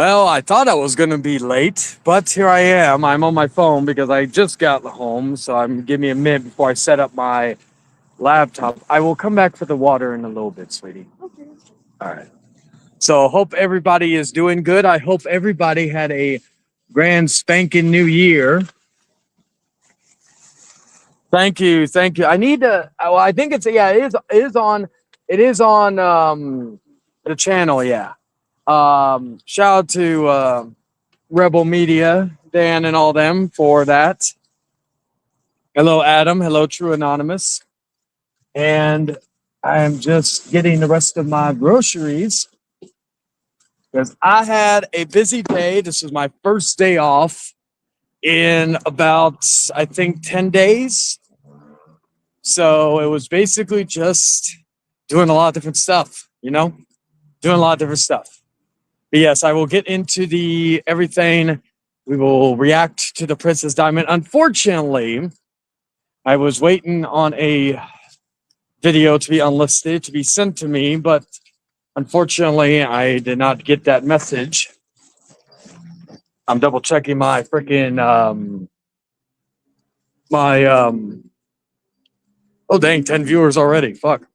Well, I thought I was going to be late, but here I am. I'm on my phone because I just got home, so give me a minute before I set up my laptop. I will come back for the water in a little bit, sweetie. Okay. All right. So hope everybody is doing good. I hope everybody had a grand spanking new year. Thank you. I need to. Well, I think it's It is on the channel. Yeah. Shout out to Rebel Media, Dan, and all them for that. Hello, Adam. Hello, True Anonymous. And I am just getting the rest of my groceries because I had a busy day. This is my first day off in about, I think, 10 days. So it was basically just doing a lot of different stuff, doing a lot of different stuff. But yes, I will get into everything. We will react to the Princess Diamond. Unfortunately, I was waiting on a video to be unlisted, to be sent to me, but unfortunately, I did not get that message. I'm double checking my freaking oh dang, 10 viewers already. Fuck.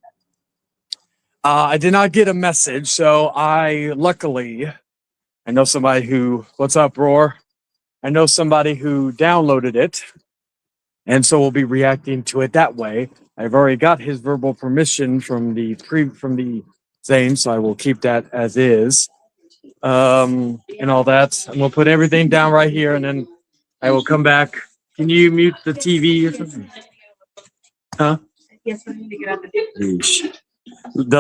I did not get a message, so I know somebody who, what's up, Roar? I know somebody who downloaded it, and so we'll be reacting to it that way. I've already got his verbal permission from the Zane, so I will keep that as is. And all that. I'm gonna put everything down right here, and then I will come back. Can you mute the TV or something? Huh? Yes, I need to get out the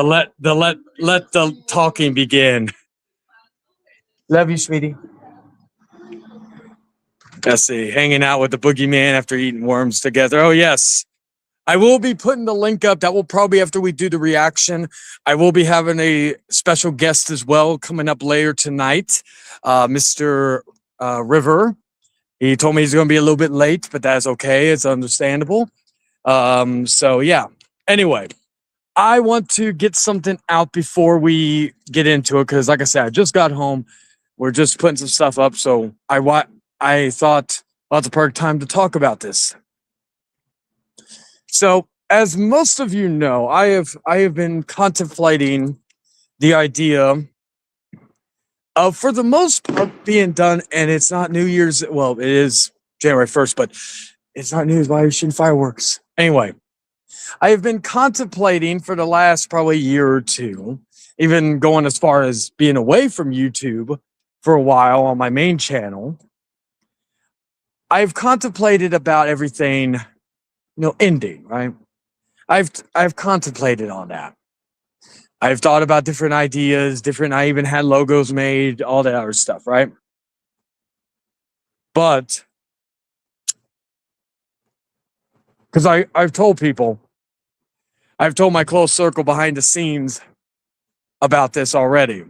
Let the talking begin. Love you, sweetie. Let's see. Hanging out with the boogeyman after eating worms together. Oh yes. I will be putting the link up. That will probably after we do the reaction. I will be having a special guest as well coming up later tonight. Mr. River. He told me he's going to be a little bit late, but that's okay. It's understandable. So yeah. Anyway, I want to get something out before we get into it because, like I said, I just got home. We're just putting some stuff up, so I thought, well, it's a perfect time to talk about this. So, as most of you know, I have been contemplating the idea of, for the most part, being done, and it's not New Year's. Well, it is January 1st, but it's not New Year's. Why are you shooting fireworks? Anyway, I have been contemplating for the last probably year or two, even going as far as being away from YouTube for a while on my main channel. I've contemplated about everything, ending, right? I've contemplated on that. I've thought about different ideas, I even had logos made, all that other stuff, right? But because I've told my close circle behind the scenes about this already.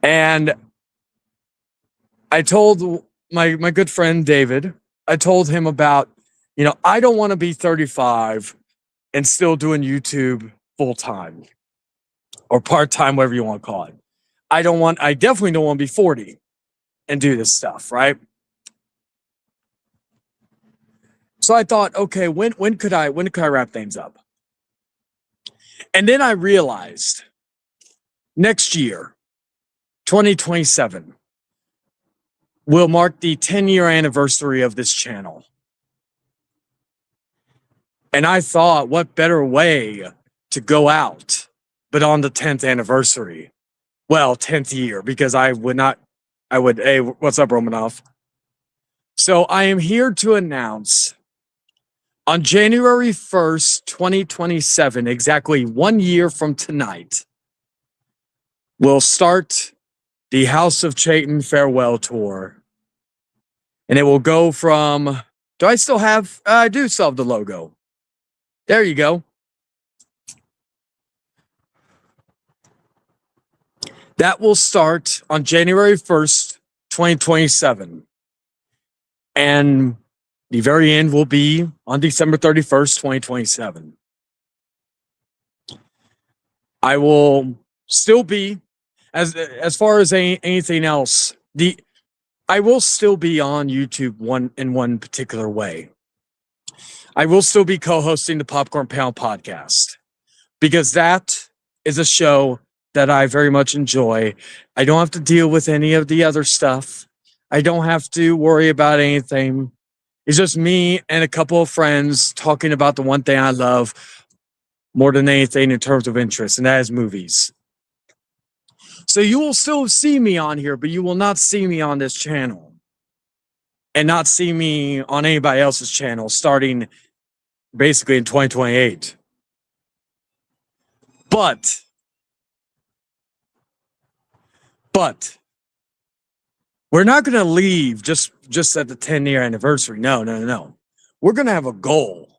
And I told my good friend David, I told him about, I don't want to be 35 and still doing YouTube full time or part time, whatever you want to call it. I definitely don't want to be 40 and do this stuff, right? So I thought, okay, when could I wrap things up? And then I realized next year, 2027, will mark the 10-year anniversary of this channel. And I thought, what better way to go out but on the 10th anniversary? Well, 10th year, because hey, what's up, Romanov? So I am here to announce on January 1st, 2027, exactly 1 year from tonight, we'll start the House of Chayton farewell tour. And it will go from, I do still have the logo. There you go. That will start on January 1st, 2027. And the very end will be on December 31st, 2027. I will still be as far as anything else, I will still be on YouTube one particular way. I will still be co-hosting the Popcorn Panel podcast because that is a show that I very much enjoy. I don't have to deal with any of the other stuff. I don't have to worry about anything. It's just me and a couple of friends talking about the one thing I love more than anything in terms of interest, and that is movies. So you will still see me on here, but you will not see me on this channel and not see me on anybody else's channel starting basically in 2028. But we're not going to leave just at the 10-year anniversary. No. We're going to have a goal.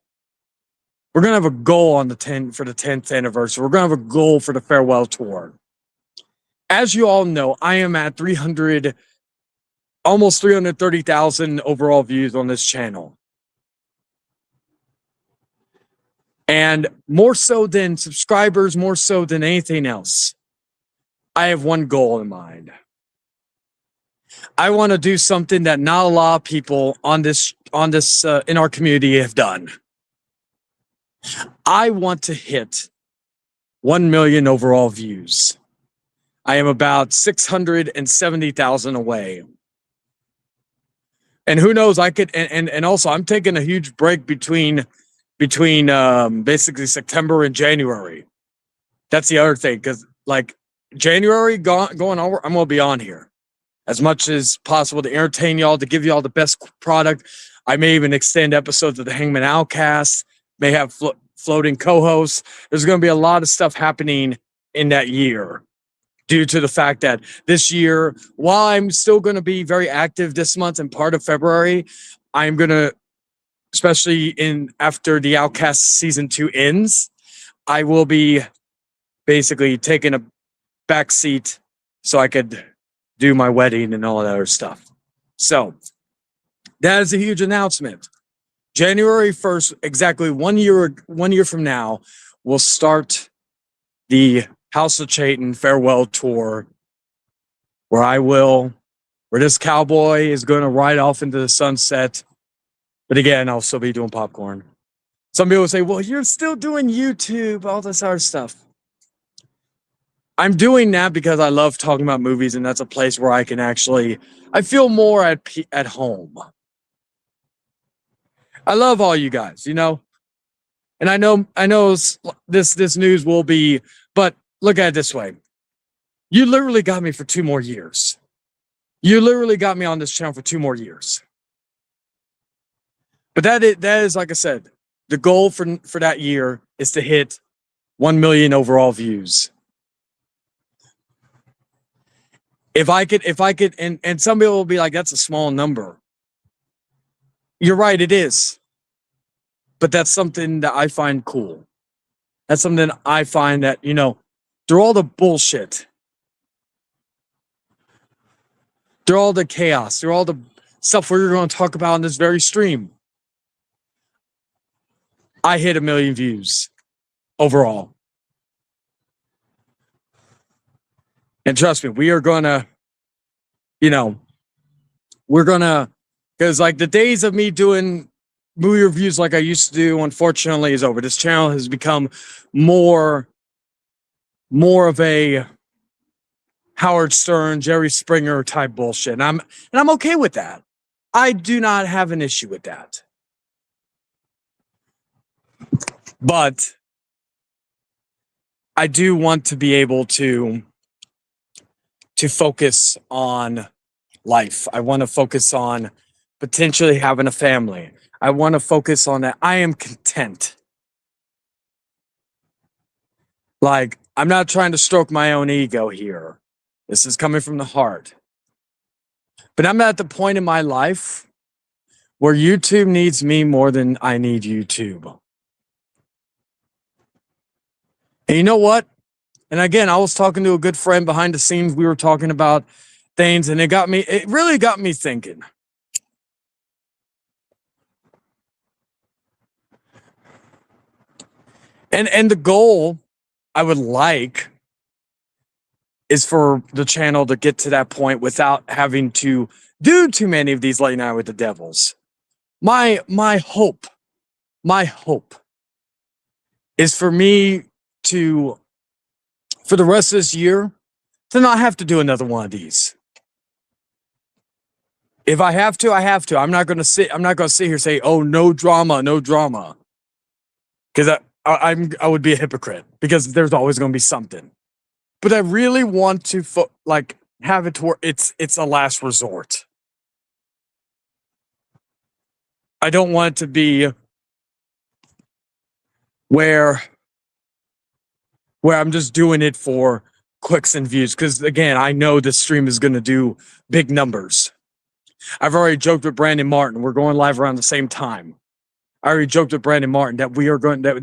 We're going to have a goal on the 10th anniversary. We're going to have a goal for the farewell tour. As you all know, I am at almost 330,000 overall views on this channel. And more so than subscribers, more so than anything else, I have one goal in mind. I want to do something that not a lot of people on this in our community have done. I want to hit 1 million overall views. I am about 670,000 away. And who knows, I could, and also I'm taking a huge break between basically September and January. That's the other thing, because like January going over, I'm going to be on here as much as possible to entertain y'all, to give y'all the best product. I may even extend episodes of the Hangman Outcast, may have floating co-hosts. There's going to be a lot of stuff happening in that year due to the fact that this year, while I'm still going to be very active this month and part of February, I'm going to, especially after the Outcast season 2 ends, I will be basically taking a back seat so I could do my wedding and all that other stuff. So that is a huge announcement. January 1st, exactly 1 year from now, we'll start the House of Chayton farewell tour, where this cowboy is going to ride off into the sunset. But again, I'll still be doing popcorn. Some people say, well, you're still doing YouTube, all this other stuff. I'm doing that because I love talking about movies, and that's a place where I feel more at home. I love all you guys, and I know this news will be, but look at it this way. You literally got me for 2 more years. You literally got me on this channel for 2 more years. But that is, like I said, the goal for that year is to hit 1 million overall views. If I could, and some people will be like, that's a small number. You're right, it is. But that's something that I find cool. That's something I find that, through all the bullshit, through all the chaos, through all the stuff we're going to talk about in this very stream, I hit 1 million views overall. And trust me, we are going to, because like the days of me doing movie reviews like I used to do, unfortunately, is over. This channel has become more of a Howard Stern, Jerry Springer type bullshit. And I'm okay with that. I do not have an issue with that. But I do want to be able to focus on life. I want to focus on potentially having a family. I want to focus on that. I am content. Like, I'm not trying to stroke my own ego here. This is coming from the heart. But I'm at the point in my life where YouTube needs me more than I need YouTube. And you know what? And again, I was talking to a good friend behind the scenes. We were talking about things, and it really got me thinking. And the goal I would like is for the channel to get to that point without having to do too many of these late night with the devils. My hope is for me to, for the rest of this year, to not have to do another one of these. If I have to, I have to. I'm not gonna sit here and say, oh, no drama. Because I would be a hypocrite, because there's always gonna be something. But I really want to have it to where it's a last resort. I don't want it to be where I'm just doing it for clicks and views. Because again, I know this stream is going to do big numbers. I've already joked with Brandon Martin. We're going live around the same time. I already joked with Brandon Martin that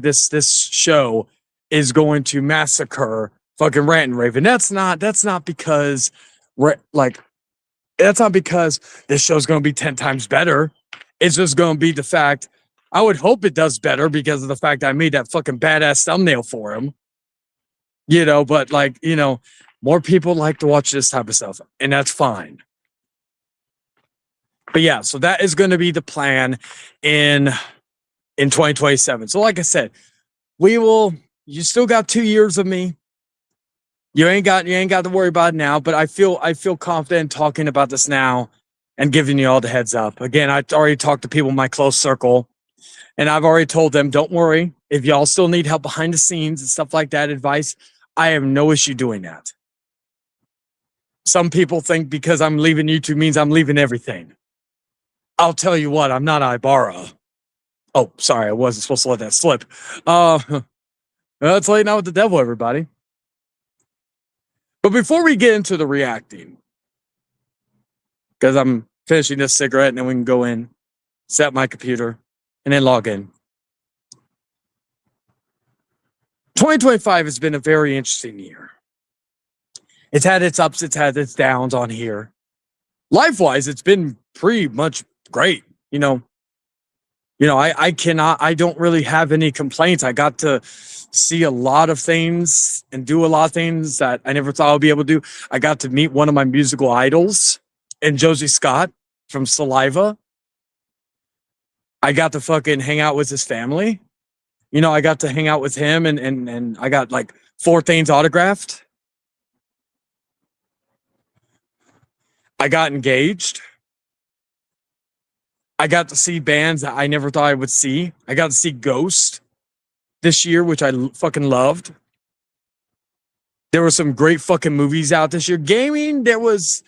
this show is going to massacre fucking Rant and Raven. That's not because that's not because this show's going to be 10 times better. It's just going to be the fact. I would hope it does better because of the fact I made that fucking badass thumbnail for him. But more people like to watch this type of stuff, and that's fine. But yeah, so that is going to be the plan in 2027. So like I said, you still got 2 years of me. You ain't got to worry about it now, but I feel confident talking about this now and giving you all the heads up. Again, I already talked to people in my close circle, and I've already told them, don't worry, if y'all still need help behind the scenes and stuff like that, advice, I have no issue doing that. Some people think because I'm leaving YouTube means I'm leaving everything. I'll tell you what, I'm not Ibarra. Oh, sorry, I wasn't supposed to let that slip. It's late now with the devil, everybody. But before we get into the reacting, because I'm finishing this cigarette and then we can go in, set my computer, and then log in. 2025 has been a very interesting year. It's had its ups, it's had its downs on here. Life-wise, it's been pretty much great. I don't really have any complaints. I got to see a lot of things and do a lot of things that I never thought I'd be able to do. I got to meet one of my musical idols, and Josie Scott from Saliva. I got to fucking hang out with his family. I got to hang out with him, and I got like 4 things autographed. I got engaged. I got to see bands that I never thought I would see. I got to see Ghost this year, which I fucking loved. There were some great fucking movies out this year. Gaming was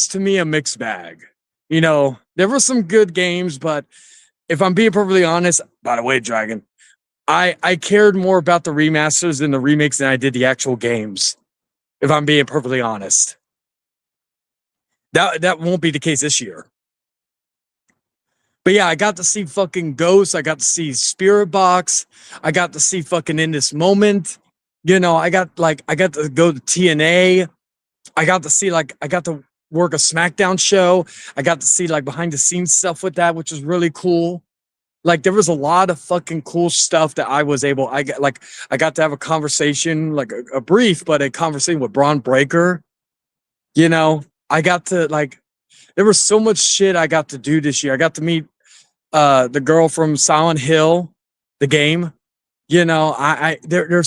to me a mixed bag. There were some good games, but if I'm being perfectly honest, by the way, Dragon, I cared more about the remasters and the remakes than I did the actual games. If I'm being perfectly honest. That won't be the case this year. But yeah, I got to see fucking Ghost. I got to see Spirit Box. I got to see fucking In This Moment. I got to go to TNA. I got to work a SmackDown show. I got to see behind the scenes stuff with that, which was really cool. There was a lot of fucking cool stuff that I got to have a conversation, a brief, but a conversation with Braun Breaker. I got to there was so much shit I got to do this year. I got to meet the girl from Silent Hill, the game. There were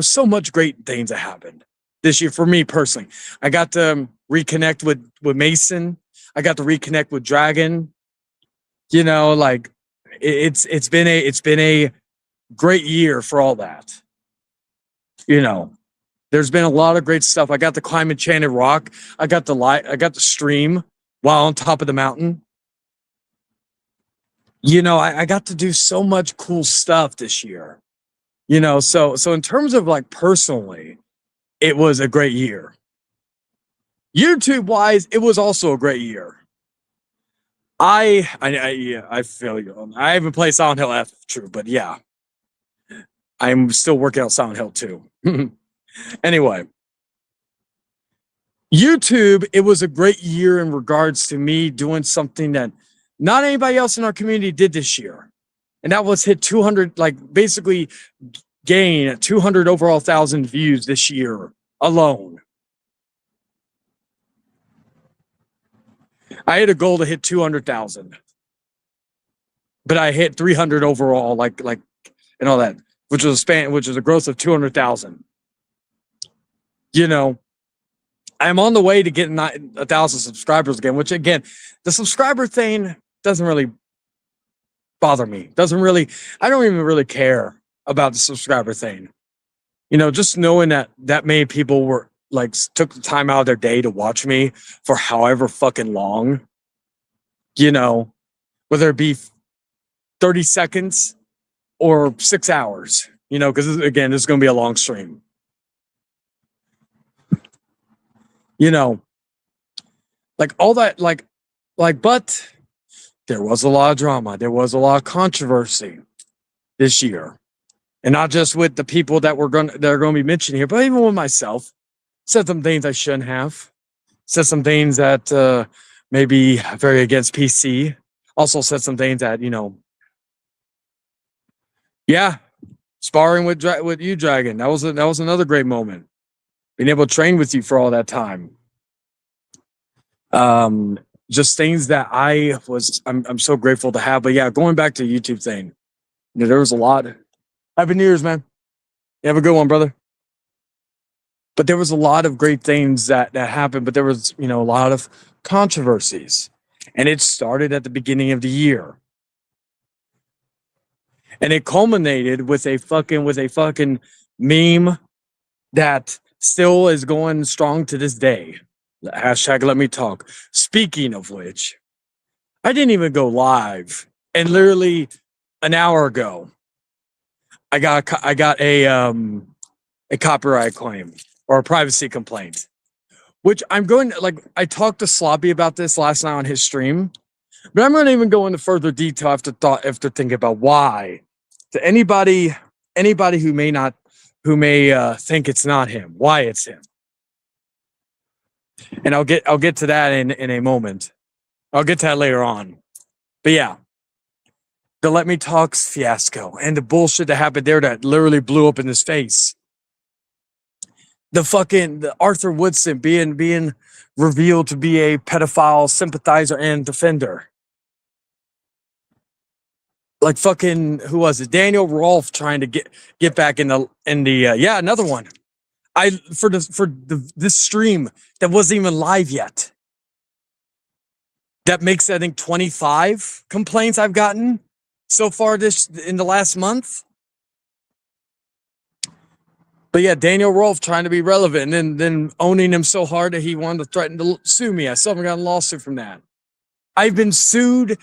so much great things that happened this year for me personally. I got to reconnect with Mason. I got to reconnect with Dragon. It's been a great year for all that. There's been a lot of great stuff. I got to climb Enchanted Rock. I got to stream while on top of the mountain. I got to do so much cool stuff this year. So in terms of personally, it was a great year. YouTube wise, it was also a great year. I feel you. I haven't played Silent Hill F, true, but yeah. I'm still working on Silent Hill 2. Anyway, YouTube, it was a great year in regards to me doing something that not anybody else in our community did this year. And that was hit 200, basically gain 200 overall thousand views this year alone. I had a goal to hit 200,000, but I hit 300 overall, like and all that, which was a growth of 200,000. You know, I'm on the way to getting 1,000 subscribers again, which again, the subscriber thing doesn't really bother me. I don't even really care about the subscriber thing. You know, just knowing that many people were like took the time out of their day to watch me for however fucking long, you know, whether it be 30 seconds or 6 hours, you know, because again, this is going to be a long stream. You know, like all that, but there was a lot of drama. There was a lot of controversy this year. And not just with the people that are going to be mentioned here, but even with myself. Said some things I shouldn't have. Said some things that may be very against PC. Also said some things that, you know, yeah, sparring with you, Dragon. That was another great moment. Being able to train with you for all that time. Just things that I'm so grateful to have. But yeah, going back to the YouTube thing, you know, there was a lot. Happy New Year's, man. You have a good one, brother. But there was a lot of great things that happened, but there was, you know, a lot of controversies. And it started at the beginning of the year. And it culminated with a fucking meme that still is going strong to this day. Hashtag let me talk. Speaking of which, I didn't even go live. And literally an hour ago, I got a copyright claim or a privacy complaint, which I'm going to, like, I talked to Sloppy about this last night on his stream, but I'm going to even go into further detail after thinking about why. To anybody who may think it's not him, why it's him. And I'll get to that in a moment. I'll get to that later on. But yeah, the Let Me Talks fiasco and the bullshit that happened there that literally blew up in his face. The Arthur Woodson being revealed to be a pedophile sympathizer and defender. Like fucking, who was it? Daniel Rolfe trying to get back in the yeah, another one. This stream that wasn't even live yet. That makes, I think, 25 complaints I've gotten so far in the last month. But yeah, Daniel Rolfe trying to be relevant and then owning him so hard that he wanted to threaten to sue me. I still haven't gotten a lawsuit from that. I've been sued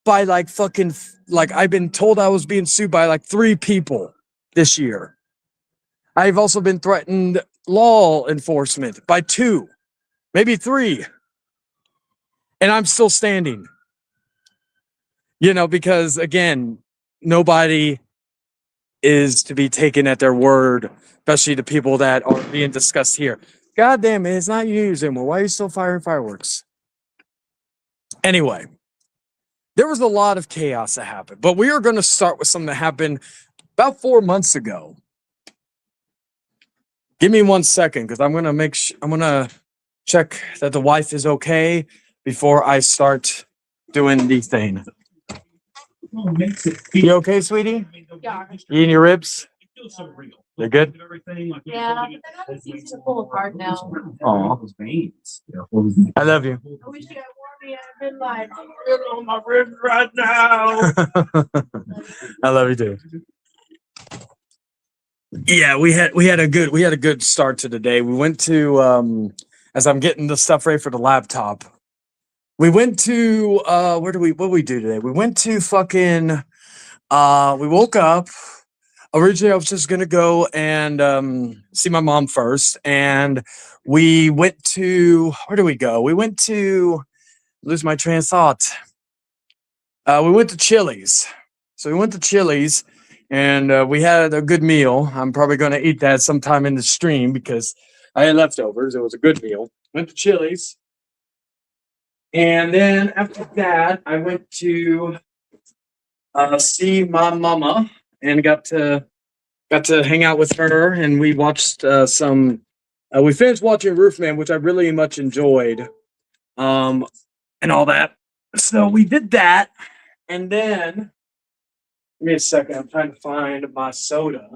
by I've been told I was being sued by like 3 people this year. I've also been threatened law enforcement by 2, maybe 3. And I'm still standing. You know, because again, nobody is to be taken at their word, especially the people that are being discussed here. God damn it, it's not you anymore. Why are you still firing fireworks? Anyway, there was a lot of chaos that happened, but we are going to start with something that happened about 4 months ago. Give me 1 second, because I'm going to check that the wife is okay before I start doing the thing. You okay, sweetie? Yeah. You eating your ribs? They're good? Yeah, but they're seems to pull apart now. Oh, I love you. I wish you got warm. I've been like, I'm really on my ribs right now. I love you too. Yeah, we had a good start to the day. We went to as I'm getting the stuff ready for the laptop. We went to what did we do today? We went to fucking we woke up. Originally I was just gonna go and see my mom first, and we went to, where did we go? We went to, lose my train of thought. We went to Chili's. So we went to Chili's and we had a good meal. I'm probably gonna eat that sometime in the stream because I had leftovers. It was a good meal. Went to Chili's. And then after that, I went to see my mama and got to hang out with her, and we watched some We finished watching Roofman, which I really much enjoyed, and all that. So we did that, and then give me a second. I'm trying to find my soda.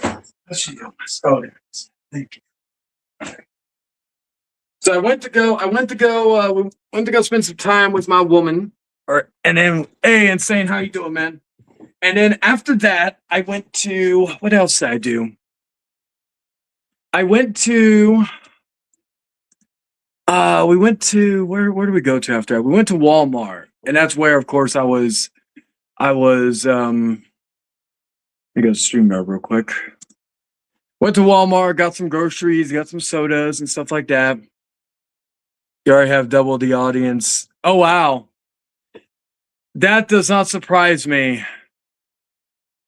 Let's see my soda. Thank you. So we went to go spend some time with my woman. And then, hey, Insane, how you doing, man? And then after that, I went to, what else did I do? I went to, we went to, where did we go to after that? We went to Walmart. And that's where, of course, let me go stream that real quick. Went to Walmart, got some groceries, got some sodas and stuff like that. You already have double the audience. Oh, wow. That does not surprise me.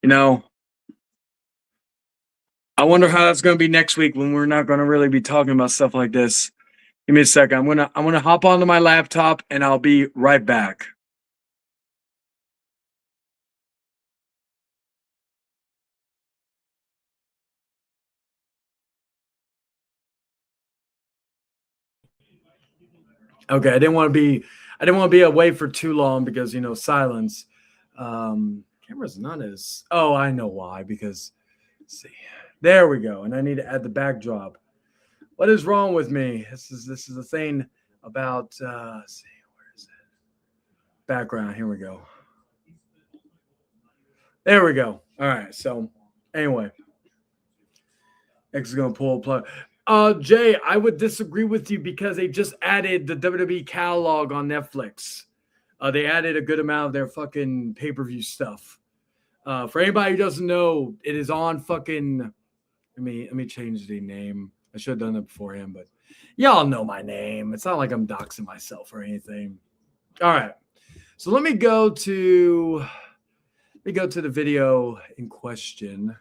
You know, I wonder how that's going to be next week when we're not going to really be talking about stuff like this. Give me a second. I'm gonna hop onto my laptop and I'll be right back. Okay, I didn't want to be away for too long because silence. Camera's not as. Oh, I know why. Because let's see, there we go, and I need to add the backdrop. What is wrong with me? This is the thing about. Let's see, where is it? Background. Here we go. There we go. All right. So anyway, X is gonna pull a plug. Jay, I would disagree with you because they just added the WWE catalog on Netflix. They added a good amount of their fucking pay-per-view stuff. For anybody who doesn't know, it is on fucking. Let me change the name. I should have done that beforehand, but y'all know my name. It's not like I'm doxing myself or anything. All right, so let me go to the video in question,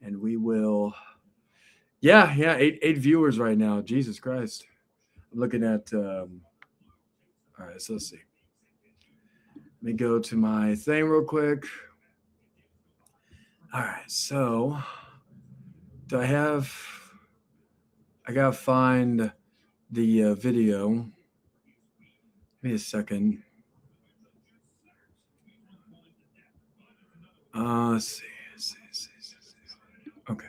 and we will. Yeah, eight viewers right now. Jesus Christ. I'm looking at all right, so let's see. Let me go to my thing real quick. All right, so I gotta find the video. Give me a second. Let's see. Okay.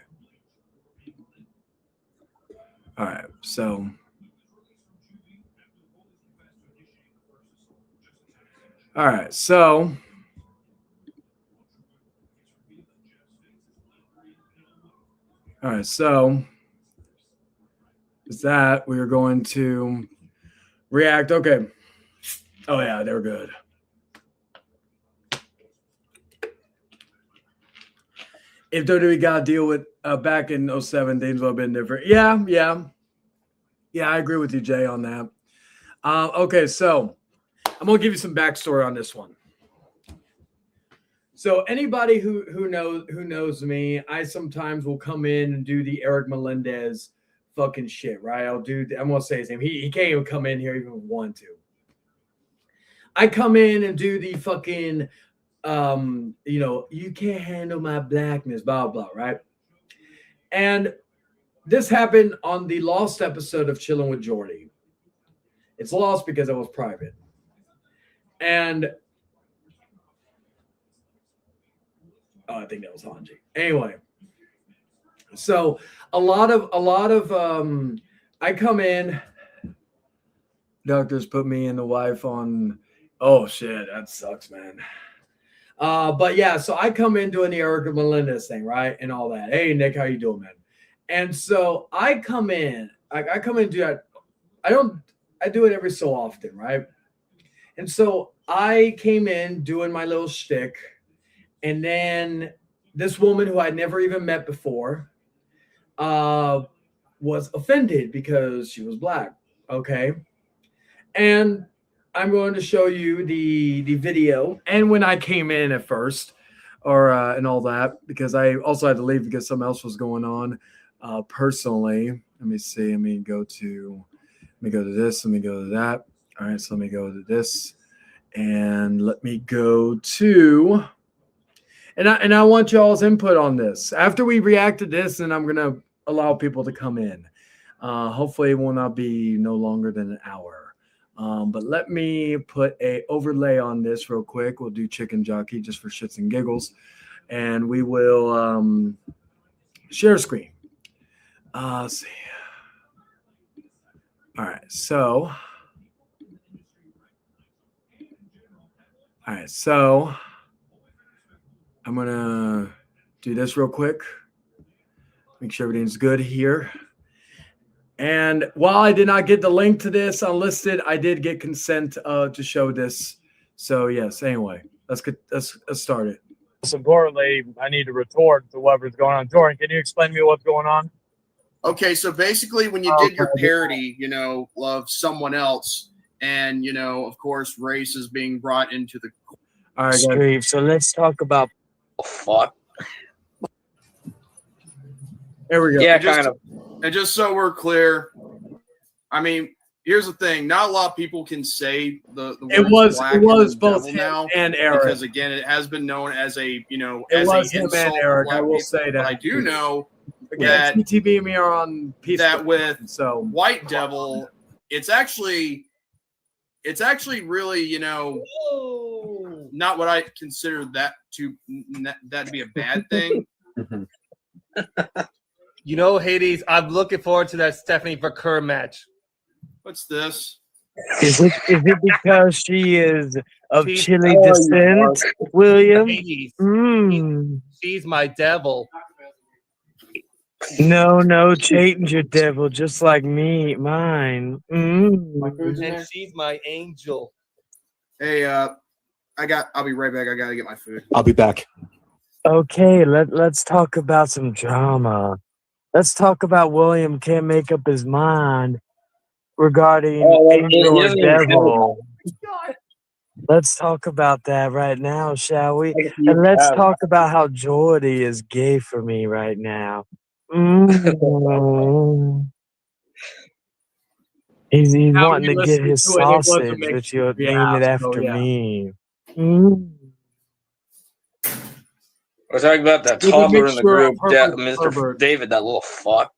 All right, so all right, so is that we are going to react. Okay. Oh yeah, they're good. If WWE got to deal with back in 07, things would have been different. Yeah, I agree with you, Jay, on that. Okay, so I'm gonna give you some backstory on this one. So anybody who knows me, I sometimes will come in and do the Eric Melendez fucking shit, right? I'm gonna say his name. He can't even come in here even if he wanted to. I come in and do the fucking you can't handle my blackness, blah blah, right? And this happened on the lost episode of Chilling with Jordy. It's lost because it was private. And I think that was Hanji. Anyway, so a lot of I come in. Doctors put me and the wife on. Oh shit, that sucks, man. But yeah, so I come in doing the Erica Melendez thing, right, and all that. Hey Nick, how you doing, man? And so I come in. I come in and do that. I do it every so often, right? And so I came in doing my little shtick, and then this woman who I'd never even met before was offended because she was black. Okay. And I'm going to show you the video. And when I came in at first, and all that, because I also had to leave because something else was going on personally. Let me see. Let me go to this. Let me go to that. All right. So let me go to this. And let me go to, and I want y'all's input on this. After we react to this, and I'm gonna allow people to come in. Hopefully, it will not be no longer than an hour. But let me put a overlay on this real quick. We'll do chicken jockey just for shits and giggles, and we will share screen. Let's see. All right, so I'm gonna do this real quick. Make sure everything's good here. And while I did not get the link to this unlisted, I did get consent to show this. So yes. Anyway, let's start it. Most importantly, I need to retort to whatever's going on. Jordan, can you explain to me what's going on? Okay, so basically, when you did your parody, of someone else, and of course, race is being brought into the all right, guys. So let's talk about. Oh, fuck. There we go. Yeah, kind of. And just so we're clear, I mean, here's the thing: not a lot of people can say the it words was it was both him now and Eric, because again, it has been known as a it as was a him insult and Eric. to I will people. say that. But I do know that TTB and me are on peace. That with so White Devil, it's actually really not what I consider that to be a bad thing. Hades, I'm looking forward to that Stephanie Verker match. What's this? Is it because she is of Chile descent, William? Hades, Mm. she's my devil. No, Chayton's your devil, just like me, mine. Mm. And she's my angel. Hey, I'll be right back. I gotta get my food. I'll be back. Okay, let's talk about some drama. Let's talk about William can't make up his mind regarding angel or devil. Let's talk about that right now, shall we? And let's talk about how Jordy is gay for me right now. Mm. He's wanting to get his sausage, which you'll name it after me. Mm. We're talking about that toddler in the group, Mr. David, that little fuck.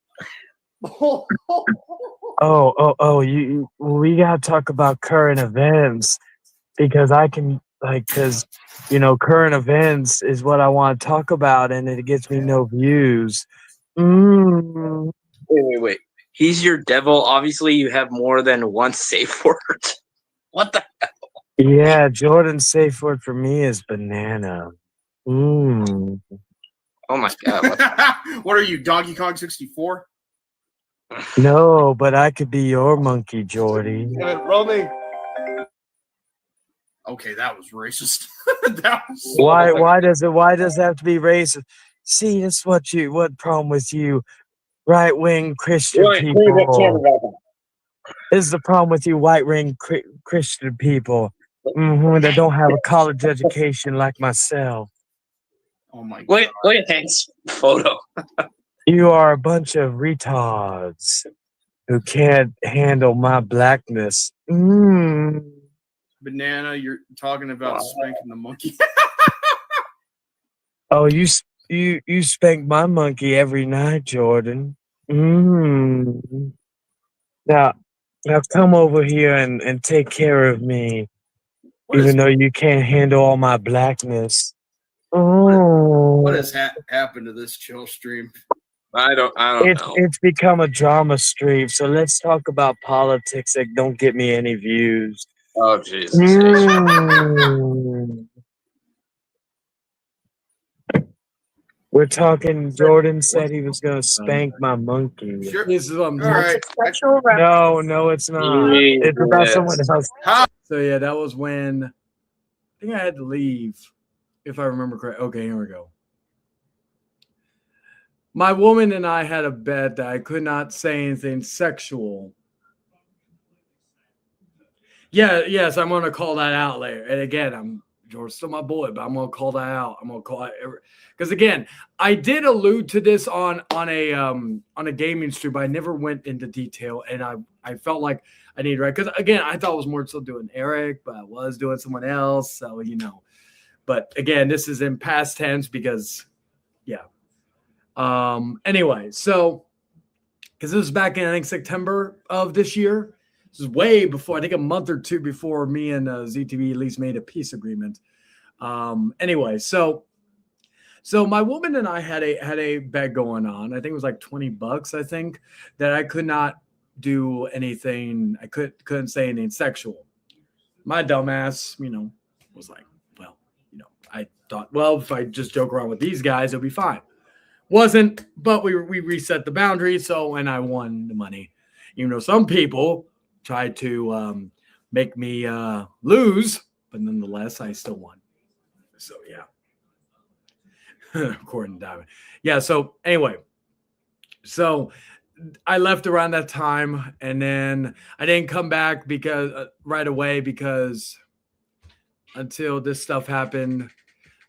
We gotta talk about current events because current events is what I want to talk about, and it gets me no views. Mm. Wait. He's your devil. Obviously, you have more than one safe word. What the hell? Yeah, Jordan's safe word for me is banana. Mm. Oh my god! What are you, Donkey Kong 64? No, but I could be your monkey, Jordy. Roaming. Okay, that was racist. Why does it have to be racist? See, that's what problem with you, right wing Christian people. This is the problem with you, white wing Christian people that don't have a college education like myself. Oh my god! Look at Hank's photo. You are a bunch of retards who can't handle my blackness. Banana, you're talking about spanking the monkey. Oh, you spank my monkey every night, Jordan. Now come over here and take care of me, even though you can't handle all my blackness. What has happened to this chill stream? I don't know. It's become a drama stream, so let's talk about politics that don't get me any views. Oh, Jesus. We're talking, Jordan said he was going to spank my monkey. Sure. This is what I'm All right. No, it's not. It's about someone else. So, yeah, that was when I think I had to leave, if I remember correct. Okay, here we go. My woman and I had a bet that I could not say anything sexual. Yes, I'm going to call that out later. And again, George's still my boy, but I'm going to call that out. I'm going to call it because again, I did allude to this on a gaming stream, but I never went into detail, and I felt like I needed because again, I thought I was more so doing Eric, but I was doing someone else, so But again, this is in past tense because, yeah. Anyway, so because this was back in, I think, September of this year. This is way before, I think a month or two before me and ZTV at least made a peace agreement. Anyway, so my woman and I had a bet going on. I think it was like $20, I think, that I could not do anything. I couldn't say anything sexual. My dumbass, was like, well, I thought, well, if I just joke around with these guys, it'll be fine. Wasn't, but we reset the boundary. So, and I won the money. Even though some people tried to make me lose, but nonetheless, I still won. So, yeah. According to Diamond. Yeah, so anyway. So I left around that time, and then I didn't come back because right away because until this stuff happened.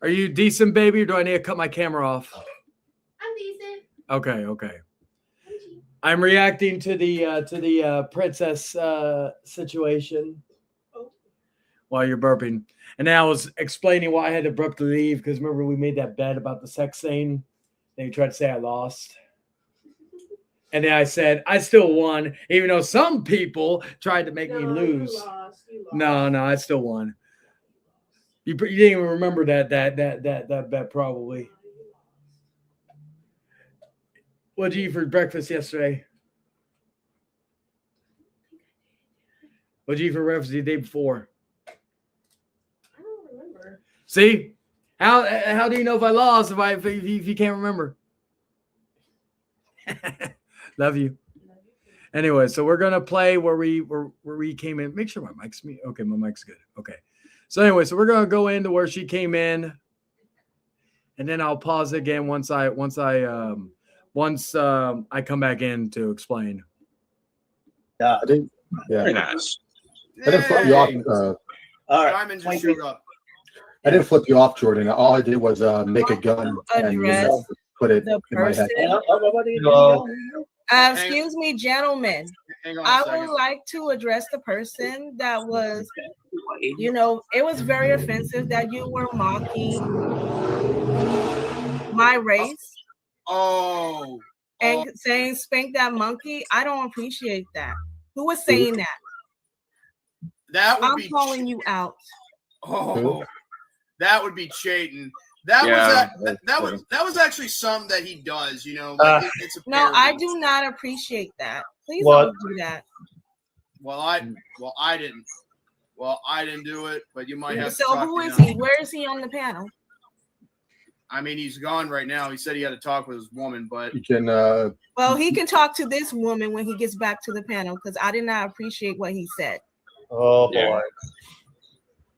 Are you decent, baby, or do I need to cut my camera off? I'm decent. Okay. I'm reacting to the princess situation while you're burping. And then I was explaining why I had to abruptly leave because remember we made that bet about the sex scene. Then you tried to say I lost. And then I said I still won, even though some people tried to make me lose. You lost. No, I still won. You didn't even remember that bet probably. What did you eat for breakfast yesterday? What did you eat for breakfast the day before? I don't remember. See? How do you know if I lost if you can't remember? Love you. Anyway, so we're gonna play where we came in. Make sure my mic's me. Okay, my mic's good. Okay. So anyway, so we're gonna go into where she came in, and then I'll pause again once I come back in to explain. Yeah, Very nice. I didn't flip you off. All right. Diamond just showed up. I didn't flip you off, Jordan. All I did was make a gun and put it the in my head. person. Excuse me, gentlemen. Hang on a I second. would like to address the person that was, it was very offensive that you were mocking my race Oh. and saying spank that monkey. I don't appreciate that. Who was saying that? That would I'm be calling you out. Oh, that would be Chayton. That was actually some that he does, it's a No, I parody. do not appreciate that. Please What? don't do that. I didn't do it, but you might have to So talk who to is him. he? Where is he on the panel? I mean, he's gone right now. He said he had to talk with his woman, but You can Well, he can talk to this woman when he gets back to the panel because I did not appreciate what he said. Oh boy. Yeah.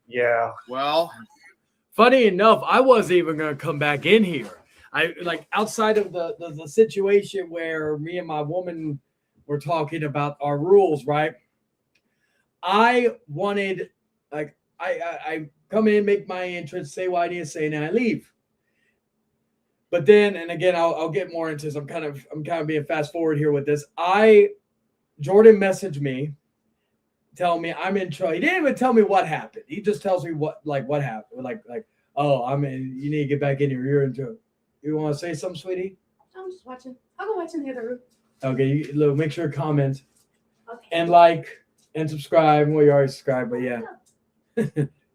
Yeah. well, Funny enough, I wasn't even gonna come back in here. I like outside of the situation where me and my woman were talking about our rules, right? I wanted I come in, make my entrance, say what I need to say, and then I leave. But then, and again, I'll get more into this. I'm kind of being fast forward here with this. Jordan messaged me, telling me I'm in trouble. He didn't even tell me what happened. He just tells me what happened. You need to get back in here. You're in trouble. You want to say something, sweetie? I'm just watching. I'll go watch in the other room. Okay, make sure to comment Okay. and like and subscribe. Well, you already subscribed, but yeah.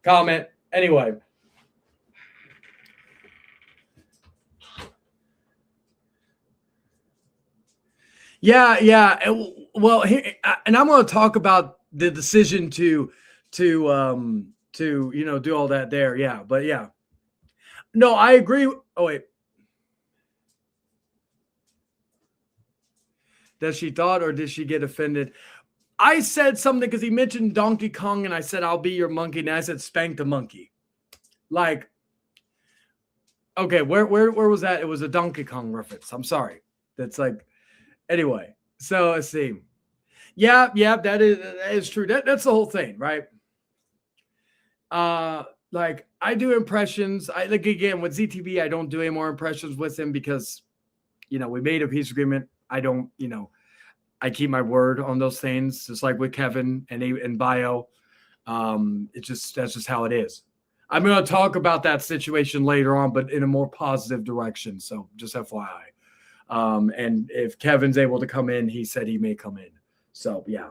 Comment. Anyway. Yeah. Well, and I'm going to talk about the decision to do all that there. Yeah, but yeah. No, I agree. Oh wait. Does she thought or did she get offended? I said something because he mentioned Donkey Kong and I said, I'll be your monkey. And I said, spank the monkey. Like, okay, where was that? It was a Donkey Kong reference. I'm sorry. That's like, anyway. So let's see. Yeah, that is true. That's the whole thing, right? Like I do impressions. Again with ZTV, I don't do any more impressions with him because, we made a peace agreement. I don't, I keep my word on those things, just like with Kevin and Bio. That's just how it is. I'm going to talk about that situation later on, but in a more positive direction. So just FYI. And if Kevin's able to come in, he said he may come in. So yeah.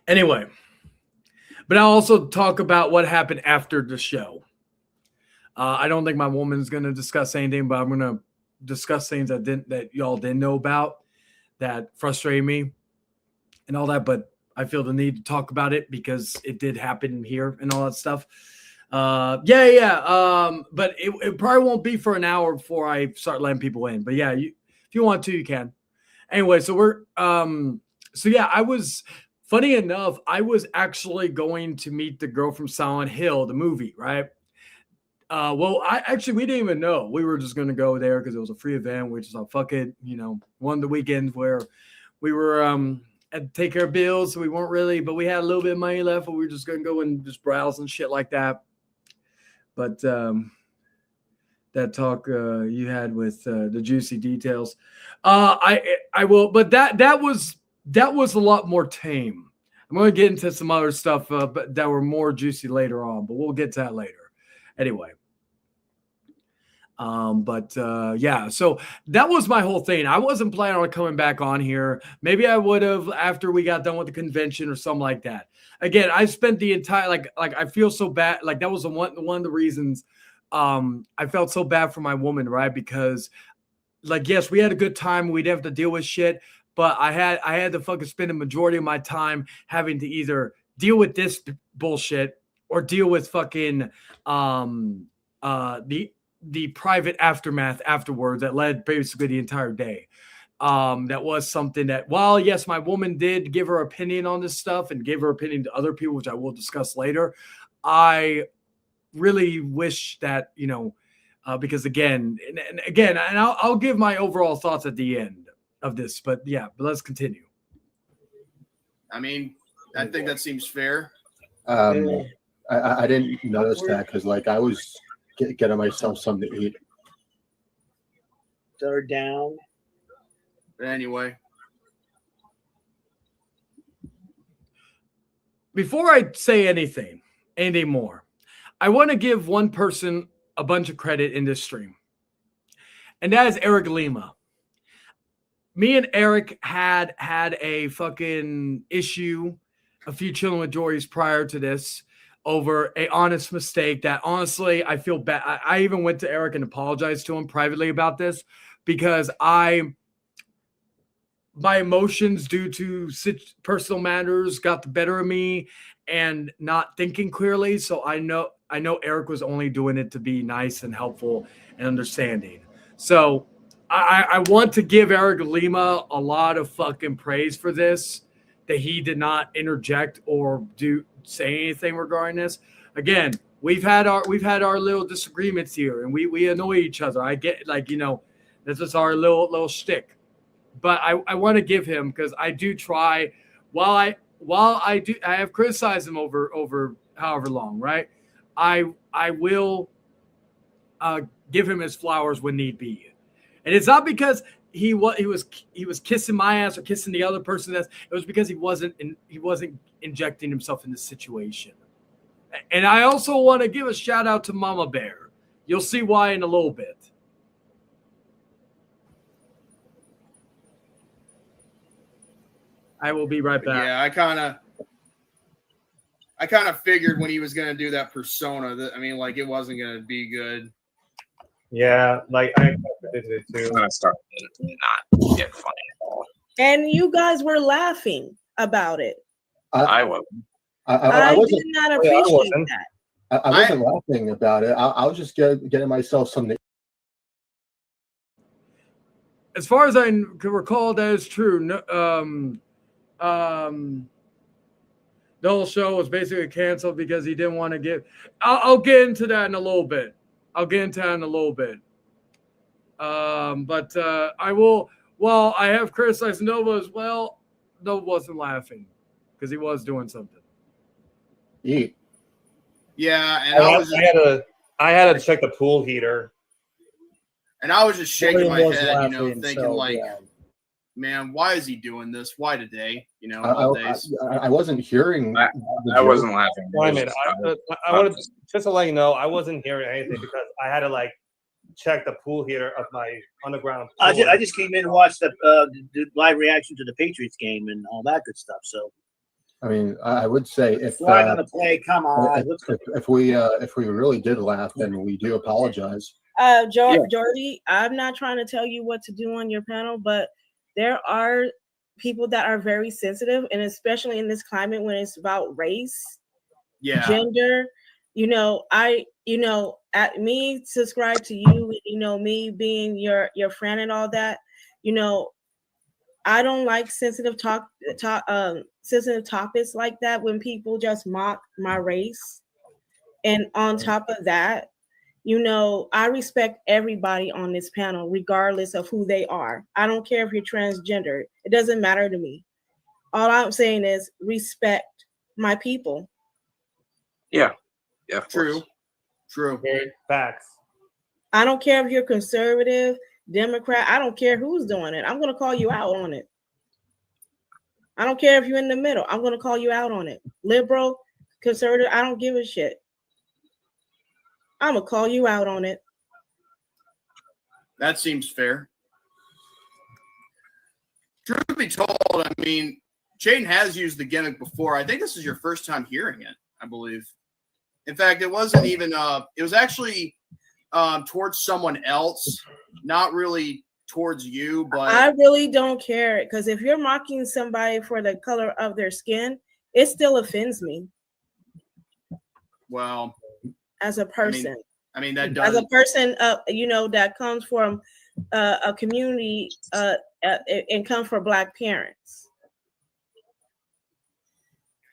Anyway, but I'll also talk about what happened after the show. I don't think my woman's going to discuss anything, but I'm going to discuss things that y'all didn't know about that frustrated me and all that. But I feel the need to talk about it because it did happen here and all that stuff. But it probably won't be for an hour before I start letting people in. But yeah, if you want to, you can. Anyway, so I was. Funny enough, I was actually going to meet the girl from Silent Hill, the movie, right? We didn't even know. We were just going to go there because it was a free event. We just thought, fuck it, one of the weekends where we were had to take care of bills, so we weren't really, but we had a little bit of money left, but we were just going to go and just browse and shit like that. But that talk you had with the juicy details, I will, but that was a lot more tame. I'm going to get into some other stuff, but that were more juicy later on, but we'll get to that later. Anyway. So that was my whole thing. I wasn't planning on coming back on here. Maybe I would have after we got done with the convention or something like that. Again, I spent the entire, like I feel so bad. Like that was one of the reasons I felt so bad for my woman, right? Because like, yes, we had a good time. We didn't have to deal with shit. But I had to fucking spend a majority of my time having to either deal with this bullshit or deal with fucking the private aftermath afterwards that led basically the entire day. That was something that, while yes, my woman did give her opinion on this stuff and gave her opinion to other people, which I will discuss later. I really wish that, because again, and I'll give my overall thoughts at the end of this, but let's continue. I mean, I think that seems fair. I didn't notice that because like I was getting myself something to eat. They're down. But anyway, before I say anything more, I want to give one person a bunch of credit in this stream, and that is Eric Lima. Me and Eric had a fucking issue a few chilling with Jories prior to this over a honest mistake that honestly I feel bad. I even went to Eric and apologized to him privately about this because my emotions due to personal matters got the better of me and not thinking clearly. So I know Eric was only doing it to be nice and helpful and understanding. So I want to give Eric Lima a lot of fucking praise for this, that he did not interject or say anything regarding this. Again, we've had our little disagreements here, and we annoy each other. I get this is our little shtick. But I want to give him, because I do try. While I have criticized him over however long, right? I will give him his flowers when need be. And it's not because he was kissing my ass or kissing the other person's ass. It was because he wasn't injecting himself in the situation. And I also want to give a shout out to Mama Bear. You'll see why in a little bit. I will be right back. Yeah, I kind of figured when he was going to do that persona that, I mean, like, it wasn't going to be good. Yeah, like I did it too. I'm gonna start not get funny at all. And you guys were laughing about it. I wasn't. I did not appreciate that. I wasn't laughing about it. I was just getting myself something. As far as I can recall, that is true. No, the whole show was basically canceled because he didn't want to give. I'll get into that in a little bit. But I will. Well, I have criticized Nova as well. Nova wasn't laughing because he was doing something. Yeah, and I had to check the pool heater. And I was just shaking my head, thinking like, man, why is he doing this? Why today? You know, I holidays. wasn't hearing. I wasn't laughing. Wait a minute. I want to just to let you know, I wasn't hearing anything because I had to like check the pool heater of my underground pool. I just came in and watched the live reaction to the Patriots game and all that good stuff. So I mean, I would say if flying on the play, come on. if we really did laugh, then we do apologize. Jordy, I'm not trying to tell you what to do on your panel, but there are people that are very sensitive, and especially in this climate when it's about race, gender. At me subscribe to you, me being your friend and all that, I don't like sensitive sensitive topics like that when people just mock my race. And on top of that, I respect everybody on this panel, regardless of who they are. I don't care if you're transgender. It doesn't matter to me. All I'm saying is respect my people. Yeah. True. Facts. I don't care if you're conservative, Democrat. I don't care who's doing it. I'm going to call you out on it. I don't care if you're in the middle. I'm going to call you out on it. Liberal, conservative, I don't give a shit. I'm going to call you out on it. That seems fair. Truth be told, I mean, Chayton has used the gimmick before. I think this is your first time hearing it, I believe. In fact, it wasn't even it was actually towards someone else, not really towards you, but I really don't care, because if you're mocking somebody for the color of their skin, it still offends me. Well, as a person. I mean that does. As a person, that comes from a community and comes from Black parents.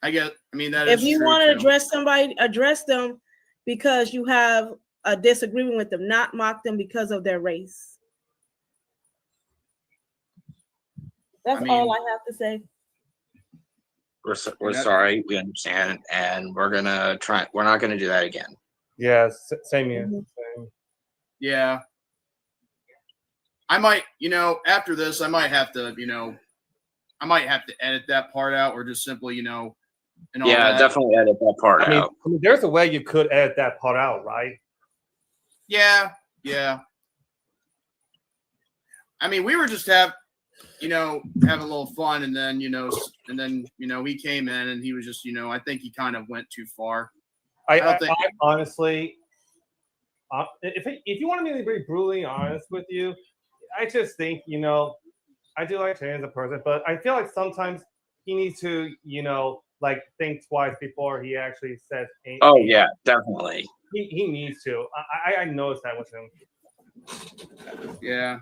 That if is you true want to too. address somebody, address them because you have a disagreement with them, not mock them because of their race. That's all I have to say. We're sorry. We understand, and we're gonna try. We're not gonna do that again. Yeah, same here. Mm-hmm. Yeah. I might, after this, I might have to edit that part out, or just simply, and all that. Definitely edit that part out. I mean, there's a way you could edit that part out, right? Yeah. I mean, we were just having a little fun, and then, he came in and he was just, I think he kind of went too far. I honestly, if you want me to be brutally honest with you, I just think, I do like Chayton as a person, but I feel like sometimes he needs to, think twice before he actually says anything. Oh, yeah, definitely. He needs to. I noticed that with him. Yeah.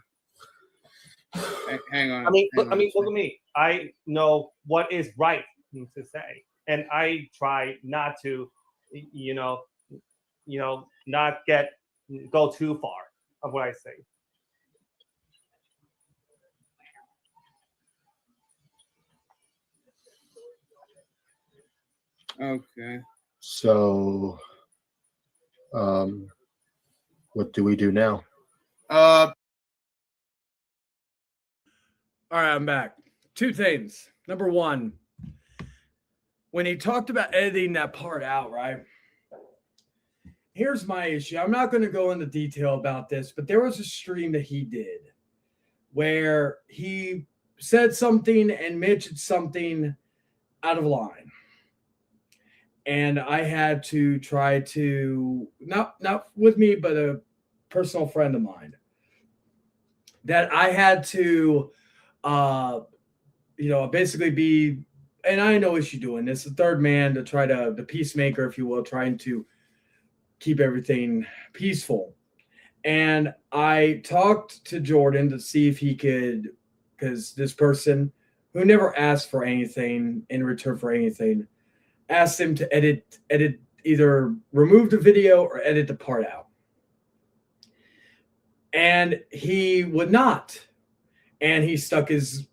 Hang on. I mean, look at me. I know what is right to say, and I try not to, not go too far of what I say. Okay. So, what do we do now? All right, I'm back. Two things. Number one, when he talked about editing that part out, right? Here's my issue. I'm not going to go into detail about this, but there was a stream that he did where he said something and mentioned something out of line. And I had to try to, not with me, but a personal friend of mine, that I had to, basically be, and I know what you're doing, this the third man to try to, the peacemaker, if you will, trying to keep everything peaceful. And I talked to Jordan to see if he could, because this person who never asked for anything in return for anything, asked him to edit, either remove the video or edit the part out. And he would not. And he stuck his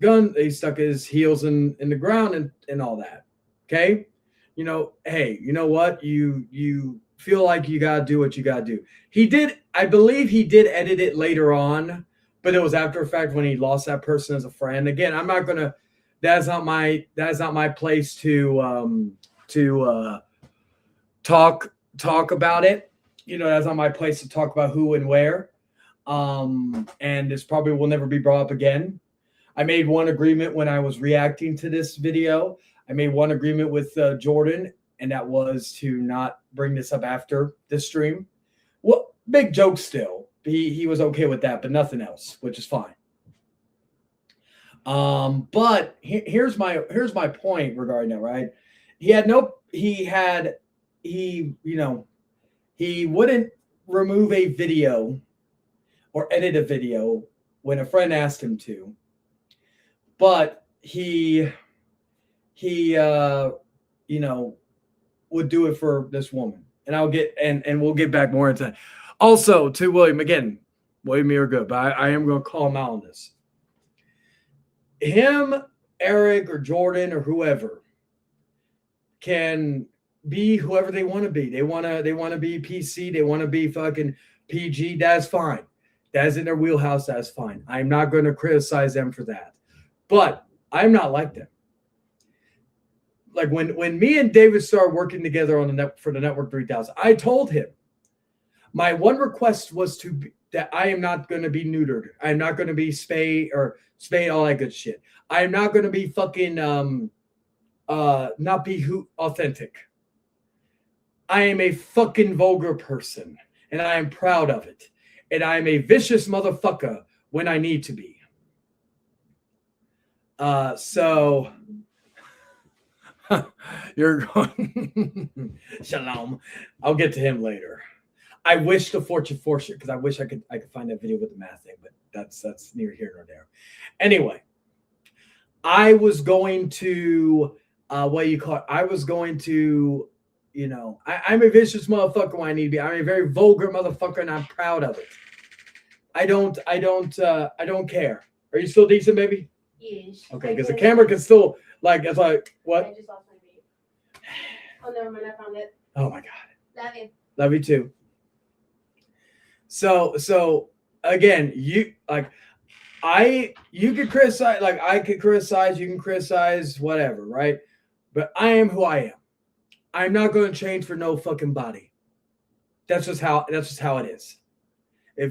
heels in the ground and all that. Okay? Hey, you know what? You feel like you gotta do what you gotta do. He did, I believe he did edit it later on, but it was after the fact when he lost that person as a friend. Again, I'm not gonna. That's not my place to talk about it. You know, that's not my place to talk about who and where. And this probably will never be brought up again. I made one agreement when I was reacting to this video. I made one agreement with Jordan, and that was to not bring this up after this stream. Well, big joke still. He was okay with that, but nothing else, which is fine. But here's my point regarding that, right? He wouldn't remove a video or edit a video when a friend asked him to, but he would do it for this woman. And we'll get back more into that. Also, to William, again, William, you're good, but I am going to call him out on this. Him, Eric, or Jordan, or whoever can be whoever they want to be. They want to be PC. They want to be fucking PG. That's fine. That's in their wheelhouse. That's fine. I'm not going to criticize them for that. But I'm not like them. Like when me and David started working together on for the Network 3000, I told him my one request was that I am not going to be neutered. I'm not going to be spay, all that good shit. I'm not going to be fucking not be authentic. I am a fucking vulgar person, and I am proud of it. And I am a vicious motherfucker when I need to be. So you're going Shalom. I'll get to him later. I wish the fortune because I wish I could find that video with the math thing, but that's near here nor there. Anyway, I was going to I'm a vicious motherfucker when I need to be. I'm a very vulgar motherfucker, and I'm proud of it. I don't care. Are you still decent, baby? Yes. Okay, because the camera can still it's like what? I just lost my vape. Oh, never mind. I found it. Oh my god. Love you. Love you too. So again, you could criticize, I could criticize, you can criticize, whatever, right? But I am who I am. I'm not going to change for no fucking body. That's just how it is. I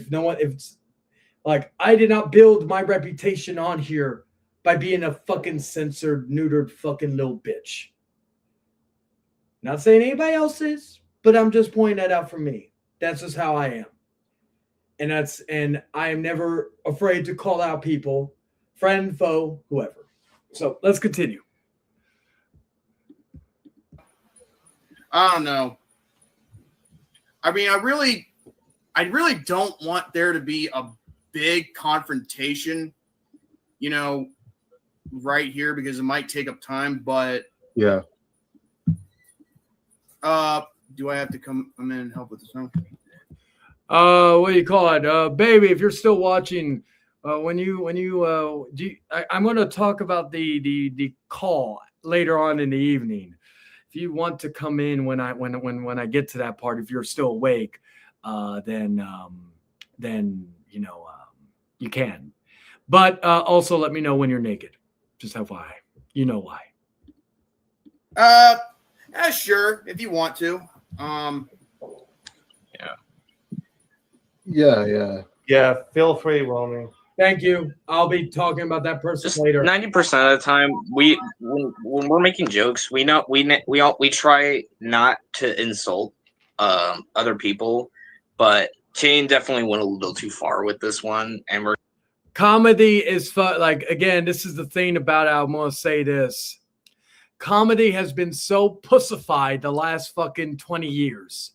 did not build my reputation on here by being a fucking censored, neutered fucking little bitch. Not saying anybody else is, but I'm just pointing that out for me. That's just how I am. And I am never afraid to call out people, friend, foe, whoever. So let's continue. I don't know. I mean, I really don't want there to be a big confrontation, right here, because it might take up time, but yeah. Do I have to come in and help with this one? What do you call it? Baby, if you're still watching, I'm going to talk about the call later on in the evening. If you want to come in when I get to that part, if you're still awake, then you can. But also let me know when you're naked. Just FYI. You know why. Sure, if you want to. Yeah, feel free, Romy. Thank you. I'll be talking about that person Just later. 90% of the time, when we're making jokes, we try not to insult other people, but Chayton definitely went a little too far with this one, and comedy is fun. Again, this is the thing about it. I'm gonna say this: comedy has been so pussified the last fucking 20 years.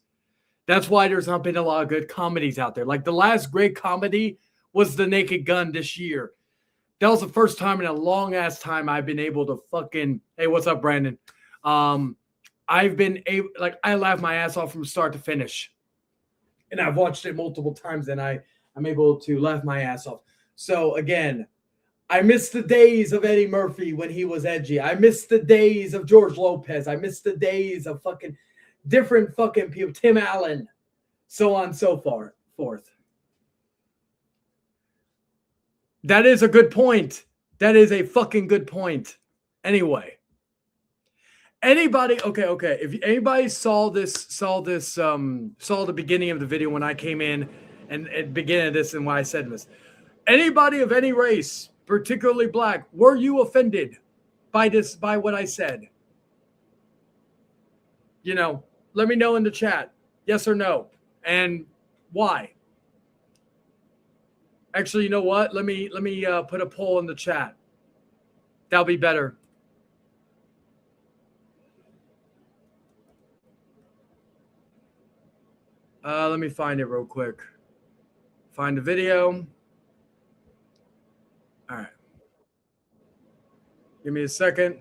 That's why there's not been a lot of good comedies out there. The last great comedy was The Naked Gun this year. That was the first time in a long ass time I've been able to fucking, hey, what's up, Brandon? I've been able, I laughed my ass off from start to finish. And I've watched it multiple times and I'm able to laugh my ass off. So again, I miss the days of Eddie Murphy when he was edgy. I miss the days of George Lopez. I miss the days of fucking different fucking people, Tim Allen, so on and so forth. That is a good point. That is a fucking good point. Anyway, anybody, okay. If anybody saw the beginning of the video when I came in and at beginning of this and why I said this, anybody of any race, particularly black, were you offended by what I said? You know, let me know in the chat, yes or no, and why. Actually, you know what? Let me put a poll in the chat. That'll be better. Let me find it real quick. Find the video. All right. Give me a second.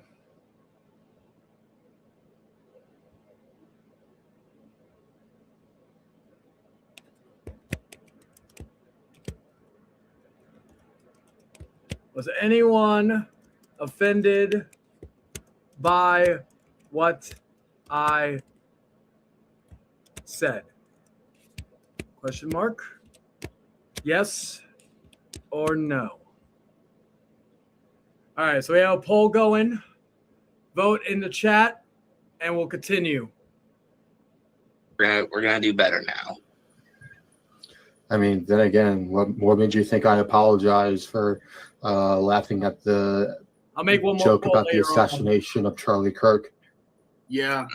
Was anyone offended by what I said? Question mark. Yes or no? All right, so we have a poll going. Vote in the chat, and we'll continue. We're gonna do better now. I mean, then again, what more made you think I apologize for laughing at the I'll make one more joke poll about the later on. assassination of Charlie Kirk? Yeah.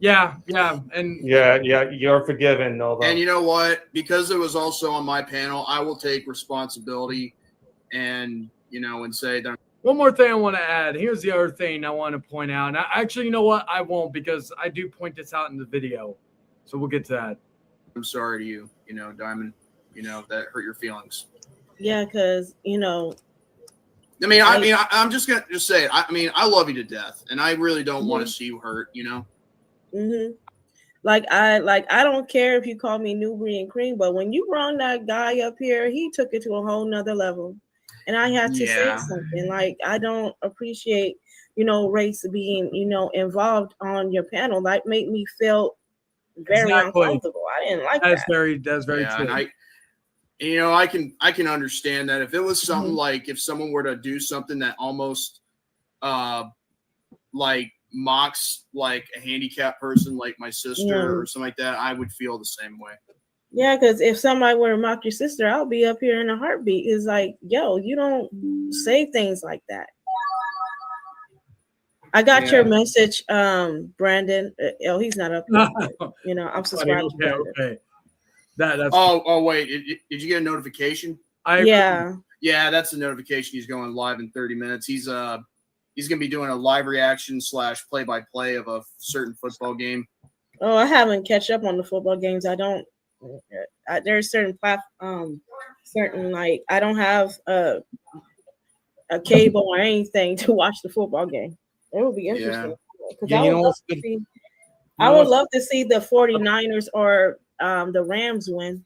And Yeah, you're forgiven, Nova. And you know what? Because it was also on my panel, I will take responsibility and, and say that. one more thing I want to add. Here's the other thing I want to point out. And actually, you know what? I won't, because I do point this out in the video. So we'll get to that. I'm sorry to you, Diamond, that hurt your feelings. Yeah, because I'm just gonna say it. I love you to death, and I really don't want to see you hurt. Mm-hmm. Like I don't care if you call me Newbury and Cream, but when you brought that guy up here, he took it to a whole nother level, and I had to say something. Like, I don't appreciate race being involved on your panel. That made me feel very uncomfortable. I didn't like that. That's very true. And I can understand that if it was something like if someone were to do something that almost like mocks like a handicapped person like my sister or something like that, I would feel the same way. Yeah, because if somebody were to mock your sister, I'll be up here in a heartbeat. It's like, yo, you don't say things like that. I got your message, Brandon. He's not up here. I'm subscribed to Brandon. Okay. That's wait, did you get a notification? Yeah, that's a notification. He's going live in 30 minutes. He's gonna be doing a live reaction / play-by-play of a certain football game. Oh, I haven't catch up on the football games. I don't. There's certain I don't have a cable or anything to watch the football game. It would be interesting. I would love to see the 49ers or the Rams win.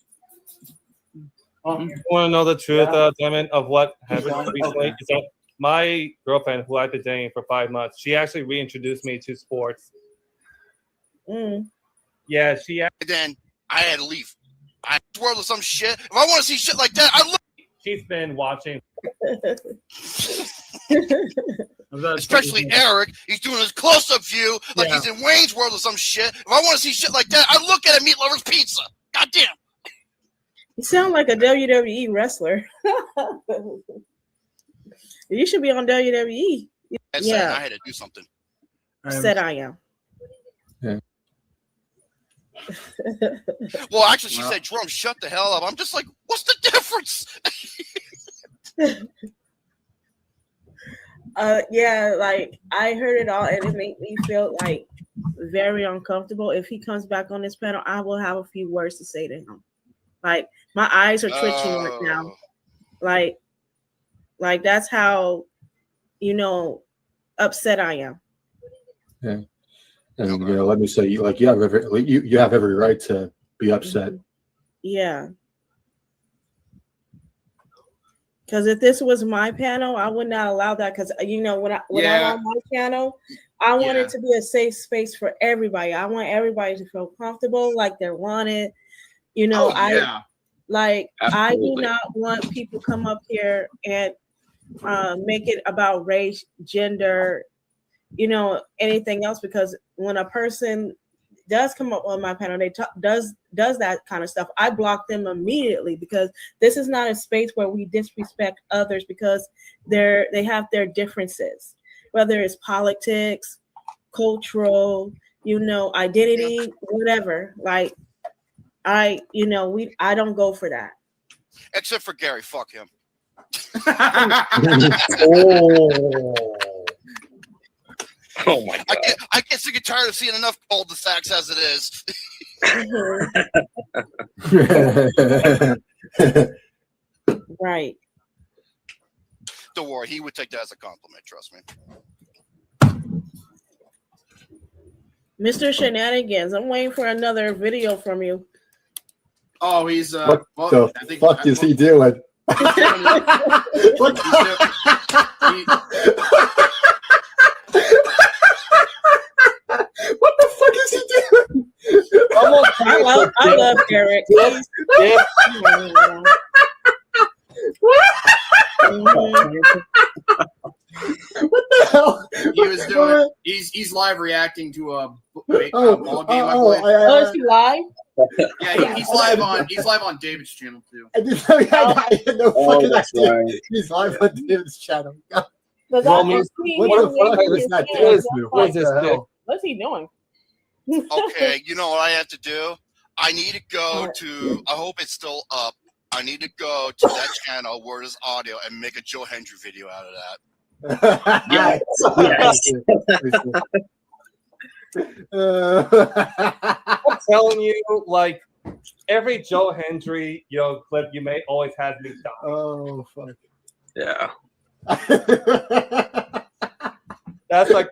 You want to know the truth, Diamond, of what happened recently? Is that my girlfriend, who I've been dating for 5 months, she actually reintroduced me to sports. Yeah, then I had to leave. I swirled some shit. If I want to see shit like that, I look. She's been watching. Especially Eric. He's doing his close-up view like he's in Wayne's World or some shit. If I want to see shit like that, I look at a Meat Lover's Pizza. Goddamn. You sound like a WWE wrestler. You should be on WWE. I had to do something. Said I am. Yeah. Well, actually, she said, Jerome, shut the hell up. I'm just like, what's the difference? Like I heard it all, and it made me feel like very uncomfortable. If he comes back on this panel, I will have a few words to say to him. Like, my eyes are twitching right now. Like that's how upset I am. Yeah. And let me say, you have every right to be upset. Yeah. Because if this was my panel, I would not allow that. Because when I'm on my panel, I want it to be a safe space for everybody. I want everybody to feel comfortable, like they're wanted. Like, I do Absolutely. not want people come up here and make it about race, gender, anything else. Because when a person does come up on my panel, they does that kind of stuff, I block them immediately, because this is not a space where we disrespect others because they have their differences, whether it's politics, cultural, identity, whatever. Like, I don't go for that. Except for Gary, fuck him. Oh my god! I get sick and tired of seeing enough cul-de-sacs as it is. Right. Don't worry, he would take that as a compliment. Trust me. Mr. Shenanigans, I'm waiting for another video from you. Oh, he's What well, the I think fuck is he doing? What the fuck is he doing? I love Eric. What the hell? he was doing, he's live reacting to a ball game, I believe. Oh, is he live? Yeah, he's live on David's channel too. I had no fucking that's idea. right. He's live on David's channel. Does Well, that man, just mean what he's the fuck waiting is to that see dance his move? fight? What the hell? What's he doing? Okay, you know what I have to do? I need to go to, I hope it's still up. I need to go to that channel where there's audio and make a Joe Hendry video out of that. Yes. I'm telling you, like, every Joe Hendry, clip you make always has me stuck. Oh fuck. Yeah. That's like,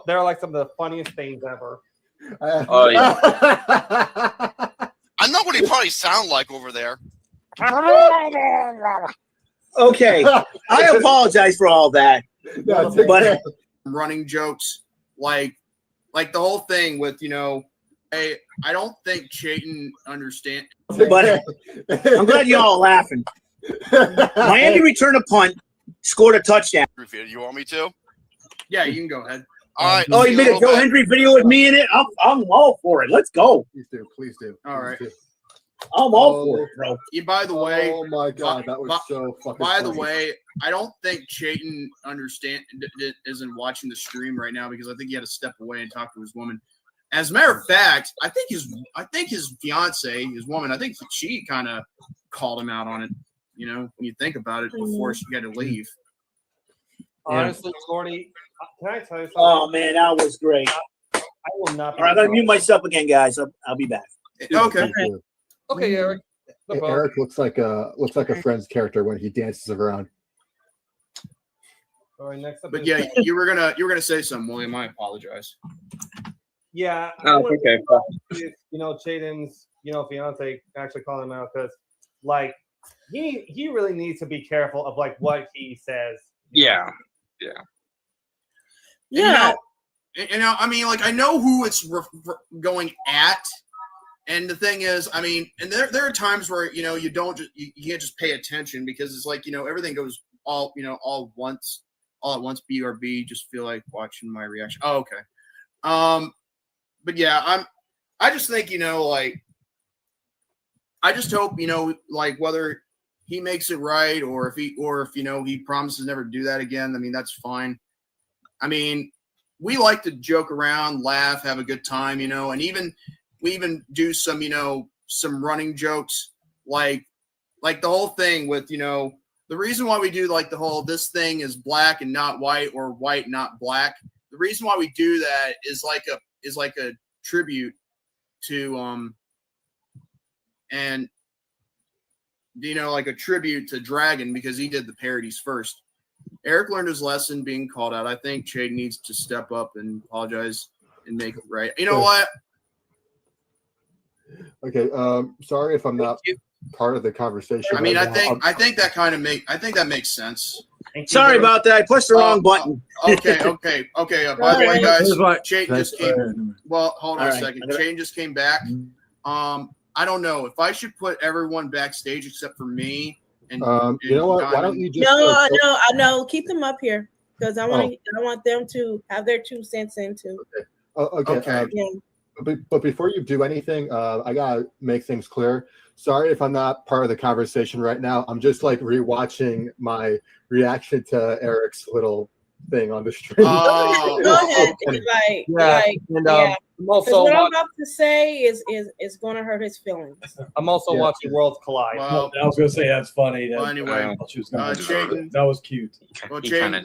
they're like some of the funniest things ever. Oh yeah. I know what he probably sound like over there. Okay, I apologize for all that. No, it's But- okay. Running jokes like the whole thing with I don't think Chayton understand. But I'm glad you all are laughing. Miami returned a punt, scored a touchdown. You want me to? Yeah, you can go ahead. All right. Oh, see you a made a little Joe bit. Hendry video with me in it? I'm all for it. Let's go. Please do. Please do. All right. Please do. I'm all for it, bro. By the way, Oh my god, that was so fucking. by the funny. way, I don't think Chayton isn't watching the stream right now because I think he had to step away and talk to his woman. As a matter of fact, I think his fiance, his woman, I think she kind of called him out on it. When you think about it, before she had to leave. Honestly, Gordy, can I tell you something? Oh man, that was great. I will not. All right, I'm gonna mute myself again, guys. I'll be back. Okay. Please do. Okay, Eric. No problem. Eric looks like a Friends character when he dances around. All right, next up. But is- yeah, you were gonna say something, William. I apologize. Yeah. Oh, okay. Chayton's, fiance actually calling him out because, like, he really needs to be careful of like what he says. Yeah. Yeah. I mean, like, I know who it's going at, and the thing is, I mean, and there are times where you don't you can't just pay attention because it's like everything goes all at once, BRB. Just feel like watching my reaction. Oh, okay. But yeah, I just think like I just hope like whether he makes it right or if he promises never to do that again. I mean, that's fine. I mean, we like to joke around, laugh, have a good time, and we even do some, some running jokes, like the whole thing with, the reason why we do like the whole, this thing is black and not white or white, not black. The reason why we do that is like a tribute to, and like a tribute to Dragon because he did the parodies first. Eric learned his lesson being called out. I think Chayton needs to step up and apologize and make it right. You know what? Okay. Sorry if I'm not part of the conversation. I mean, right I now. think that makes sense. Sorry about that. I pushed the wrong button. Okay. By the way, guys, Here's what- Chayton just came. Well, hold on All a right. second. Chayton just came back. I don't know if I should put everyone backstage except for me. And you know what? Why don't you just No, keep them up here because I want them to have their 2 cents into. Okay. But before you do anything, I gotta make things clear. Sorry if I'm not part of the conversation right now. I'm just like rewatching my reaction to Eric's little thing on the stream. Go ahead. I'm also what I'm about to say is going to hurt his feelings. I'm also watching Worlds Collide. Well, I was going to say that's funny. Well, anyway, Chayton, that was cute. Well, Chayton,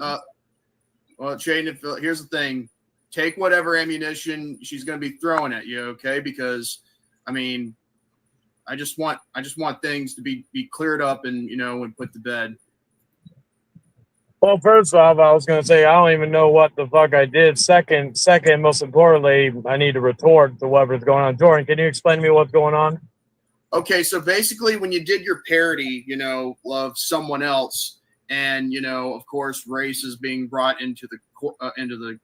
here's the thing. Take whatever ammunition she's going to be throwing at you, okay? Because, I mean, I just want things to be cleared up and, and put to bed. Well, first off, I was going to say I don't even know what the fuck I did. Second, most importantly, I need to retort to whatever's going on. Jordan, can you explain to me what's going on? Okay, so basically when you did your parody, of someone else and, of course, race is being brought into the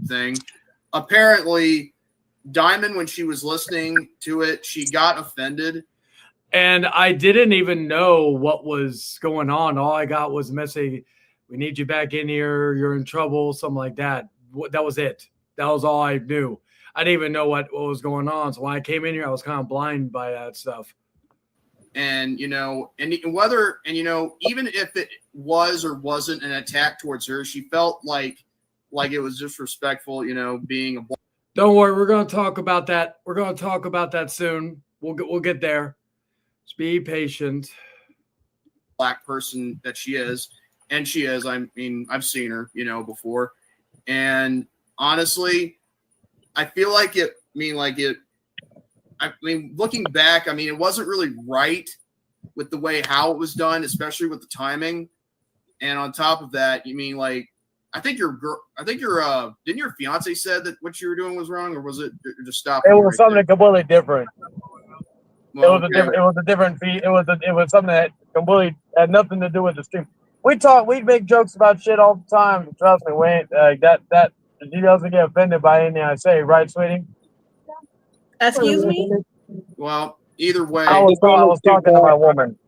thing. Apparently, Diamond, when she was listening to it, she got offended. And I didn't even know what was going on. All I got was a message, we need you back in here, you're in trouble, something like that. That was it. That was all I knew. I didn't even know what was going on. So when I came in here, I was kind of blind by that stuff. And, even if it was or wasn't an attack towards her, she felt like it was disrespectful, being a. Don't worry, we're going to talk about that. We're going to talk about that soon. We'll get there. Just be patient. Black person that she is, and she is. I mean, I've seen her, before, and honestly, I feel like it. Looking back, it wasn't really right with the way how it was done, especially with the timing. And on top of that, I think didn't your fiance said that what you were doing was wrong, or was it just stop? It was something completely different. Well, it was a different feed. It was something that completely had nothing to do with the stream. We make jokes about shit all the time. Trust me, we ain't that he doesn't get offended by anything I say, right, sweetie? Excuse me? Well, either way, I was talking to my woman.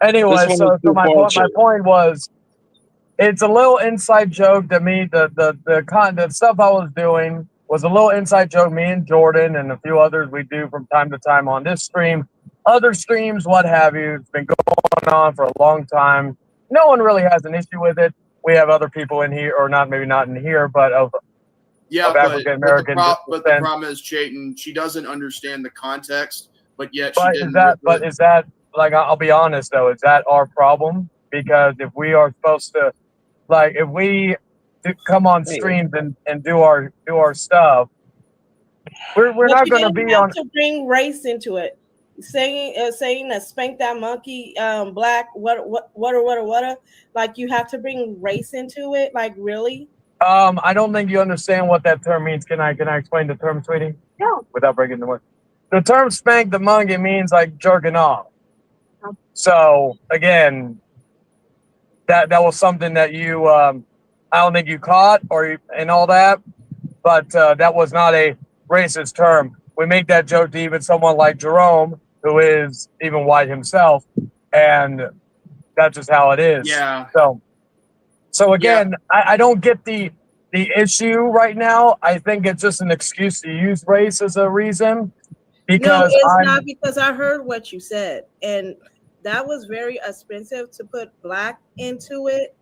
Anyway, so my point was, it's a little inside joke to me. The stuff I was doing was a little inside joke. Me and Jordan and a few others we do from time to time on this stream, other streams, what have you. It's been going on for a long time. No one really has an issue with it. We have other people in here, or maybe not in here, but of African American. But the problem is, Chayton, she doesn't understand the context, but yet she didn't. Is that I'll be honest though, is that our problem? Because if we are supposed to, if we come on streams and do our stuff, we're not going to be on. To bring race into it, saying that spank that monkey, black, what, like you have to bring race into it, like really. I don't think you understand what that term means. Can I explain the term, sweetie? No. Without breaking the word. The term spank the monkey means like jerking off. So again, that was something that you I don't think you caught and all that, but that was not a racist term. We make that joke to even someone like Jerome, who is even white himself, and that's just how it is. Yeah. So again, yeah. I don't get the issue right now. I think it's just an excuse to use race as a reason. Because no, it's not, because I heard what you said, and that was very expensive to put black into it,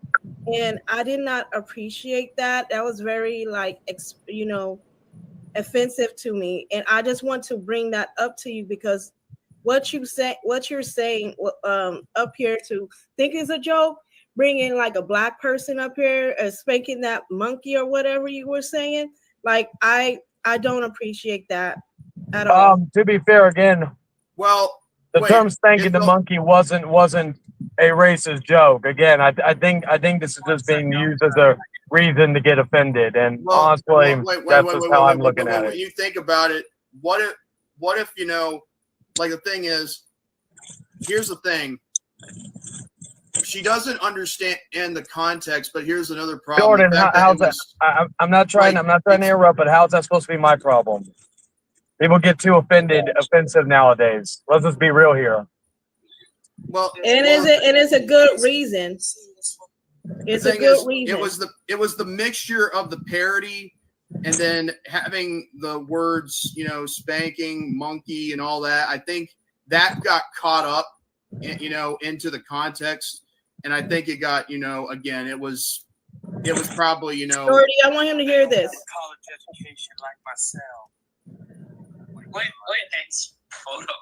and I did not appreciate that. That was very offensive to me, and I just want to bring that up to you because what you're saying up here to think is a joke, bringing like a black person up here spanking that monkey or whatever you were saying, I don't appreciate that at all. To be fair, again, the term spanking the monkey wasn't a racist joke. Again, I think this is just being used as a reason to get offended, and honestly, that's just how I'm looking at it. When you think about it, what if the thing is, here's the thing. She doesn't understand in the context, but here's another problem. Jordan, how's that? I'm not trying to interrupt, but how's that supposed to be my problem? People get too offensive nowadays. Let's just be real here. Well, and it's a good reason. It's a good reason. It was the mixture of the parody and then having the words, spanking, monkey, and all that. I think that got caught up, into the context, and I think it got, again, it was probably, Shorty, I want him to hear this. College education like myself. Wait, it's photo.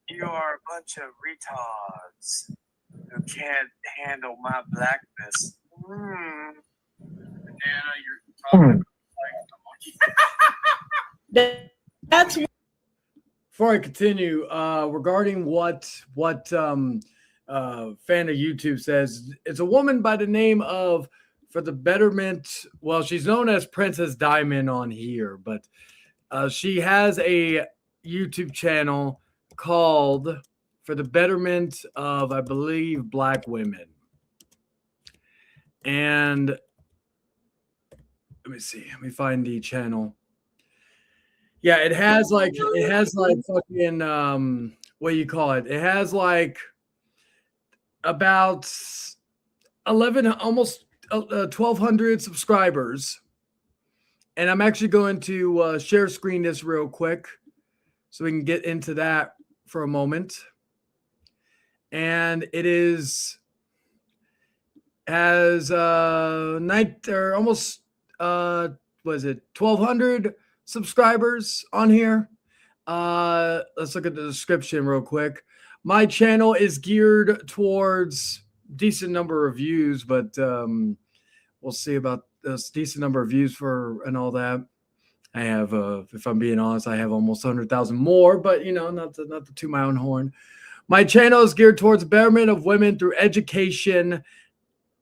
You are a bunch of retards who can't handle my blackness. Banana, you're talking like a monkey. That's Before I continue, regarding what fan of YouTube says, it's a woman by the name of For the Betterment. Well, she's known as Princess Diamond on here, but she has a YouTube channel called For the Betterment of, I believe, Black Women. And let me see. Let me find the channel. Yeah, it has like fucking what do you call it? It has like about 11, almost 1,200 subscribers. And I'm actually going to share screen this real quick so we can get into that for a moment. And it has almost 1,200 subscribers on here. Let's look at the description real quick. My channel is geared towards decent number of views, but we'll see about this decent number of views for and all that. I have, if I'm being honest, I have almost 100,000 more, but not to toot my own horn. My channel is geared towards the betterment of women through education,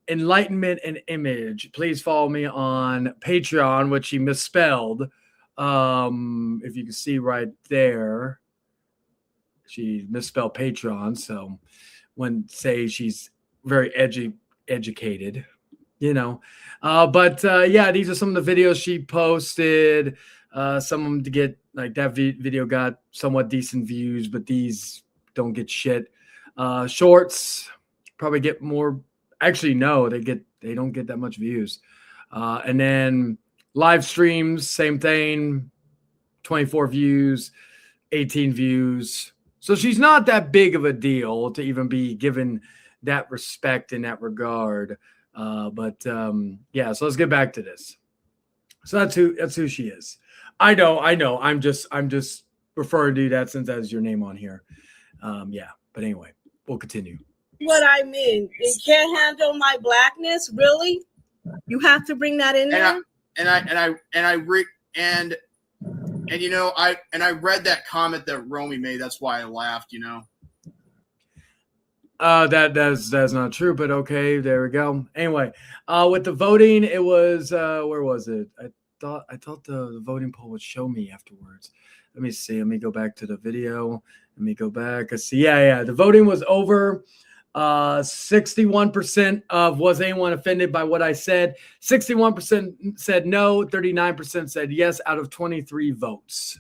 enlightenment, and image. Please follow me on Patreon, which he misspelled. If you can see right there, she misspelled Patreon. So when say she's very educated, but yeah, these are some of the videos she posted. Some of them to get like that video got somewhat decent views, but these don't get shit. Shorts probably get more. Actually, no, they don't get that much views. And then live streams, same thing, 24 views, 18 views. So she's not that big of a deal to even be given that respect in that regard. But yeah, so let's get back to this. So that's who she is. I know. I'm just referring to that since that's your name on here. Yeah, but anyway, we'll continue. what I mean. You can't handle my blackness, really? You have to bring that in there. I read that comment that Romy made. That's why I laughed. That's not true, but okay, there we go. Anyway, with the voting, it was where was it? I thought the voting poll would show me afterwards. Let me see. Let me go back to the video. Let me go back. I see. Yeah. The voting was over. 61% of was anyone offended by what I said. 61% said no. 39% said yes out of 23 votes.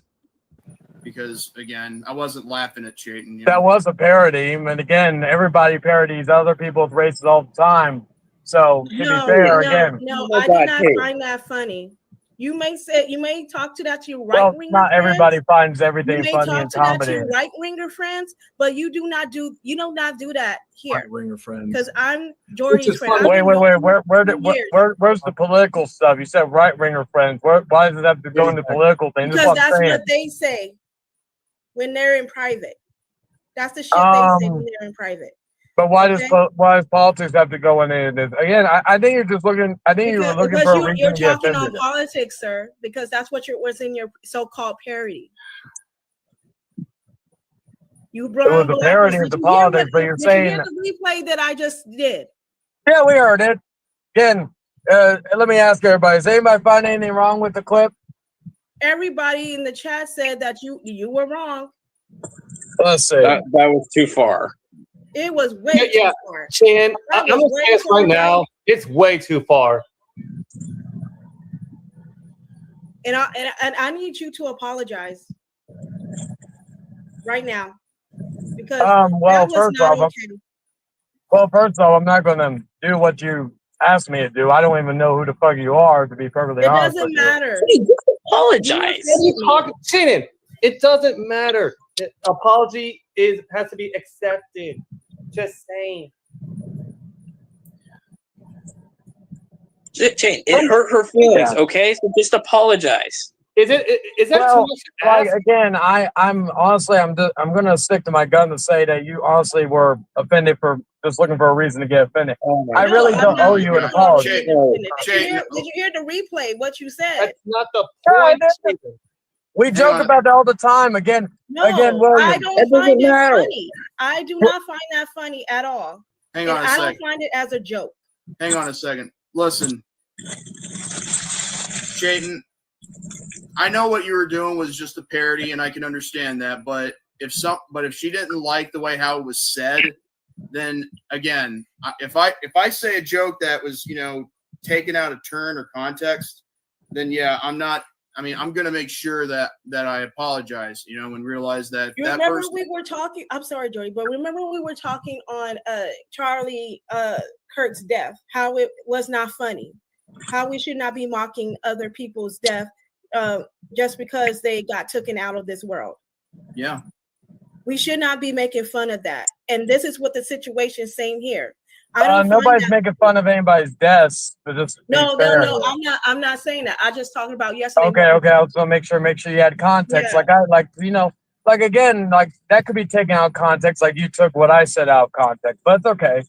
Because again, I wasn't laughing at Chayton. That was a parody, and again, everybody parodies other people's races all the time. So to be fair, again, I did not find that funny. You may talk to that to your right winger. Not everybody finds everything funny in comedy. You may talk to that to your right winger friends, but you do not do that here. Right winger friends. Because I'm Jordy's friend. Wait. Where's the political stuff? You said right winger friends. Why does it have to go into political things? Because that's what they say when they're in private. That's the shit they say when they're in private. But why does politics have to go in this? Again, I think you're just looking. I think you were looking for a reason you're to get talking offended. on politics, sir, because that's what's in your so-called parody. You brought it was a parody of the politics, but you're saying the replay that I just did. Yeah, we heard it. Again, let me ask everybody: does anybody find anything wrong with the clip? Everybody in the chat said that you were wrong. Let's see. That was too far. It was way too far. Chan, I'm gonna say this right now. It's way too far. And I need you to apologize right now because Well, that was not okay. first off, I'm not gonna do what you asked me to do. I don't even know who the fuck you are, to be perfectly It honest doesn't with matter. Hey, just apologize. Chayton, it doesn't matter. The apology has to be accepted. Just saying. Chayton, it hurt her feelings. Okay, so just apologize. Is that Well, too much to ask? like again, I'm honestly, I'm gonna stick to my gun to say that you honestly were offended for just looking for a reason to get offended. I No, really I'm don't not owe you an looking for a apology. reason to defend it. Chayton. Did you hear the replay? What you said? That's not the Yeah, point. Chayton. We joke about that all the time. Again, No, William. I don't find it funny. I do not find that funny at all. Hang And on a I don't second. find it as a joke. Hang on a second. Listen, Chayton, I know what you were doing was just a parody, and I can understand that. But if she didn't like the way how it was said, then again, if I say a joke that was taken out of turn or context, then yeah, I'm not. I mean, I'm gonna make sure that I apologize, and realize that You that remember person. we were talking. I'm sorry, Jody, but remember when we were talking on Charlie Kirk's death? How it was not funny. How we should not be mocking other people's death just because they got taken out of this world. Yeah. We should not be making fun of that. And this is what the situation is saying here. I don't Nobody's making fun of anybody's deaths. But just no, I'm not saying that. I just talking about yesterday. Okay. I was gonna make sure you had context. Yeah. Like again, like that could be taken out of context. Like you took what I said out of context, but it's okay.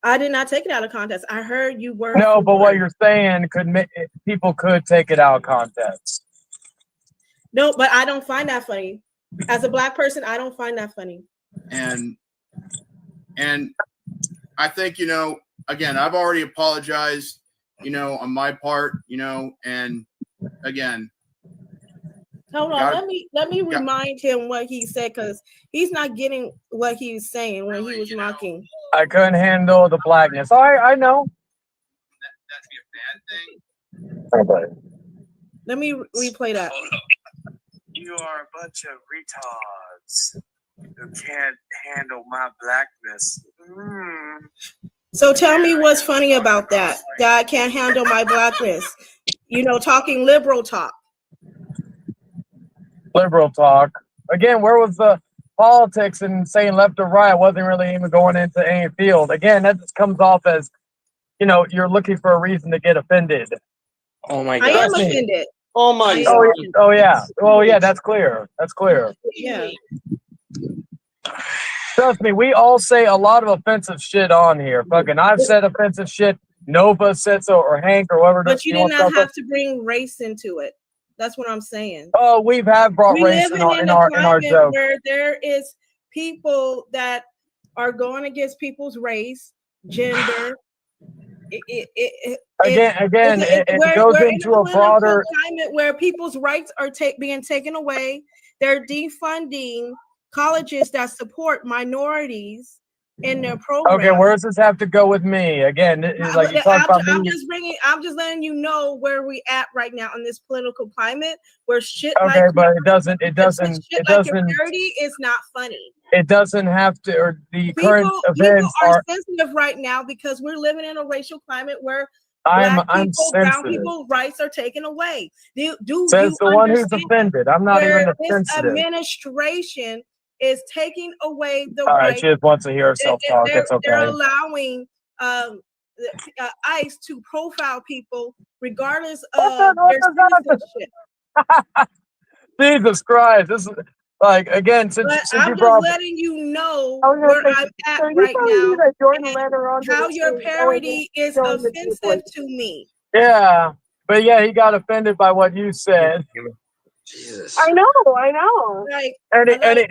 I did not take it out of context. I heard you were. No, but what you're saying people could take it out of context. No, but I don't find that funny. As a Black person, I don't find that funny. And I think, again, I've already apologized, on my part, and again. Hold on, let me remind him what he said, because he's not getting what he was saying when he was mocking. I couldn't handle the blackness. I know. That'd be a bad thing. Okay. Let me replay that. You are a bunch of retards who can't handle my blackness. So tell me what's funny about that. That I can't handle my blackness. Talking liberal talk. Liberal talk. Again, where was the politics and saying left or right? I wasn't really even going into any field. Again, that just comes off as, you're looking for a reason to get offended. Oh my God. I am God. offended. Oh my God. Oh yeah. Well, yeah, that's clear. That's clear. Yeah. Trust me, we all say a lot of offensive shit on here. Fucking, I've said offensive shit. Nova said so, or Hank, or whoever. But you did not have to bring race into it. That's what I'm saying. Oh, we have brought race in our joke. Where there is people that are going against people's race, gender. It goes into a broader climate where people's rights are being taken away. They're defunding colleges that support minorities in their program. Okay, where does this have to go with me? Again, like you talk about me. I'm just letting you know where we at right now in this political climate where shit. Okay, but it doesn't. Parody is not funny. It doesn't have to. Or the current events are sensitive right now because we're living in a racial climate where I'm brown people's rights are taken away. Says the one who's offended. I'm not even offended. This administration is taking away the All right, right. she just wants to hear herself talk. It's okay. They're allowing ICE to profile people regardless of their citizenship. Jesus Christ! This is like again. Since I'm you just letting you know where I'm at right now. How your parody is offensive to me. Yeah, but yeah, he got offended by what you said. Jesus. I know. Like,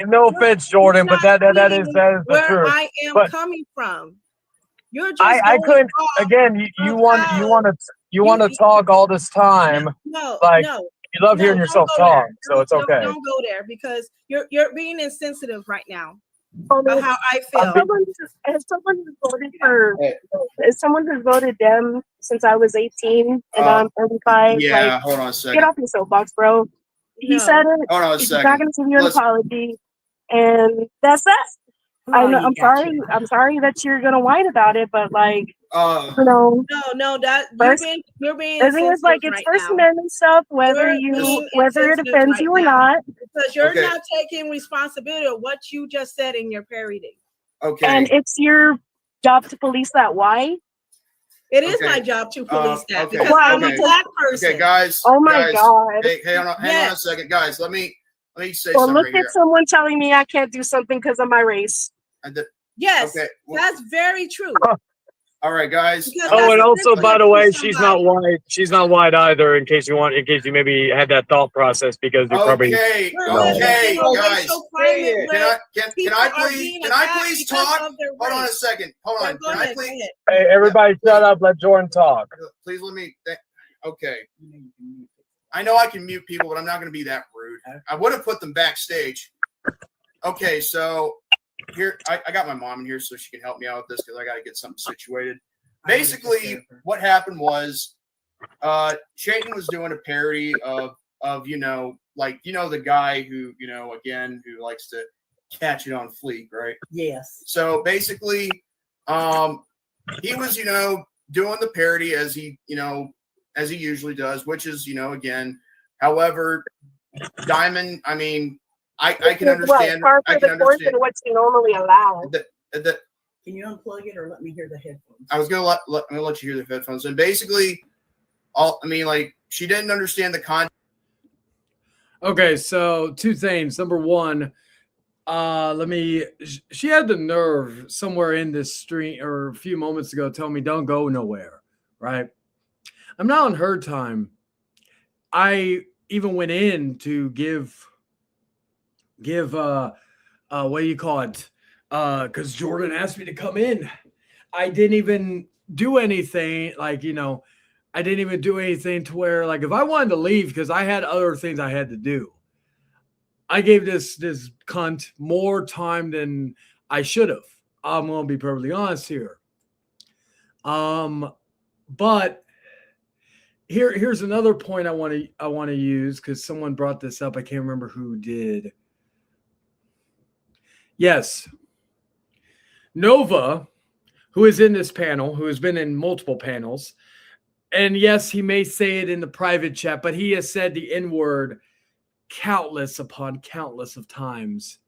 no offense, Jordan, but that is the where truth. I am coming from. You're just I couldn't. Again, you want to talk all this time. No. You love hearing yourself talk, so it's okay. Don't go there because you're being insensitive right now about how I feel. As someone who's voted Dem since I was 18 and I'm 35. Yeah, hold on a second. Get off your soapbox, bro. He No. said it. Hold on a He's not second. going to give you an Listen. apology, and that's that. I know. you I'm got sorry. I'm sorry that you're gonna whine about it, but like, Uh, you know, No, that first, you're being the thing is, like, insensitive it's right First now. Amendment stuff, whether You're being whether it insensitive offends right you or now. not. Because you're Okay. not taking responsibility of what you just said in your parodying. okay. And it's your job to police that. Why? It is Okay. my job to police that okay. because Why? I'm a Okay. black person. Okay, guys. Oh my guys, God. Hey, hang on Yes. a second, guys. Let me say Or something look right at here. someone telling me I can't do something because of my race. Yes, Okay. Well, that's very true. all right, guys. Because Oh, that's and also, disrespect by the to way, she's not somebody. white. She's not white either. In case you maybe had that thought process because you probably. Okay, We're living okay, in a guys. racial climate where Can people I are please being can I attacked please because talk? of their Hold on a race. second. Hold Yeah, on. go Can I ahead, go please? ahead. Hey, everybody, shut up. Let Jordan talk. Please let me. Okay. I know I can mute people, but I'm not going to be that rude. I would have put them backstage. Okay, so here I got my mom in here so she can help me out with this because I got to get something situated. Basically, what happened was Chayton was doing a parody of the guy who who likes to catch it on fleek, right? Yes. So basically, he was doing the parody as he usually does, which is again. However, Diamond, I mean, I can understand. Par I for can the course understand and what you normally allow. Can you unplug it or let me hear the headphones? I was gonna let you hear the headphones, and basically, she didn't understand the context. Okay, so two things. Number one, she had the nerve somewhere in this stream or a few moments ago tell me don't go nowhere, right? I'm not on her time. I even went in to give what do you call it? Because Jordan asked me to come in. I didn't even do anything I didn't even do anything to where if I wanted to leave because I had other things I had to do. I gave this cunt more time than I should have. I'm gonna be perfectly honest here. But here's another point I want to use because someone brought this up. I can't remember who did. Yes, Nova, who is in this panel, who has been in multiple panels, and yes, he may say it in the private chat, but he has said the N-word countless upon countless of times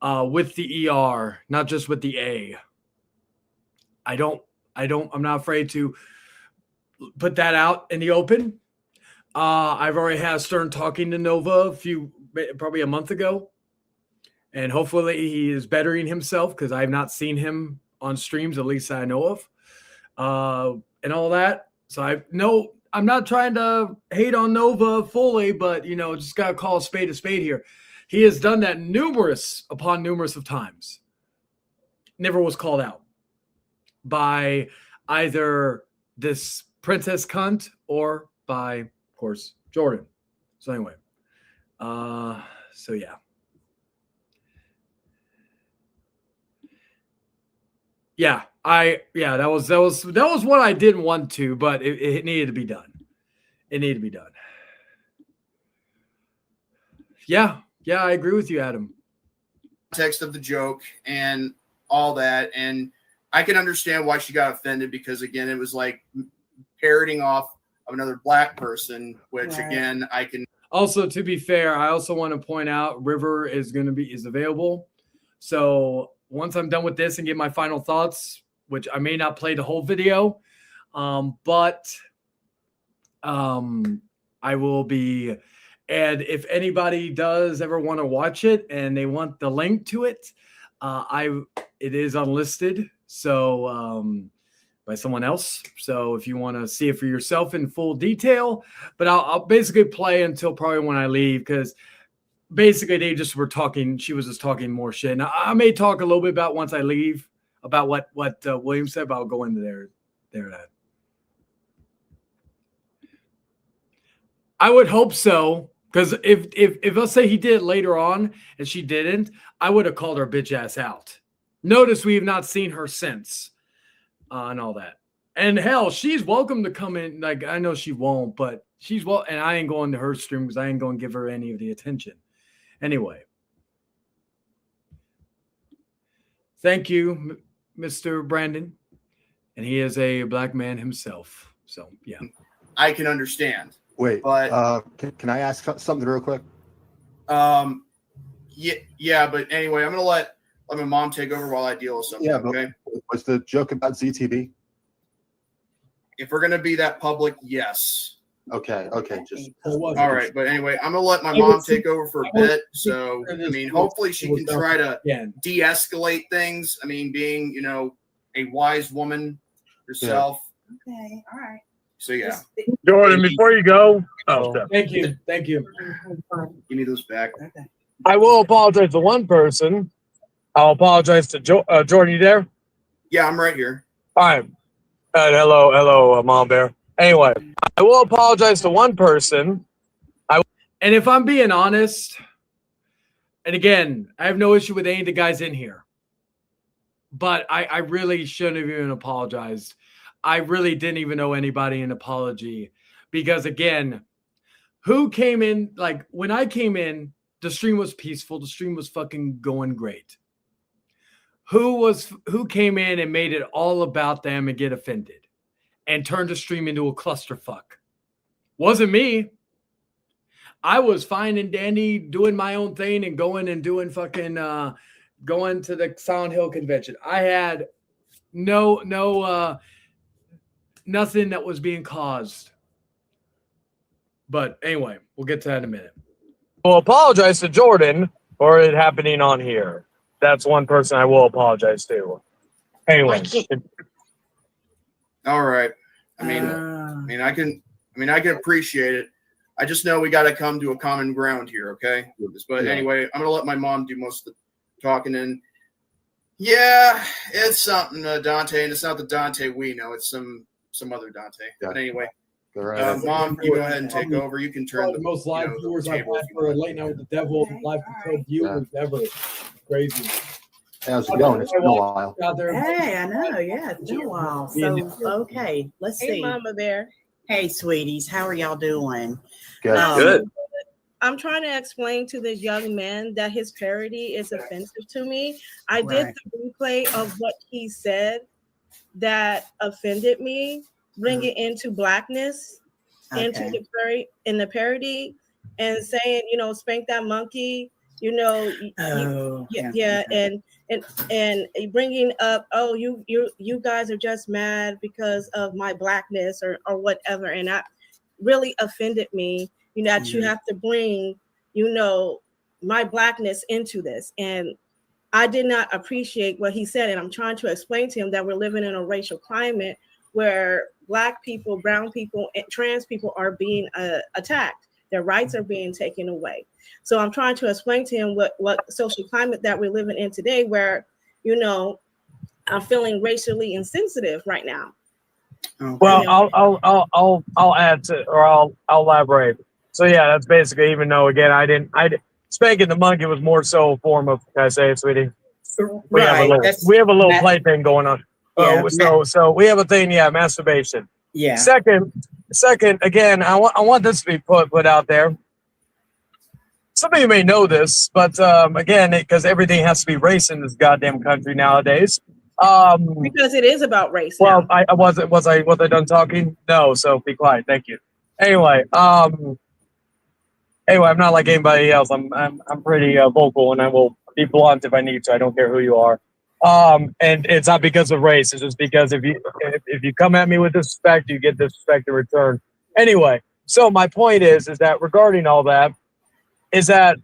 with the ER, not just with the A. I'm not afraid to put that out in the open. I've already had Stern talking to Nova probably a month ago. And hopefully he is bettering himself because I have not seen him on streams, at least I know of, and all that. So I'm not trying to hate on Nova fully, but just gotta call a spade here. He has done that numerous of times. Never was called out by either this princess cunt or by, of course, Jordan. So anyway, so yeah. Yeah, that was what I didn't want to, but it needed to be done. It needed to be done. Yeah, I agree with you, Adam. Context of the joke and all that, and I can understand why she got offended because again, it was like parroting off of another black person, which again, I can. Also, to be fair, I also want to point out River is available. So once I'm done with this and get my final thoughts, which I may not play the whole video, but I will be. And if anybody does ever want to watch it and they want the link to it, it is unlisted. So by someone else. So if you want to see it for yourself in full detail, but I'll basically play until probably when I leave because basically they just were talking. She was just talking more shit. Now I may talk a little bit about once I leave about what William said, but I'll go into there. I would hope so. Because if let's say he did it later on and she didn't, I would have called her bitch ass out. Notice we have not seen her since and all that. And hell, she's welcome to come in. Like, I know she won't, but she's and I ain't going to her stream because I ain't going to give her any of the attention. Anyway. Thank you, Mr. Brandon. And he is a black man himself. So, yeah. I can understand. Wait, but can I ask something real quick? Yeah, but anyway, I'm gonna let my mom take over while I deal with something. Yeah, okay. Was the joke about ZTV? If we're gonna be that public, yes. Okay. Just all right. But anyway, I'm gonna let my mom take over for a bit. So I mean, hopefully she can try to de-escalate things. I mean, being a wise woman herself. Yeah. Okay. All right. So yeah. Jordan, before you go, thank you. Give me those back. Okay. I will apologize to one person. I'll apologize to Jordan. You there? Yeah, I'm right here. All right. Hello, Mom Bear. Anyway, I will apologize to one person. And if I'm being honest, and again, I have no issue with any of the guys in here, but I really shouldn't have even apologized. I really didn't even owe anybody an apology because, again, who came in? Like, when I came in, the stream was peaceful. The stream was fucking going great. Who came in and made it all about them and get offended and turned the stream into a clusterfuck? Wasn't me. I was fine and dandy doing my own thing and going and doing fucking going to the Silent Hill convention. I had nothing that was being caused. But anyway, we'll get to that in a minute. Well, apologize to Jordan for it happening on here. That's one person I will apologize to. Anyway. All right. I mean, I can appreciate it. I just know we got to come to a common ground here, okay? But anyway, I'm gonna let my mom do most of the talking. And yeah, it's something, Dante, and it's not the Dante we know. It's some other Dante. Yeah. But anyway, Mom, you go ahead and take over. You can turn the most live viewers I've had for a Late Night with the Devil, live viewers ever. Crazy. How's it going? It's been a while. Hey, I know. Yeah, it's been a while. So, okay, let's see. Hey, Mama Bear. Hey, sweeties, how are y'all doing? Good. Good. I'm trying to explain to this young man that his parody is offensive to me. I did the replay of what he said that offended me, bring it into blackness, into the parody, and saying, spank that monkey, and bringing up, oh, you guys are just mad because of my blackness or whatever, and that really offended me. That you have to bring, my blackness into this, and I did not appreciate what he said. And I'm trying to explain to him that we're living in a racial climate where Black people, brown people, and trans people are being attacked. Their rights are being taken away. So I'm trying to explain to him what social climate that we're living in today, where, I'm feeling racially insensitive right now. Okay. Well, I'll add to, or I'll elaborate. So yeah, that's basically, even though again spanking the monkey was more so a form of, can I say it, sweetie? We have a little play thing going on. Yeah, so we have a thing, masturbation. Yeah. Second, again, I want this to be put out there. Some of you may know this, but again, because everything has to be race in this goddamn country nowadays. Because it is about race. Well, was I done talking? No, so be quiet. Thank you. Anyway, I'm not like anybody else. I'm pretty vocal, and I will be blunt if I need to. I don't care who you are. And it's not because of race. It's just because if you come at me with disrespect, you get disrespect in return. Anyway, so my point is that regarding all that, is that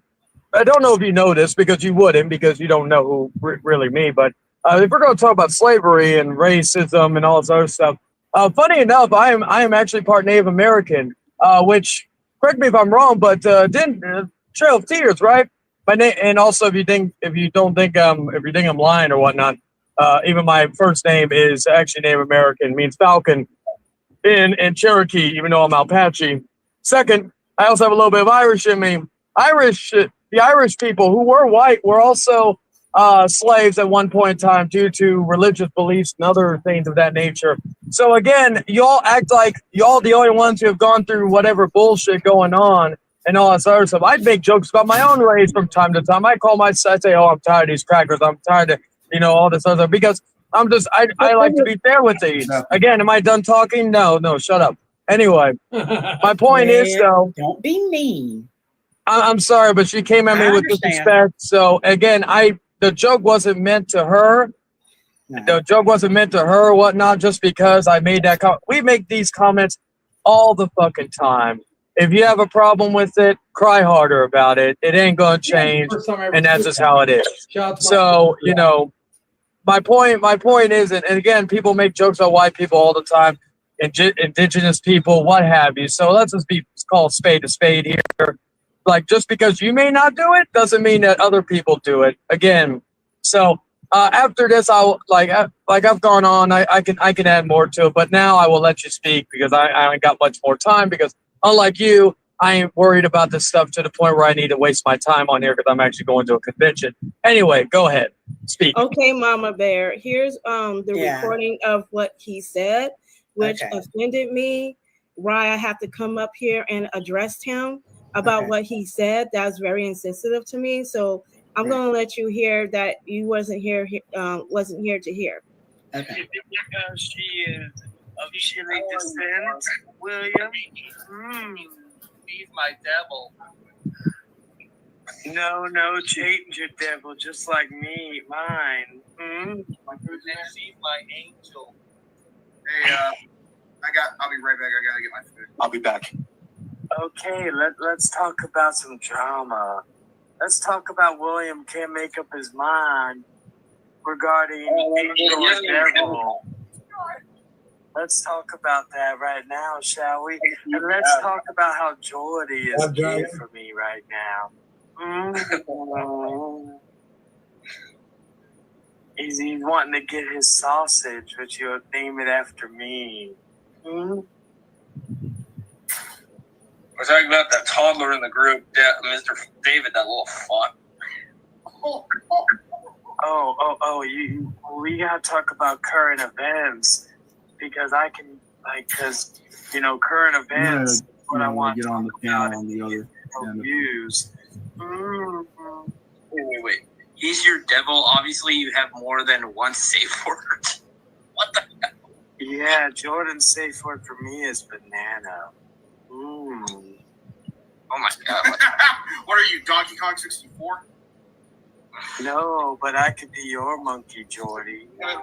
I don't know if you know this because you wouldn't, because you don't know who really me. But if we're going to talk about slavery and racism and all this other stuff, funny enough, I am actually part Native American, which, correct me if I'm wrong, but Trail of Tears, right? And also, if you think I'm lying or whatnot, even my first name is actually Native American, means falcon in Cherokee, even though I'm Apache. Second, I also have a little bit of Irish in me. The Irish people who were white were also slaves at one point in time due to religious beliefs and other things of that nature. So again, y'all act like y'all the only ones who have gone through whatever bullshit going on and all this other stuff. I'd make jokes about my own race from time to time. I say, oh, I'm tired of these crackers. I'm tired of, all this other, because I like to be fair with these. Again, am I done talking? No, shut up. Anyway, my point is, though, don't be mean. I'm sorry, but she came at me with disrespect. So again, the joke wasn't meant to her. No. The joke wasn't meant to her or whatnot, just because I made that comment. We make these comments all the fucking time. If you have a problem with it, cry harder about it. It ain't going to change, and that's just how it is. So, my point is, and again, people make jokes about white people all the time, indigenous people, what have you. So let's just call a spade here. Like, just because you may not do it doesn't mean that other people do it. Again, so after this, I'll I've gone on. I can add more to it, but now I will let you speak because I ain't got much more time. Because unlike you, I ain't worried about this stuff to the point where I need to waste my time on here because I'm actually going to a convention. Anyway, go ahead, speak. Okay, Mama Bear. Here's the recording of what he said, which offended me. Why I have to come up here and address him about what he said. That was very insensitive to me. So I'm going to let you hear that you wasn't here to hear. Okay. Because she is of Chile descent, William. He's my devil. No, Chayton's your devil, just like me, mine. And she's my angel. Hey, I'll be right back. I gotta get my food. I'll be back. Okay, let's talk about some drama. Let's talk about William can't make up his mind regarding angel or devil. Let's talk about that right now, shall we? And let's talk about how Jordy is gay for me right now. He's wanting to get his sausage, but you'll name it after me. We're talking about that toddler in the group, Mr. David, that little fuck. We gotta talk about current events because current events. What I want to get on the channel on the other views. Wait. He's your devil. Obviously, you have more than one safe word. What the hell? Yeah, Jordan's safe word for me is banana. Oh my god. What are you, Donkey Kong 64? No, but I could be your monkey, Jordy. Okay,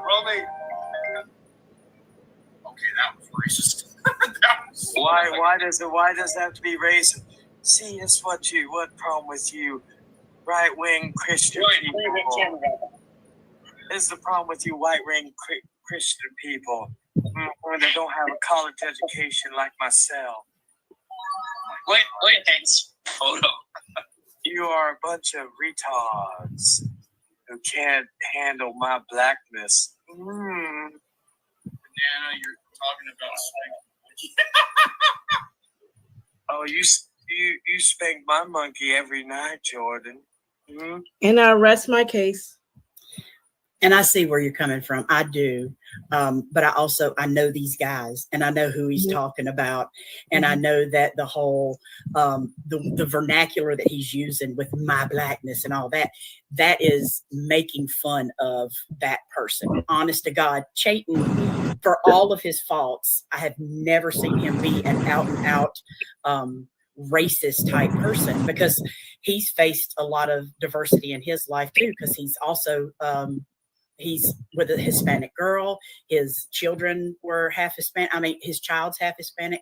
that was racist. Why does it have to be racist? See, that's what problem with you right-wing Christian people. This is the problem with you white-wing Christian people. They don't have a college education like myself. Wait, thanks. Photo. You are a bunch of retards who can't handle my blackness. Banana, you're talking about spank. Oh, you spank my monkey every night, Jordan. And I rest my case. And I see where you're coming from. I do. But I know these guys and I know who he's talking about. And I know that the whole, the vernacular that he's using with my blackness and all that is making fun of that person. Honest to God, Chayton, for all of his faults, I have never seen him be an out and out, racist type person because he's faced a lot of diversity in his life too. Because he's also, he's with a Hispanic girl. His children were half Hispanic. I mean, his child's half Hispanic.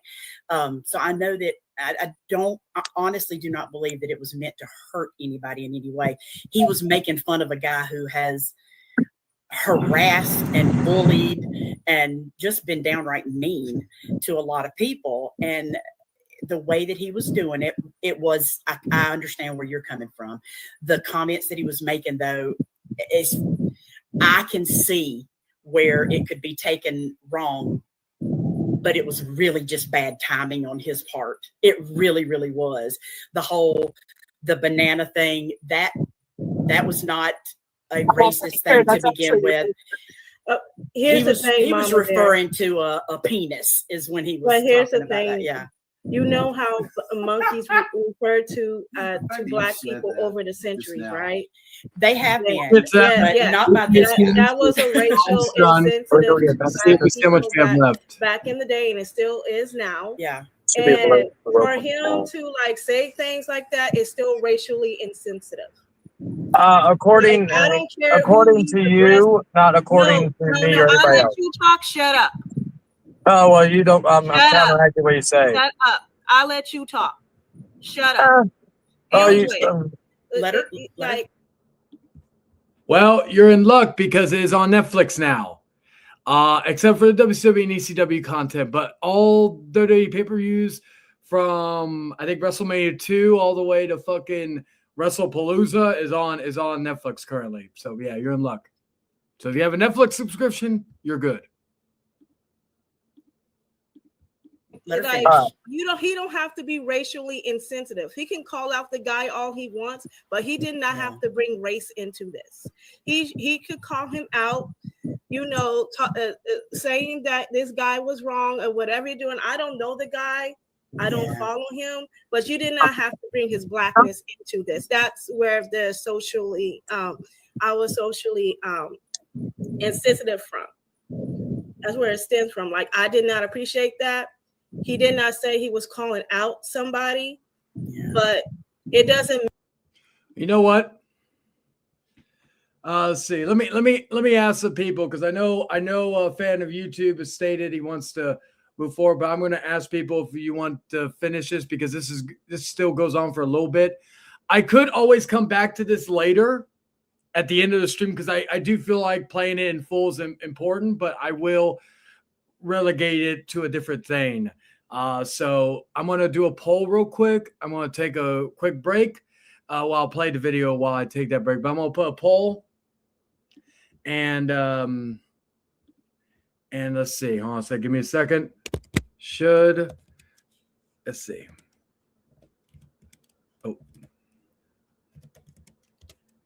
So I know that I honestly do not believe that it was meant to hurt anybody in any way. He was making fun of a guy who has harassed and bullied and just been downright mean to a lot of people. And the way that he was doing it, it was, I understand where you're coming from. The comments that he was making, though, is I can see where it could be taken wrong, but it was really just bad timing on his part. It really, really was. The banana thing, that was not a racist thing to begin with. Here's the thing, he was Mama Bear. referring to a penis is when he was But here's talking the about thing. that. Yeah. You know how monkeys refer to black people over the centuries, right? They have been, It's that- but not by this guy. That was a racial Done. insensitive Let's see how much we have left. back in the day, and it still is now. Yeah. And for him to like say things like that is still racially insensitive. According I don't care according to you, not according to me or I'll anybody let else. you talk. Shut up. Oh well, you don't. I'm Shut up. counteracting what you say. Shut up. I'll let you talk. Shut up. Oh, you. Anyway, Let her. like. Well, you're in luck because it is on Netflix now. Except for the WCW and ECW content, but all WWE pay-per-views from I think WrestleMania 2 all the way to fucking WrestlePalooza is on Netflix currently. So yeah, you're in luck. So if you have a Netflix subscription, you're good. Let her Like, finish. he don't have to be racially insensitive. He can call out the guy all he wants, but he did not have to bring race into this. He could call him out, saying that this guy was wrong or whatever you're doing. I don't know the guy. I don't follow him, but you did not have to bring his blackness into this. That's where the I was socially insensitive from. That's where it stems from. Like, I did not appreciate that. He did not say he was calling out somebody, but it doesn't. You know what? Let's see. Let me ask some people because I know a fan of YouTube has stated he wants to move forward, but I'm going to ask people if you want to finish this because this still goes on for a little bit. I could always come back to this later at the end of the stream because I do feel like playing it in full is important, but I will relegate it to a different thing. So I'm going to do a poll real quick. I'm going to take a quick break while I play the video while I take that break. But I'm going to put a poll and let's see. Hold on a second. Give me a second. Let's see. Oh.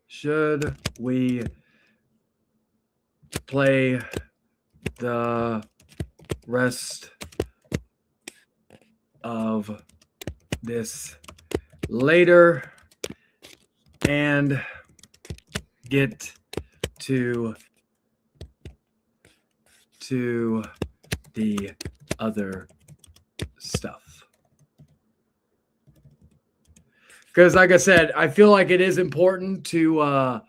Should we play the rest of this later and get to the other stuff? Because like I said, I feel like it is important to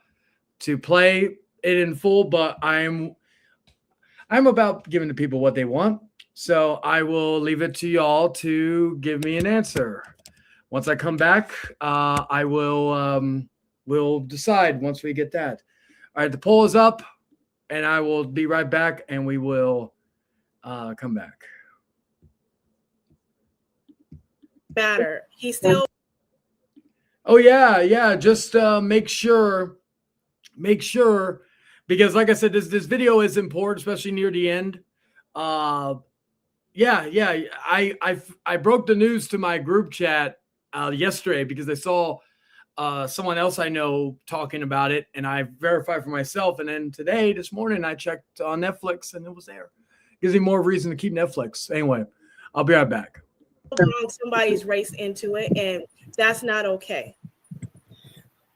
play it in full, but I'm about giving the people what they want. So I will leave it to y'all to give me an answer. Once I come back, I will we'll decide once we get that. All right, the poll is up, and I will be right back, and we will come back. Matter. He still. Oh yeah. Just make sure, because like I said, this video is important, especially near the end. Yeah. I broke the news to my group chat yesterday because I saw someone else I know talking about it, and I verified for myself. And then this morning, I checked on Netflix, and it was there. Gives me more reason to keep Netflix. Anyway, I'll be right back. Somebody's race into it, and that's not okay.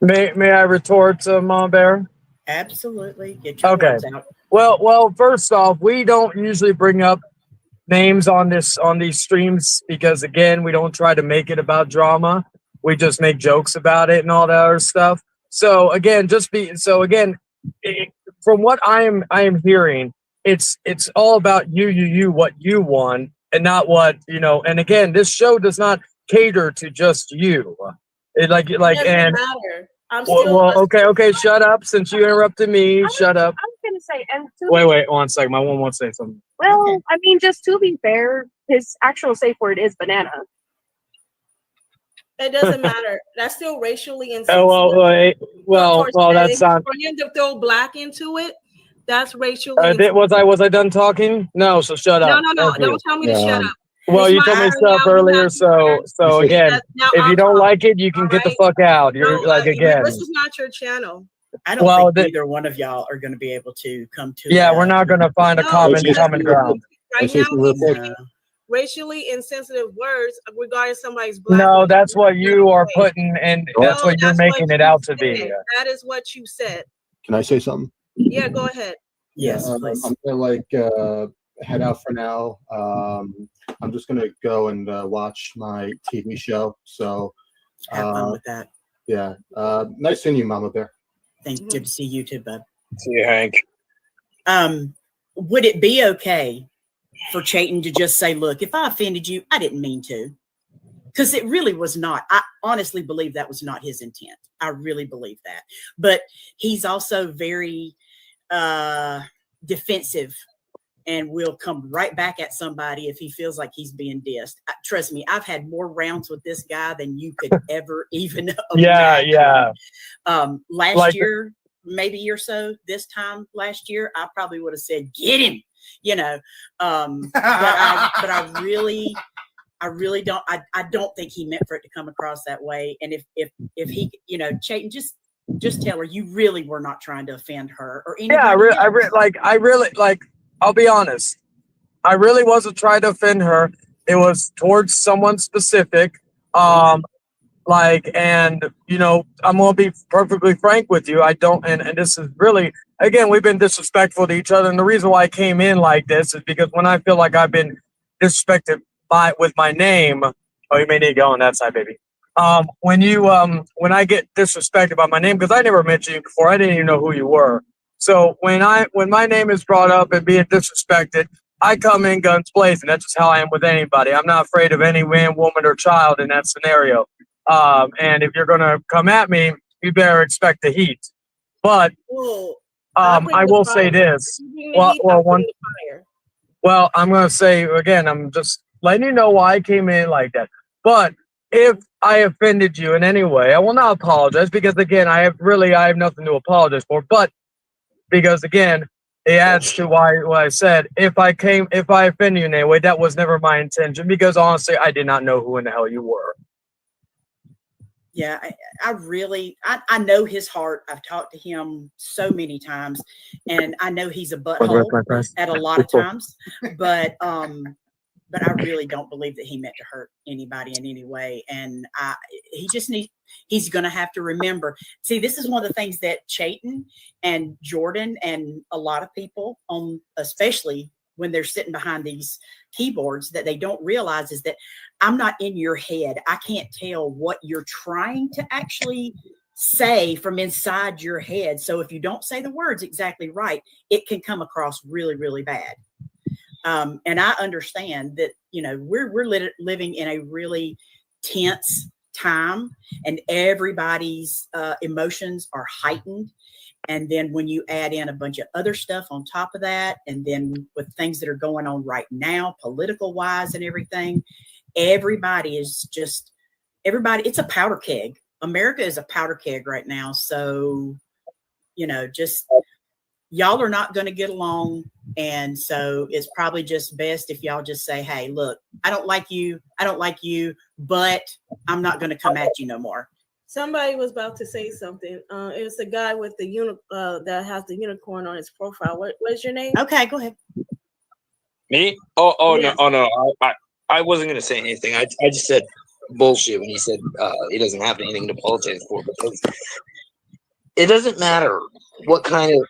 May I retort, Mom Bear? Absolutely. Get your Okay. words out. Well, first off, we don't usually bring up names on these streams because again, we don't try to make it about drama. We just make jokes about it and all that other stuff. So again, from what I am hearing, it's all about you what you want and not what, and again, this show does not cater to just you. It like and matter. I'm still okay, shut up since you interrupted me. Shut up. I was gonna say, and Wait, 1 second. My one wants to say something. Well, I mean, just to be fair, his actual safe word is banana. It doesn't matter. That's still racially insensitive. Well, that's not. For him to throw black into it, that's racially. Was I done talking? No, so shut up. No. Don't tell me to shut up. Well, you told me stuff earlier, so again, if you don't like it, you can get the fuck out. You're again. This is not your channel. I don't Well, think either one of y'all are going to be able to come to. Yeah, we're not going to find a common ground. Right now, he's saying racially insensitive words regarding somebody's black. No, that's what you are putting, and that's what you're making it out to be. That is what you said. Can I say something? Yeah, go ahead. Yes, I'm gonna head out for now. I'm just gonna go and watch my TV show. So have fun with that. Yeah. Nice seeing you, Mama Bear. Good to see you too, bud. See you, Hank. Would it be okay for Chayton to just say, "Look, if I offended you, I didn't mean to," because it really was not. I honestly believe that was not his intent. I really believe that. But he's also very defensive and will come right back at somebody if he feels like he's being dissed. Trust me, I've had more rounds with this guy than you could ever even imagine. Last year, maybe or so, this time last year, I probably would have said, "Get him," but I really don't. I don't think he meant for it to come across that way. And if he, Chayton, just tell her you really were not trying to offend her or anything. Yeah, I really I'll be honest. I really wasn't trying to offend her. It was towards someone specific. And I'm gonna be perfectly frank with you. I don't, and this is really, again, we've been disrespectful to each other. And the reason why I came in like this is because when I feel like I've been disrespected with my name, oh, you may need to go on that side, baby. When I get disrespected by my name, because I never mentioned you before, I didn't even know who you were. So when my name is brought up and being disrespected, I come in guns blazing. That's just how I am with anybody. I'm not afraid of any man, woman, or child in that scenario. And if you're gonna come at me, you better expect the heat. But I will say this. Well, I'm gonna say again, I'm just letting you know why I came in like that. But if I offended you in any way, I will not apologize because again, I have nothing to apologize for. But because again, it adds to what I said. If I offended you in any way, that was never my intention. Because honestly, I did not know who in the hell you were. Yeah, I know his heart. I've talked to him so many times, and I know he's a butthole at a lot of times. But I really don't believe that he meant to hurt anybody in any way. And he's going to have to remember. See, this is one of the things that Chayton and Jordan and a lot of people, especially when they're sitting behind these keyboards, that they don't realize is that I'm not in your head. I can't tell what you're trying to actually say from inside your head. So if you don't say the words exactly right, it can come across really, really bad. And I understand that, we're living in a really tense time and everybody's emotions are heightened. And then when you add in a bunch of other stuff on top of that, and then with things that are going on right now, political wise and everything, it's a powder keg. America is a powder keg right now. So, just y'all are not going to get along. And so it's probably just best if y'all just say, "Hey, look, I don't like you, but I'm not going to come at you no more." Somebody was about to say something. It was the guy with the that has the unicorn on his profile. What's your name? Okay, go ahead. Me? Oh yes. No. I wasn't going to say anything. I just said bullshit when he said he doesn't have anything to apologize for, because it doesn't matter what kind of.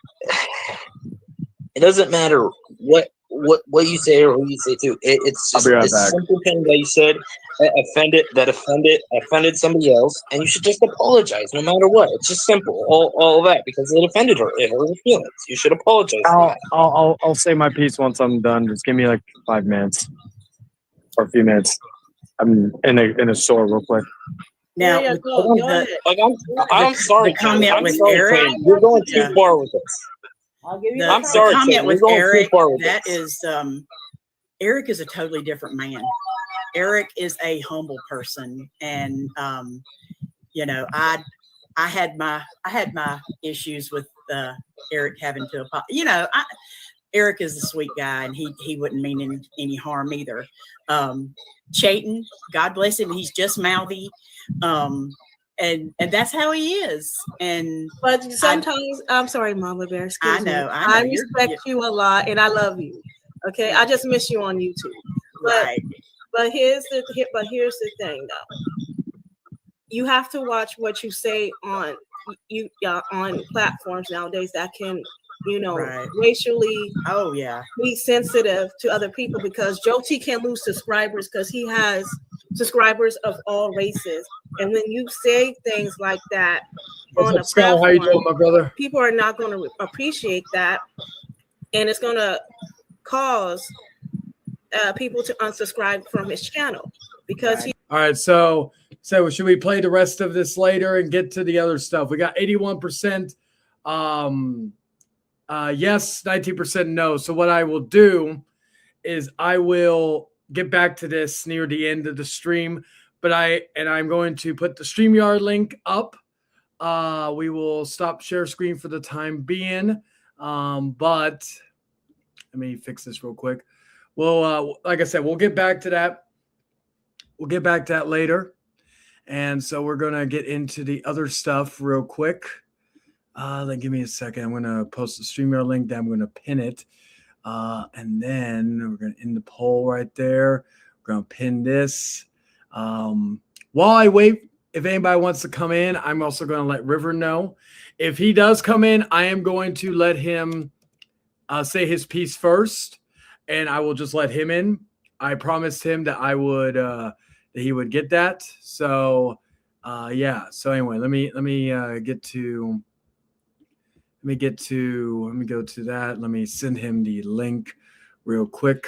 It doesn't matter what you say or who you say to. It's just a simple thing that you said offended somebody else, and you should just apologize no matter what. It's just simple, all of that, because it offended her. It hurt her feelings. You should apologize. I'll say my piece once I'm done. Just give me like 5 minutes or a few minutes. I'm in a store real quick. Now, I'm sorry. The comment with Eric, you're going too far with this. I'm sorry. Comment with Eric. That is, Eric is a totally different man. Eric is a humble person, and I had my issues with Eric having to apologize. Eric is a sweet guy, and he wouldn't mean any harm either. Chayton, God bless him, he's just mouthy. and that's how he is. And But sometimes, I'm sorry, Mama Bear. Excuse me. I know. Respect you a lot, and I love you. Okay, I just miss you on YouTube. Right. But here's the thing, though. You have to watch what you say on platforms nowadays that can, racially be sensitive to other people, because Joe T can lose subscribers because he has subscribers of all races. And when you say things like that on a Scott? How you doing, my brother? people are not going to appreciate that, and it's going to cause people to unsubscribe from his channel because he. All right, so should we play the rest of this later and get to the other stuff? We got 81% yes, 19% no. So what I will do is I will get back to this near the end of the stream, but I'm going to put the StreamYard link up. We will stop share screen for the time being, but let me fix this real quick. Well, like I said, we'll get back to that. We'll get back to that later. And so we're going to get into the other stuff real quick. Then give me a second. I'm going to post the StreamYard link. Then I'm going to pin it. And then we're going to end the poll right there. We're going to pin this. While I wait, if anybody wants to come in, I'm also going to let River know. If he does come in, I am going to let him say his piece first, and I will just let him in. I promised him that I would that he would get that. So yeah. So anyway, let me go to that. Let me send him the link real quick,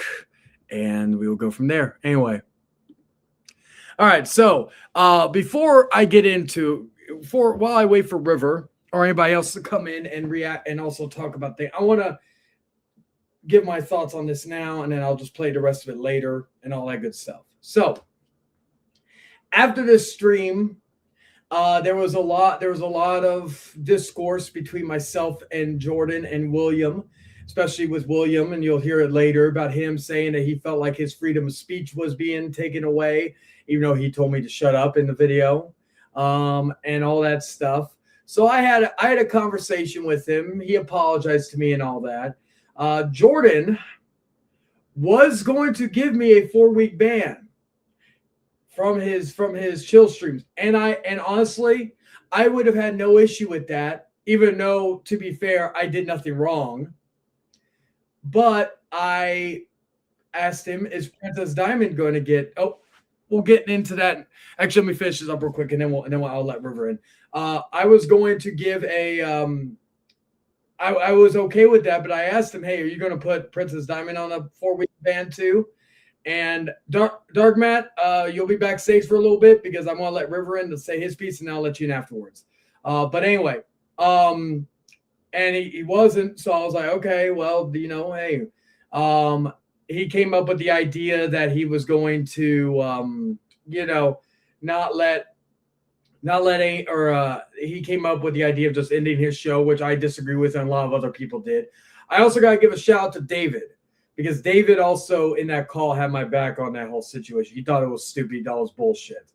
and we will go from there. Anyway. All right. So before I get into while I wait for River or anybody else to come in and react and also talk about things, I want to give my thoughts on this now, and then I'll just play the rest of it later and all that good stuff. So after this stream, there was a lot of discourse between myself and Jordan and William, especially with William, and you'll hear it later about him saying that he felt like his freedom of speech was being taken away, even though he told me to shut up in the video, and all that stuff. So I had a conversation with him. He apologized to me and all that. Jordan was going to give me a 4-week ban from his chill streams, and honestly, I would have had no issue with that, even though, to be fair, I did nothing wrong. But I asked him, "Is Princess Diamond going to get?" Oh, we'll get into that. Actually, let me finish this up real quick, and then I'll let River in. I was going to give a. I was okay with that, but I asked him, "Hey, are you going to put Princess Diamond on a 4-week ban too?" And Dark Matt, you'll be backstage for a little bit because I'm going to let River in to say his piece, and I'll let you in afterwards. But anyway, and he wasn't, so I was like, okay, well, hey, he came up with the idea that he was going to, he came up with the idea of just ending his show, which I disagree with, and a lot of other people did. I also got to give a shout out to David, because David also in that call had my back on that whole situation. He thought it was stupid. He thought it was bullshit.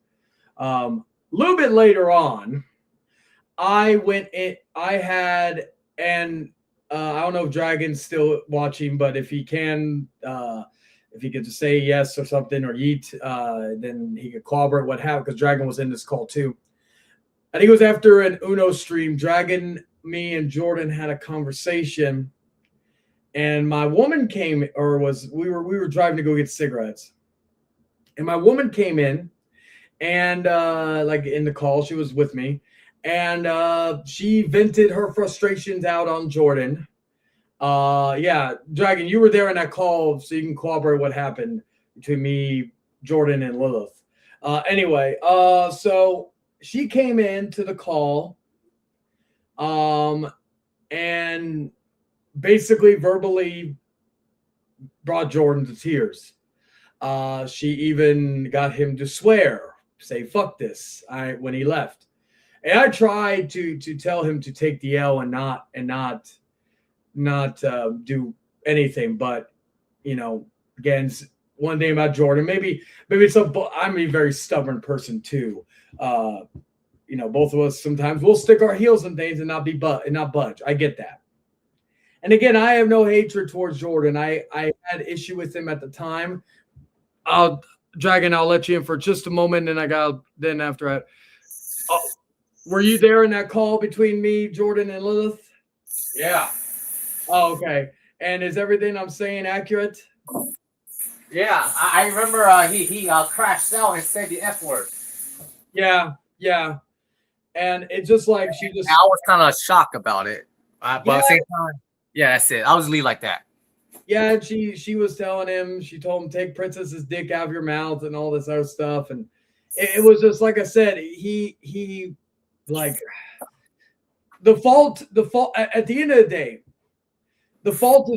A little bit later on, I went in. I had, and I don't know if Dragon's still watching, but if he can, if he could just say yes or something or yeet, then he could corroborate what happened, because Dragon was in this call too. I think it was after an Uno stream. Dragon, me, and Jordan had a conversation, and my woman came, we were driving to go get cigarettes, and my woman came in, and like in the call, she was with me, and she vented her frustrations out on Jordan. Yeah, Dragon, you were there in that call, so you can corroborate what happened between me, Jordan, and Lilith. Anyway, so she came into the call, and basically verbally brought Jordan to tears. She even got him to swear, say "fuck this" when he left. And I tried to tell him to take the L and not do anything. But again, one thing about Jordan, maybe I'm a very stubborn person too. both of us sometimes we'll stick our heels in things and not budge. I get that. And again, I have no hatred towards Jordan. I had issue with him at the time. Dragon, I'll let you in for just a moment, and were you there in that call between me, Jordan, and Lilith? Yeah. Oh, okay. And is everything I'm saying accurate? Yeah, I remember he crashed out and said the F word. Yeah. And it's just like I was kind of shocked about it. But at the same time, yeah, that's it. I was lead like that. Yeah, and she was telling him, she told him, take Princess's dick out of your mouth and all this other stuff. And it was just like I said, he like the fault at the end of the day, the fault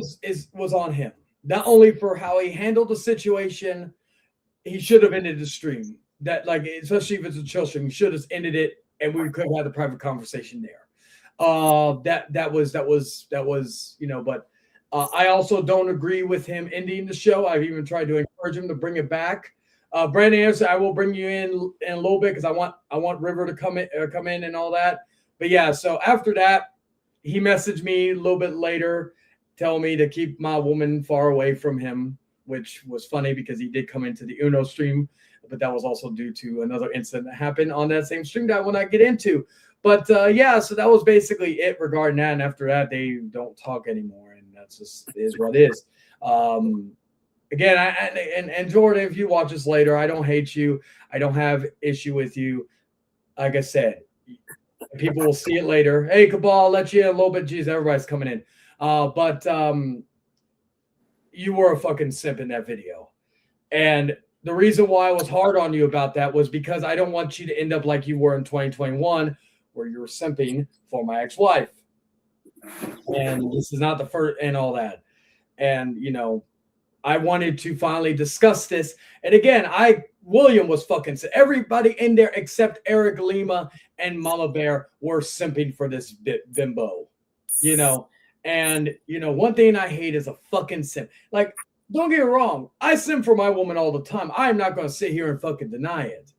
was on him. Not only for how he handled the situation, he should have ended the stream. That, like, especially if it's a chill stream, he should have ended it, and we could have had a private conversation there. That was, but I also don't agree with him ending the show. I've even tried to encourage him to bring it back. Brandon Anderson, I will bring you in a little bit because I want River to come in and all that. But yeah, so after that, he messaged me a little bit later, telling me to keep my woman far away from him, which was funny because he did come into the Uno stream, but that was also due to another incident that happened on that same stream that I will not get into. But yeah, so that was basically it regarding that. And after that, they don't talk anymore, and that's just is what it is. Again, and Jordan, if you watch this later, I don't hate you. I don't have issue with you. Like I said, people will see it later. Hey, Cabal, I'll let you in a little bit. Jeez, everybody's coming in. But you were a fucking simp in that video. And the reason why I was hard on you about that was because I don't want you to end up like you were in 2021, where you were simping for my ex-wife. And this is not the first and all that. And, I wanted to finally discuss this. And again, William was fucking, everybody in there except Eric Lima and Mama Bear were simping for this bimbo, And, one thing I hate is a fucking simp. Like, don't get me wrong. I simp for my woman all the time. I'm not going to sit here and fucking deny it.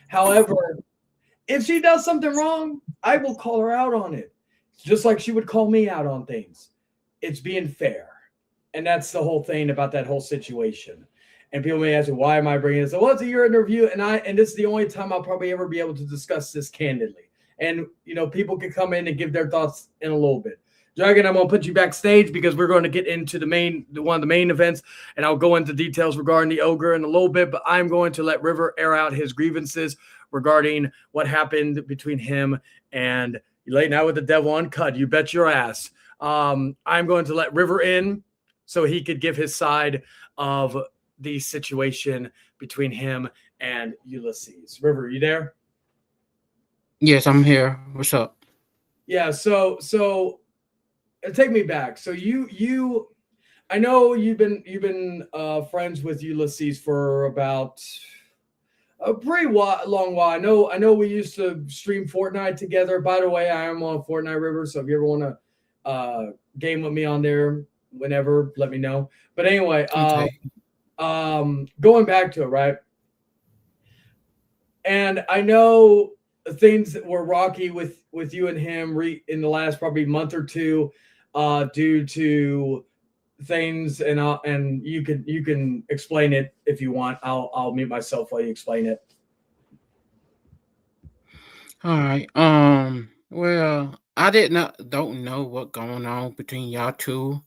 However, if she does something wrong, I will call her out on it. Just like she would call me out on things. It's being fair. And that's the whole thing about that whole situation. And people may ask me, why am I bringing this? Well, it's a year interview, and this is the only time I'll probably ever be able to discuss this candidly. And, people can come in and give their thoughts in a little bit. Dragon, I'm going to put you backstage because we're going to get into one of the main events, and I'll go into details regarding the ogre in a little bit, but I'm going to let River air out his grievances regarding what happened between him and Late Night with the Devil Uncut. You bet your ass. I'm going to let River in so he could give his side of the situation between him and Ulysses. River, you there? Yes, I'm here. What's up? Yeah, so take me back. So I know you've been friends with Ulysses for about a pretty long while. I know we used to stream Fortnite together. By the way, I am on Fortnite, River, so if you ever want to game with me on there, whenever, let me know. But anyway, going back to it, right? And I know things that were rocky with you and him in the last probably month or two, due to things, and you can explain it if you want. I'll mute myself while you explain it. All right. Well, I don't know what's going on between y'all two,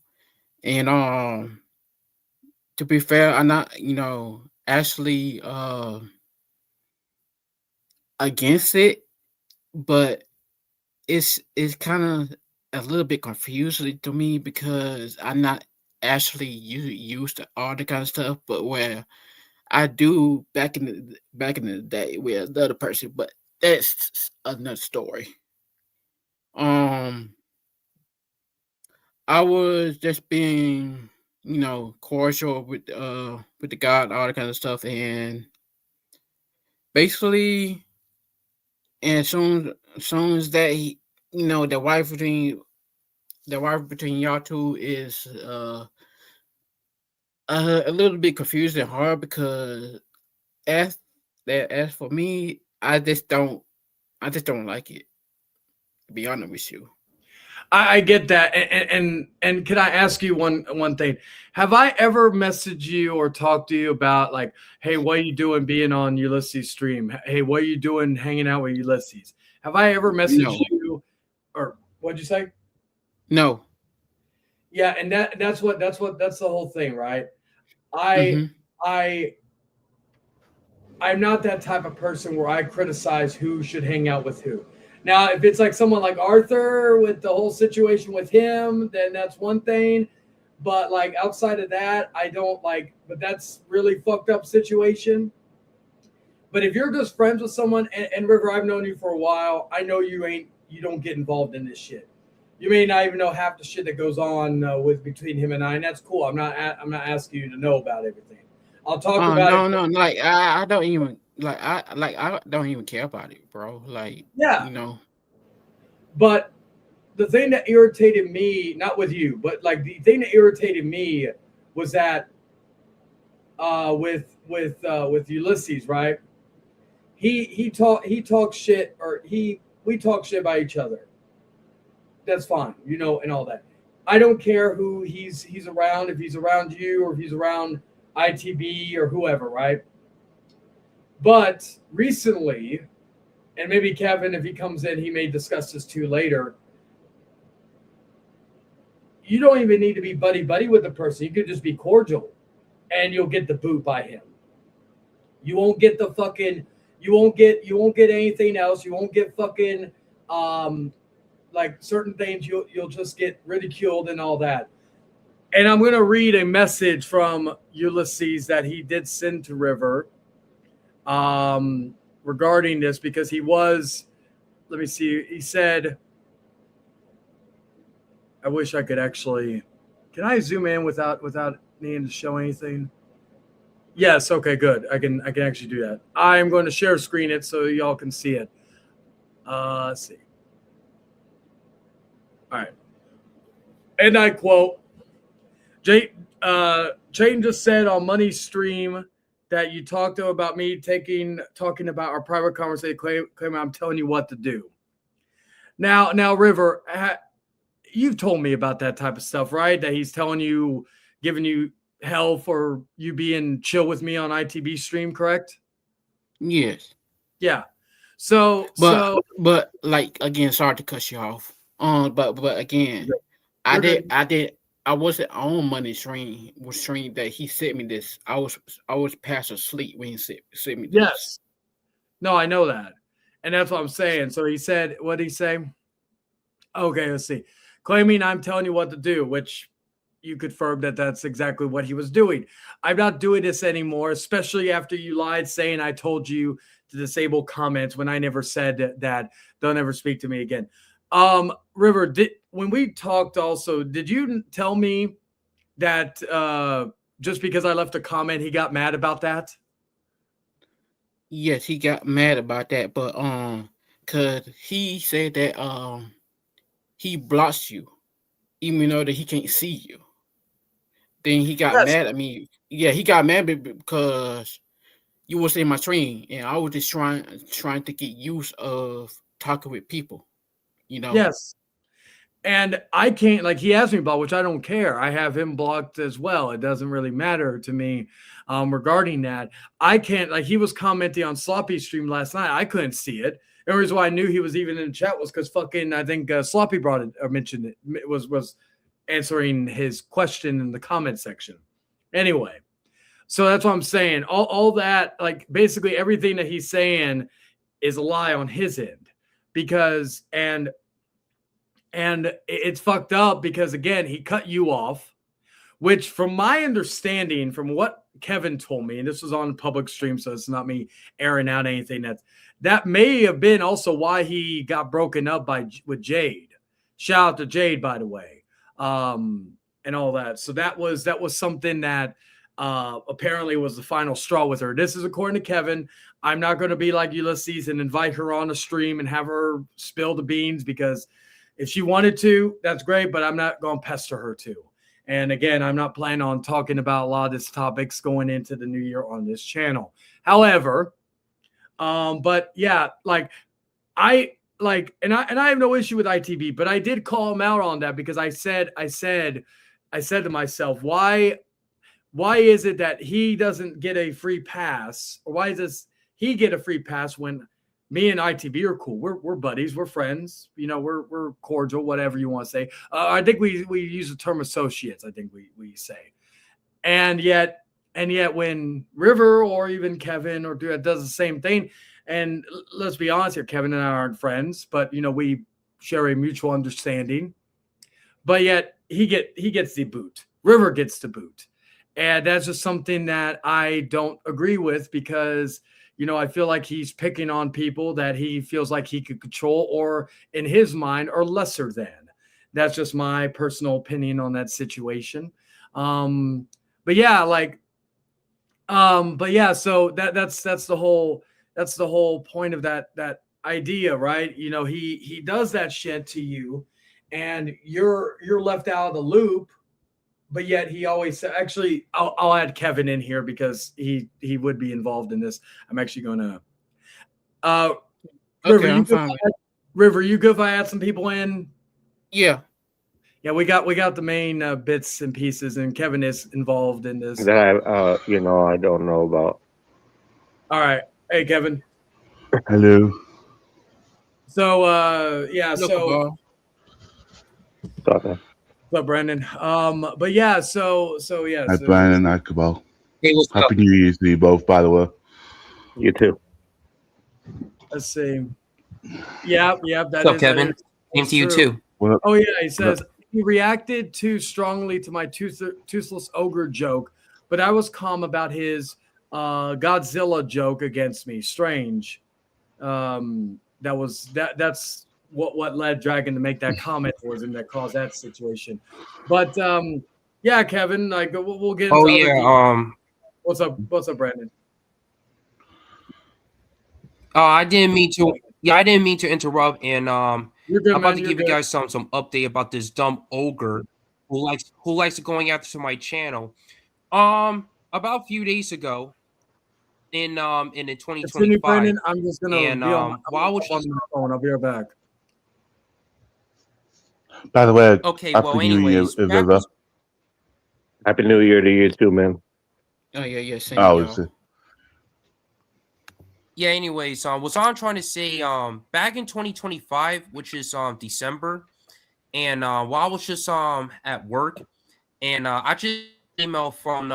and to be fair, I'm not actually against it, but it's kind of a little bit confusing to me because I'm not actually used to all the kind of stuff, but where I do back in the day with another person, but that's another story. I was just being, cordial with the guy and all that kind of stuff, and basically, and soon as that the wife between y'all two is a little bit confused and hard because as for me, I just don't I just don't like it. To be honest with you. I get that, and can I ask you one thing? Have I ever messaged you or talked to you about like, hey, what are you doing being on Ulysses stream? Hey, what are you doing hanging out with Ulysses? Have I ever messaged you, or what'd you say? No. Yeah, and that's the whole thing, right? I'm not that type of person where I criticize who should hang out with who. Now, if it's like someone like Arthur with the whole situation with him, then that's one thing. But like outside of that, I don't like, but that's really fucked up situation. But if you're just friends with someone, and River, I've known you for a while, I know you don't get involved in this shit. You may not even know half the shit that goes on with between him and I, and that's cool. I'm not asking you to know about everything. I'll talk about it. No, like I don't even I don't even care about it, bro. Like, yeah, you know. But the thing that irritated me, not with you, but like the thing that irritated me was that with Ulysses, right? We talk shit about each other. That's fine, you know, and all that. I don't care who he's around, if he's around you or if he's around ITB or whoever, right? But recently, and maybe Kevin, if he comes in, he may discuss this too later. You don't even need to be buddy-buddy with the person. You could just be cordial, and you'll get the boot by him. You won't get the fucking. You won't get anything else. You won't get fucking like certain things. You'll just get ridiculed and all that. And I'm gonna read a message from Ulysses that he did send to River. Regarding this, because he was, let me see, he said, I wish I could actually, can I zoom in without needing to show anything? Yes, okay, good. I can actually do that. I'm going to share screen it so y'all can see it. Let's see. All right. And I quote, Chayton just said on Money's stream that you talked to about me talking about our private conversation, claiming I'm telling you what to do. Now, River, you've told me about that type of stuff, right? That he's telling you, giving you hell for you being chill with me on ITB stream, correct? Yes. Yeah. But like again, sorry to cut you off. But again, I wasn't on Money stream that he sent me this. I was past asleep when he sent me this. Yes. No, I know that. And that's what I'm saying. So he said, what did he say? Okay, let's see. Claiming I'm telling you what to do, which you confirmed that that's exactly what he was doing. I'm not doing this anymore, especially after you lied saying I told you to disable comments when I never said that. Don't ever speak to me again. River, when we talked also, did you tell me that just because I left a comment, he got mad about that? Yes, he got mad about that, but cause he said that he blocks you, even though that he can't see you. Then he got mad at me. Yeah, he got mad because you was in my stream, and I was just trying to get used of talking with people. You know. Yes. And I can't, like, he asked me about, which I don't care. I have him blocked as well. It doesn't really matter to me regarding that. I can't, like, he was commenting on Sloppy's stream last night. I couldn't see it. The reason why I knew he was even in the chat was because fucking, I think Sloppy brought it or mentioned it. It was answering his question in the comment section. Anyway, so that's what I'm saying. All that, like, basically everything that he's saying is a lie on his end because, and it's fucked up because, again, he cut you off, which from my understanding, from what Kevin told me, and this was on public stream, so it's not me airing out anything, that may have been also why he got broken up with Jade. Shout out to Jade, by the way, and all that. So that was something that apparently was the final straw with her. This is according to Kevin. I'm not going to be like Ulysses and invite her on a stream and have her spill the beans because if she wanted to, that's great, but I'm not going to pester her to. And again, I'm not planning on talking about a lot of these topics going into the new year on this channel. However, but yeah, like I like, and I have no issue with ITV, but I did call him out on that because I said to myself, why is it that he doesn't get a free pass, or why does he get a free pass when me and ITV are cool? We're buddies, we're friends, we're cordial, whatever you want to say. I think we use the term associates. I think we say, and yet when River or even Kevin or does the same thing. And let's be honest here, Kevin and I aren't friends, but we share a mutual understanding. But yet he gets the boot. River gets the boot. And that's just something that I don't agree with because, I feel like he's picking on people that he feels like he could control or in his mind are lesser than. That's just my personal opinion on that situation. So that's the whole point of that idea, right? He does that shit to you and you're left out of the loop, but yet he always said, actually, I'll add Kevin in here because he would be involved in this. I'm actually going to, River, you good if I add some people in? Yeah. Yeah, we got the main bits and pieces, and Kevin is involved in this. That I don't know about. All right. Hey, Kevin. Hello. So, Okay. What's up, Brandon? But yeah, so. Hi, Brandon. Hi, Cabal. Hey, what's Happy New Year's to you both, by the way. You too. Let's see. Yeah. What's up, Kevin? Same to you too. Oh yeah, he says he reacted too strongly to my toothless ogre joke, but I was calm about his Godzilla joke against me. Strange. That's what led Dragon to make that comment towards him that caused that situation. But yeah, Kevin, like we'll get. Oh yeah. What's up, Brandon? I didn't mean to. Yeah, I didn't mean to interrupt. And You're good, I'm about man. to You're give good. you guys some update about this dumb ogre who likes going after my channel. About a few days ago, in 2025. Brandon, I'm just gonna. And while I was on my phone, I'll be right back. By the way, okay, Happy well, New Year, anyways, River. Happy New Year to you too, man. Oh yeah, same. Yeah, anyways, what I'm trying to say, back in 2025, which is December, and while I was just at work, and I just email from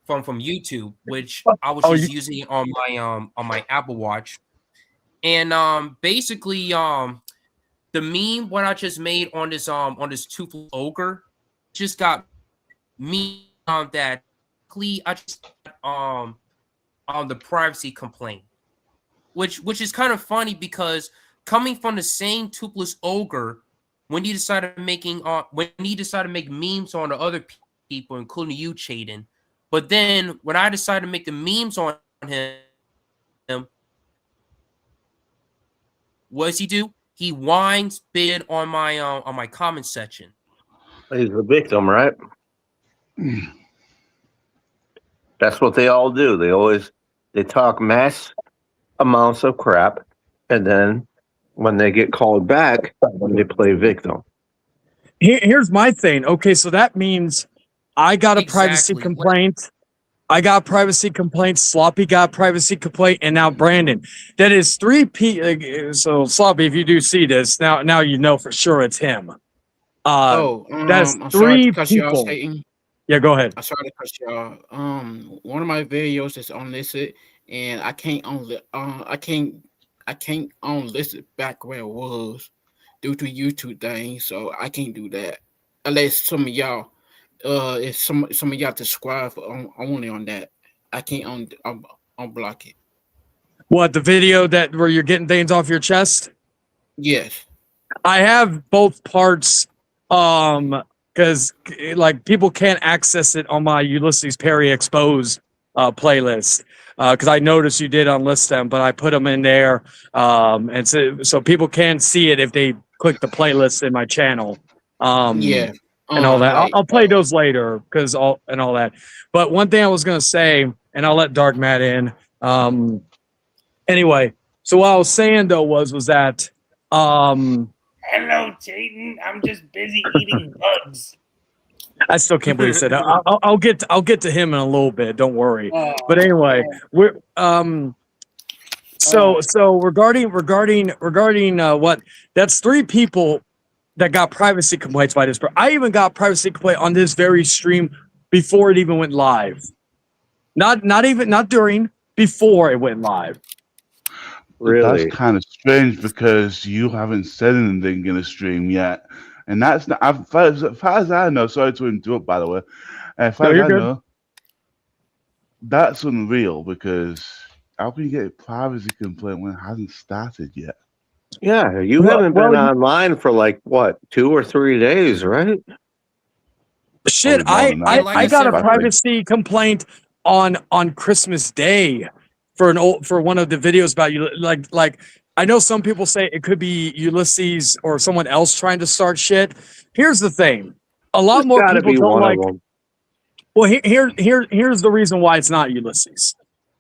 YouTube, which I was just using on my Apple Watch, and basically the meme what I just made on this toothless ogre just got me that I just on the privacy complaint, which is kind of funny because coming from the same toothless ogre, when he decided to make memes on the other people, including you, Chayton, but then when I decided to make the memes on him, what does he do? He whines bid on my comment section. He's the victim, right? That's what they all do. They talk mass amounts of crap, and then when they get called back, they play victim. Here's my thing. Okay, so that means I got a privacy complaint. I got a privacy complaint. Sloppy got a privacy complaint, and now Brandon. That is three people. So Sloppy, if you do see this, now you know for sure it's him. That's I'm three sorry to cut you off, people. Chayton. Yeah, go ahead. I'm sorry to cut you off. One of my videos is unlisted, and I can't unlist it back where it was due to YouTube things, so I can't do that unless some of y'all if some of y'all subscribe only on that. I can't unblock it. What, the video where you're getting things off your chest? Yes. I have both parts because like people can't access it on my Ulysses Perry Expose playlist because I noticed you did unlist them, but I put them in there and so people can see it if they click the playlist in my channel. Yeah. And all that. Right. I'll play those later because all that. But one thing I was gonna say, and I'll let Dark Matt in. Anyway, So what I was saying though was that Hello, Chayton. I'm just busy eating bugs. I still can't believe you said that. I'll get to him in a little bit. Don't worry. Oh, But anyway, we're so regarding what that's 3 people that got privacy complaints by this. I even got privacy complaint on this very stream before it even went live. Not during, before it went live. Really? That's kind of strange because you haven't said anything in a stream yet. And that's not, as far as I know, sorry to interrupt, by the way. As far as I know, that's unreal because how can you get a privacy complaint when it hasn't started yet? Yeah, you haven't been online for like what, 2 or 3 days, right? Shit, I got a privacy complaint on Christmas Day for one of the videos about you. Like I know some people say it could be Ulysses or someone else trying to start shit. Here's the thing: a lot more people don't like. Well, here's the reason why it's not Ulysses,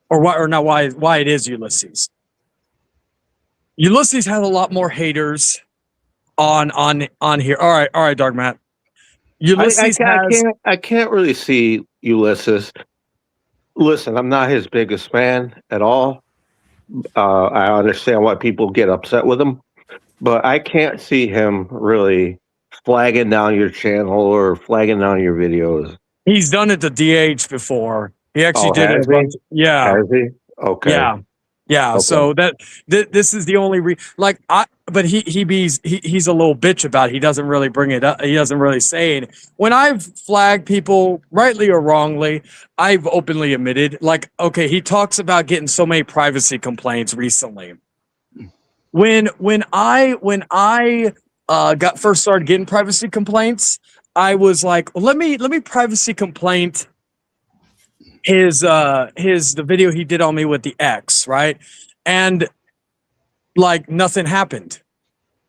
or not why it is Ulysses. Ulysses has a lot more haters on here. All right, Dark Matt. Ulysses I can't really see Ulysses. Listen, I'm not his biggest fan at all. I understand why people get upset with him, but I can't see him really flagging down your channel or flagging down your videos. He's done it to DH before. He actually did it. Yeah. Has he? Okay. Yeah. Okay. So this is the only but he's a little bitch about it. He doesn't really bring it up. He doesn't really say it. When I've flagged people, rightly or wrongly, I've openly admitted, like, okay, he talks about getting so many privacy complaints recently. When I got first started getting privacy complaints, I was like, well, let me privacy complaint the video he did on me with the X, right? And like nothing happened.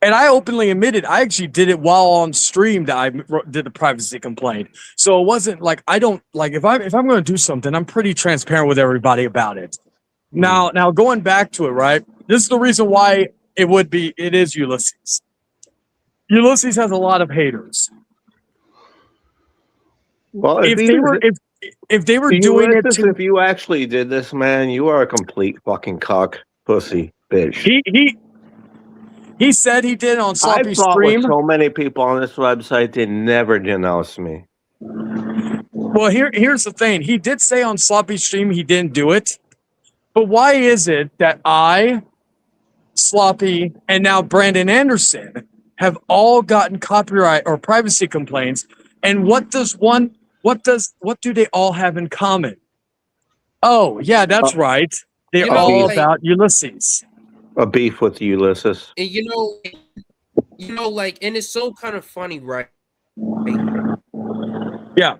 And I openly admitted I actually did it while on stream that I did the privacy complaint. So it wasn't like I don't like if I'm going to do something, I'm pretty transparent with everybody about it. Now going back to it, right? This is the reason why it is Ulysses. Ulysses has a lot of haters. Well, if they were doing it if you actually did this, man, you are a complete fucking cock pussy bitch. He said he did on Sloppy I fought Stream. with so many people on this website, they never denounced me. Well, here's the thing. He did say on Sloppy Stream he didn't do it. But why is it that I, Sloppy, and now Brandon Anderson have all gotten copyright or privacy complaints? And what do they all have in common? Oh, yeah, that's right. They're all about Ulysses. A beef with Ulysses. And like, and it's so kind of funny, right? Yeah.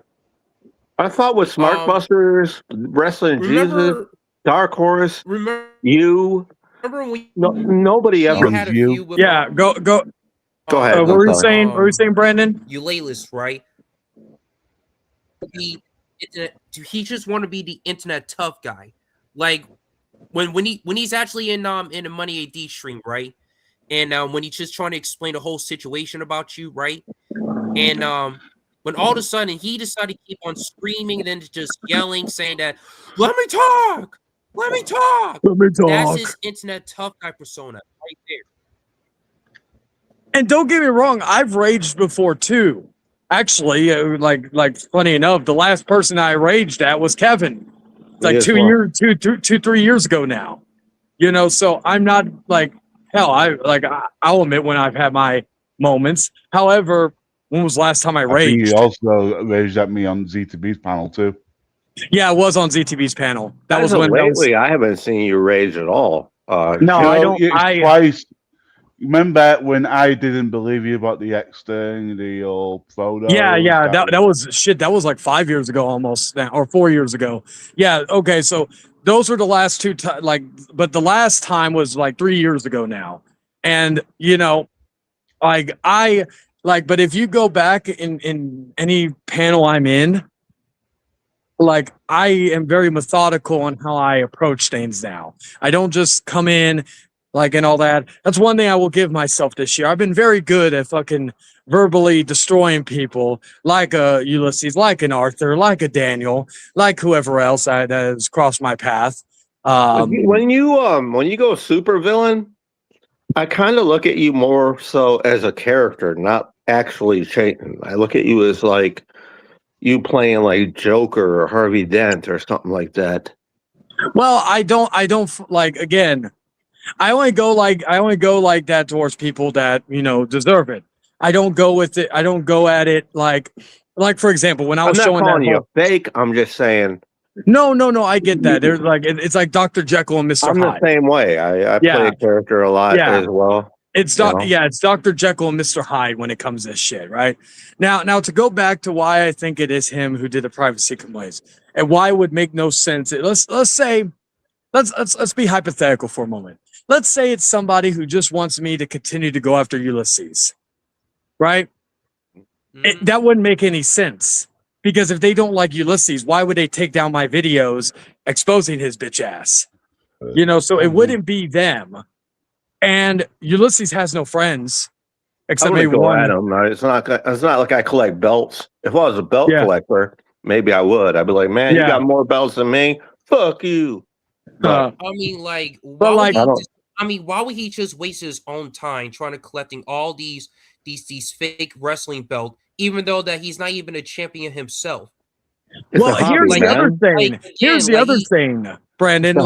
I fought with Smart Busters, Wrestling Jesus, Dark Horse, remember when nobody ever had a few with, yeah, go ahead. What were you saying? What were you saying, Brandon? Ulysses, right? He just want to be the internet tough guy. Like when he's actually in a Money AD stream, right? And when he's just trying to explain the whole situation about you, right? And when all of a sudden he decided to keep on screaming and then just yelling, saying that, let me talk. That's his internet tough guy persona right there. And don't get me wrong, I've raged before too. Actually, like funny enough, the last person I raged at was Kevin. Like 3 years ago now. You know, so I'm not like hell. I'll admit when I've had my moments. However, when was the last time I raged? You also raged at me on Z2B's panel too. Yeah, I was on ZTV's panel. That As was of when lately, I haven't seen you rage at all. No, I don't. Twice. Remember when I didn't believe you about the X thing, the old photo? Yeah. That was shit. That was like 5 years ago almost now, or 4 years ago. Yeah. Okay. So those were the last two but the last time was like 3 years ago now. And you know, but if you go back in any panel I'm in, like I am very methodical on how I approach things now. I don't just come in like and all that. That's one thing I will give myself this year. I've been very good at fucking verbally destroying people, like a Ulysses, like an Arthur, like a Daniel, like whoever else that has crossed my path. When you go super villain, I kind of look at you more so as a character, not actually Chayton. I look at you as like you playing like Joker or Harvey Dent or something like that. Well, I don't like, again, I only go like that towards people that, deserve it. I don't go with it. I don't go at it like for example, when I was I'm not showing calling that you fake. I'm just saying. No, I get that. There's like it's like Dr. Jekyll and Mr. I'm Hyde. the same way. I play a character a lot as well. It's it's Dr. Jekyll and Mr. Hyde when it comes to this shit, right? Now to go back to why I think it is him who did the privacy complaints and why it would make no sense. Let's be hypothetical for a moment. Let's say it's somebody who just wants me to continue to go after Ulysses, right? That wouldn't make any sense because if they don't like Ulysses, why would they take down my videos exposing his bitch ass? So it wouldn't be them. And Ulysses has no friends except maybe one. At him. It's not like I collect belts. If I was a belt collector, maybe I would. I'd be like, man, you got more belts than me. Fuck you. I mean, like, why would he just waste his own time trying to collecting all these fake wrestling belts, even though that he's not even a champion himself? Well, here's the other thing. Here's the other thing, Brandon.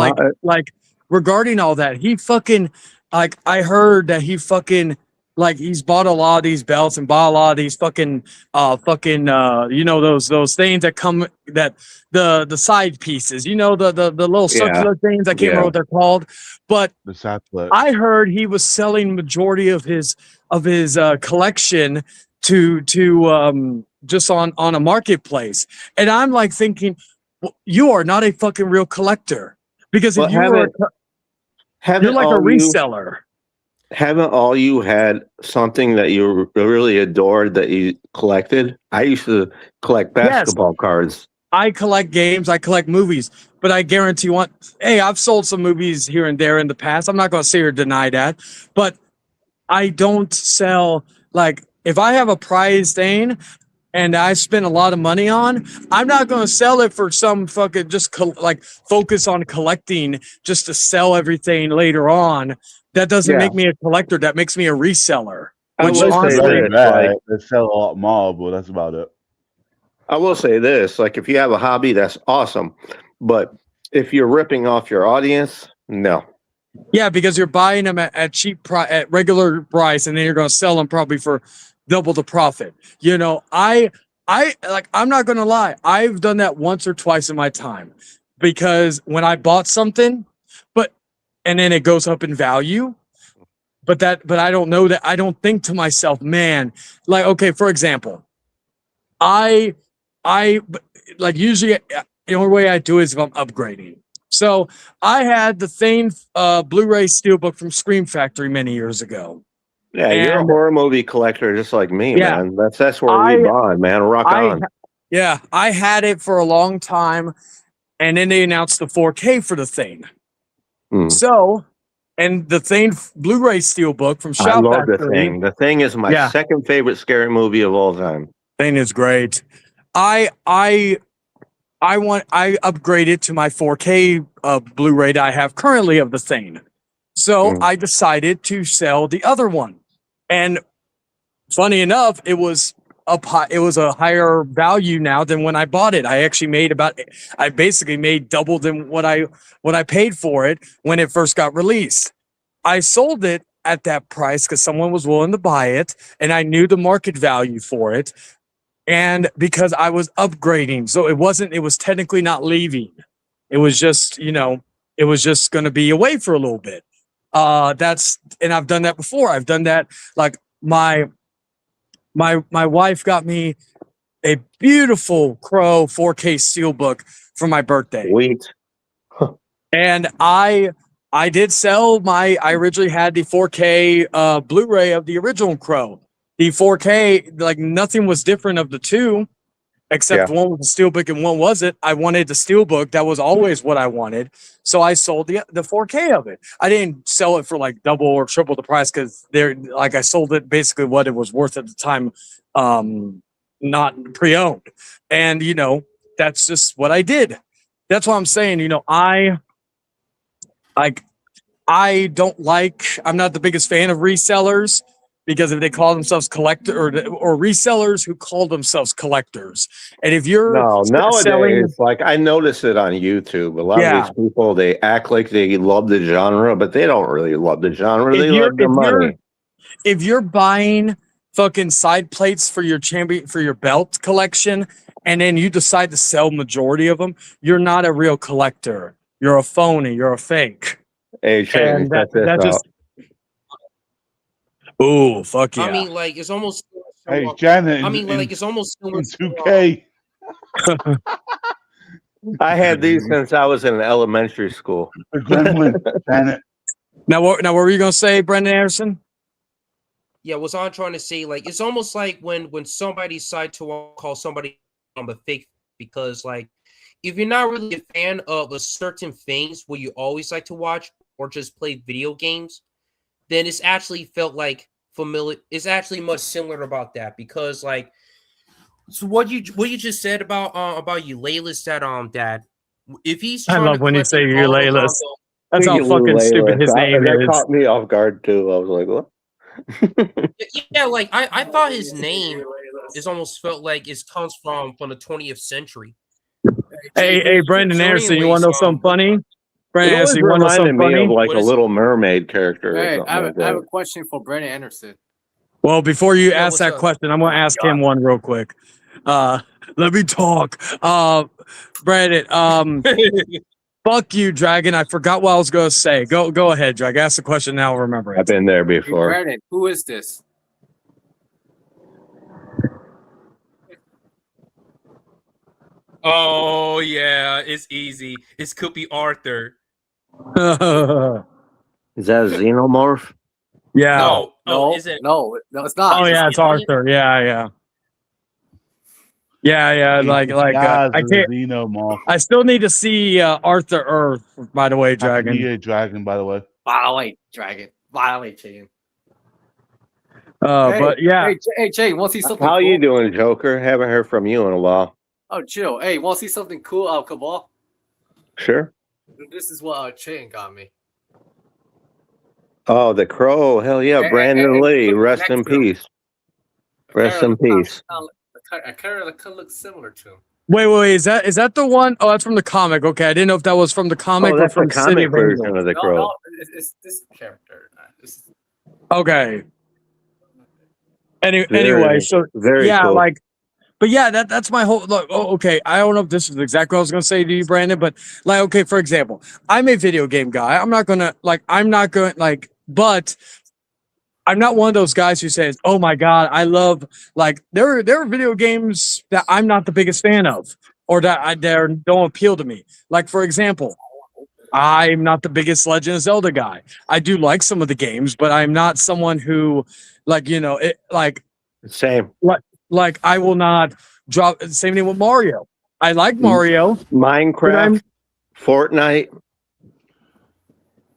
Like regarding all that, he fucking like I heard that he fucking like he's bought a lot of these belts and bought a lot of these fucking those things that come that the side pieces, the little circular things. I can't remember what they're called, but the saplet. I heard he was selling majority of his collection to just on a marketplace, and I'm like thinking, well, you are not a fucking real collector because if you're like a reseller. Haven't all you had something that you really adored that you collected? I used to collect basketball cards. I collect games. I collect movies. But I guarantee you I've sold some movies here and there in the past. I'm not going to say or deny that. But I don't sell, like, if I have a prize thing and I spend a lot of money on, I'm not going to sell it for some fucking focus on collecting just to sell everything later on. That doesn't make me a collector. That makes me a reseller. Which honestly, they sell a lot more, but that's about it. I will say this: like, if you have a hobby, that's awesome. But if you're ripping off your audience, no. Yeah, because you're buying them at cheap at regular price, and then you're going to sell them probably for double the profit. I'm not going to lie. I've done that once or twice in my time because when I bought something, and then it goes up in value, but I don't know that. I don't think to myself, man, like, okay, for example, I like usually the only way I do it is if I'm upgrading. So I had the Thane Blu-ray Steelbook from Scream Factory many years ago. Yeah, you're a horror movie collector just like me, man. That's where we bond, man. Rock on. Yeah, I had it for a long time, and then they announced the 4K for the Thane. So, and the Thane Blu-ray Steelbook from Shout I love Factory. The Thing. The Thing is my second favorite scary movie of all time. Thing is great. I upgraded to my 4K Blu-ray that I have currently of the Thane. So I decided to sell the other one. And funny enough, it was a higher value now than when I bought it. I basically made double than what I paid for it when it first got released. I sold it at that price because someone was willing to buy it, and I knew the market value for it. And because I was upgrading, so it was technically not leaving. It was just, it was just going to be away for a little bit. And I've done that before. I've done that. Like my wife got me a beautiful Crow 4K Steelbook for my birthday. Sweet. And I did sell I originally had the 4K Blu-ray of the original Crow. The 4K, like nothing was different of the two. except one was a steelbook and one wasn't. I wanted the steelbook. That was always what I wanted. So I sold the 4K of it. I didn't sell it for like double or triple the price because I sold it basically what it was worth at the time, not pre-owned. And that's just what I did. That's what I'm saying. I'm not the biggest fan of resellers because if they call themselves collector or resellers who call themselves collectors. And if you're nowadays, selling, like I notice it on YouTube, a lot of these people, they act like they love the genre, but they don't really love the genre. They love the money. If you're buying fucking side plates for your belt collection, and then you decide to sell majority of them, you're not a real collector. You're a phony. You're a fake. Hey, Chayton, check this out. Ooh, fuck yeah! I mean, like it's almost. Hey, Janet. It's almost similar to 2K. I had these since I was in elementary school. Janet. Now, what were you gonna say, Brendan Anderson? Yeah, was I trying to say like it's almost like when somebody decides to call somebody a fake because like if you're not really a fan of a certain things what you always like to watch or just play video games, then it's actually felt like familiar. It's actually much similar about that because like so what you just said about Ulysses that if he's I love when you say Ulysses. That's how fucking Ulysses. stupid his name that is. caught me off guard too. I was like, what? Yeah, like I thought his name is almost felt like it comes from the 20th century. Hey, Brendan Anderson, you want to know something funny? Brendan It always Anderson, you want to know reminded something me funny? of like a Little Mermaid character. Or Hey, something I like have that. a question for Brandon Anderson. Well, before you ask what's that up? question, I'm going to ask him one real quick. Let me talk. Brandon, fuck you, Dragon. I forgot what I was going to say. Go ahead, Dragon. Ask the question now. I'll remember it. I've been there Hey, before. Brandon, who is this? Oh yeah, it's easy. It's could be Arthur. Is that a xenomorph? Yeah. No, is it? No, it's not. Oh yeah, it's Arthur. Yeah. Like I can't. Xenomorph. I still need to see Arthur Earth. By the way, He Dragon. a dragon, by the way. Violate, Dragon. Violate, Chain. But yeah. Hey, Chain, want to see something How cool? you doing, Joker? Haven't heard from you in a while. Oh, chill. Hey, want to see something cool, Cabal? Sure. This is what Chain got me. Oh, the Crow. Hell yeah, Hey, Brandon hey, Lee. look Rest in next to him. peace. Rest in peace. I kind of look similar to him. Wait. Is that the one? Oh, that's from the comic. Okay, I didn't know if that was from the comic Oh, or that's from the City comic of version Angels. of the Crow. No, it's this character. Okay. Anyway, Very, so very yeah, cool. like, but yeah, that's my whole look. Oh, okay, I don't know if this is exactly what I was gonna say to you, Brandon, but like, okay, for example, I'm a video game guy. I'm not going but I'm not one of those guys who says, "Oh my god, I love." Like, there are video games that I'm not the biggest fan of, or that don't appeal to me. Like, for example, I'm not the biggest Legend of Zelda guy. I do like some of the games, but I'm not someone who, Same. Like I will not drop. Same thing with Mario. I like Mario. Minecraft, Fortnite.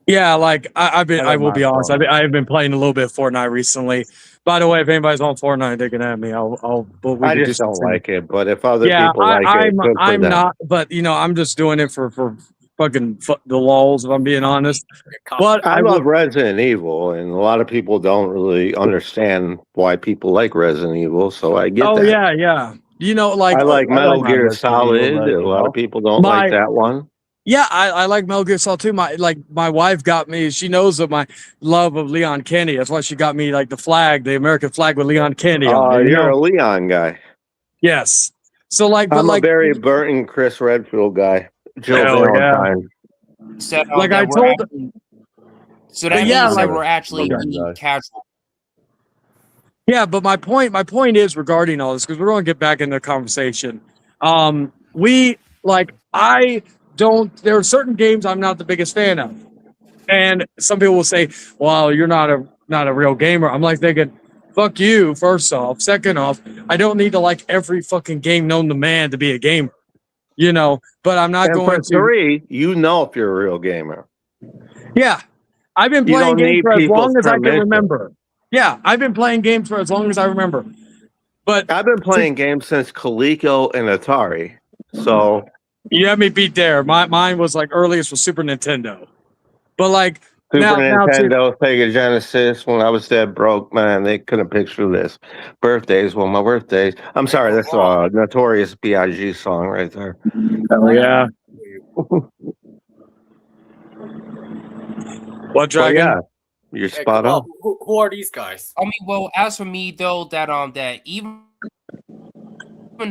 Yeah, like I will be honest. Fortnite. I've been playing a little bit of Fortnite recently. By the way, if anybody's on Fortnite, they can have me. I just don't like it, but if other people like it, good for I'm them. not. But I'm just doing it for fucking the lulz. If I'm being honest. But I love Resident Evil, and a lot of people don't really understand why people like Resident Evil. So I get that. Yeah. I like Metal Gear Solid. A lot of people don't like that one. Yeah, I like Metal Gear Solid too. My wife got me. She knows of my love of Leon Kennedy. That's why she got me like the American flag with Leon Kennedy. Oh, you're a Leon guy. Yes. So I'm a Barry Burton, Chris Redfield guy. Jill Valentine. So, like I told. So that means that we're actually being casual. Yeah, but my point is regarding all this, because we're going to get back into the conversation. There are certain games I'm not the biggest fan of. And some people will say, well, you're not a real gamer. I'm like thinking, fuck you, first off. Second off, I don't need to like every fucking game known to man to be a gamer, you know, but I'm not And for going to. 3, you know if you're a real gamer. Yeah. I've been You playing don't games need for as people's long as I can permission. remember. Yeah, I've been playing games for as long as I remember. But I've been playing games since Coleco and Atari. So you had me beat there. Mine was like earliest was Super Nintendo. But like Super now Nintendo, Sega Genesis. When I was dead broke, man, they couldn't picture this. Birthdays, well, my birthdays. I'm sorry, that's a Notorious B.I.G. song right there. Oh yeah. What Dragon? dragon? Yeah, you're spot on. Who are these guys? I mean, well, as for me though, that even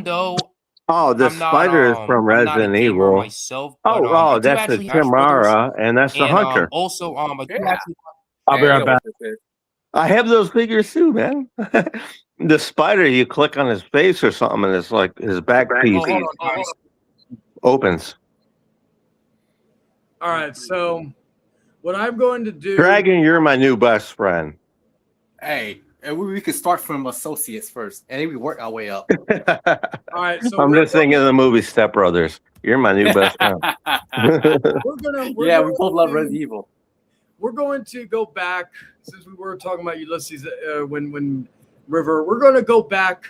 though Oh, the I'm not, spider is from I'm not a Resident gamer Evil. myself, but Oh, I do that's the actually have brothers, Tamara, and that's the and Hunter. also I do actually. I'll be right back. I have those figures too, man. The spider, you click on his face or something, and it's like his back piece Oh, hold on, guys. opens. All right, so what I'm going to do. Dragon, you're my new best friend. Hey, and we could start from associates first, and then we work our way up. All right, so I'm we're just thinking of the movie Step Brothers. You're my new best friend. Yeah, we both love Resident Evil. We're going to go back since we were talking about Ulysses when River. We're going to go back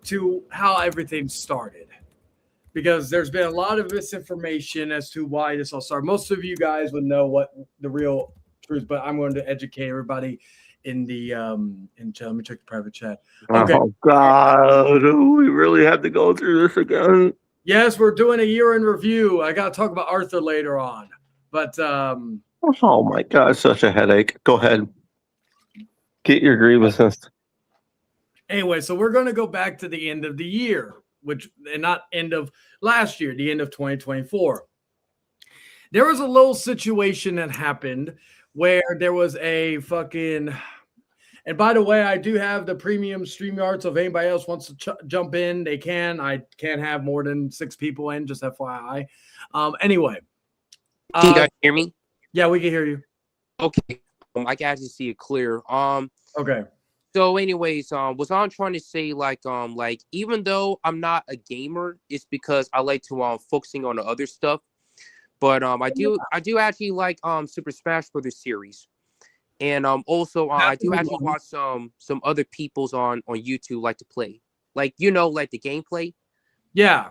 to how everything started because there's been a lot of misinformation as to why this all started. Most of you guys would know what the real truth, but I'm going to educate everybody in the let me check the private chat. Okay. Oh God, do we really have to go through this again? Yes, we're doing a year in review. I got to talk about Arthur later on, but Oh my God, such a headache. Go ahead, get your grievances. anyway, so we're going to go back to the end of the year, and not end of last year, the end of 2024. There was a little situation that happened where there was a fucking. And by the way, I do have the premium StreamYard, so if anybody else wants to jump in, they can. I can't have more than 6 people in, just FYI. Anyway. Can you guys hear me? Yeah, we can hear you. Okay. I can actually see it clear. Okay. So anyways, was I'm trying to say like even though I'm not a gamer, it's because I like to focusing on the other stuff. But I do actually like Super Smash Brothers series. And also I do actually watch some other people's on YouTube like to play. Like like the gameplay. Yeah.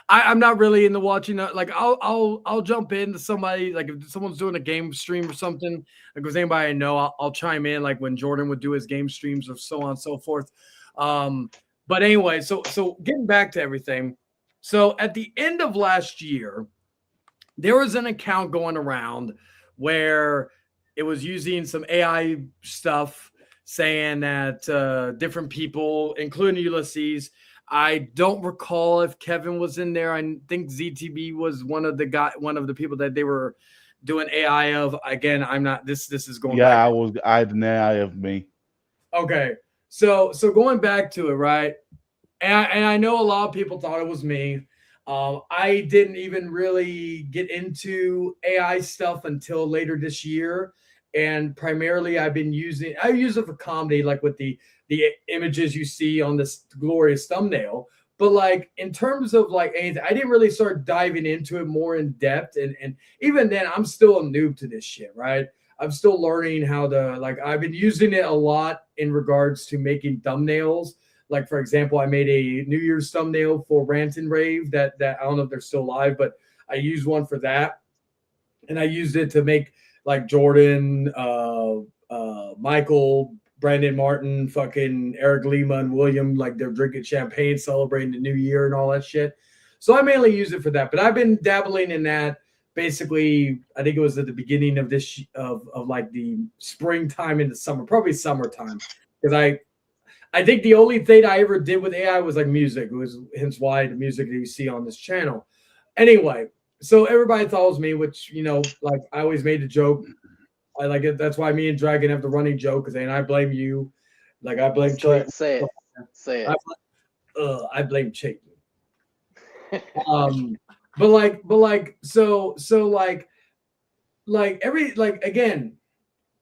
I'm not really into watching that. Like I'll jump into somebody, like if someone's doing a game stream or something, like if anybody I know, I'll chime in, like when Jordan would do his game streams or so on and so forth. But anyway, so getting back to everything. So at the end of last year, there was an account going around where it was using some AI stuff saying that different people, including Ulysses, I don't recall if Kevin was in there. I think ZTB was one of the people that they were doing AI of. Again, I'm not. This is going. Yeah, back. I had an AI of me. Okay, so going back to it, right? And I know a lot of people thought it was me. I didn't even really get into AI stuff until later this year, and primarily I use it for comedy, like with the images you see on this glorious thumbnail. But like in terms of like anything, I didn't really start diving into it more in depth. And even then, I'm still a noob to this shit, right? I'm still learning how to, like, I've been using it a lot in regards to making thumbnails. Like, for example, I made a New Year's thumbnail for Rant and Rave that I don't know if they're still live, but I used one for that. And I used it to make like Jordan, Michael, Brandon Martin, fucking Eric Lima, and William, like they're drinking champagne, celebrating the new year and all that shit. So I mainly use it for that. But I've been dabbling in that basically. I think it was at the beginning of this of like the springtime into summer, probably summertime, because I think the only thing I ever did with AI was like music. It was hence why the music that you see on this channel. Anyway, so everybody thought it was me, which like I always made a joke. I like it. That's why me and Dragon have the running joke, because I blame you. Like I blame Chayton. Say it. Say it. I blame Chayton. But again,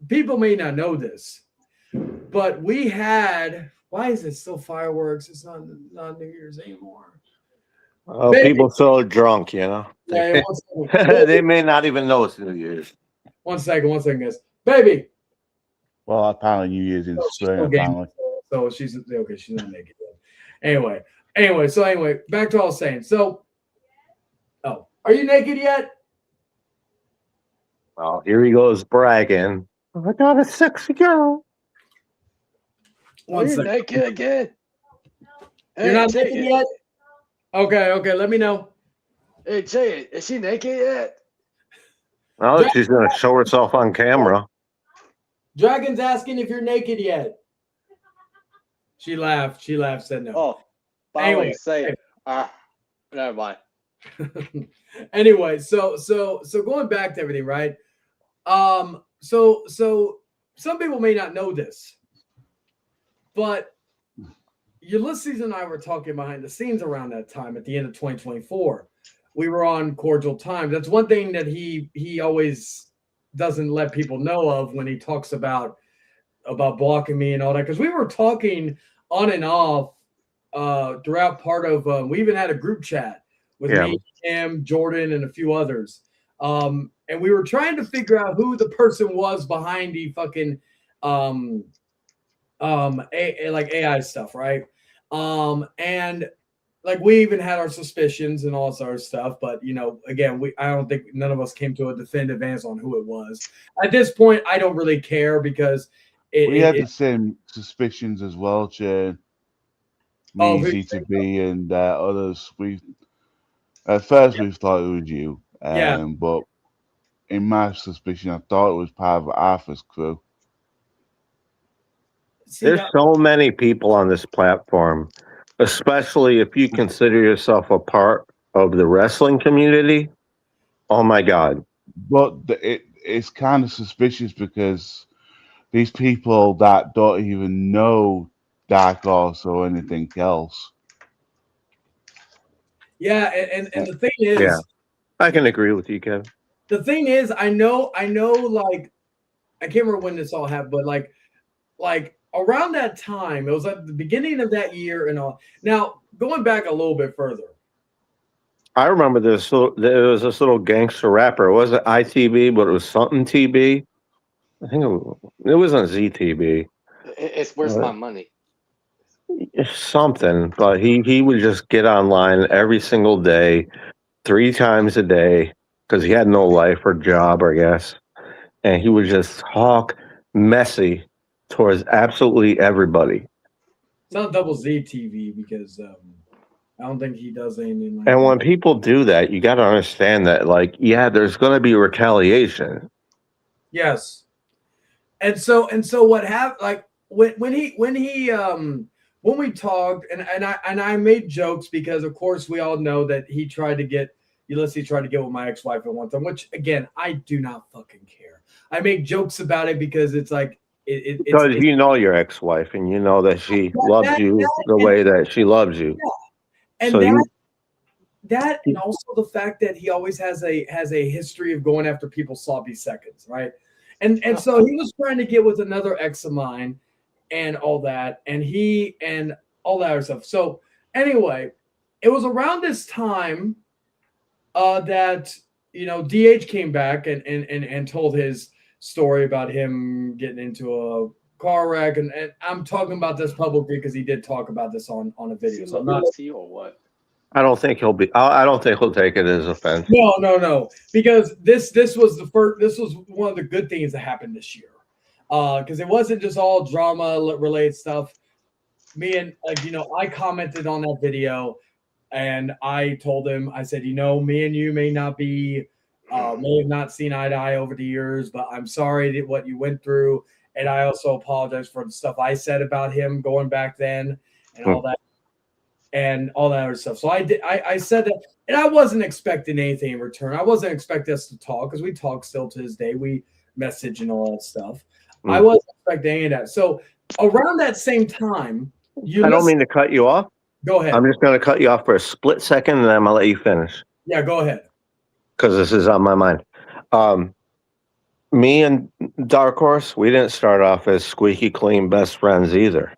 people may not know this, but we had. Why is it still fireworks? It's not New Year's anymore. Oh, Baby. people so drunk, you know. Yeah, one second. They may not even know it's New Year's. One second, guys. Baby. Well, apparently New Year's in spring, apparently. So she's okay. She's not naked yet. Anyway. So back to what I was saying. So, are you naked yet? Oh, here he goes bragging. I got a sexy girl. One Are you second. naked again? You're not naked yet? Okay. Let me know. Hey, say it. Is she naked yet? Oh, she's gonna show herself on camera. Dragon's asking if you're naked yet. She laughed. Said no. Oh, Anyway, say. Never mind. Anyway, so going back to everything, right? So some people may not know this, but Ulysses and I were talking behind the scenes around that time at the end of 2024. We were on cordial times. That's one thing that he always doesn't let people know of when he talks about blocking me and all that, because we were talking on and off throughout part of we even had a group chat with me, Cam, Jordan, and a few others. And we were trying to figure out who the person was behind the fucking AI stuff, right? And like we even had our suspicions and all sort of stuff, but again, I don't think none of us came to a definitive answer on who it was. At this point, I don't really care because we had the same suspicions as well, Chayton. Me, Z2B, and others. At first we thought it was you, but in my suspicion, I thought it was part of Arthur's crew. There's so many people on this platform, especially if you consider yourself a part of the wrestling community. Oh my God. But it's kind of suspicious because these people that don't even know Dark Horse or anything else. Yeah, and the thing is, I can agree with you, Kevin. The thing is, I know, like, I can't remember when this all happened, but like around that time, it was at the beginning of that year and all. Now, going back a little bit further. I remember there was this little gangster rapper. It wasn't ITV, but it was something TB. I think it was on ZTV. It's worth my money. Something, but he would just get online every single day, 3 times a day, because he had no life or job, I guess, and he would just talk messy towards absolutely everybody. It's not Double Z TV because I don't think he does anything like And that. when people do that, you got to understand that, like, there's going to be retaliation. Yes, and so what happened? Like when we talked, and I made jokes because of course we all know that Ulysses tried to get with my ex-wife at one time, which again I do not fucking care. I make jokes about it because it's like Because you know your ex-wife, and you know that she loves you the way that she loves you. And so that and also the fact that he always has a history of going after people's sloppy seconds, right? And so he was trying to get with another ex of mine and all that, and all that other stuff. So anyway, it was around this time that DH came back and told his story about him getting into a car wreck, and I'm talking about this publicly because he did talk about this on a video. So I'm not or what? I don't think he'll be. I don't think he'll take it as offense. No, because this was one of the good things that happened this year, because it wasn't just all drama related stuff. Me and I commented on that video, and I told him, I said, me and you may not be, may have not seen eye to eye over the years, but I'm sorry that what you went through, and I also apologize for the stuff I said about him going back then and all that. And all that other stuff. So I said that, and I wasn't expecting anything in return. I wasn't expecting us to talk because we talk still to this day. We message and all that stuff. I wasn't expecting any of that. So around that same time, I don't mean to cut you off. Go ahead. I'm just going to cut you off for a split second, and then I'm going to let you finish. Yeah, go ahead. Because this is on my mind. me and Dark Horse, we didn't start off as squeaky clean best friends either.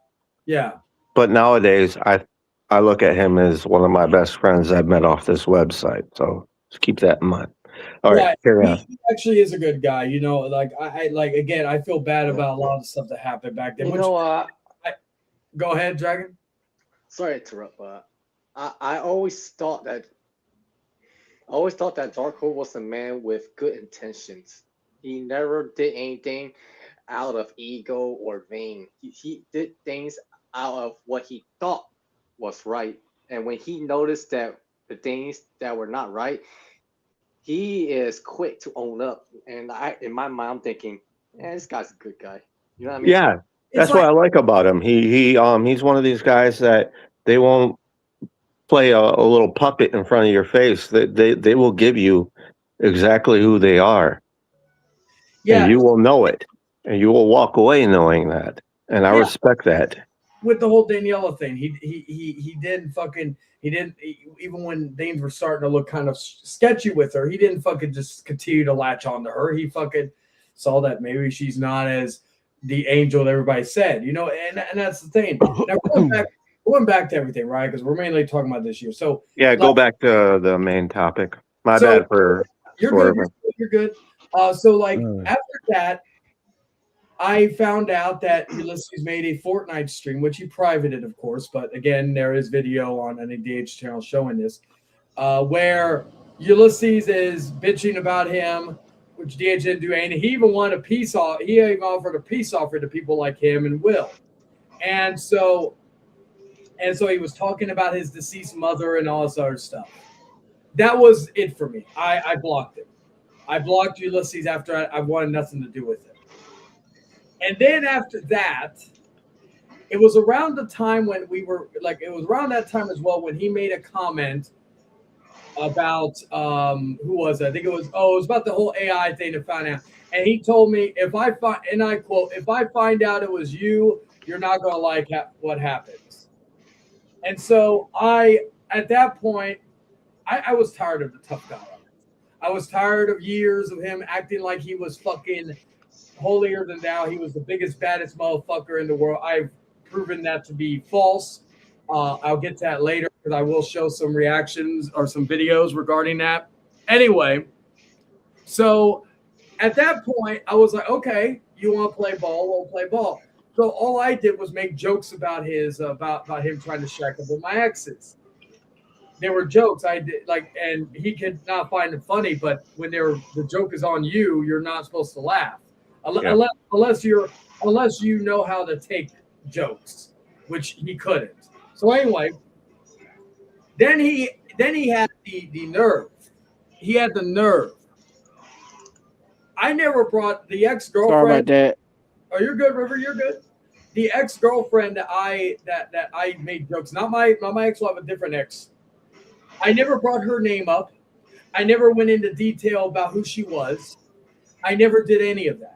Yeah. But nowadays, I look at him as one of my best friends I've met off this website. So just keep that in mind. All right, carry on. He actually is a good guy. You know, like I like again, I feel bad about a lot of stuff that happened back then. You know, Go ahead, Dragon. Sorry to interrupt, but I always thought that Dark Horse was a man with good intentions. He never did anything out of ego or vain. He did things out of what he thought was right. And when he noticed that the things that were not right, he is quick to own up. And in my mind, I'm thinking, this guy's a good guy. You know what I mean? Yeah, that's what I like about him. He's one of these guys that they won't play a little puppet in front of your face. They will give you exactly who they are. Yeah. And you will know it. And you will walk away knowing that. And I respect that. With the whole Daniela thing, he didn't even when things were starting to look kind of sketchy with her, he didn't fucking just continue to latch onto her. He fucking saw that maybe she's not as the angel that everybody said, you know, and that's the thing. Now going back to everything, right? Because we're mainly talking about this year. So Yeah, go back to the main topic. My So, bad for you're swerving. good. You're good. So after that, I found out that Ulysses made a Fortnite stream, which he privated, of course. But again, there is video on an DH channel showing this, where Ulysses is bitching about him, which DH didn't do anything. He even wanted a peace off. He even offered a peace offer to people like him and Will, and so he was talking about his deceased mother and all this other stuff. That was it for me. I blocked him. I blocked Ulysses after I wanted nothing to do with it. And then after that, it was around the time when it was around that time as well when he made a comment about who was it? I think it was about the whole AI thing to find out. And he told me, if I find out it was you, you're not going to like what happens. And so at that point, I was tired of the tough guy. I was tired of years of him acting like he was fucking holier than thou. He was the biggest, baddest motherfucker in the world. I've proven that to be false. I'll get to that later because I will show some reactions or some videos regarding that. Anyway, so at that point, I was like, okay, you want to play ball? We'll play ball. So all I did was make jokes about about him trying to shack up with my exes. There were jokes I did and he could not find it funny, but when the joke is on you, you're not supposed to laugh. Unless you know how to take jokes, which he couldn't. So anyway, then he had the nerve. He had the nerve. I never brought the ex-girlfriend. Sorry about that. Oh, you're good, River. You're good. The ex-girlfriend that I made jokes. Not my ex-wife, a different ex. I never brought her name up. I never went into detail about who she was. I never did any of that.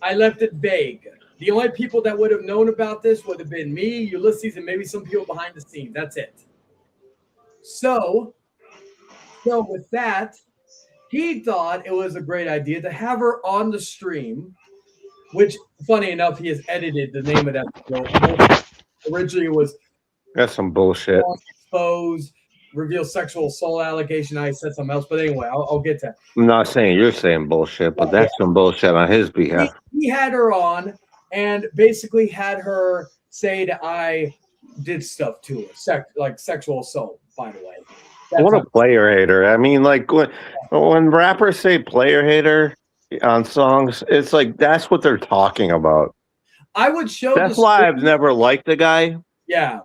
I left it vague. The only people that would have known about this would have been me, Ulysses, and maybe some people behind the scenes. That's it. So with that, he thought it was a great idea to have her on the stream, which, funny enough, he has edited the name of that video. Originally, it was That's some bullshit. expose, reveal sexual assault allegation. I said something else, but anyway, I'll get to that. I'm not saying you're saying bullshit, but that's some bullshit on his behalf. He had her on and basically had her say that I did stuff to her, like sexual assault, by the way. What a player hater. I mean, like when rappers say player hater on songs, it's like that's what they're talking about. I would show That's the why stream. I've never liked the guy. Yeah.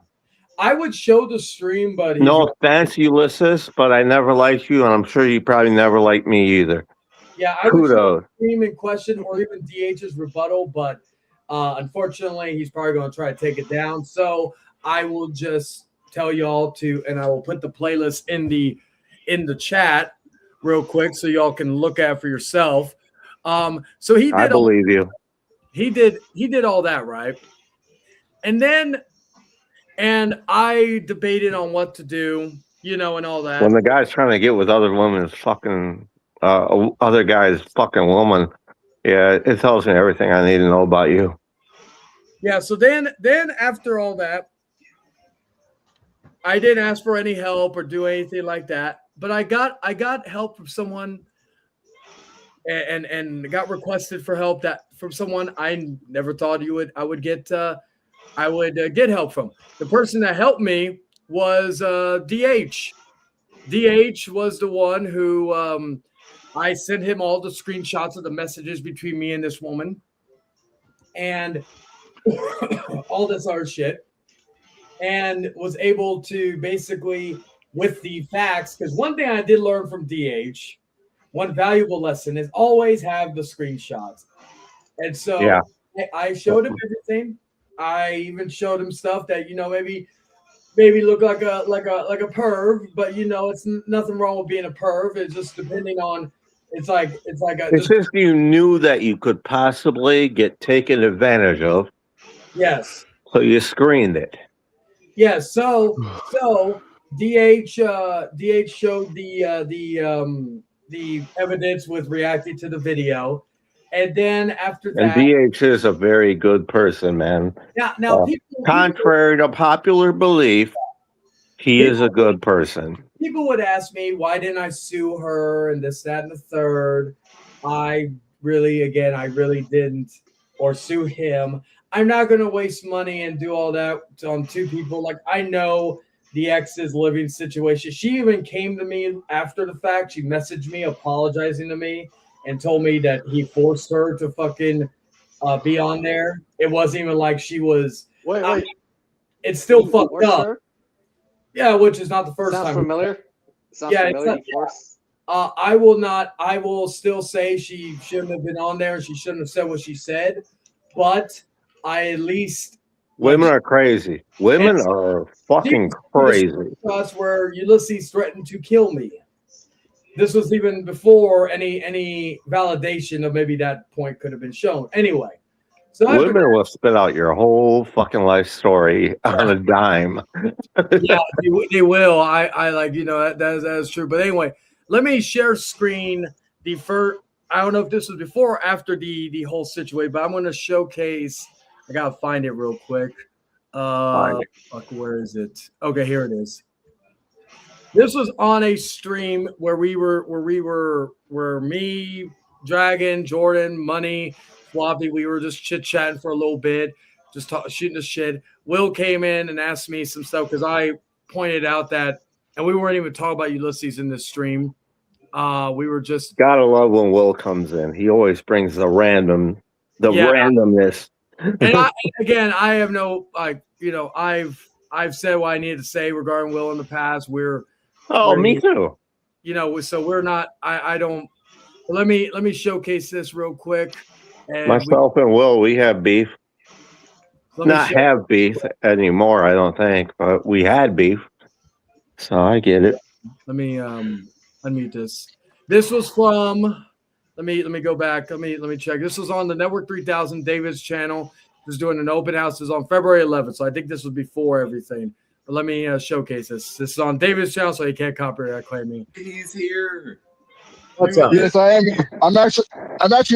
I would show the stream, but he's No offense, Ulysses, but I never liked you, and I'm sure you probably never liked me either. Yeah, I would show Kudos. the stream in question or even DH's rebuttal, but unfortunately, he's probably going to try to take it down. So I will just tell y'all and I will put the playlist in the chat real quick so y'all can look at it for yourself. So he did. I believe you. He did all that, right? And I debated on what to do, and all that. When the guy's trying to get with other women, it's fucking other guy's fucking woman, yeah, it tells me everything I need to know about you. Yeah. So then after all that, I didn't ask for any help or do anything like that. But I got help from someone, and got requested for help from someone I never thought I would get help from. The person that helped me was DH. DH was the one who I sent him all the screenshots of the messages between me and this woman, and all this other shit, and was able to basically, with the facts, because one thing I did learn from DH, one valuable lesson is always have the screenshots. And so Yeah. I showed him everything. I even showed him stuff that, maybe look like a perv, but it's nothing wrong with being a perv. It's just depending on, it's just you knew that you could possibly get taken advantage of. Yes. So you screened it. Yeah, so DH showed the evidence with reacting to the video, and then after that, And DH is a very good person, man. Now contrary to popular belief, he is a good person. people would ask me, why didn't I sue her and this, that, and the third. I really didn't, or sue him. I'm not going to waste money and do all that on two people. Like, I know the ex's living situation. She even came to me after the fact. She messaged me apologizing to me and told me that he forced her to fucking be on there. It wasn't even like she was. Wait. It's still fucked forced up. her? Yeah, which is not the first Sounds time. familiar. Sounds Yeah, familiar. it's not- I will still say she shouldn't have been on there and she shouldn't have said what she said, but I at least Women are crazy. Women are fucking crazy. us where Ulysses threatened to kill me. This was even before any validation of maybe that point could have been shown. Anyway, so Women will spit out your whole fucking life story on a dime. yeah, they will. I like, that is true. But anyway, let me share screen the first. I don't know if this was before or after the whole situation, but I'm going to showcase. I gotta find it real quick. Fuck, where is it? Okay, here it is. This was on a stream where me, Dragon, Jordan, Money, Floppy. We were just chit chatting for a little bit, just shooting the shit. Will came in and asked me some stuff because I pointed out that, and we weren't even talking about Ulysses in this stream. We were just gotta love when Will comes in. He always brings the randomness. And I have no I've said what I needed to say regarding Will in the past. Me too. So we're not. I don't. Let me showcase this real quick. And Myself and Will, we have beef. Not have beef anymore, I don't think, but we had beef. So I get it. Let me unmute this. This was from. Let me go back. Let me check. This was on the Network 3000 David's channel. He was doing an open house. It was on February 11th, so I think this was before everything. But let me showcase this. This is on David's channel, so he can't copyright claim me. He's here. What's up? Yes, I am. I'm actually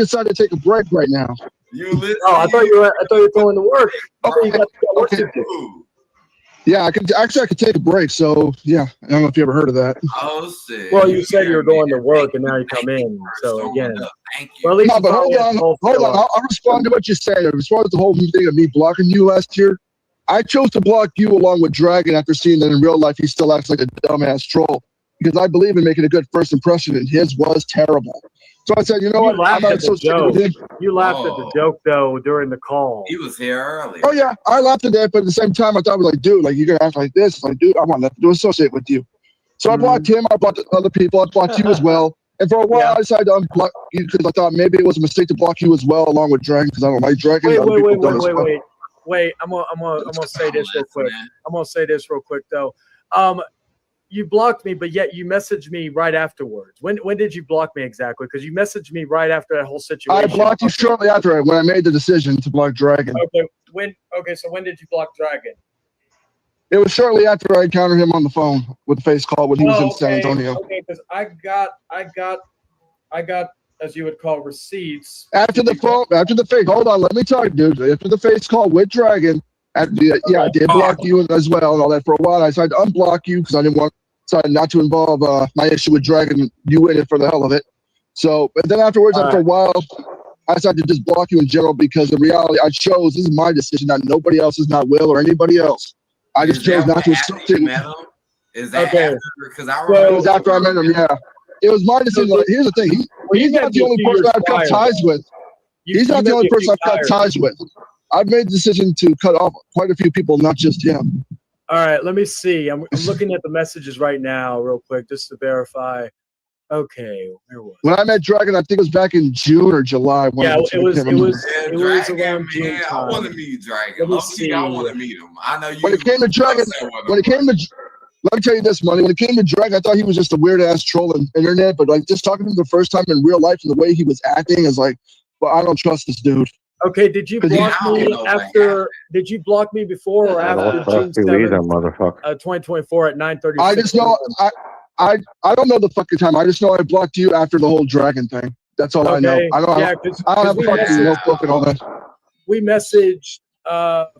decided to take a break right now. Ulysses. Oh, I thought you were going to work. Okay. Yeah, I could take a break. So yeah, I don't know if you ever heard of that. Oh, shit. Well, you said you were going to work, and now you come in. So again, well, at least but hold on. I'll respond to what you said. As far as the whole thing of me blocking you last year, I chose to block you along with Dragon after seeing that in real life he still acts like a dumbass troll. Because I believe in making a good first impression, and his was terrible. So I said, you know what? I'm not associated with him. You laughed at the joke though during the call. He was here earlier. Oh yeah, I laughed at that, but at the same time, I thought, like, dude, like you're gonna act like this. It's like, dude, I want nothing to associate with you. So I blocked him. I blocked other people. I blocked you as well. And for a while, I decided to unblock you because I thought maybe it was a mistake to block you as well, along with Dragon, because I don't like Dragon. Wait. I'm gonna say this real quick. I'm gonna say this real quick though. You blocked me, but yet you messaged me right afterwards. When did you block me exactly? Because you messaged me right after that whole situation. I blocked you shortly after when I made the decision to block Dragon. Okay. So when did you block Dragon? It was shortly after I encountered him on the phone with the face call when he was in San Antonio. Okay, because I got as you would call, receipts. After the face. Hold on, let me talk, dude. After the face call with Dragon, I did block you as well and all that for a while. I decided to unblock you because I decided not to involve my issue with Dragon, you in it for the hell of it. So, but then afterwards, after a while, I decided to just block you in general because the reality I chose, this is my decision, not nobody else's, not Will or anybody else. I just chose not to associate. Is that Okay. Because I remember It was after I met him, yeah. It was my decision. Like, here's the thing. He's not the only person I've cut ties with. He's not the only person I've cut ties with. I've made the decision to cut off quite a few people, not just him. All right, let me see. I'm looking at the messages right now real quick just to verify. Okay, where was When I met Dragon, I think it was back in June or July. Yeah, it was Dragon, around June man, I time. want to meet Dragon. Let me Low-key, I want to see. meet him. I know you. When it came to Dragon, let me tell you this, Money. When it came to Dragon, I thought he was just a weird ass troll on the internet, but like just talking to him the first time in real life and the way he was acting is like, well, I don't trust this dude. Okay, did you block me after? Did you block me before or after June 7th, motherfucker. 2024 at 9:30? I just know I don't know the fucking time. I just know I blocked you after the whole Dragon thing. That's all I know. I don't have a fucking notebook and all that. We messaged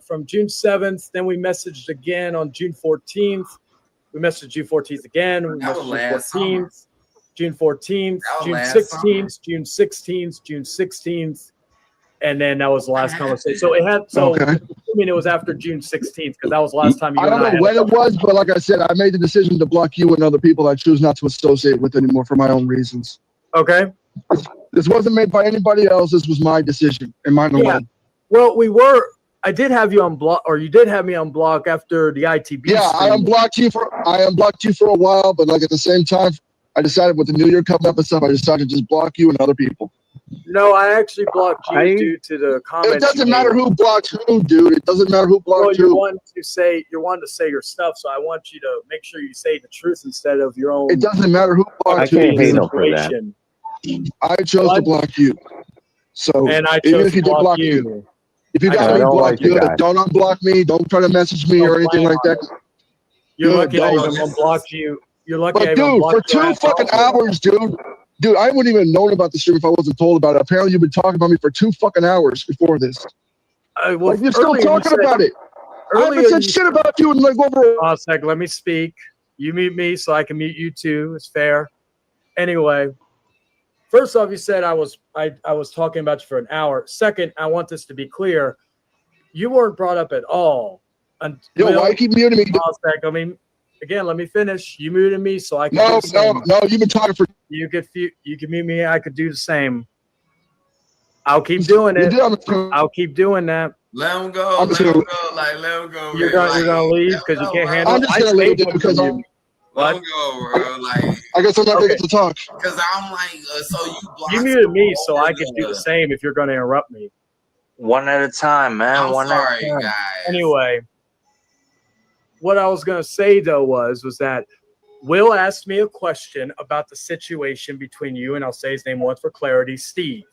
from June 7th, then we messaged again on June 14th. We messaged June 14th again. We messaged June 14th, June 16th, June 16th, June 16th, and then that was the last conversation. So I mean, it was after June 16th because that was the last time you. I don't know when it was, but like I said, I made the decision to block you and other people I choose not to associate with anymore for my own reasons. Okay. This wasn't made by anybody else. This was my decision and mine alone. Well, I did have you on block, or you did have me on block after the ITB. Yeah, I unblocked you for a while, but like at the same time, I decided with the New Year coming up and stuff, I decided to just block you and other people. No, I actually blocked you due to the comments. It doesn't matter who blocked who, dude. It doesn't matter who blocked who. You wanted to say your stuff, so I want you to make sure you say the truth instead of your own. It doesn't matter who blocked who. I can't hate him for that. I chose to block you. So And I even chose if you to did block you. me, if you got me blocked, don't unblock me. Don't try to message me or anything like that. You're lucky I even unblocked you. You're lucky I But even dude, for blocked your 2 ass fucking also. hours, dude, I wouldn't even known about the stream if I wasn't told about it. Apparently, you've been talking about me for 2 fucking hours before this. Well, Like, you're still talking about it. I haven't earlier said you shit about you in like over. A sec, let me speak. You mute me so I can mute you too. It's fair. Anyway, first off, you said I was talking about you for an hour. Second, I want this to be clear. You weren't brought up at all. Yo, why you keep muting me? I mean, again, let me finish. You muted me so I can. No. You've been talking for. You could mute me. I could do the same. I'll keep doing it. I'll keep doing that. Let him go. Let him go. You're gonna leave because you can't handle. I'm just gonna leave it because I'm. Let him go, bro. Like, I guess I'm not gonna get to talk. Because I'm like, so you blocked. You muted me so I could do the same if you're gonna interrupt me. One at a time, man. I'm One sorry, at a time. guys. Anyway, what I was gonna say though was that Will asked me a question about the situation between you and I'll say his name once for clarity, Steve.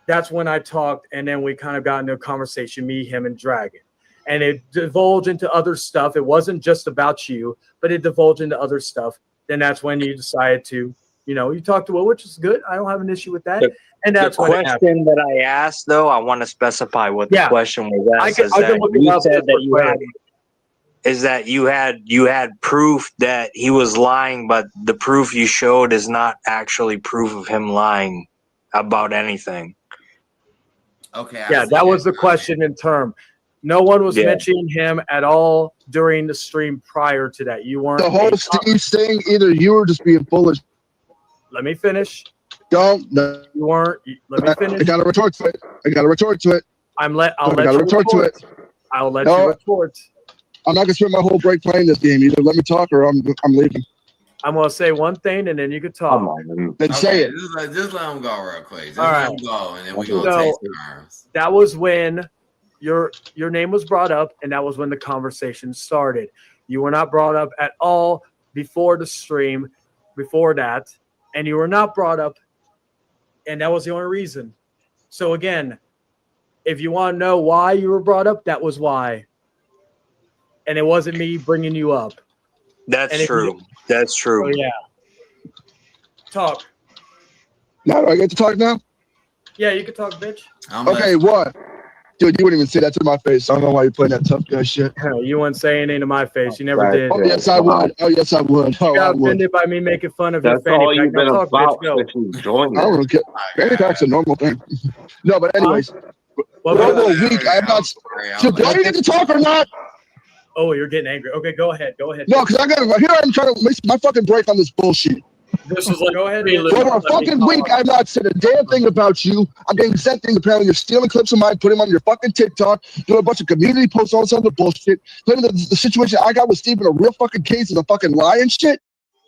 That's when I talked, and then we kind of got into a conversation, me, him, and Dragon. And it divulged into other stuff. It wasn't just about you, but it divulged into other stuff. Then that's when you decided to, you talked to Will, which is good. I don't have an issue with that. And that's the when question that I asked, though, I want to specify what the question was asked. Is that you had proof that he was lying, but the proof you showed is not actually proof of him lying about anything. Okay. Yeah, that was the question in term. No one was mentioning him at all during the stream prior to that. You weren't. The whole Steve thing, either you were just being foolish. Let me finish. Don't. No. You weren't. Let me finish. I got to retort to it. I'll let you retort to it. I'll let you retort. I'm not gonna spend my whole break playing this game. Either let me talk or I'm leaving. I'm gonna say one thing and then you can talk. Then say it. Just let him go real quick. Just All let right. him go, and then we're gonna take turns. That was when your name was brought up, and that was when the conversation started. You were not brought up at all before the stream, before that, and you were not brought up, and that was the only reason. So again, if you want to know why you were brought up, that was why. And it wasn't me bringing you up. That's true. That's true. Oh, yeah. Talk. Now do I get to talk now? Yeah, you can talk, bitch. Okay, what? Dude, you wouldn't even say that to my face. I don't know why you're putting that tough guy shit. You wouldn't say anything to my face. You never did. Oh, yes, I would. Oh, yes, I would. Oh, You I got would. offended by me making fun of your That's fanny all pack. you've Now been talk, about bitch, go. since you joined I it. don't care. Fanny pack's a normal thing. No, but anyways. Well, over a week, I have not. So, do I get to talk or not? Oh, you're getting angry. Okay, go ahead. Go ahead. No, because I got here. I'm trying to make my fucking break on this bullshit. This was like, go ahead. For over a fucking week, I've not said a damn thing about you. I'm getting sent things. Apparently, you're stealing clips of mine, putting them on your fucking TikTok, doing a bunch of community posts, all this other bullshit. Claiming that the situation I got with Steve in a real fucking case is a fucking lie and shit.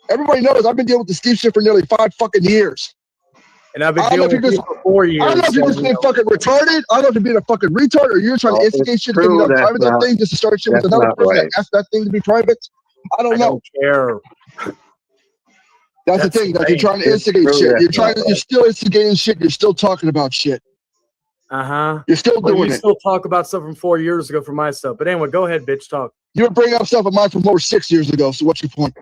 Everybody knows I've been dealing with the Steve shit for nearly 5 fucking years. And I've been dealing with you for 4 years. I don't know if you're just being fucking retarded. I don't know if you're being a fucking retard, or you're trying to instigate shit, giving up private that thing just to start shit with another person that asked that thing to be private. I don't know. Care. That's the thing. That you're trying to instigate shit. You're still instigating shit. You're still talking about shit. You're still doing you it. still talk about stuff from 4 years ago for my stuff. But anyway, go ahead, bitch. Talk. You were bringing up stuff of mine from over 6 years ago. So what's your point?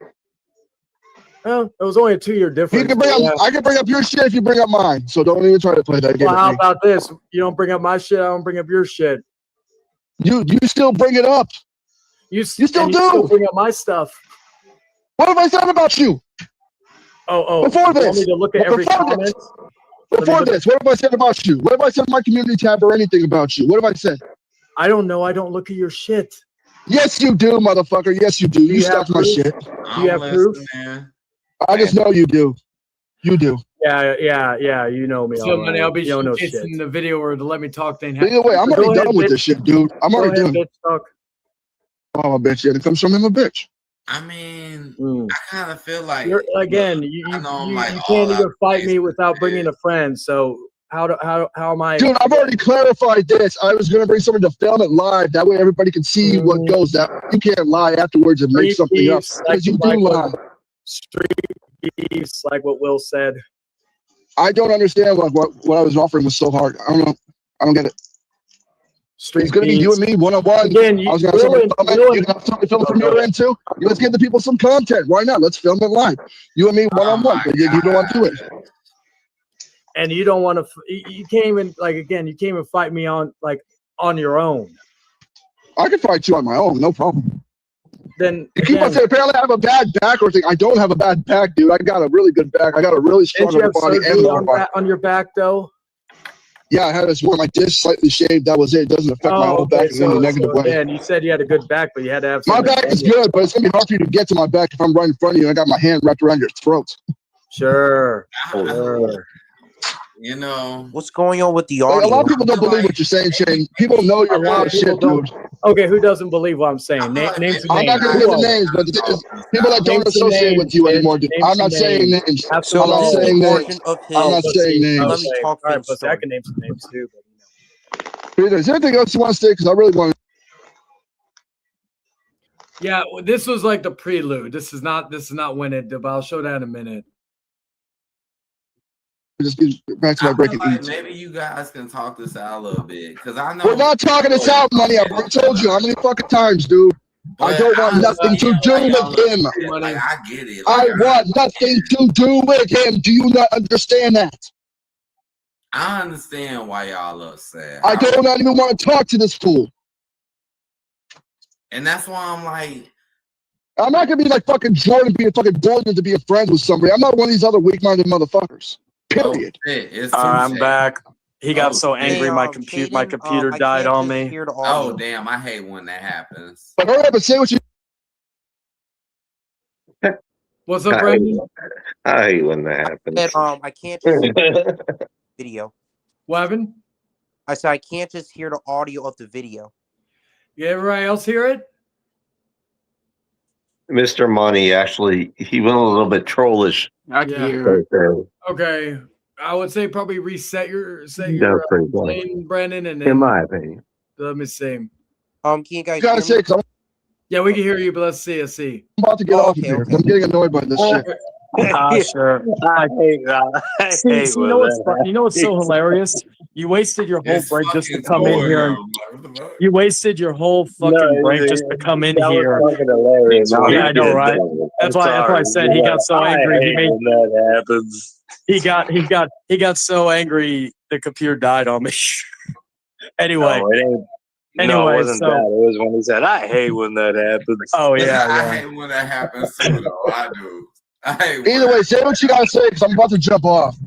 Well, it was only a 2-year difference. You can bring up, I can bring up your shit if you bring up mine. So don't even try to play that game. Well, how with me. about this? You don't bring up my shit. I don't bring up your shit. You still bring it up. You still and do. You still bring up my stuff. What have I said about you? Oh. Before You want this. me to look at every comment? Before this, what have I said about you? What have I said in my community tab or anything about you? What have I said? I don't know. I don't look at your shit. Yes, you do, motherfucker. Yes, you do. You stalk my shit. Do you have proof? I just know you do. You do. Yeah. You know me. So, all money, right. I'll be You don't know shit shit. in the video or to let me talk thing. Either way, I'm Go already ahead, done with bitch. this shit, dude. I'm Go already ahead, done. bitch. Talk. Oh, a bitch. Yeah, it comes from him, a bitch. I mean, I kind of feel like You're, again, you can't even fight me without bringing a friend. So how am I? Dude, I've already clarified this. I was going to bring someone to film it live. That way everybody can see what goes down. You can't lie afterwards and make something up. Because you do lie. Street beefs, like what Will said. I don't understand what I was offering was so hard. I don't know. I don't get it. It's going to be you and me one-on-one. Again, I was going to have somebody film it from your end too. Let's give the people some content. Why not? Let's film it live. You and me one-on-one. But you don't want to do it. And you don't want to. You can't even you can't even fight me on your own. I can fight you on my own, no problem. Then you keep on saying apparently I have a bad back or thing. I don't have a bad back, dude. I got a really good back. I got a really strong Didn't you have body surgery and lower body. on your back though? Yeah, I had this one. My disc slightly shaved. That was it. It doesn't affect my whole back in any negative way. Yeah, and you said you had a good back, but you had to have. My back is good, but it's gonna be hard for you to get to my back if I'm right in front of you. I got my hand wrapped around your throat. Sure. You know what's going on with the Like, audio? a lot of people don't believe what you're saying, Shane. People know you're a lot of shit, dude. Okay, who doesn't believe what I'm saying? Name some names. I'm not gonna give the names, but the thing is, people that don't associate with you anymore, dude. I'm not saying names. So I'm not this is saying a names. portion of his. I'm not saying names. Let me talk All right, things but I through. can name some names too. Is there anything else you want to say? Because I really want to. Yeah, this was like the prelude. This is not when it. But I'll show that in a minute. Just get back to my break. Like maybe you guys can talk this out a little bit because I know We're not talking this out, money. I've already told you how many fucking times, dude. I don't want nothing to do with him. Like, I get it. I want nothing to do with him. Do you not understand that? I understand why y'all upset. I do not even want to talk to this fool. And that's why I'm like, I'm not gonna be like fucking Jordan being fucking bullied into being friends with somebody. I'm not one of these other weak-minded motherfuckers. Period. I'm back. He got so angry. My computer died on me. Oh damn! I hate when that happens. But hurry up and say what you. What's up, Brandon? I hate when that happens. And, I can't just hear the video. What happened? I said I can't just hear the audio of the video. Yeah, everybody else hear it? Mr. Money actually, he went a little bit trollish. I can hear right there. Okay, I would say probably reset your That's pretty funny. lane, Brandon, and then In my opinion. let me see. Can you guys gotta say, me? Yeah, we can hear you, but let's see. I'm about to get off of here. I'm getting annoyed by this shit. Sure. I hate that. See, you know what's so hilarious? You wasted your whole break just to come in here. You wasted your whole fucking break just to come in here. Hilarious. Yeah, I know, right? That's why I said he got so angry. He made that happens. He got so angry the computer died on me. Anyway. No, it wasn't that. It was when he said, "I hate when that happens." Oh yeah, I hate when that happens too, though. I do. Either way, say what you gotta say because I'm about to jump off.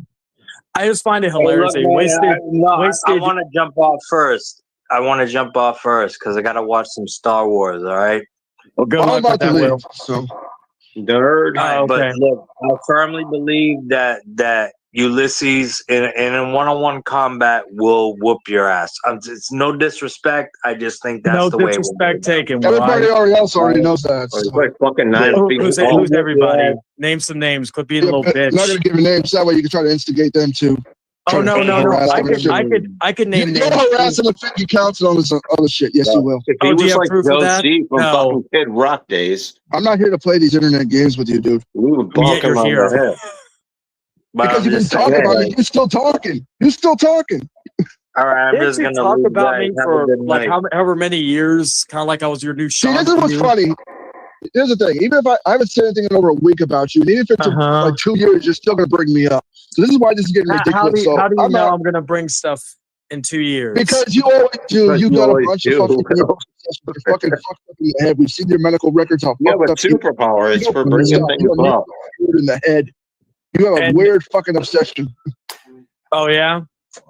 I just find it hilarious. Hey, Look, I want to jump off first. Because I got to watch some Star Wars. All right. Well, good luck with that, Will. So, nerd. Oh, okay. But look, I firmly believe that Ulysses in one-on-one combat will whoop your ass. It's no disrespect. I just think that's the way. No disrespect taken. Everybody else already knows that. He's like fucking 9 feet Who's tall. everybody? Name some names. Quit being a little bitch. I'm not gonna give you names. That way you can try to instigate them too. Oh no! I could name names. You'll harass him with 50 counts and all this other shit. Yes, you will. If he was like Joe C from fucking Kid Rock days, I'm not here to play these internet games with you, dude. We would bonk him on the head. Because you've been talking about it. You're still talking. All right, I'm Didn't just you gonna talk leave, about guys. me Have a for good like night. however many years? Kind of like I was your new Sean. See, this is what's funny. Here's the thing. Even if I haven't said anything in over a week about you, and even if it took like 2 years, you're still gonna bring me up. So this is why this is getting ridiculous. How do you know I'm gonna bring stuff in 2 years? Because you always do. You've done a bunch of fucking fucked up in the head. We've seen your medical records. How you have a fucked up superpower. It's for bringing things up. In the head. You have a weird fucking obsession. Oh yeah,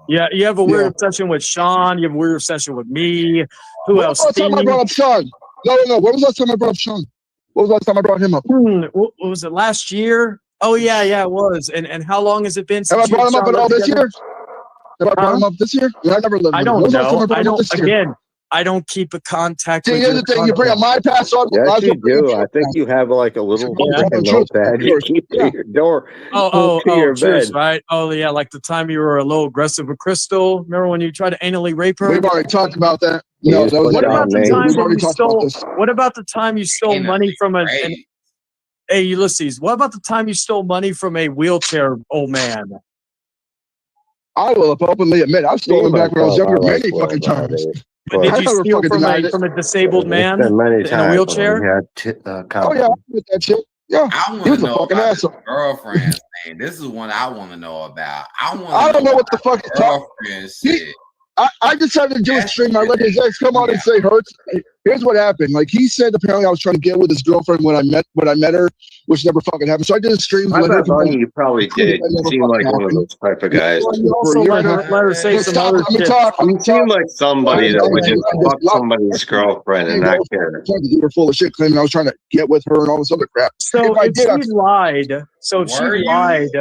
yeah. You have a weird obsession with Sean. You have a weird obsession with me. Who else? Last time I brought up Sean. No. When was the last time I brought up Sean? What was the last time I brought him up? What was it? Last year? Oh yeah, it was. And how long has it been since have I brought him up at all this year? Have I brought him up this year? I never lived. I don't know. I don't keep a contact. See, here's the thing: you bring up my past on. Yes, you do. I think you have like a little fucking notepad you keep at your door. Oh, your truth, bed. right? Oh yeah, like the time you were a little aggressive with Crystal. Remember when you tried to anally rape her? We've already talked about that. No, that was what about the time we've already you talked stole? about this. What about the time you stole money from Hey Ulysses, what about the time you stole money from a wheelchair old man? I will openly admit I've stolen back when I was younger many fucking times. But did you steal from a disabled man in a wheelchair? Oh yeah, with that shit. Yeah, I want to know about his girlfriend's name. This is one I want to know about. I don't know what the fuck he's talking. I decided to do a stream. I let his ex come on and say hurts. Here's what happened. Like he said, apparently I was trying to get with his girlfriend when I met her, which never fucking happened. So I did a stream. I thought you probably did. You seem like one of those type of guys. You also let her say some other shit. You seem like somebody that would just fuck somebody's girlfriend and not care. You were full of shit, claiming I was trying to get with her and all this other crap. So if she lied,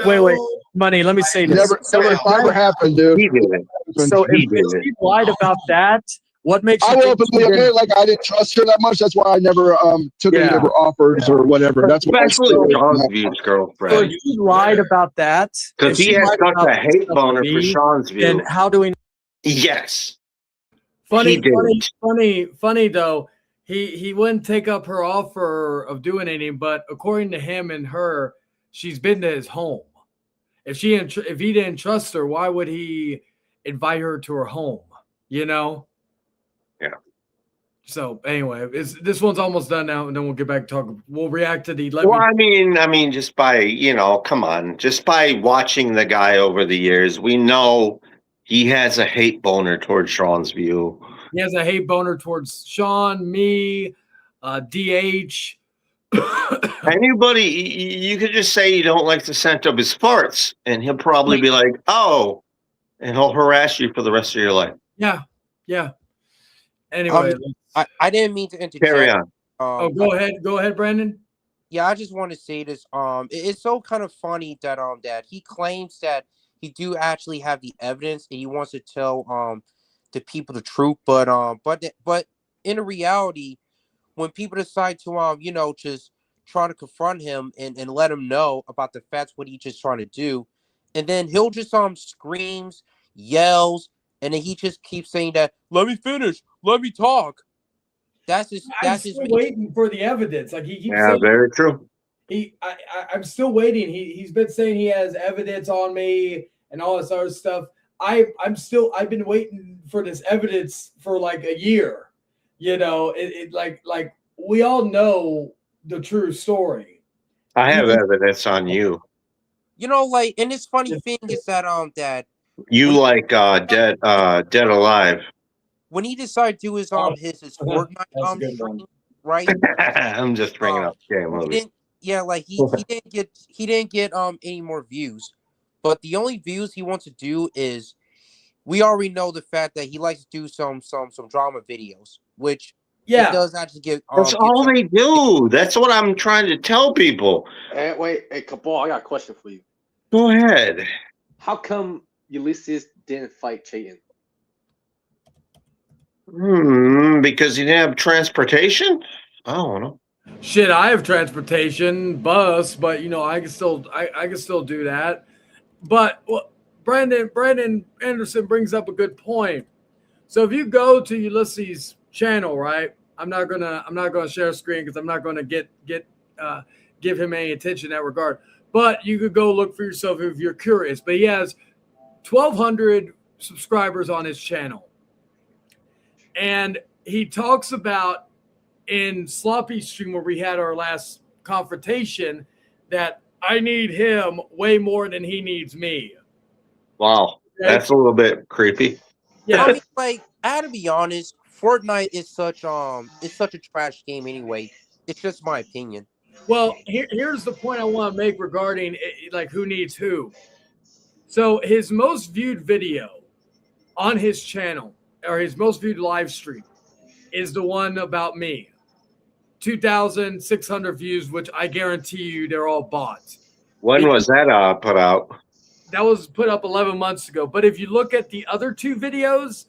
wait, Money. Let me say this. Never happened, dude. He did it. So if she lied about that, what makes you I will openly admit, like I didn't trust her that much. That's why I never took any of her offers or whatever. That's why. Especially Sean's girlfriend. So if she lied about that, because he had such a hate boner for Sean's view. And how do we? Yes. Funny though. He wouldn't take up her offer of doing anything, but according to him and her, she's been to his home. If he didn't trust her, why would he invite her to her home? You know. Yeah. So anyway, this one's almost done now, and then we'll get back to talking. We'll react to the. I mean, just by come on, just by watching the guy over the years, we know he has a hate boner towards Sean's view. He has a hate boner towards Sean, me, DH. Anybody, you could just say you don't like the scent of his farts, and he'll probably be like, "Oh," and he'll harass you for the rest of your life. Yeah. Anyway, I didn't mean to interject. Carry on. Go ahead, Brandon. Yeah, I just want to say this. It's so kind of funny that that he claims that he do actually have the evidence and he wants to tell the people the truth, but in reality, when people decide to just try to confront him and let him know about the facts, what he's just trying to do, and then he'll just screams, yells, and then he just keeps saying that, "Let me finish, let me talk." I'm still waiting for the evidence. Like he keeps saying, very true. I'm still waiting. He's been saying he has evidence on me and all this other stuff. I've been waiting for this evidence for like a year. Like we all know the true story. I have evidence on you. You know, like, and this funny thing is that that You like Dead Alive. when he decided to do his his Fortnite stream, right? I'm just bringing up scary He movies. didn't, yeah, like he didn't get any more views, but the only views he wants to do is we already know the fact that he likes to do some drama videos, which it does actually get. That's all they do. That's what I'm trying to tell people. Hey, wait, hey, Cabal, I got a question for you. Go ahead. How come Ulysses didn't fight Chayton? Because he didn't have transportation? I don't know. Shit, I have transportation, bus, but you know, I can still do that. But well, Brandon Anderson brings up a good point. So if you go to Ulysses' channel, right? I'm not gonna share a screen because I'm not gonna give him any attention in that regard. But you could go look for yourself if you're curious. But he has 1,200 subscribers on his channel. And he talks about in Sloppy Stream where we had our last confrontation that I need him way more than he needs me. Wow. That's a little bit creepy. Yeah, I mean, like, I had to be honest. Fortnite is such a trash game anyway. It's just my opinion. Well, here's the point I want to make regarding like who needs who. So his most viewed video on his channel, or his most viewed live stream, is the one about me. 2,600 views, which I guarantee you they're all bots. When was that put out? That was put up 11 months ago. But if you look at the other two videos,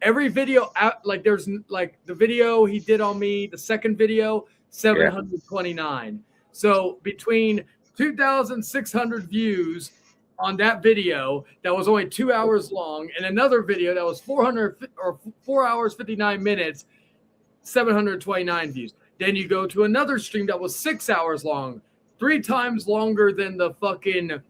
every video out, like there's like the video he did on me, the second video, 729. So between 2,600 views on that video that was only 2 hours long, and another video that was 4 hours 59 minutes, 729 views. Then you go to another stream that was 6 hours long, 3 times longer than the fucking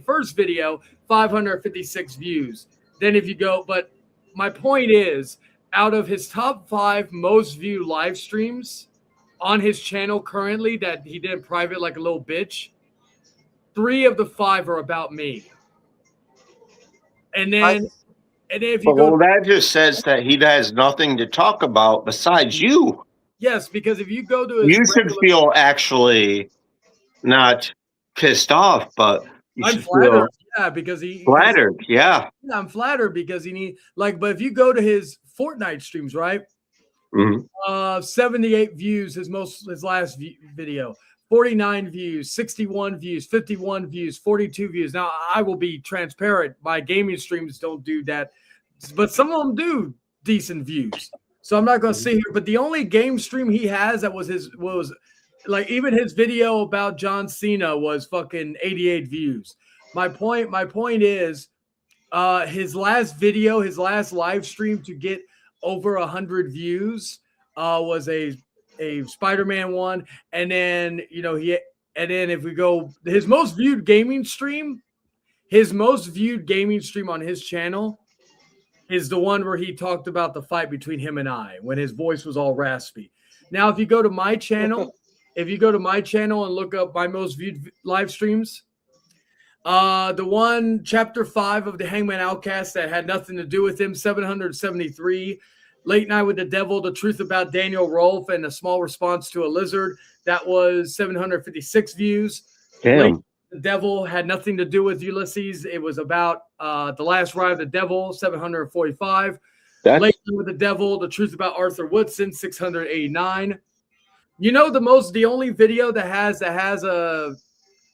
first video, 556 views. Then if you go, but my point is, out of his top 5 most viewed live streams on his channel currently that he did in private like a little bitch, 3 of the 5 are about me. And then if you go, that just says that he has nothing to talk about besides you. Yes, because if you go to his you should feel actually not pissed off, but you I'm should flattered, feel yeah, because he flattered, yeah. I'm flattered because he need like, but if you go to his Fortnite streams, right? 78 views, his last video, 49 views, 61 views, 51 views, 42 views. Now I will be transparent. My gaming streams don't do that, but some of them do decent views. So I'm not going to sit here, but the only game stream he has that was like even his video about John Cena was fucking 88 views. My point is his last video, his last live stream to get over 100 views was a Spider-Man one. And then, you know, if we go his most viewed gaming stream on his channel is the one where he talked about the fight between him and I when his voice was all raspy. Now, if you go to my channel, and look up my most viewed live streams, the one chapter 5 of the Hangman Outcast that had nothing to do with him, 773. Late Night with the Devil, the truth about Daniel Rolfe and a small response to a lizard, that was 756 views. Damn. The Devil had nothing to do with Ulysses. It was about the last ride of the devil, 745. Late Night with the Devil, the truth about Arthur Woodson, 689. You know the only video that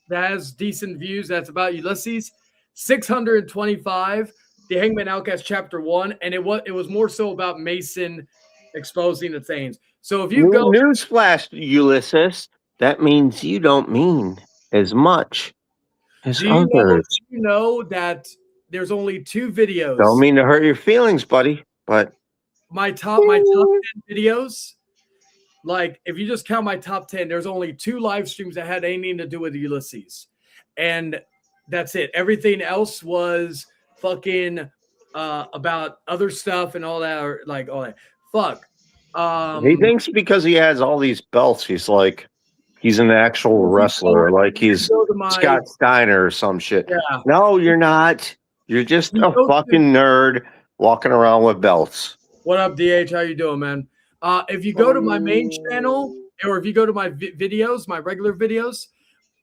has decent views that's about Ulysses, 625. The Hangman Outcast chapter 1, and it was more so about Mason exposing the things. So if you go newsflash, Ulysses, that means you don't mean as much as others. You know that there's only 2 videos. Don't mean to hurt your feelings, buddy, but my top 10 videos, like if you just count my top 10, there's only 2 live streams that had anything to do with Ulysses, and that's it. Everything else was fucking about other stuff and all that, or like all that. Fuck. He thinks because he has all these belts, he's like He's an actual wrestler, like he's Scott Steiner or some shit. Yeah. No, you're not. You're just a fucking nerd walking around with belts. What up, DH? How you doing, man? If you go to my main channel, or if you go to my videos, my regular videos,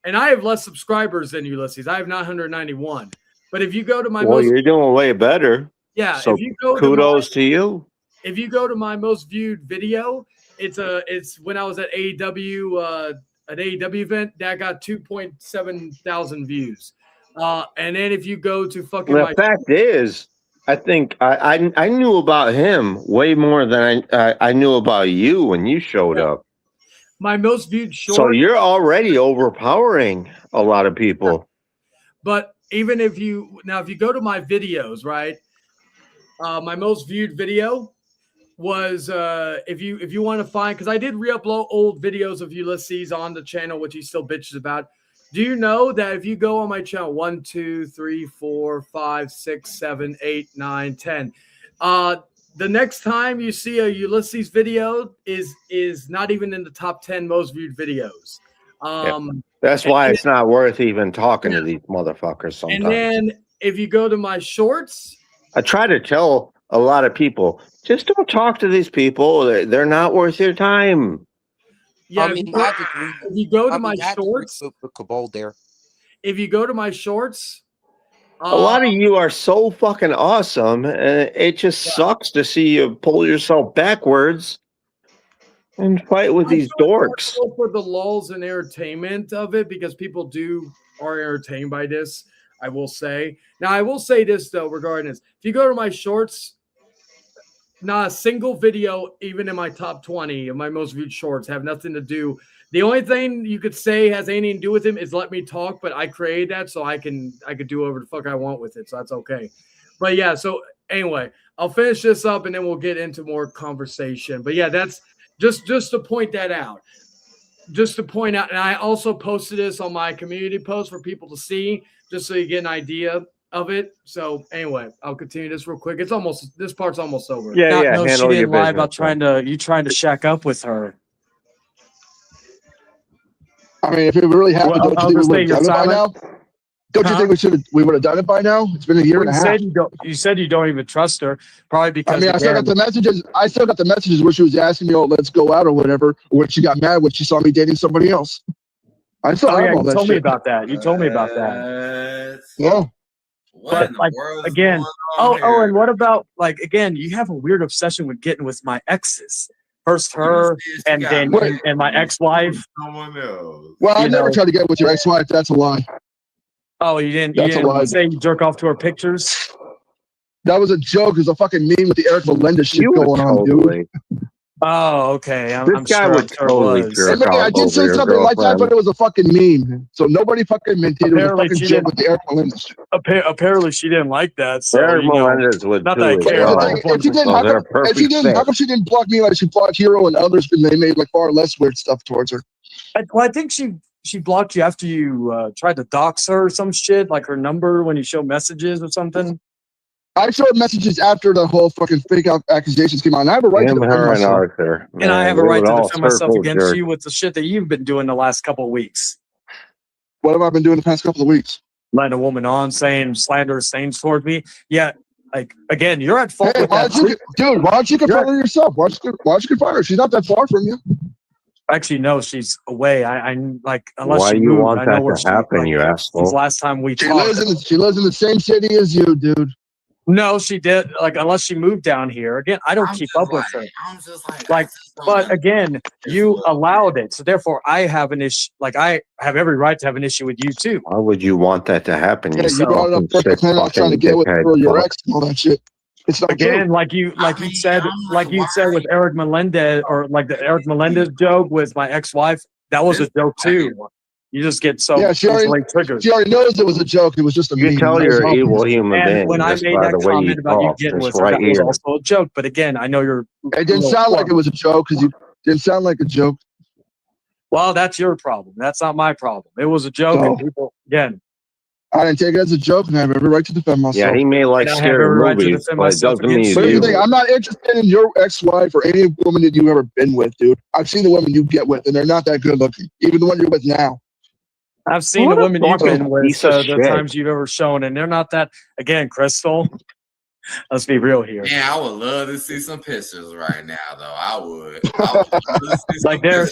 and I have less subscribers than Ulysses. I have 991. But if you go to my you're doing way better. Yeah, So if you go kudos to you. If you go to my most viewed video, it's when I was at AEW an AEW event that got 2.7 thousand views. And then if you go to fucking The fact is, I think I knew about him way more than I knew about you when you showed up. my most viewed short. So you're already overpowering a lot of people. But even if you go to my videos, right? My most viewed video was if you want to find, because I did re-upload old videos of Ulysses on the channel, which he still bitches about. Do you know that if you go on my channel 1, 2, 3, 4, 5, 6, 7, 8, 9, 10, the next time you see a Ulysses video is not even in the top 10 most viewed videos. That's why it's not worth even talking to these motherfuckers sometimes. And then if you go to my shorts, I try to tell a lot of people, just don't talk to these people. They're not worth your time. yeah, I mean, if I agree. you go to I my mean, I have to agree shorts, with Cabal there. if you go to my shorts, A lot of you are so fucking awesome, and it just sucks to see you pull yourself backwards and fight with these dorks. go for the lulls and entertainment of it, because people are entertained by this. I will say. Now, I will say this though, regarding this. If you go to my shorts, not a single video, even in my top 20 of my most viewed shorts, have nothing to do. The only thing you could say has anything to do with him is let me talk, but I created that so I could do whatever the fuck I want with it, so that's okay. But yeah, so anyway, I'll finish this up and then we'll get into more conversation. But yeah, that's just to point that out. Just to point out, and I also posted this on my community post for people to see, just so you get an idea of it. So anyway, I'll continue this real quick. This part's almost over. No, she didn't lie about trying to shack up with her. I mean, if it really happened, don't you think we would have done it by now? Don't you think we would have done it by now? It's been a year and a half. You said you don't even trust her, probably because. I mean, I still got the messages. I still got the messages where she was asking me, "Oh, let's go out" or whatever. Or when she got mad when she saw me dating somebody else. I still have all that told shit. me about that. You told me about that. Yeah. But like again, and what about again? You have a weird obsession with getting with my exes. First her, and then and my ex-wife. Well, I never tried to get with your ex-wife. That's a lie. Oh, you didn't? That's You a lie. didn't say you jerk off to her pictures? That was a joke. It was a fucking meme with the Eric Melendez shit going on, dude. Oh, okay. I'm guy sure, would I'm sure totally it was. jerk I did say something like that, but it was a fucking meme. So nobody fucking meant it. It was a Apparently fucking she joke didn't- with the Eric Melendez shit. Apparently, she didn't like that. So Eric Melendez would not do that I it. care. Here's the thing, if she didn't, how come she didn't block me like she blocked Hero and others, and they made far less weird stuff towards her? I think she blocked you after you tried to dox her or some shit, like her number when you show messages or something. I showed messages after the whole fucking fake accusations came out. And I have a right to defend her and myself. Arthur. And I have a we right would to all defend myself circle against jerk. you with the shit that you've been doing the last couple of weeks. What have I been doing the past couple of weeks? Letting a woman on, saying slanderous things toward me. Yeah, again, you're at fault Hey, with why that. don't you confront her yourself? Why don't you confront her? She's not that far from you. Actually, no, she's away. I unless Why she do you moved, want I know that where to she happen, you asshole? since last time we She talked. lives in the same city as you, dude. No, she did. Unless she moved down here again, I don't keep up with her. But again, you allowed it, so therefore, I have an issue. I have every right to have an issue with you too. Why would you want that to happen? Yeah, you brought it up first, but not trying to get with her, your ex, and all that shit. It's not Again, true. like you said with Eric Melendez, or like the Eric Melendez joke with my ex-wife, that was a joke too. You just get so Yeah, she easily triggered. already knows it was a joke. It was just a meme. You tell you're an evil human being. And when I just made by that the way comment about you talk. getting Just with her, right that was here. also a joke. But again, I know you're. It didn't sound like it was a joke because you didn't sound like a joke. Well, that's your problem. That's not my problem. It was a joke, and people again. I didn't take it as a joke, and I have every right to defend myself. Yeah, he may like And I have scary every right to movies, defend but it myself doesn't mean against But here's you. the thing, I'm not interested in your ex-wife or any woman that you've ever been with, dude. I've seen the women you get with, and they're not that good looking. Even the one you're with now. I've seen What the a women you've fucking been with, piece of the shit. times you've ever shown, and they're not that. Again, Crystal. Let's be real here. Man, I would love to see some pictures right now, though. I would love to see some Like they're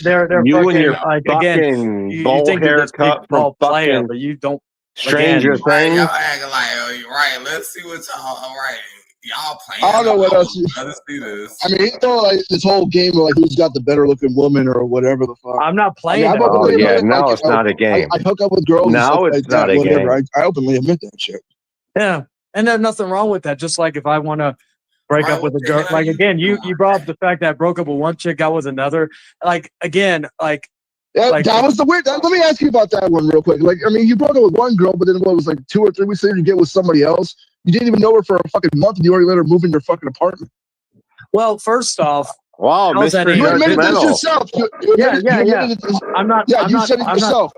You fucking and your like again. fucking You bowl think you're this big haircut from ball player, fucking but you don't. Stranger Again, Right, y'all Things. acting like, oh, you're right. Let's see what y'all. All right, y'all playing. I don't know what I else. would love to see this. I mean, you know, like this whole game of like who's got the better looking woman or whatever the fuck. I'm not I playing mean, I've that. openly Oh yeah, admitted, now like, it's not a game. I hook up with girls and stuff Now like it's that, not a whatever. game. I openly admit that shit. Yeah, and there's nothing wrong with that. Just like if I want to break Right, up with what a the girl, hell like you again, you doing? brought up the fact that I broke up with one chick, got with another. Like again, like Yeah, like that was the weird. Let me ask you about that one real quick. Like, I mean, you broke up with one girl, but then what, it was like 2 or 3 weeks later you get with somebody else. You didn't even know her for a fucking month, and you already let her move in your fucking apartment. well, first off, Wow, how's that Mr. You any admitted this Judgmental. yourself. You Yeah, admitted, yeah, you yeah. admitted this. I'm not. Yeah, I'm you not. said it I'm not. yourself.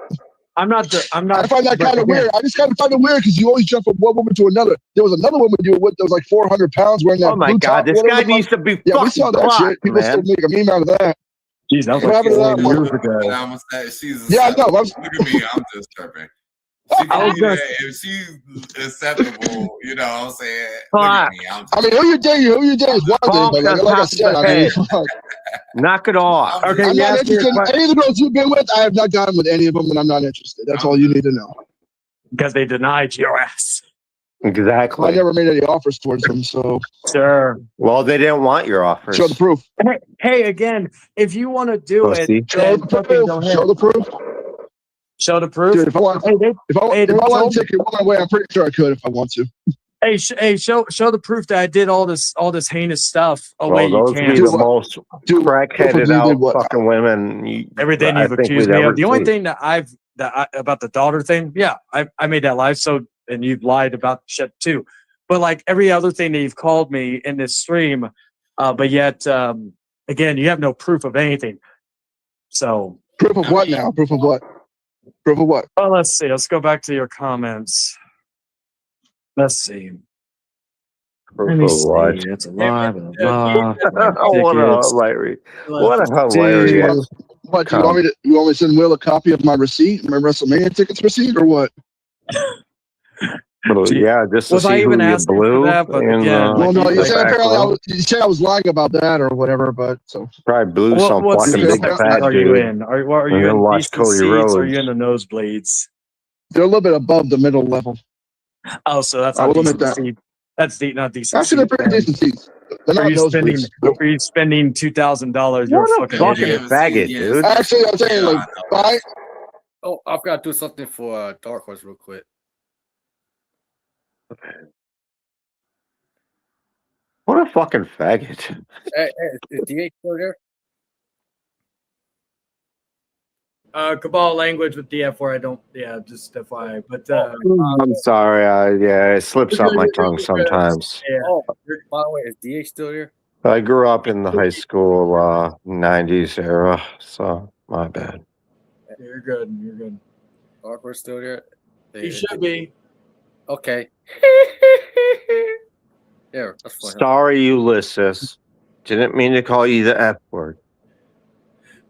I'm not. I'm I not. find that but kind of again, weird. I just kind of find it weird because you always jump from one woman to another. There was another woman you were with that was like 400 pounds wearing that Oh my blue god, top. this Whatever guy the fuck. needs to be Yeah, we fucking saw that clocked, shit. People still man. make a meme out of that. Geez, that was What like happened to 4 that years one? ago. I'm gonna say she's Yeah, I know. acceptable. Look at me, I'm just tripping. She I can was be gonna. that if she's acceptable, you know what I'm saying? Look at Clock. me, I'm I just mean, who you dating is one thing, Clock but on like I top of said, the I mean, head. fuck. Knock it off. I'm Okay, just I'm you not asked me a interested in question any of the girls you've been with. I have not gotten with any of them, and I'm not interested. That's all you need to know. because they denied your ass. I Exactly. never made any offers towards them, so Sure. Well, they didn't want your offers. show the proof. Hey, again, if you want to do it, Pussy. Show then the fucking go proof. ahead. Show the proof. Show the proof. Dude, if I want, Hey, they, if I hey, they want told to me. take your woman away, I'm pretty sure I could if I want to. Hey, show the proof that I did all this heinous stuff. Oh Well, wait, you those be can't. Do the what? most Do crack-headed did out what? fucking women Everything I you've think accused we'd me ever of. The only see. thing that about the daughter thing, yeah, I made that lie. So and you've lied about shit too. But like every other thing that you've called me in this stream, but yet again, you have no proof of anything. So Proof of what now? Proof of what? Proof of what? well, let's see. Let's go back to your comments. Let's see. Let Proof me of see. what? It's a lie. Blah, blah, blah. What a Tickets. hilarious! What a Dude. hilarious! What do you want me to? You want me to send Will a copy of my receipt, my WrestleMania tickets receipt, or what? Well, yeah, just to Was I see who even you asking for blew that? But in again, Well, no, the you said back apparently row. you said I was lying about that or whatever, but so Probably blew what some what fucking Okay, big seats fat are you dude, in? What are and you then in? watch Decent Cody seats or are you Rhodes. in the nosebleeds? they're a little bit above the middle level. Oh, so that's I not will admit decent that. seat. That's not decent Actually, they're seat. pretty Then decent seats. They're are not you spending? nosebleeds. Are you spending $2,000? You're a What a fucking fucking idiot. faggot, dude! Actually, I'm saying like, buy. Oh, I've got to do something for Dark Horse real quick. What a fucking faggot! Hey, is DH still there? Cabal language with DF4. I don't. Yeah, just FYI. But I'm sorry. Yeah, it slips you're out good, my you're good, tongue you're good. sometimes. Yeah. Oh, by the way, is DH still there? I grew up in the high school '90s era, so my bad. You're good. You're good. Dark Horse still there? You should be. Okay. Yeah, that's fine. Sorry, Ulysses. Didn't mean to call you the F word.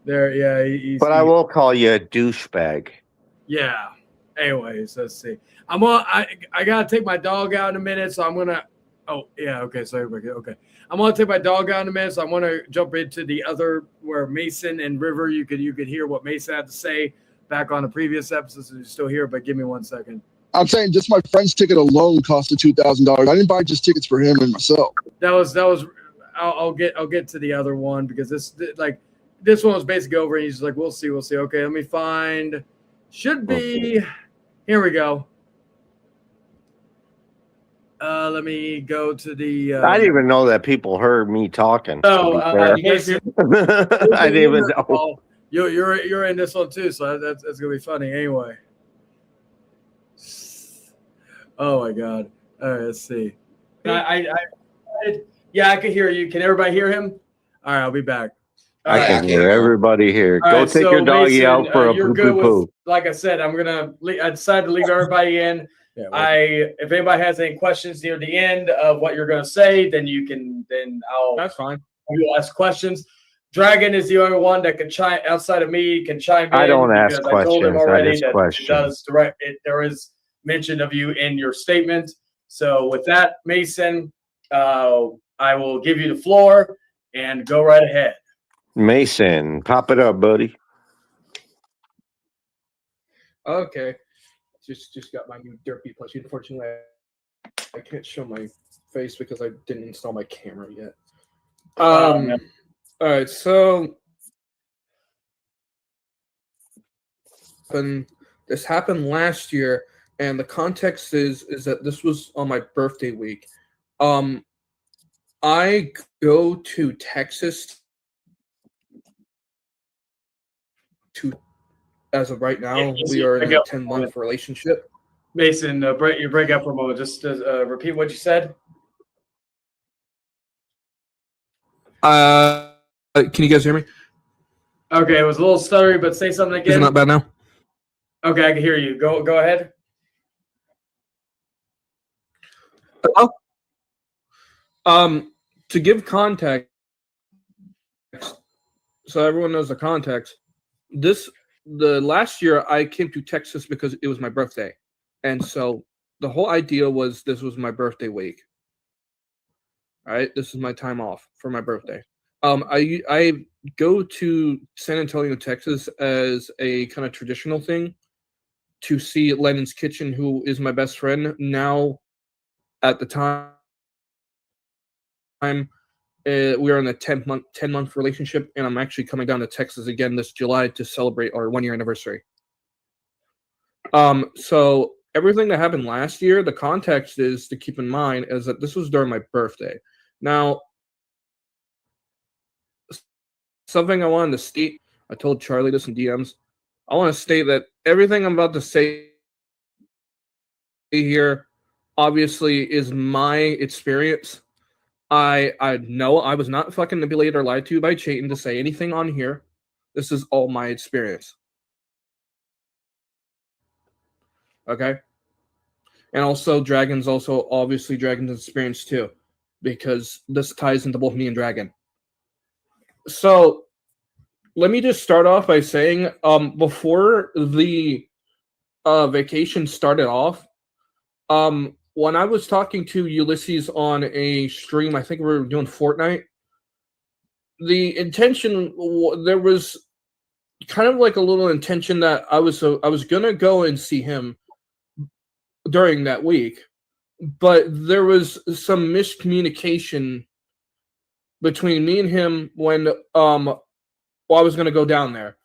There. Yeah. He's, But I will call you a douchebag. Yeah. Anyways, let's see. I gotta take my dog out in a minute, so I'm gonna. Oh yeah. Okay. So okay. I'm gonna take my dog out in a minute, so I'm gonna jump into the other where Mason and River. You could hear what Mason had to say back on the previous episodes. So you're still here, but give me 1 second. I'm saying just my friend's ticket alone costed $2,000. I didn't buy just tickets for him and myself. That was. I'll get to the other one because this one was basically over, and he's like, we'll see. Okay, let me find. Should be. Here we go. Let me go to the. I didn't even know that people heard me talking. Oh, Mason, I didn't even know. You're in this one too, so that's gonna be funny anyway. Oh my god! All right, let's see. I can hear you. Can everybody hear him? All right, I'll be back. All I right. can hear everybody here. All Go right, take so your doggy Mason, out for a you're poo good poo with, poo. like I said, I decided to leave everybody in. Yeah, if anybody has any questions near the end of what you're going to say, then I'll. That's fine. We'll ask questions. Dragon is the only one that can chime outside of me. Can chime in. I don't ask because I told him questions. I already just that question. there is mention of you in your statement. So with that, Mason, I will give you the floor and go right ahead. Mason, pop it up, buddy. Okay. Just got my new Derpy plushie. Unfortunately, I can't show my face because I didn't install my camera yet. All right, so this happened last year, and the context is that this was on my birthday week. I go to Texas as of right now. We are in a 10-month relationship. Mason, you break up for a moment. Just repeat what you said. Can you guys hear me? Okay, it was a little stuttery, but say something again. Is it not bad now? Okay, I can hear you. Go ahead. Hello? To give context, so everyone knows the context, the last year I came to Texas because it was my birthday. And so the whole idea was this was my birthday week. All right, this is my time off for my birthday. I go to San Antonio, Texas as a kind of traditional thing to see Lennon's Kitchen, who is my best friend now. At the time, we are in a 10-month relationship, and I'm actually coming down to Texas again this July to celebrate our 1-year anniversary. So everything that happened last year, the context is to keep in mind is that this was during my birthday. Now, something I wanted to state, I told Charlie this in DMs. I want to state that everything I'm about to say here obviously is my experience. I know I was not fucking manipulated or lied to by Chayton to say anything on here. This is all my experience. Okay? And also, Dragon's experience too, because this ties into both me and Dragon. So, let me just start off by saying, before the vacation started off, when I was talking to Ulysses on a stream, I think we were doing Fortnite, the intention, there was kind of like a little intention that I was going to go and see him during that week, but there was some miscommunication between me and him when I was going to go down there.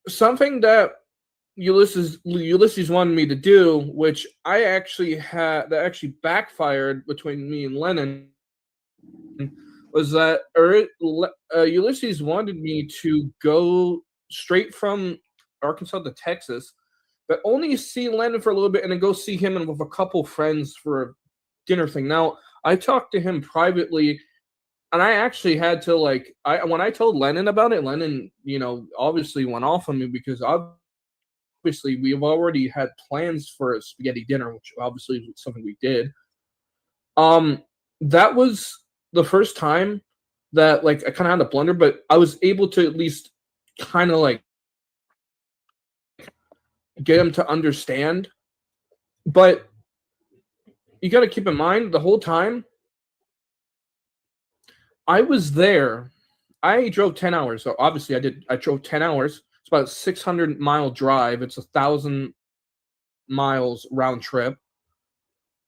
Something that Ulysses wanted me to do, which I actually had, that actually backfired between me and Lennon, was that Ulysses wanted me to go straight from Arkansas to Texas, but only see Lennon for a little bit and then go see him and with a couple friends for a dinner thing. Now, I talked to him privately, and I actually had to when I told Lennon about it, Lennon, obviously went off on me because obviously we've already had plans for a spaghetti dinner, which obviously is something we did. That was the first time that I kind of had a blunder, but I was able to at least kind of get him to understand. But you got to keep in mind the whole time I was there, I drove 10 hours. So obviously I drove 10 hours. It's about a 600-mile drive. It's 1,000 miles round trip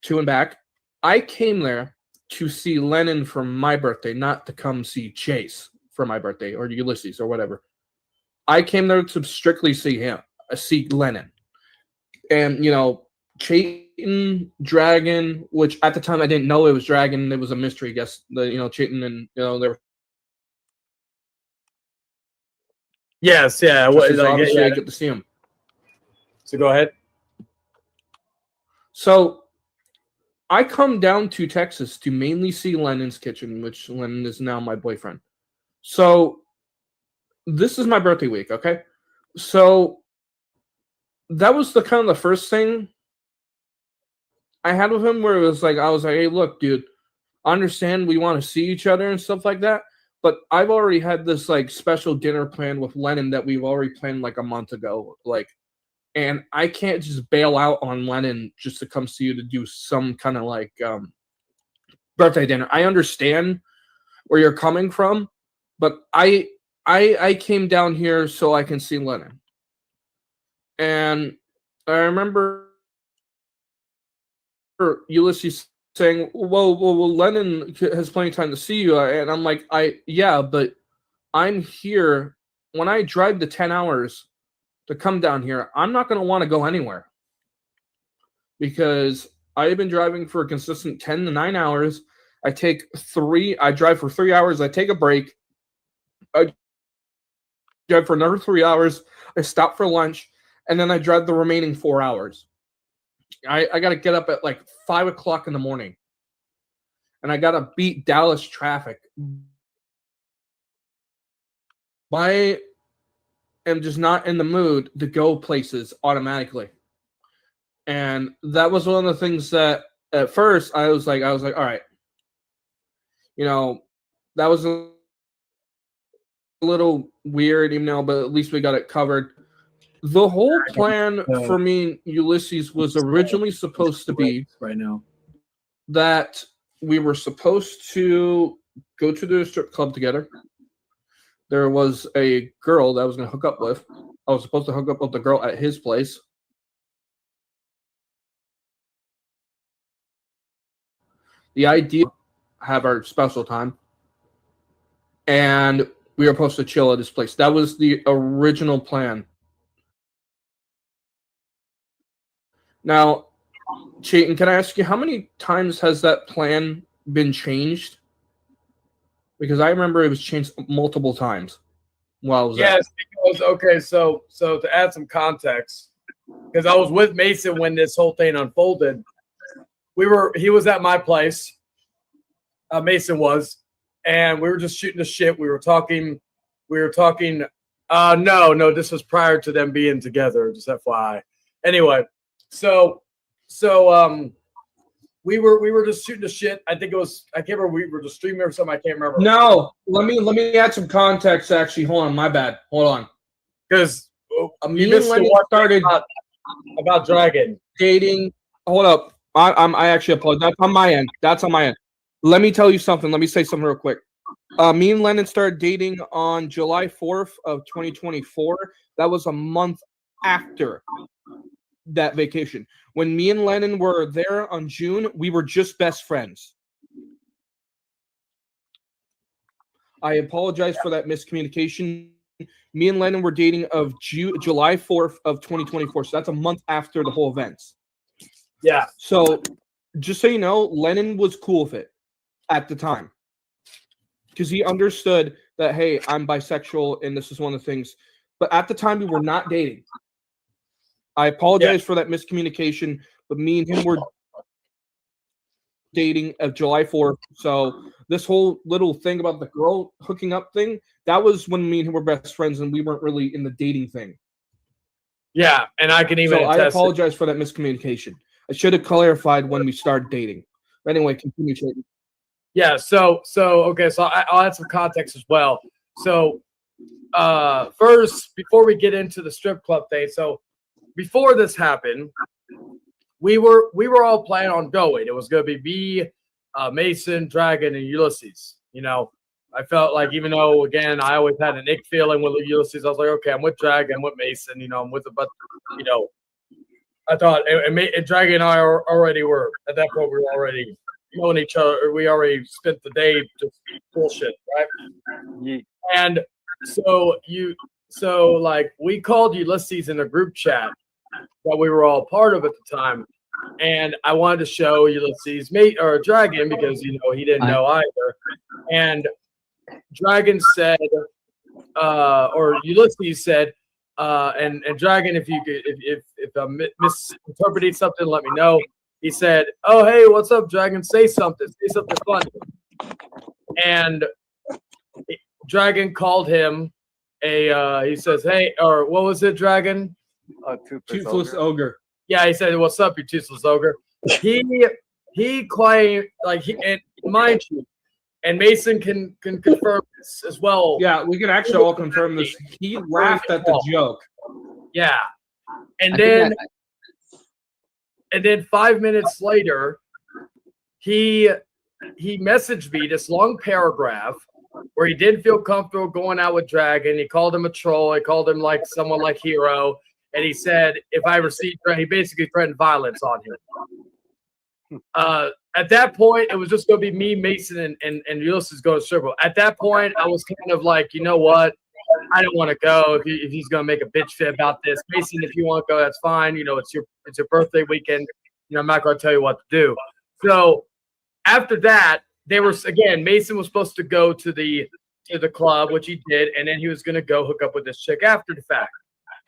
to and back. I came there to see Lennon for my birthday, not to come see Chase for my birthday or Ulysses or whatever. I came there to strictly see Lennon. And, Chayton, Dragon, which at the time I didn't know it was Dragon. It was a mystery, I guess. Chayton and, they were. Yes, yeah. Obviously, I get to see him. So go ahead. So I come down to Texas to mainly see Lennon's Kitchen, which Lennon is now my boyfriend. So this is my birthday week, okay? So that was the kind of the first thing I had with him, where it was like, I was like, hey, look, dude, I understand we want to see each other and stuff like that, but I've already had this like special dinner plan with Lennon that we've already planned like a month ago, like, and I can't just bail out on Lennon just to come see you to do some kind of like birthday dinner. I understand where you're coming from, but I came down here so I can see Lennon. And I remember Ulysses saying, well, Lennon has plenty of time to see you. And I'm like, yeah, but I'm here. When I drive the 10 hours to come down here, I'm not going to want to go anywhere. Because I've been driving for a consistent 10 to 9 hours. I drive for 3 hours. I take a break. I drive for another 3 hours. I stop for lunch. And then I drive the remaining 4 hours. I got to get up at like 5 o'clock in the morning. And I got to beat Dallas traffic. I am just not in the mood to go places automatically. And that was one of the things that at first I was like, all right. You know, that was a little weird, but at least we got it covered. The whole plan for me and Ulysses was originally supposed to be right now that we were supposed to go to the strip club together. There was a girl that I was going to hook up with. I was supposed to hook up with the girl at his place. The idea have our special time, and we were supposed to chill at his place. That was the original plan. Now, Chayton, can I ask you, how many times has that plan been changed? Because I remember it was changed multiple times. Yes, because okay, so to add some context, because I was with Mason when this whole thing unfolded. He was at my place. Mason was, and we were just shooting the shit. We were talking. No, this was prior to them being together. Just FYI. Anyway, so we were just shooting the shit. I think it was, I can't remember, we were just streaming or something. I can't remember. No, let me add some context. Actually, hold on, my bad. Hold on, because me and Lenny started about Dragon dating. Hold up, I actually apologize. That's on my end. That's on my end. Let me tell you something. Let me say something real quick. Me and Lennon started dating on July 4th of 2024. That was a month after that vacation. When me and Lennon were there on June, we were just best friends. I apologize for that miscommunication. Me and Lennon were dating of July 4th of 2024. So that's a month after the whole events. Yeah. So just so you know, Lennon was cool with it at the time. Because he understood that, hey, I'm bisexual and this is one of the things. But at the time, we were not dating. I apologize for that miscommunication, but me and him were dating of July 4th. So this whole little thing about the girl hooking up thing, that was when me and him were best friends and we weren't really in the dating thing. Yeah, and I can even I apologize for that miscommunication. I should have clarified when we started dating. But anyway, continue, Chayton. Yeah, so okay, so I'll add some context as well. So first, before we get into the strip club thing, so before this happened, we were all planning on going. It was going to be me, Mason, Dragon, and Ulysses. You know, I felt like, even though, again, I always had an ick feeling with Ulysses, I was like, okay, I'm with Dragon, I'm with Mason, you know, I'm with the, but, you know, I thought, and Dragon and I already were, at that point, we were already knowing each other. We already spent the day just bullshit, right? Yeah. And so like, we called Ulysses in a group chat that we were all part of at the time. And I wanted to show Ulysses Dragon, because, you know, he didn't know either. And Dragon said, or Ulysses said, and Dragon, if I'm misinterpreting something, let me know. He said, "Oh, hey, what's up, Dragon? Say something funny." And Dragon called him he says, "Hey," or what was it, Dragon? Toothless ogre. Yeah, he said, "What's up, you toothless ogre?" He claimed, like, and mind you, and Mason can confirm this as well. Yeah, we can actually all confirm this. He laughed at the joke. Yeah, and I then think 5 minutes later, he messaged me this long paragraph where he didn't feel comfortable going out with Dragon. He called him a troll. He called him like someone like Hero, and he said if I received, he basically threatened violence on him. At that point, it was just going to be me, Mason, and Ulysses going to circle. At that point, I was kind of like, you know what? I don't want to go if he's going to make a bitch fit about this. Mason, if you want to go, that's fine. You know, it's your birthday weekend. You know, I'm not going to tell you what to do. So after that, Mason was supposed to go to the club, which he did, and then he was going to go hook up with this chick after the fact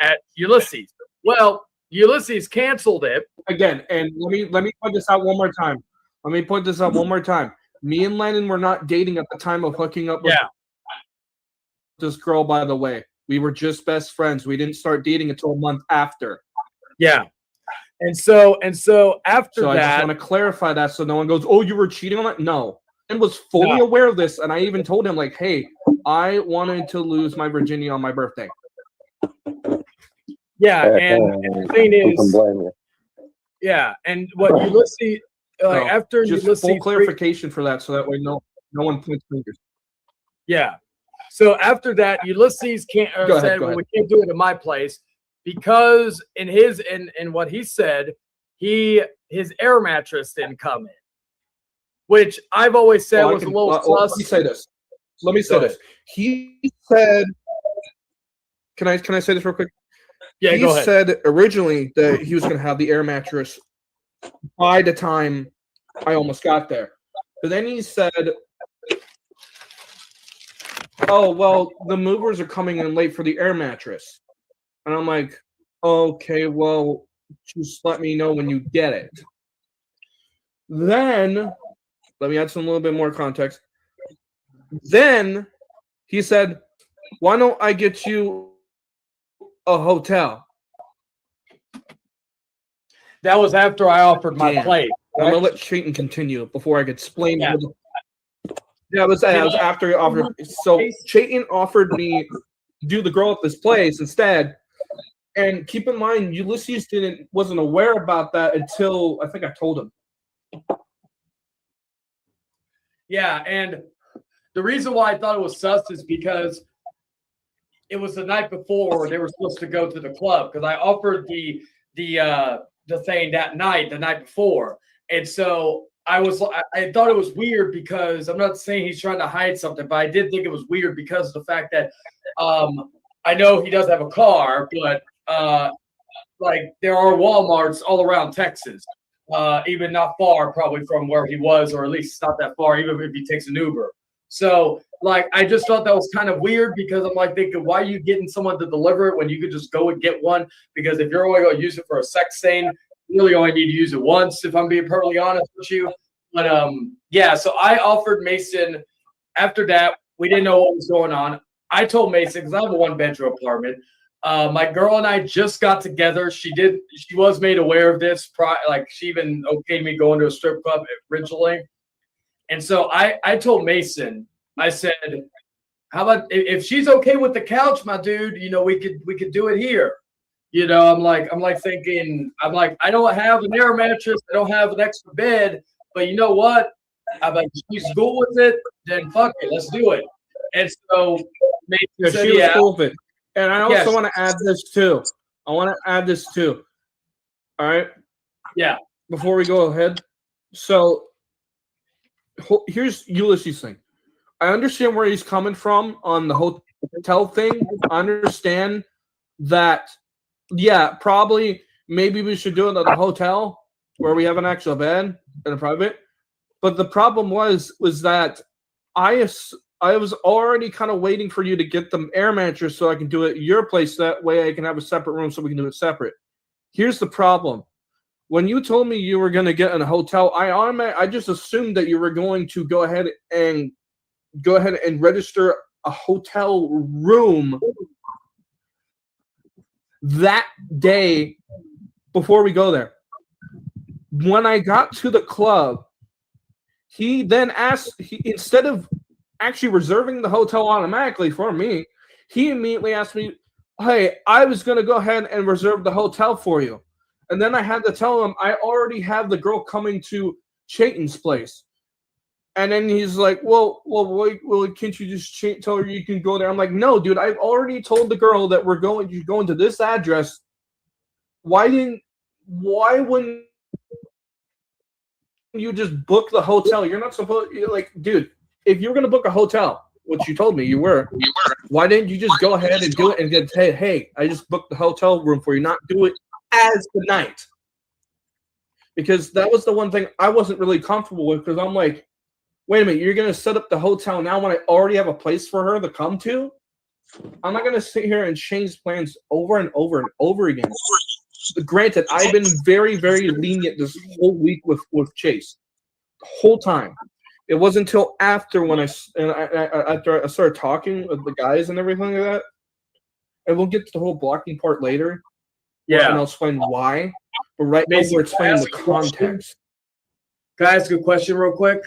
at Ulysses. Well, Ulysses canceled it again, and let me point this out one more time. Me and Lennon were not dating at the time of hooking up with this girl, by the way. We were just best friends. We didn't start dating until a month after. Yeah. And so after that, I just want to clarify that so no one goes, "Oh, you were cheating on it." No, and was fully aware of this, and I even told him like, "Hey, I wanted to lose my virginity on my birthday." Yeah, and the thing is, yeah, and what Ulysses after just Ulysses full clarification for that, so that way no one points fingers. Yeah. So after that, Ulysses Go ahead. we can't do it in my place because in what he said, his air mattress didn't come in, which I've always said was a little sus. Let me say this. He said, can I say this real quick? Yeah, go ahead. He said originally that he was going to have the air mattress by the time I almost got there. But then he said, "Oh, well, the movers are coming in late for the air mattress." And I'm like, "Okay, well, just let me know when you get it." Then, let me add some little bit more context. Then he said, "Why don't I get you a hotel?" That was after I offered my place. I'm gonna let Chayton continue before I could explain. Yeah, it was after he offered. So Chayton offered me to do the girl at this place instead. And keep in mind, Ulysses wasn't aware about that until I think I told him. Yeah, and the reason why I thought it was sus is because it was the night before they were supposed to go to the club because I offered the thing that night, the night before, and so I thought it was weird because I'm not saying he's trying to hide something, but I did think it was weird because of the fact that I know he does have a car, but like there are Walmarts all around Texas, even not far probably from where he was, or at least not that far, even if he takes an Uber. So like I just thought that was kind of weird because I'm like thinking, why are you getting someone to deliver it when you could just go and get one? Because if you're only going to use it for a sex scene, you really only need to use it once, if I'm being perfectly honest with you. But yeah, so I offered Mason. After that, we didn't know what was going on. I told Mason, because I have a 1-bedroom apartment. My girl and I just got together. She was made aware of this. Like she even okayed me going to a strip club originally. And so I told Mason, I said, how about if she's okay with the couch, my dude, you know, we could do it here. You know, I'm like thinking, I don't have an air mattress, I don't have an extra bed, but you know what? I'm like, she's cool with it, then fuck it, let's do it. And so Mason said, she was cool with it. And I also want to add this too. All right. Yeah. Before we go ahead. So here's Ulysses' thing. I understand where he's coming from on the hotel thing. I understand that, yeah, probably maybe we should do it at the hotel where we have an actual bed in a private. But the problem was that I was already kind of waiting for you to get the air mattress so I can do it at your place. That way I can have a separate room so we can do it separate. Here's the problem. When you told me you were going to get in a hotel, I just assumed that you were going to go ahead and register a hotel room that day before we go there. When I got to the club, he then asked, instead of actually reserving the hotel automatically for me, he immediately asked me, hey, I was going to go ahead and reserve the hotel for you. And then I had to tell him I already have the girl coming to Chayton's place. And then he's like, well, can't you just tell her you can go there? I'm like, no, dude, I've already told the girl that you're going to this address. Why wouldn't you just book the hotel? You're not supposed, dude, if you're going to book a hotel, which you told me you were, why didn't you just go ahead and do it and get, hey, I just booked the hotel room for you, not do it as the night? Because that was the one thing I wasn't really comfortable with, because I'm like, wait a minute, you're going to set up the hotel now when I already have a place for her to come to? I'm not going to sit here and change plans over and over and over again. Granted, I've been very, very lenient this whole week with Chase. The whole time. It wasn't until after after I started talking with the guys and everything like that. And we'll get to the whole blocking part later. Yeah. And I'll explain why. But right now we're explaining the context. Can I ask a question real quick?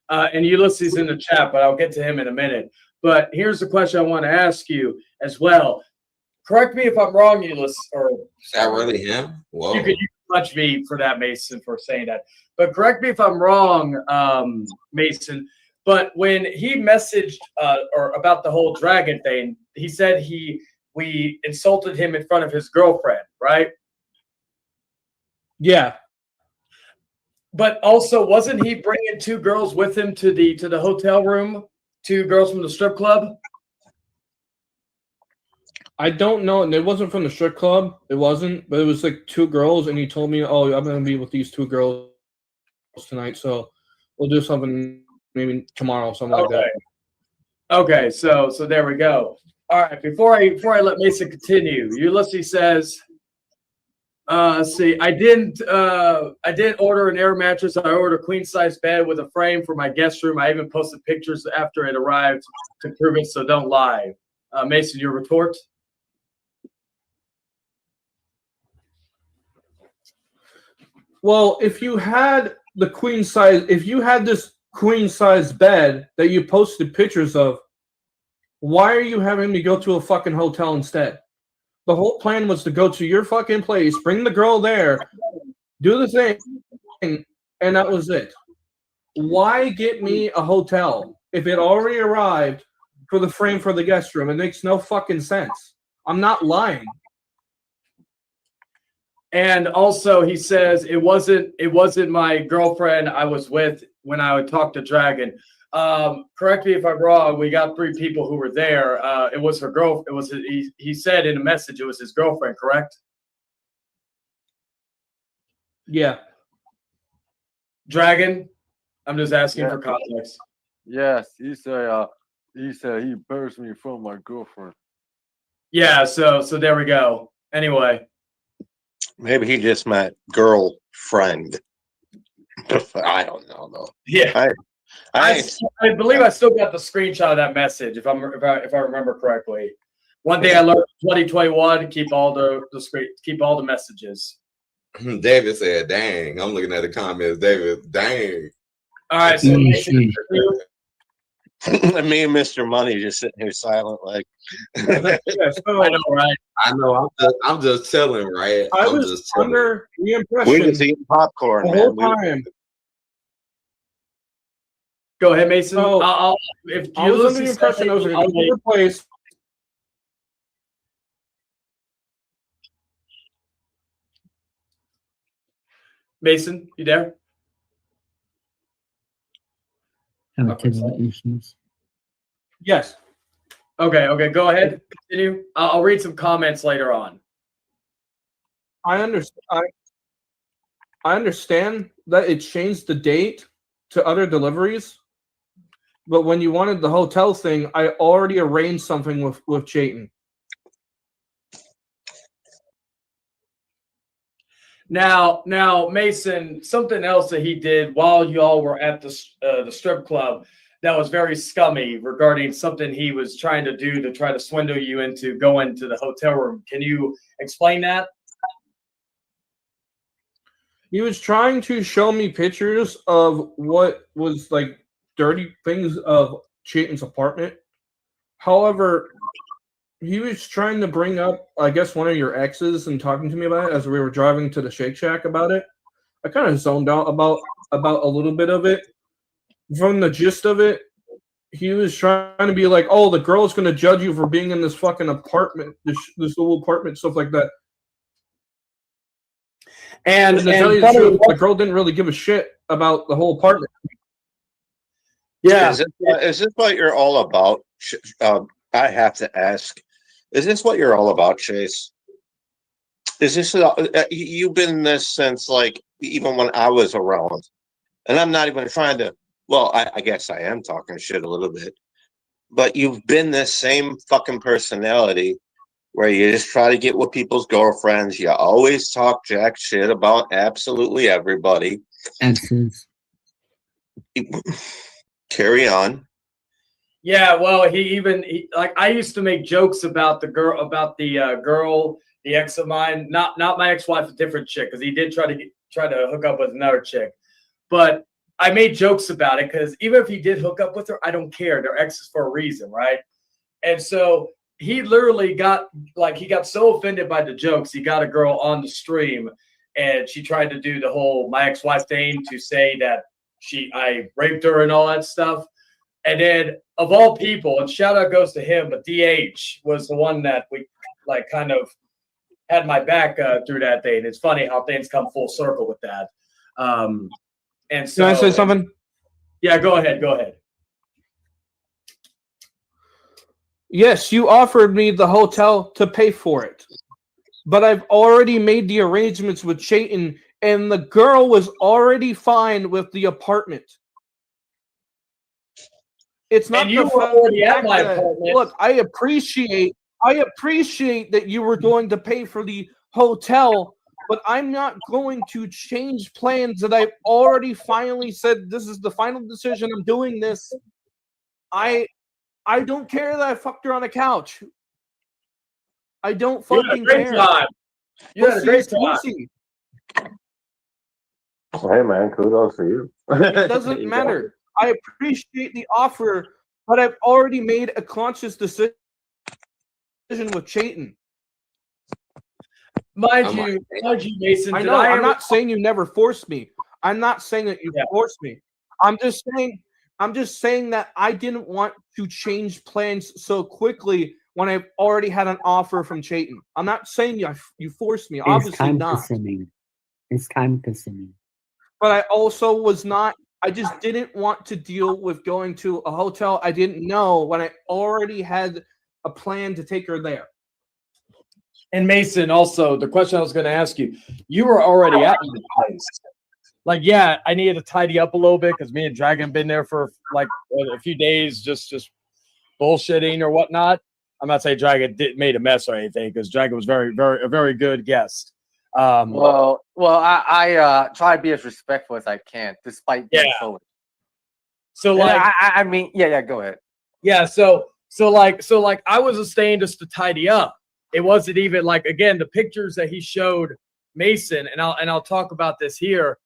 And Ulysses in the chat, but I'll get to him in a minute. But here's the question I want to ask you as well. Correct me if I'm wrong, Ulysses. Is that really him? Whoa. You can punch me for that, Mason, for saying that. But correct me if I'm wrong, Mason. But when he messaged or about the whole dragon thing, he said we insulted him in front of his girlfriend, right? Yeah. But also, wasn't he bringing two girls with him to the hotel room? Two girls from the strip club? I don't know. And it wasn't from the strip club. It wasn't. But it was like two girls. And he told me, oh, I'm going to be with these two girls tonight. So we'll do something maybe tomorrow, something like that. Okay. So there we go. All right. Before I let Mason continue, Ulysses says, let's see. I didn't order an air mattress. I ordered a queen size bed with a frame for my guest room. I even posted pictures after it arrived to prove it. So don't lie. Mason, your retort? Well, if you had this queen size bed that you posted pictures of, why are you having me go to a fucking hotel instead? The whole plan was to go to your fucking place, bring the girl there, do the thing, and that was it. Why get me a hotel if it already arrived for the frame for the guest room? It makes no fucking sense. I'm not lying. And also, he says it wasn't my girlfriend I was with when I would talk to Dragon. Correct me if I'm wrong. We got three people who were there. It was her girl. It was he said in a message it was his girlfriend. Correct? Yeah. Dragon. I'm just asking for context. Yes, he said he burst me from my girlfriend. Yeah. So there we go. Anyway. Maybe he just meant girlfriend. I don't know though. Yeah. I believe I still got the screenshot of that message if I remember correctly. One thing I learned in 2021: keep all the messages. David said, "Dang!" I'm looking at the comments. David, dang. All right, so me and Mr. Money just sitting here silent, like. I know, right? I know. I'm just chilling, right? I was under the impression we just eating popcorn, the man. whole time. Go ahead, Mason. So, if I was under the impression I was going to go to your place. Mason, you there? Yes. Okay. Go ahead. Continue. I'll read some comments later on. I understand that it changed the date to other deliveries, but when you wanted the hotel thing, I already arranged something with Chayton. Now, Mason, something else that he did while y'all were at the strip club that was very scummy regarding something he was trying to do to try to swindle you into going to the hotel room. Can you explain that? He was trying to show me pictures of what was like dirty things of Chayton's apartment. However, he was trying to bring up, I guess, one of your exes and talking to me about it as we were driving to the Shake Shack about it. I kind of zoned out about a little bit of it. From the gist of it, he was trying to be like, "Oh, the girl's going to judge you for being in this fucking apartment, this little apartment, stuff like that." And to tell you the truth, the girl didn't really give a shit about the whole apartment. Yeah. Is this what you're all about? I have to ask, is this what you're all about, Chase? Is this, you've been this since like, even when I was around, and I'm not even trying to, well, I guess I am talking shit a little bit, but you've been this same fucking personality where you just try to get with people's girlfriends. You always talk jack shit about absolutely everybody. Carry on. Yeah, well, he like I used to make jokes about the girl, the ex of mine, not my ex-wife, a different chick, because he did try to hook up with another chick. But I made jokes about it because even if he did hook up with her, I don't care. They're exes for a reason, right? And so he literally got so offended by the jokes, he got a girl on the stream and she tried to do the whole my ex-wife thing to say that I raped her and all that stuff. And then of all people, and shout out goes to him, but DH was the one that we like kind of had my back through that thing. It's funny how things come full circle with that. And so, can I say something? Yeah, go ahead. Yes, you offered me the hotel to pay for it, but I've already made the arrangements with Chayton, and the girl was already fine with the apartment. It's not. And you were already at my apartment. Look, I appreciate that you were going to pay for the hotel, but I'm not going to change plans that I've already finally said this is the final decision. I'm doing this. I don't care that I fucked her on a couch. I don't fucking care. You had a great time. Hey man, kudos for you. It doesn't matter. I appreciate the offer, but I've already made a conscious decision with Chayton. Mind you, Mason. I know. I'm not saying you never forced me. I'm not saying that you forced me. I'm just saying that I didn't want to change plans so quickly when I've already had an offer from Chayton. I'm not saying you forced me. Obviously not. It's time consuming. But I also was not. I just didn't want to deal with going to a hotel I didn't know when I already had a plan to take her there. And Mason, also, the question I was going to ask you, you were already at my place. Like, yeah, I needed to tidy up a little bit because me and Dragon been there for like a few days, just bullshitting or whatnot. I'm not saying Dragon made a mess or anything because Dragon was a very good guest. Well, I try to be as respectful as I can, despite being so. So like, I mean, go ahead. Yeah, so like I was staying just to tidy up. It wasn't even like, again, the pictures that he showed Mason, and I'll talk about this here.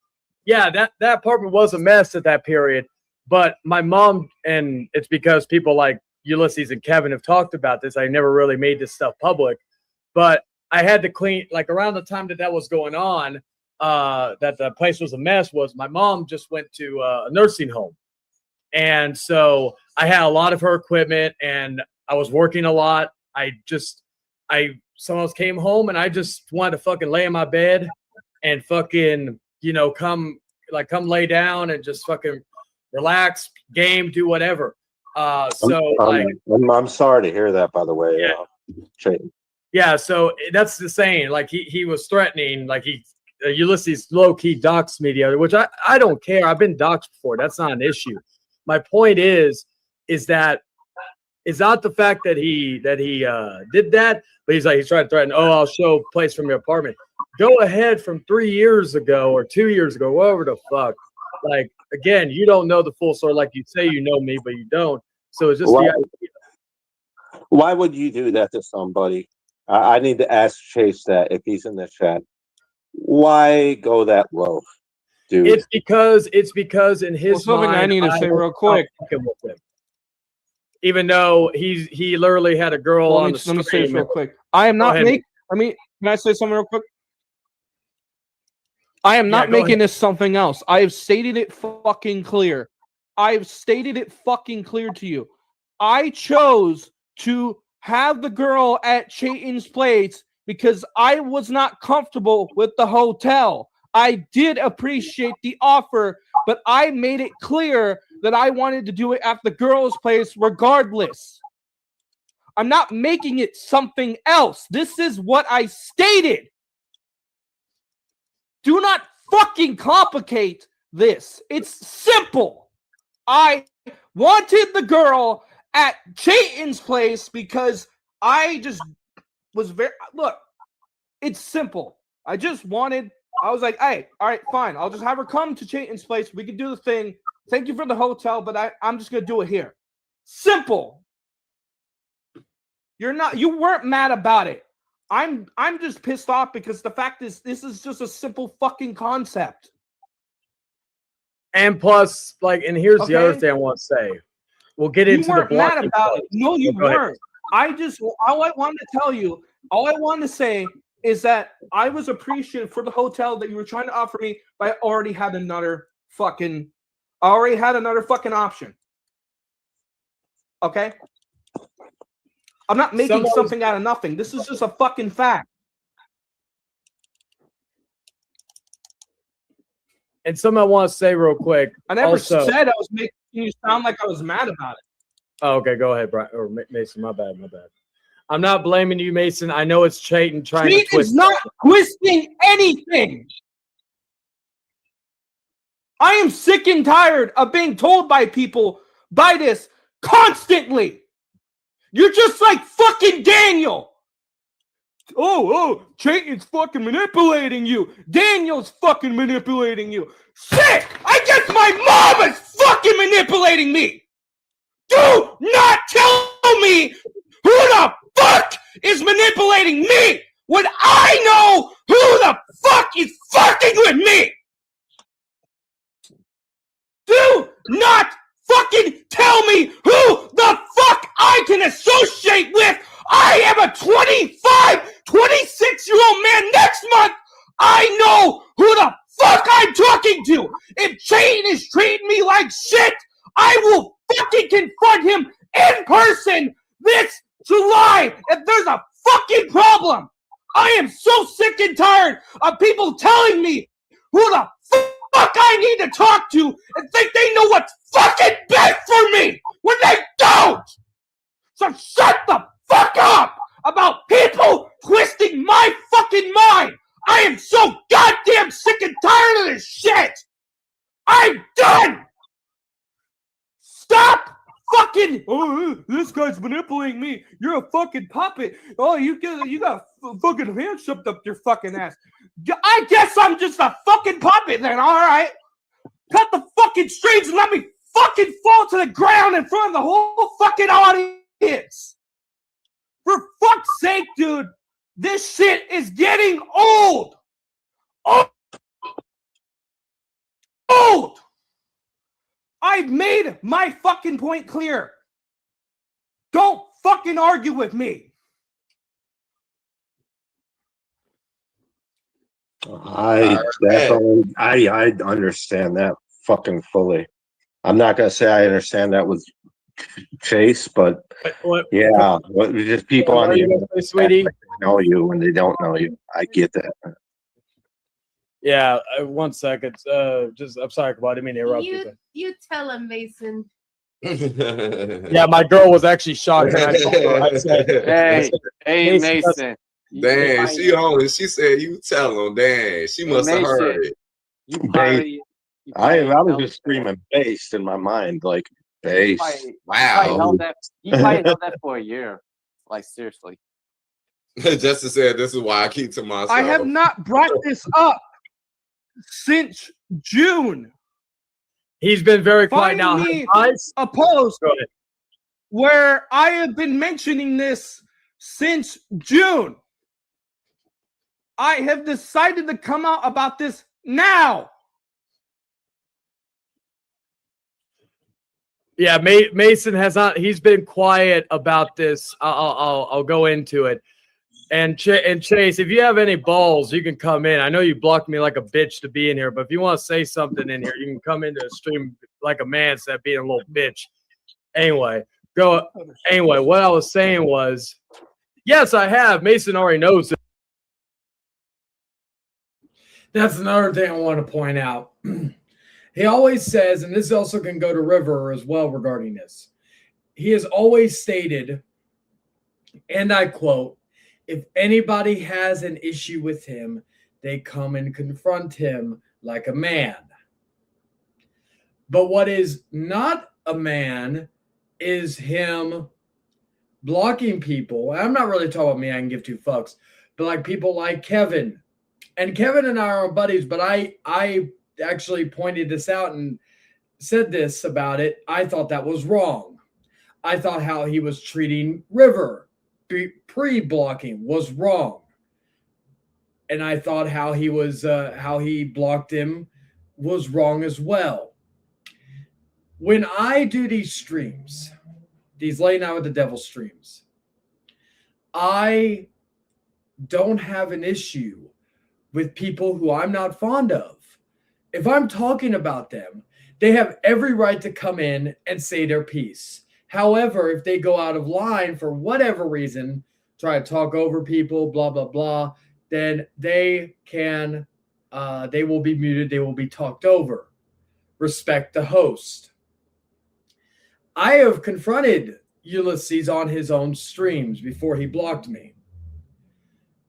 Yeah, that apartment was a mess at that period, but my mom, and it's because people like Ulysses and Kevin have talked about this. I never really made this stuff public, but I had to clean, like around the time that was going on, that the place was a mess, was my mom just went to a nursing home. And so I had a lot of her equipment and I was working a lot. Someone else came home and I just wanted to fucking lay in my bed and fucking, come lay down and just fucking relax, game, do whatever. I'm sorry to hear that, by the way. Chayton. Yeah, so that's the saying. Like he was threatening, like Ulysses low key doxed me the other, which I don't care. I've been doxed before. That's not an issue. My point is that it's not the fact that he did that, but he's trying to threaten. Oh, I'll show place from your apartment. Go ahead from 3 years ago or 2 years ago, whatever the fuck. like again, you don't know the full story. Like you say, you know me, but you don't. So it's just Why, the idea. why would you do that to somebody? I need to ask Chase that if he's in the chat. Why go that low, dude? It's because in his something mind, I need to say real quick. With him. Even though he literally had a girl on the Let me say this stream. real quick. I am not making. Can I say something real quick? I am not making this something else. I have stated it fucking clear. I have stated it fucking clear to you. I chose to have the girl at Chayton's place because I was not comfortable with the hotel. I did appreciate the offer, but I made it clear that I wanted to do it at the girl's place regardless. I'm not making it something else. This is what I stated. Do not fucking complicate this. It's simple. I wanted the girl at Chayton's place because I just was look, it's simple. I was like, hey, all right, fine. I'll just have her come to Chayton's place. We can do the thing. Thank you for the hotel, but I'm just going to do it here. Simple. You weren't mad about it. I'm just pissed off because the fact is this is just a simple fucking concept. And plus, and here's the other thing I want to say. We'll get into the blocking. Mad about it. No, you weren't. All I wanted to tell you, all I wanted to say is that I was appreciative for the hotel that you were trying to offer me, but I already had another fucking option. Okay? I'm not making something out of nothing. This is just a fucking fact. And something I want to say real quick. I never said I was making you sound like I was mad about it. Oh, okay, go ahead, Brian or Mason. My bad. I'm not blaming you, Mason. I know it's Chayton trying to twist. Chayton's not twisting anything. I am sick and tired of being told by people by this constantly. You're just like fucking Daniel. Oh, Chayton's fucking manipulating you. Daniel's fucking manipulating you. Shit! I guess my mom is fucking manipulating me. Do not tell me who the fuck is manipulating me when I know who the fuck is fucking with me. Do not fucking tell me who the fuck I can associate with. I am a 26-year-old man. Next month, I know who the fuck I'm talking to. If Chayton is treating me like shit, I will fucking confront him in person this July if there's a fucking problem. I am so sick and tired of people telling me who the fuck I need to talk to and think they know what's fucking best for me when they don't. So shut the fuck up about people twisting my fucking mind. I am so goddamn sick and tired of this shit. I'm done. Stop fucking. Oh, this guy's manipulating me. You're a fucking puppet. Oh, you got fucking hand shoved up your fucking ass. I guess I'm just a fucking puppet then. All right, cut the fucking strings and let me fucking fall to the ground in front of the whole fucking audience. For fuck's sake, dude, this shit is getting old. Old. I've made my fucking point clear. Don't fucking argue with me. I understand that fucking fully. I'm not gonna say I understand that with Chase, but just people on the internet sweetie know you when they don't know you. I get that. Yeah, 1 second. I'm sorry, I didn't mean to interrupt you. You tell him, Mason. Yeah, my girl was actually shocked. I said, hey, Mason. Damn, she on it. She said, "You tell him." Damn, she must have heard it. I was just screaming bass in my mind, like bass. Wow. You probably held that for a year. Like seriously. Justice said, "This is why I keep to myself." I have not brought this up since June. He's been very quiet Find now. me Guys, a post go ahead. where I have been mentioning this since June. I have decided to come out about this now. Yeah, Mason has not. He's been quiet about this. I'll go into it. And Chase, if you have any balls, you can come in. I know you blocked me like a bitch to be in here, but if you want to say something in here, you can come into the stream like a man instead of being a little bitch. Anyway, go. Anyway, what I was saying was, yes, I have. Mason already knows it. That's another thing I want to point out. He always says, and this also can go to River as well regarding this. He has always stated, and I quote, if anybody has an issue with him, they come and confront him like a man. But what is not a man is him blocking people. I'm not really talking about me. I can give two fucks. But like people like Kevin. And Kevin and I are buddies, but I actually pointed this out and said this about it. I thought that was wrong. I thought how he was treating River pre-blocking was wrong. And I thought how he was how he blocked him was wrong as well. When I do these streams, these Late Night with the Devil streams, I don't have an issue with people who I'm not fond of. If I'm talking about them, they have every right to come in and say their piece. However, if they go out of line for whatever reason, try to talk over people, blah, blah, blah, then they can, they will be muted. They will be talked over. Respect the host. I have confronted Ulysses on his own streams before he blocked me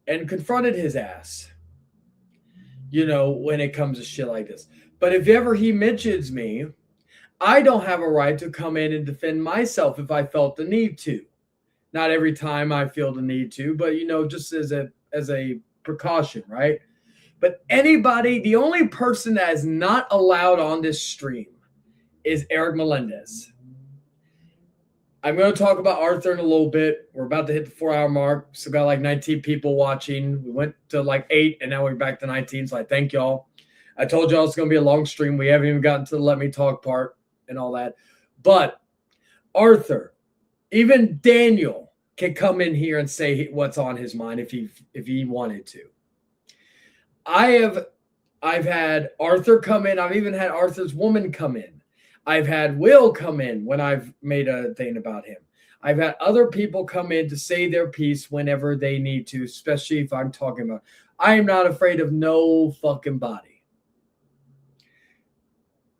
and confronted his ass, you know, when it comes to shit like this. But if ever he mentions me, I don't have a right to come in and defend myself if I felt the need to. Not every time I feel the need to, but, you know, just as a precaution, right? But anybody, the only person that is not allowed on this stream is Eric Melendez. I'm going to talk about Arthur in a little bit. We're about to hit the 4-hour mark. So got like 19 people watching. We went to like 8, and now we're back to 19. So I thank y'all. I told y'all it's going to be a long stream. We haven't even gotten to the let me talk part and all that. But Arthur, even Daniel can come in here and say what's on his mind if he wanted to. I've had Arthur come in. I've even had Arthur's woman come in. I've had Will come in when I've made a thing about him. I've had other people come in to say their piece whenever they need to, especially if I'm talking about. I am not afraid of no fucking body.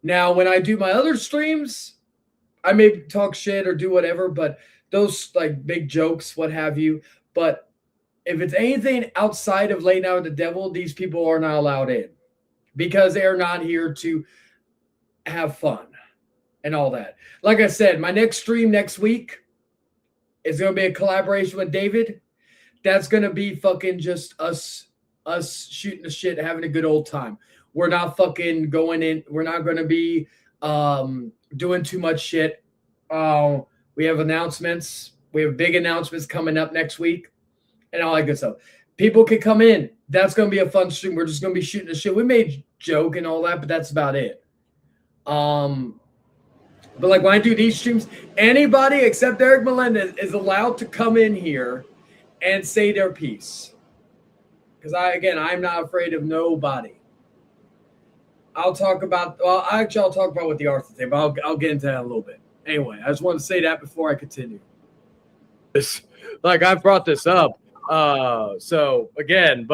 Now, when I do my other streams, I may talk shit or do whatever, but those like big jokes, what have you. But if it's anything outside of Late Night with the Devil, these people are not allowed in because they are not here to have fun and all that. Like I said, my next stream next week is going to be a collaboration with David. That's going to be fucking just us shooting the shit, having a good old time. We're not fucking going in. We're not going to be doing too much shit. We have announcements. We have big announcements coming up next week and all that good stuff. People can come in. That's going to be a fun stream. We're just going to be shooting the shit. We may joke and all that, but that's about it. But like when I do these streams, anybody except Eric Melendez is allowed to come in here and say their piece. Because I'm not afraid of nobody. I'll talk about I'll talk about what the Arthur thing, but I'll get into that in a little bit. Anyway, I just want to say that before I continue. Like I've brought this up. So again,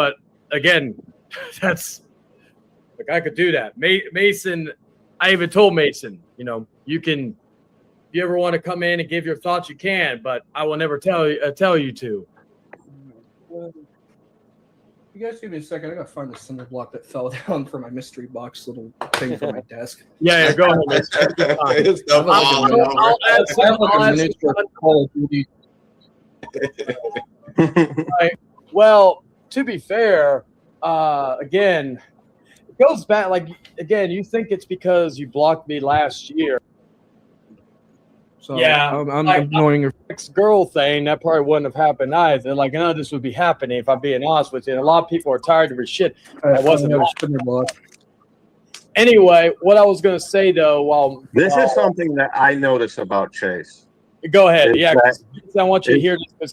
that's like I could do that. Mason, I even told Mason, you know, you can, if you ever want to come in and give your thoughts, you can, but I will never tell you to. You guys give me a second. I gotta find the cinder block that fell down for my mystery box little thing for my desk. Yeah, go ahead. I'll add Well, to be fair, again, goes back, like, again, you think it's because you blocked me last year. So Yeah, I'm like, ignoring your ex-girl thing, that probably wouldn't have happened either. Like, none of this would be happening if I'm being honest with you. And a lot of people are tired of your shit. That wasn't spinner block. Anyway, what I was going to say, though, This is something that I noticed about Chase. Go ahead. Is Yeah, that- 'cause I want you to hear this because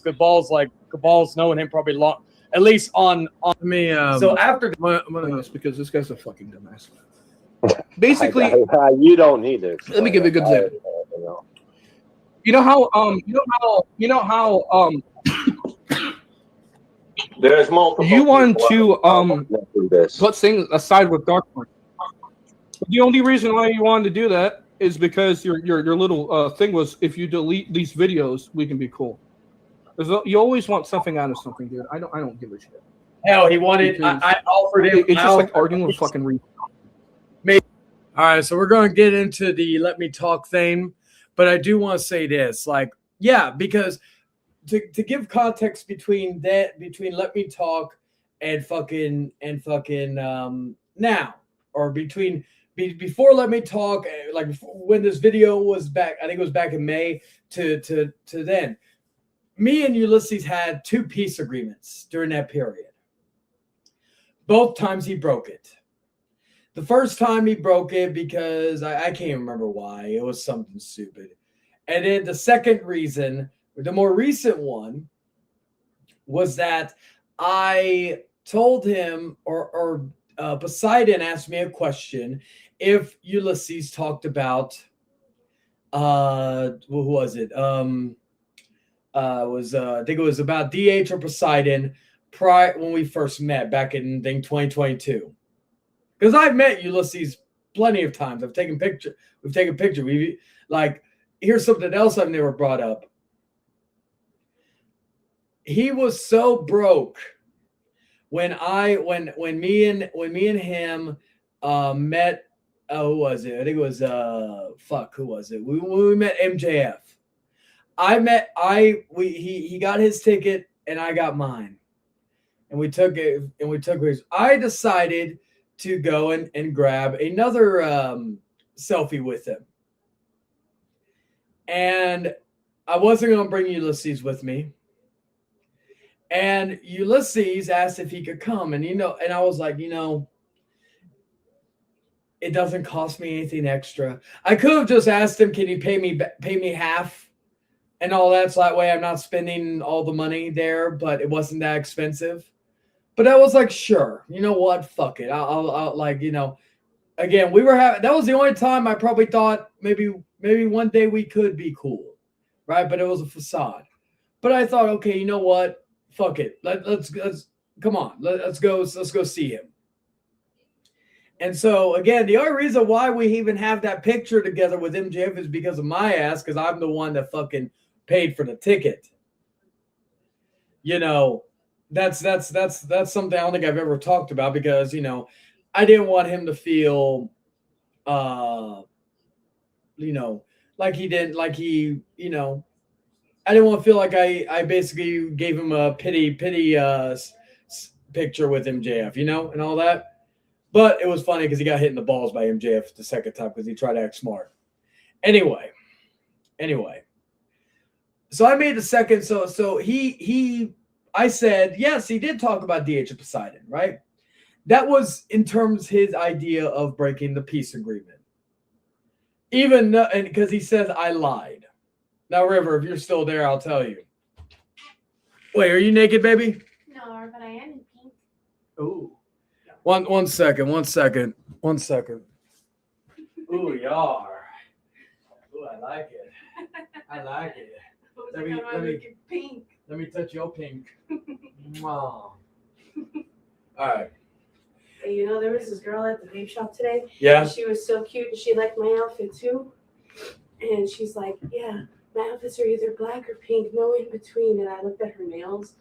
Cabal's knowing him probably long, at least on me. So after this, because this guy's a fucking dumbass. Basically, you don't need to. Let me give you a good example. You know how There's multiple. you want to this. put things aside with Dark One. The only reason why you wanted to do that is because your little thing was, if you delete these videos, we can be cool. You always want something out of something, dude. I don't give a shit. Hell, he wanted. I offered him. It's just like arguing with fucking Reed. All right, so we're going to get into the let me talk thing, but I do want to say this, like, yeah, because to give context between let me talk and fucking now, or before let me talk, like when this video was back, I think it was back in May to then. Me and Ulysses had 2 peace agreements during that period. Both times he broke it. The first time he broke it because I can't remember why. It was something stupid. And then the second reason, the more recent one, was that I told him, or Poseidon asked me a question if Ulysses talked about, who was it? I think it was about DH or Poseidon prior when we first met back in 2022. Because I've met Ulysses plenty of times. We've taken pictures. We like, here's something else I've never brought up. He was so broke when me and him met. Who was it? I think it was who was it? When we met MJF. He got his ticket and I got mine. And we took his. I decided to go and grab another selfie with him. And I wasn't going to bring Ulysses with me. And Ulysses asked if he could come. And, and I was like, it doesn't cost me anything extra. I could have just asked him, can you pay me half and all that, so that way I'm not spending all the money there, but it wasn't that expensive. But I was like, sure, you know what? Fuck it. I'll like, again, we were having, that was the only time I probably thought maybe one day we could be cool, right? But it was a facade. But I thought, okay, you know what? Fuck it. Let's come on. Let's go see him. And so again, the only reason why we even have that picture together with MJF is because of my ass, because I'm the one that fucking paid for the ticket. That's something I don't think I've ever talked about, because I didn't want him to feel like he didn't, like he I didn't want to feel like I basically gave him a pity picture with MJF, and all that. But it was funny because he got hit in the balls by MJF the second time because he tried to act smart. Anyway. So I made the second. So I said, yes, he did talk about DH and Poseidon, right? That was in terms his idea of breaking the peace agreement. And because he says I lied. Now, River, if you're still there, I'll tell you. Wait, are you naked, baby? No, but I am in pink. Ooh. One second. Ooh, you are. Ooh, I like it. Let me touch your pink. Wow. All right. Hey, there was this girl at the vape shop today. Yeah. And she was so cute, and she liked my outfit too. And she's like, "Yeah, my outfits are either black or pink, no in between." And I looked at her nails,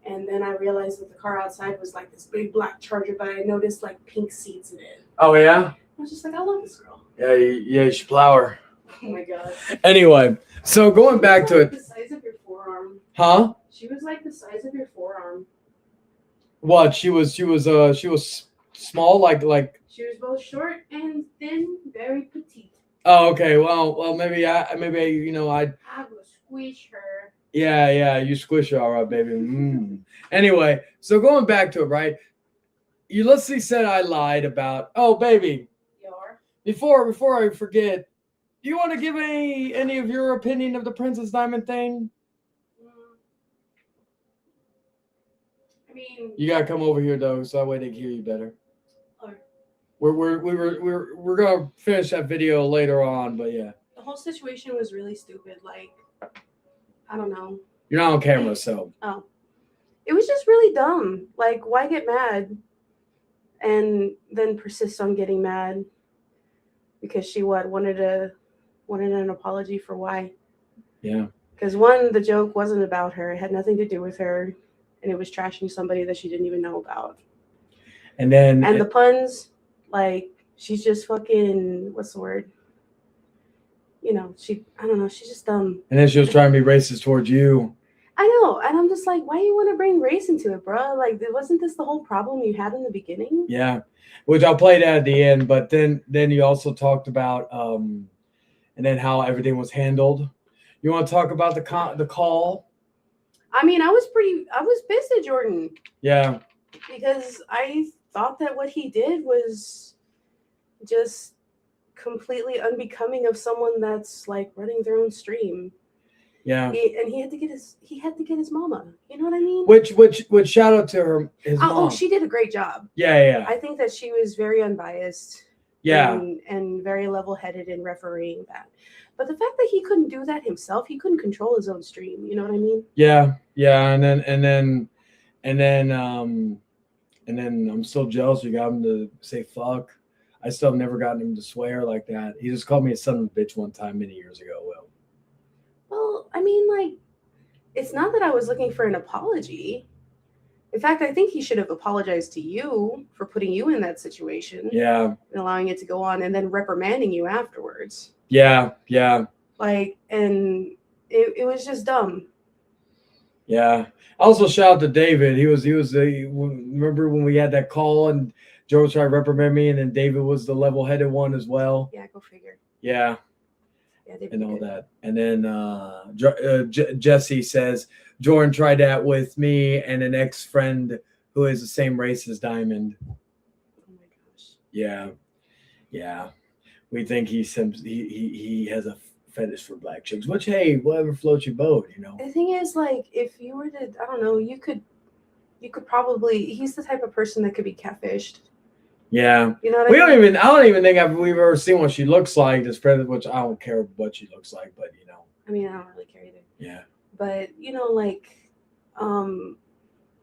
and then I realized that the car outside was like this big black Charger, but I noticed like pink seats in it. Oh yeah. I was just like, I love this girl. Yeah, you should plow her. Oh my god. Anyway, so going back to it. The size of your forearm. Huh? She was like the size of your forearm. What? She was small, like. She was both short and thin, very petite. Oh, okay. Well, maybe I, you know, I will squish her. yeah, you squish her, all right, baby. Anyway, so going back to it, right? Ulysses said I lied about. Oh, baby. Before I forget, do you want to give any of your opinion of the Princess Diamond thing? I mean, You gotta come over here though, so that way they can hear you better. We're gonna finish that video later on, but yeah. the whole situation was really stupid. Like, I don't know. You're not on camera, so Oh, it was just really dumb. Like, why get mad and then persist on getting mad because she wanted an apology for why? yeah. Because one, the joke wasn't about her; it had nothing to do with her, and it was trashing somebody that she didn't even know about. And then the puns, like, she's just fucking, what's the word? You know, I don't know, she's just dumb. And then she was trying to be racist towards you. I know, and I'm just like, why do you want to bring race into it, bro? Like, wasn't this the whole problem you had in the beginning? Yeah, which I'll play that at the end. But then you also talked about and then how everything was handled. You want to talk about the call? I mean, I was pissed at Jordan. Yeah. Because I thought that what he did was just completely unbecoming of someone that's like running their own stream. Yeah. He had to get his mama. You know what I mean? Which shout out to his mom. Oh, she did a great job. Yeah. I think that she was very unbiased. Yeah. And very level-headed in refereeing that. But the fact that he couldn't do that himself, he couldn't control his own stream. You know what I mean? Yeah. And then I'm still jealous you got him to say fuck. I still have never gotten him to swear like that. He just called me a son of a bitch one time many years ago. Well, I mean, like, it's not that I was looking for an apology. In fact, I think he should have apologized to you for putting you in that situation. Yeah. And allowing it to go on and then reprimanding you afterwards. Yeah. Like, and it was just dumb. Yeah. Also, shout out to David. He was remember when we had that call and Joe was trying to reprimand me, and then David was the level-headed one as well. Yeah, go figure. Yeah. Yeah, and all that. And then Jesse says Jordan tried that with me and an ex-friend who is the same race as Diamond. Oh my gosh. Yeah. We think he has a fetish for black chicks, which, hey, whatever floats your boat, you know. The thing is, like, if you were to, I don't know, you could probably, he's the type of person that could be catfished. Yeah. You know what I mean? I don't even think we've ever seen what she looks like, this president, which I don't care what she looks like, but you know. I mean, I don't really care either. Yeah. But, you know, like,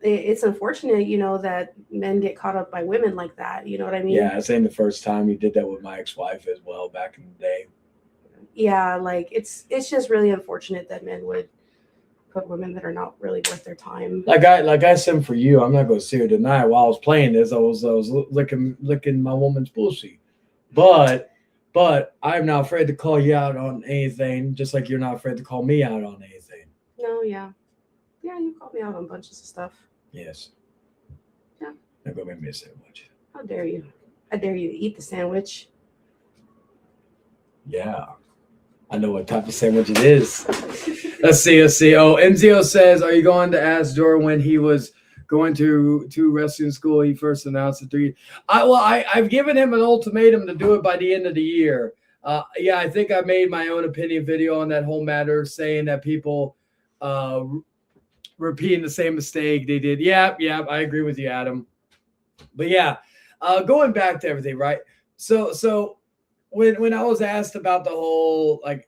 it's unfortunate, you know, that men get caught up by women like that. You know what I mean? Yeah, it's ain't the first time he did that with my ex-wife as well back in the day. Yeah, like it's just really unfortunate that men would put women that are not really worth their time. Like I said for you, I'm not going to sit here tonight. While I was playing this, I was licking my woman's pussy, but I'm not afraid to call you out on anything, just like you're not afraid to call me out on anything. No, yeah, you called me out on bunches of stuff. Yes. Yeah. Now go make me a sandwich. How dare you? I dare you to eat the sandwich. Yeah. I know what type of sandwich it is. Let's see. Oh, MZO says, are you going to ask Jordan when he was going to wrestling school? He first announced the 3. I've given him an ultimatum to do it by the end of the year. Yeah, I think I made my own opinion video on that whole matter, saying that people repeating the same mistake they did. Yeah, I agree with you, Adam. But yeah, going back to everything, right? So when I was asked about the whole, like,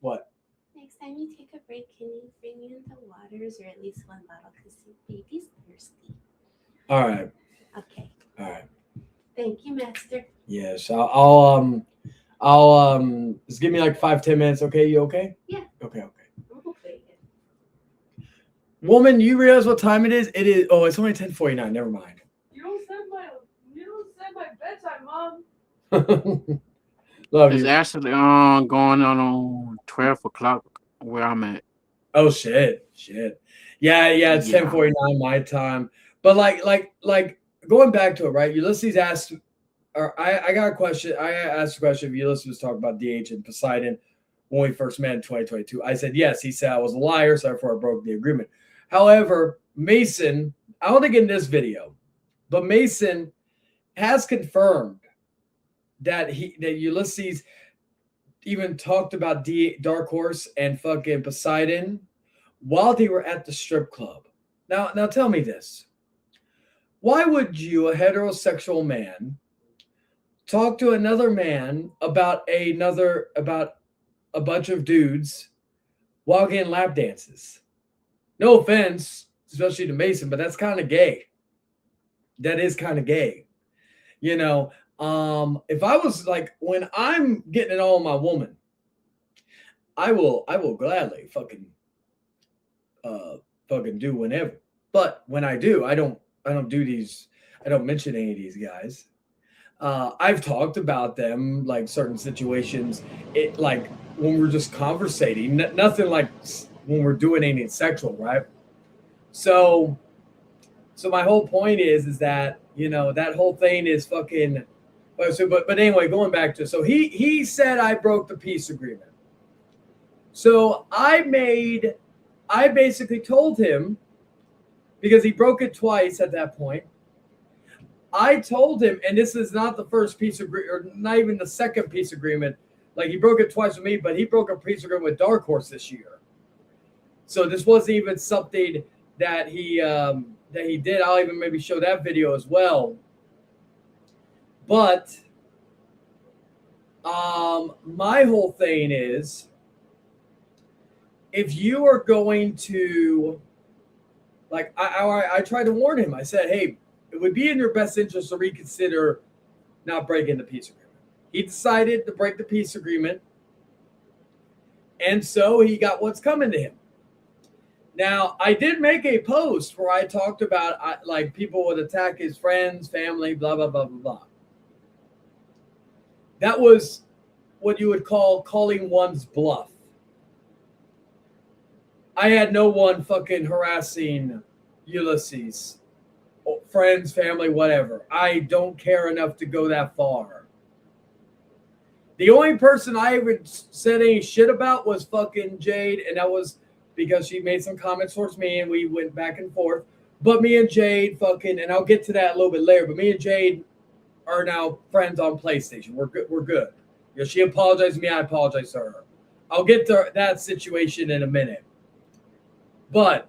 what? Next time you take a break, can you bring me in the waters or at least one bottle because baby's thirsty. All right. Okay. All right. Thank you, Master. Yes, I'll just give me like 5-10 minutes. Okay, you okay? Yeah. Okay. Woman, you realize what time it is? It is. Oh, it's only 10:49. Never mind. You don't set my bedtime, Mom. Love it's you. actually going on 12 o'clock where I'm at. Oh shit. Yeah, it's 10:49 my time. But like going back to it, right? Ulysses asked I got a question. I asked a question if Ulysses was talking about DH and Poseidon when we first met in 2022. I said yes. He said I was a liar, so therefore I broke the agreement. However, Mason, I don't think in this video, but Mason has confirmed that Ulysses even talked about Dark Horse and fucking Poseidon while they were at the strip club. Now tell me this. Why would you, a heterosexual man, talk to another man about a bunch of dudes while getting lap dances? No offense, especially to Mason, but that's kind of gay. That is kind of gay. You know, if I was like, when I'm getting it all on my woman, I will gladly fucking do whenever. But when I do, I don't do these. I don't mention any of these guys. I've talked about them, like certain situations, like when we're just conversating, nothing like when we're doing anything sexual, right? So my whole point is that, you know, that whole thing is fucking. But anyway, going back to, so he said I broke the peace agreement. So I basically told him, because he broke it twice at that point. I told him, and this is not the first peace agreement, or not even the second peace agreement. Like, he broke it twice with me, but he broke a peace agreement with Dark Horse this year. So this wasn't even something that he did. I'll even maybe show that video as well. But my whole thing is, if you are going to, like, I tried to warn him. I said, hey, it would be in your best interest to reconsider not breaking the peace agreement. He decided to break the peace agreement, and so he got what's coming to him. Now, I did make a post where I talked about, like, people would attack his friends, family, blah, blah, blah, blah, blah. That was what you would call calling one's bluff. I had no one fucking harassing Ulysses. Friends, family, whatever. I don't care enough to go that far. The only person I ever said any shit about was fucking Jade, and that was because she made some comments towards me and we went back and forth. But me and Jade fucking, and I'll get to that a little bit later, but me and Jade are now friends on PlayStation. We're good. You know, she apologized to me, I apologize to her. I'll get to that situation in a minute. But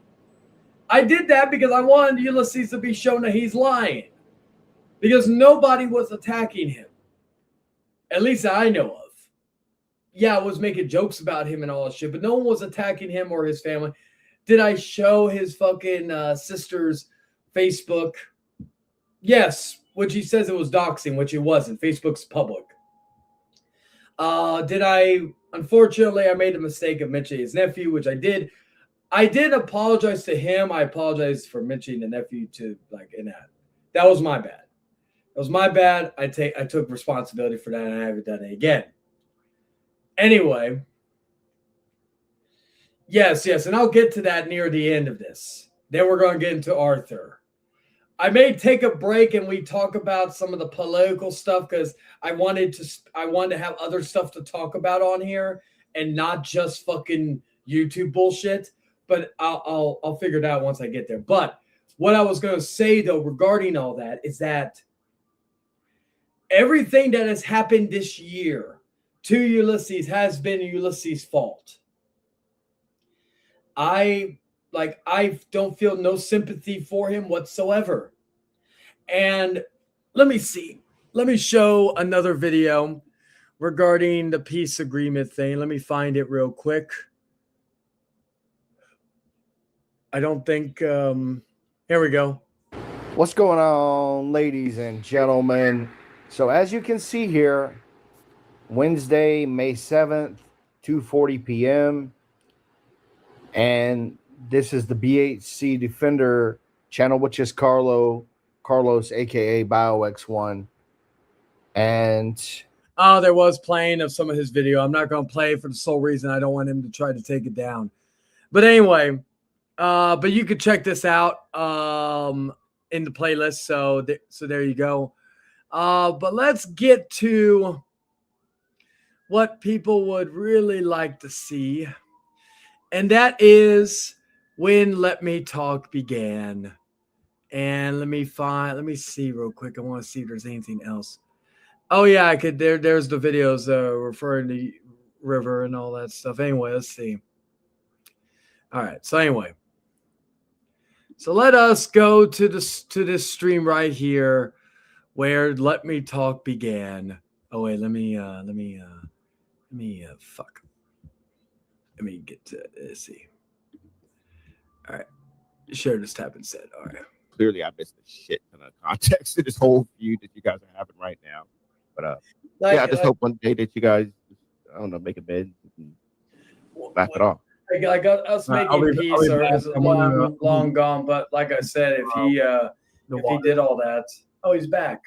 I did that because I wanted Ulysses to be shown that he's lying. Because nobody was attacking him. At least I know of. Yeah, I was making jokes about him and all that shit, but no one was attacking him or his family. Did I show his fucking sister's Facebook? Yes, which he says it was doxing, which it wasn't. Facebook's public. Unfortunately, I made the mistake of mentioning his nephew, which I did. I did apologize to him. I apologize for mentioning the nephew to, like, in that. That was my bad. It was my bad. I took responsibility for that, and I haven't done it again. Anyway. Yes, and I'll get to that near the end of this. Then we're going to get into Arthur. I may take a break and we talk about some of the political stuff because I wanted to have other stuff to talk about on here and not just fucking YouTube bullshit. But I'll figure it out once I get there. But what I was going to say, though, regarding all that is that everything that has happened this year to Ulysses has been Ulysses' fault. I don't feel no sympathy for him whatsoever. And let me see. Let me show another video regarding the peace agreement thing. Let me find it real quick. I don't think, here we go. What's going on, ladies and gentlemen? So as you can see here, Wednesday, May 7th, 2:40 p.m. And this is the BHC Defender channel, which is Carlos, aka BioX1. And there was playing of some of his video. I'm not going to play it for the sole reason I don't want him to try to take it down. But anyway, but you could check this out in the playlist. So there you go. But let's get to what people would really like to see. And that is when Let Me Talk began. And let me see real quick. I want to see if there's anything else. Oh yeah, I could there's the videos referring to River and all that stuff. Anyway, let's see. All right. So anyway. So let us go to this stream right here where Let Me Talk began. Oh wait, let me get to let's see. All right. Share this tab instead. All right. Clearly, I missed a shit ton of context to this whole feud that you guys are having right now. But I just hope one day that you guys, I don't know, make amends and laugh it off. I got us making peace is long gone. But like I said, if he did all that, he's back.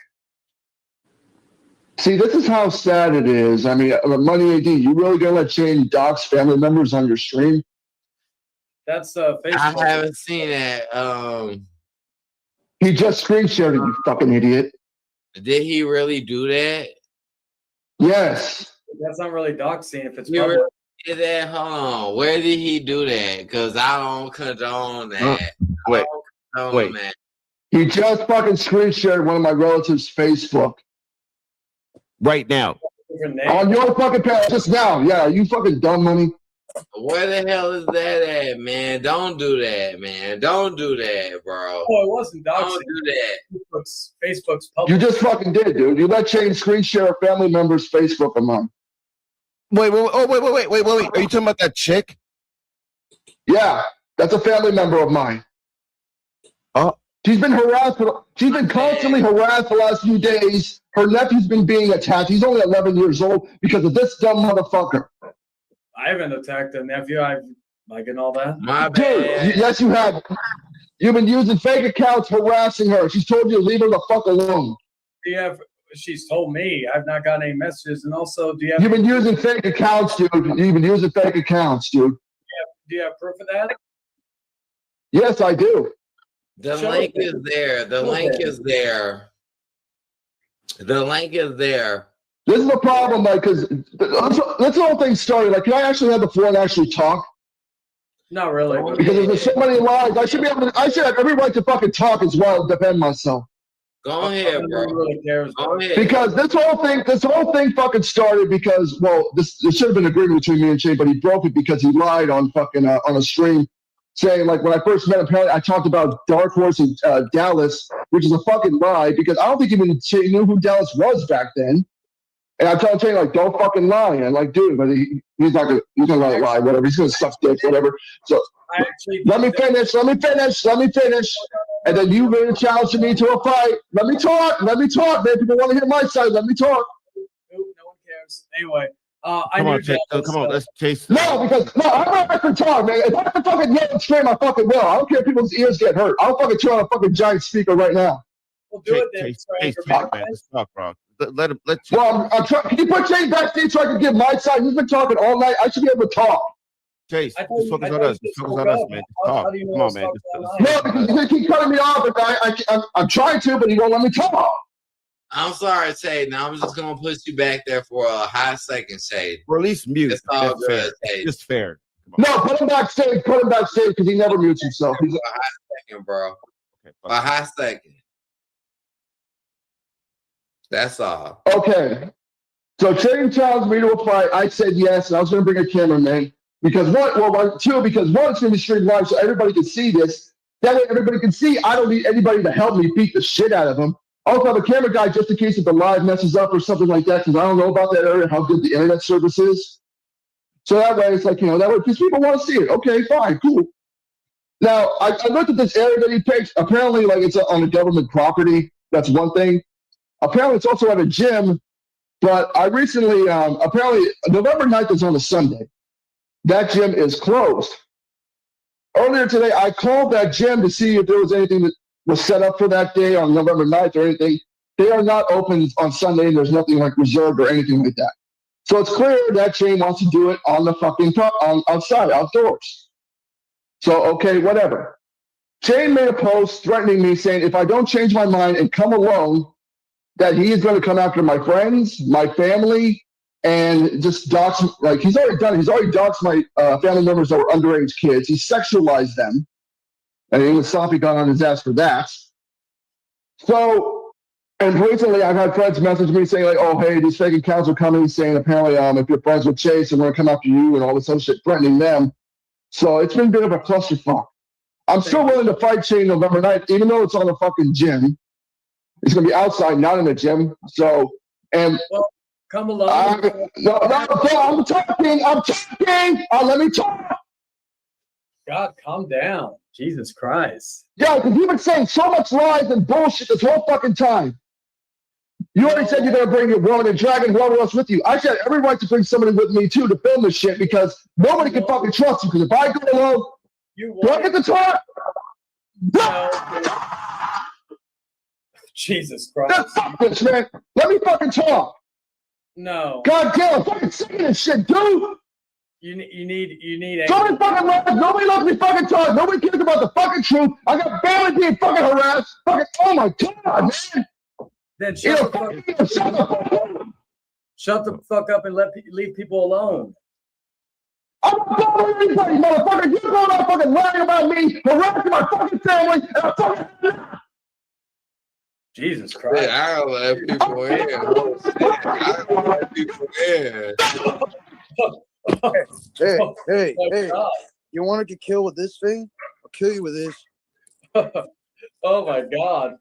See, this is how sad it is. I mean, Money AD, you really gonna let Chayton dox family members on your stream? That's Facebook. I haven't seen that. He just screen shared it, you fucking idiot. Did he really do that? Yes. That's not really doxing if it's He public. really did that? Hold on. Where did he do that? Because I don't condone that. Wait. He just fucking screen shared one of my relatives' Facebook. Right now. On your fucking page just now. Yeah, you fucking dumb money. Where the hell is that at, man? Don't do that, man. Don't do that, bro. Oh, it wasn't doxing. Don't do that. Facebook's public. You just fucking did, dude. You let Chayton screen share a family member's Facebook of mine. Wait. Are you talking about that chick? Yeah, that's a family member of mine. Oh. She's been harassed. She's been constantly harassed the last few days. Her nephew's been being attacked. He's only 11 years old because of this dumb motherfucker. I haven't attacked a nephew. I've and all that. My bad. Dude, yes, you have. You've been using fake accounts harassing her. She's told you to leave her the fuck alone. She's told me. I've not gotten any messages. And also, You've been using fake accounts, dude. You've been using fake accounts, dude. Do you have proof of that? Yes, I do. The link is there. The link is there. The link is there. This is the problem, like, because that's the whole thing started. Like, can I actually have the floor and actually talk? Not really. Because there's so many lies. I should have every right to fucking talk as well to defend myself. Go ahead, bro. Really cares, Go ahead. Because this whole thing fucking started because, well, this should have been an agreement between me and Shane, but he broke it because he lied on fucking on a stream, saying, like, when I first met him, apparently I talked about Dark Horse in Dallas, which is a fucking lie because I don't think even Shane knew who Dallas was back then. And I'm telling Shane, like, don't fucking lie. And like, dude, but he's not gonna lie, whatever. He's gonna suck dick, whatever. So let me finish. And then you made a challenge to me to a fight. Let me talk, man. People want to hear my side. Let me talk. No one cares. Anyway, Come on, let's chase. I'm not gonna talk, man. If I can fucking yell and scream, I fucking will. I don't care if people's ears get hurt. I'll fucking turn on a fucking giant speaker right now. We'll do it then. Chase, talk, man. Let's talk, bro. Let him. Well, I'm trying. Can you put Chase backstage so I can give my side? He's been talking all night. I should be able to talk. Chase, just focus on us. Just focus on us, man. Just talk. Come on, man. No, because he keep cutting me off. But I'm trying to, but he won't let me talk. I'm sorry, Chayton. I'm just gonna put you back there for a high second, Chayton. Or at least mute. It's all That's good, fair. Chayton. Just fair. No, put him backstage. Because he never mutes himself. He's a high second, bro. A high second. That's all. Okay. So Chayton challenged me to a fight. I said yes, and I was going to bring a cameraman. Because two, because one, it's going to be streamed live so everybody can see this. That way everybody can see I don't need anybody to help me beat the shit out of him. I also have a camera guy just in case if the live messes up or something like that, because I don't know about that area, how good the internet service is. So that way, it's like, that way, because people want to see it. Okay, fine, cool. Now, I looked at this area that he picked. Apparently, like, it's on a government property. That's one thing. Apparently, it's also at a gym, but I recently, apparently, November 9th is on a Sunday. That gym is closed. Earlier today, I called that gym to see if there was anything that was set up for that day on November 9th or anything. They are not open on Sunday, and there's nothing like reserved or anything like that. So it's clear that Shane wants to do it on the fucking outside, outdoors. So, okay, whatever. Shane made a post threatening me saying, if I don't change my mind and come alone, that he is going to come after my friends, my family, and just dox. Like he's already done it. He's already doxed my family members that were underage kids. He sexualized them, and he was sloppy gun on his ass for that. So, and recently I've had friends message me saying like, "Oh, hey, these fake accounts are coming," saying apparently if you're friends with Chase, and we're gonna come after you and all this other shit, threatening them. So it's been a bit of a clusterfuck. I'm still willing to fight Shane November 9th, even though it's on the fucking gym. It's gonna be outside, not in the gym. So, and come along. No, I'm talking. Let me talk. God, calm down. Jesus Christ. Yeah, because you've been saying so much lies and bullshit this whole fucking time. You already said you're gonna bring your woman and dragon, whoever else with you. I said every right to bring somebody with me too to film this shit because nobody can fucking trust you. Because if I go alone, do I get to talk? Jesus Christ. Fuck this, man. Let me fucking talk. No. God damn, I'm fucking sick of this shit, dude. You need. Somebody fucking lies. Nobody lets me fucking talk. Nobody cares about the fucking truth. I got family being fucking harassed. Fucking, oh my God, man. Then shut the fuck up and leave people alone. I'm not going with anybody, motherfucker. You're going out fucking lying about me, harassing my fucking family, and I'm fucking. Jesus Christ. Yeah, I don't let people in. I don't let people in. Hey, you want to get killed with this thing? I'll kill you with this. Oh my God.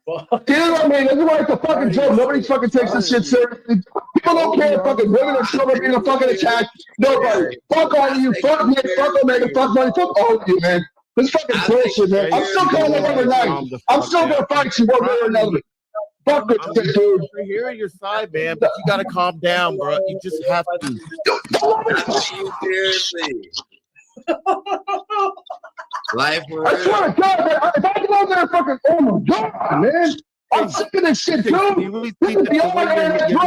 You know what I mean? This is why it's a fucking joke. Nobody fucking takes this shit seriously. People don't care fucking women and children being a fucking attack. Nobody. Fuck all of you. Fuck Nick. Fuck Omega. Fuck money. Fuck all of you, man. This fucking bullshit, man. I'm still calling November 9th. I'm still going to fight you one way or another. Fuck this shit, dude. We're here on your side, man, but you got to calm down, bro. You just have to. Seriously. Life I swear to God, man, if I go there fucking, oh my God, man. I'm sick of this shit, dude. Do you really think that the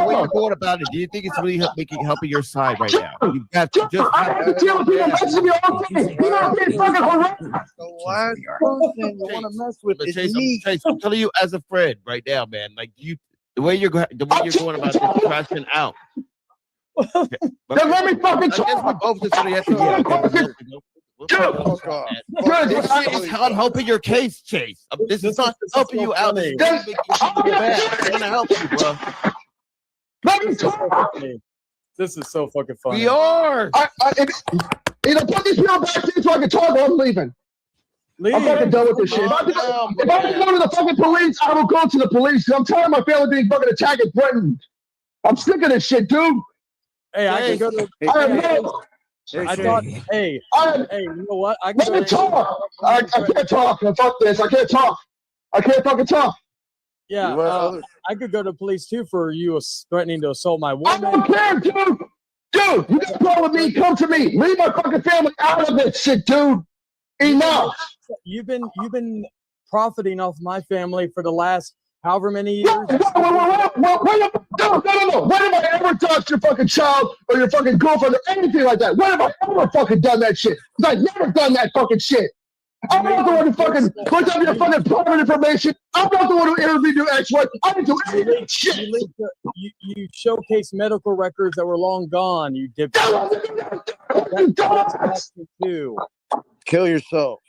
way you're going about it, do you think it's really helping your side right now? You have to just. I have to deal with people messing me all day. You know I'm getting fucking harassed. The last person you want to mess with is me. Chase, I'm telling you as a friend right now, man. Like the way you're going about this, crashing out. Then let me fucking talk. I guess we both just have to. This shit is not helping your case, Chase. This is not helping you out. This is making you feel bad. I'm trying to help you, bro. Let me talk. This is so fucking funny. We are. Either put these people back in so I can talk or I'm leaving. I'm fucking done with this shit. If I can go to the fucking police, I will go to the police. I'm tired of my family being fucking attacked and threatened. I'm sick of this shit, dude. Hey, I can go to. I thought, hey, you know what? I can let me talk. I can't talk. Fuck this. I can't talk. I can't fucking talk. Yeah, I could go to police too for you threatening to assault my woman. I don't care, dude. Dude, you got a problem with me? Come to me. Leave my fucking family out of this shit, dude. Enough. You've been profiting off my family for the last however many years. No. When have I ever touched your fucking child or your fucking girlfriend or anything like that? When have I ever fucking done that shit? Because I've never done that fucking shit. I'm not the one who fucking puts up your fucking private information. I'm not the one who interviewed your ex-wife. I didn't do any of that shit. You showcase medical records that were long gone. You did. Kill yourself.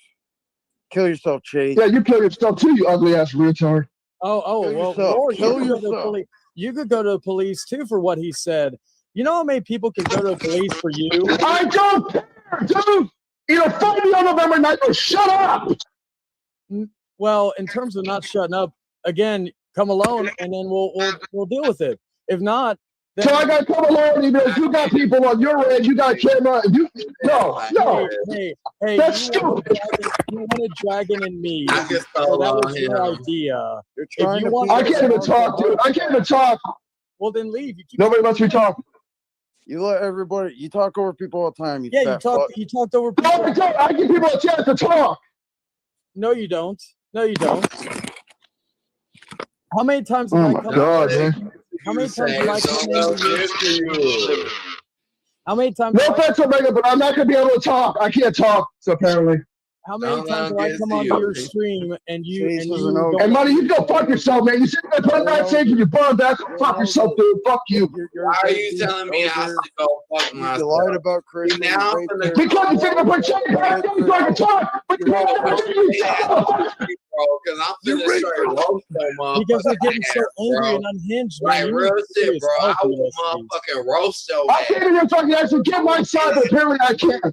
Kill yourself, Chase. Yeah, you kill yourself too, you ugly ass retard. Kill yourself. You could go to the police too for what he said. You know how many people could go to the police for you? I don't care, dude. Either fight me on November 9th or shut up. Well, in terms of not shutting up, again, come alone and then we'll deal with it. If not, then so I got to come alone because you got people on your end. You got a camera. No. Hey, that's stupid. You wanted Dragon and me. I just so that was your idea. I can't even talk, dude. I can't even talk. Well, then leave. Nobody lets me talk. You let everybody. You talk over people all the time. You talked over people. No, I don't. I give people a chance to talk. No, you don't. How many times? Oh my God, man. How many times have I come to you? How many times? No offense, Omega, but I'm not gonna be able to talk. I can't talk. So apparently. How many times have I come onto your stream and you Hey, Money, you go fuck yourself, man. You sit there playing that stage with your bum back. Fuck yourself, dude. Fuck you. Why are you telling me I should go fuck myself? You lied about Chris. Now I'm gonna Because you said to put shit in your so I can talk. But you because I'm finna straight roast them motherfuckers. Because they're getting so angry and unhinged. Like man. real You're shit, bro. I will motherfucking roast your I ass. can't even talk to you. I should get my side, but apparently I can't.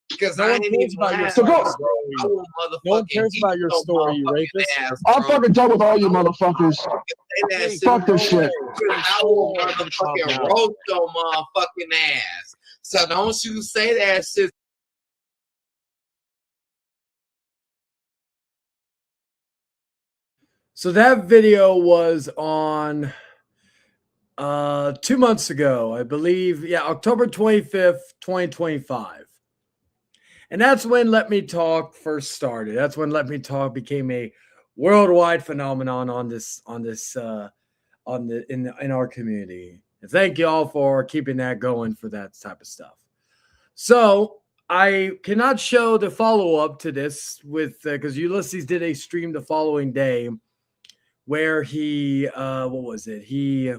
Because No I one ain't cares even about your lying, So go. story. I will No one motherfucking cares about your story, you rapist. ass, I'm bro. fucking done with all you motherfuckers. Say that shit, Fuck this shit. I will motherfucking roast your motherfucking ass. So don't you say that shit. So that video was on 2 months ago, I believe. Yeah, October 25th, 2025. And that's when Let Me Talk first started. That's when Let Me Talk became a worldwide phenomenon in our community. And thank you all for keeping that going for that type of stuff. So I cannot show the follow-up to this with because Ulysses did a stream the following day where he what was it? He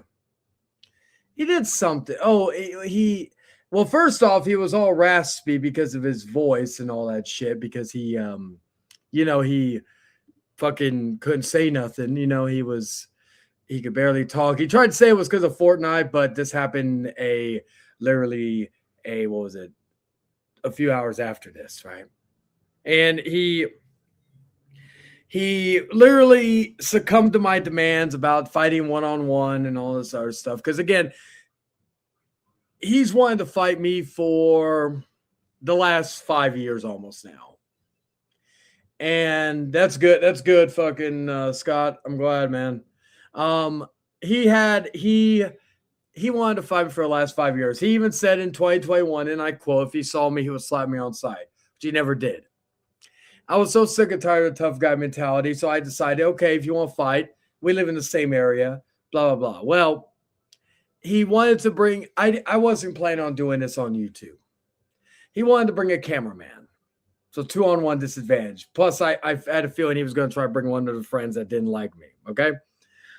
did something. Oh, well, first off, he was all raspy because of his voice and all that shit because he he fucking couldn't say nothing. He could barely talk. He tried to say it was because of Fortnite, but this happened literally what was it? A few hours after this, right? And he literally succumbed to my demands about fighting one-on-one and all this other stuff. Because again, he's wanted to fight me for the last 5 years almost now. And that's good. That's good, fucking Scott. I'm glad, man. He wanted to fight me for the last 5 years. He even said in 2021, and I quote, if he saw me, he would slap me on sight, which he never did. I was so sick and tired of tough guy mentality. So I decided, okay, if you want to fight, we live in the same area, blah, blah, blah. Well, he wanted to bring, I wasn't planning on doing this on YouTube. He wanted to bring a cameraman. So 2-on-1 disadvantage. Plus, I had a feeling he was going to try to bring one of the friends that didn't like me. Okay.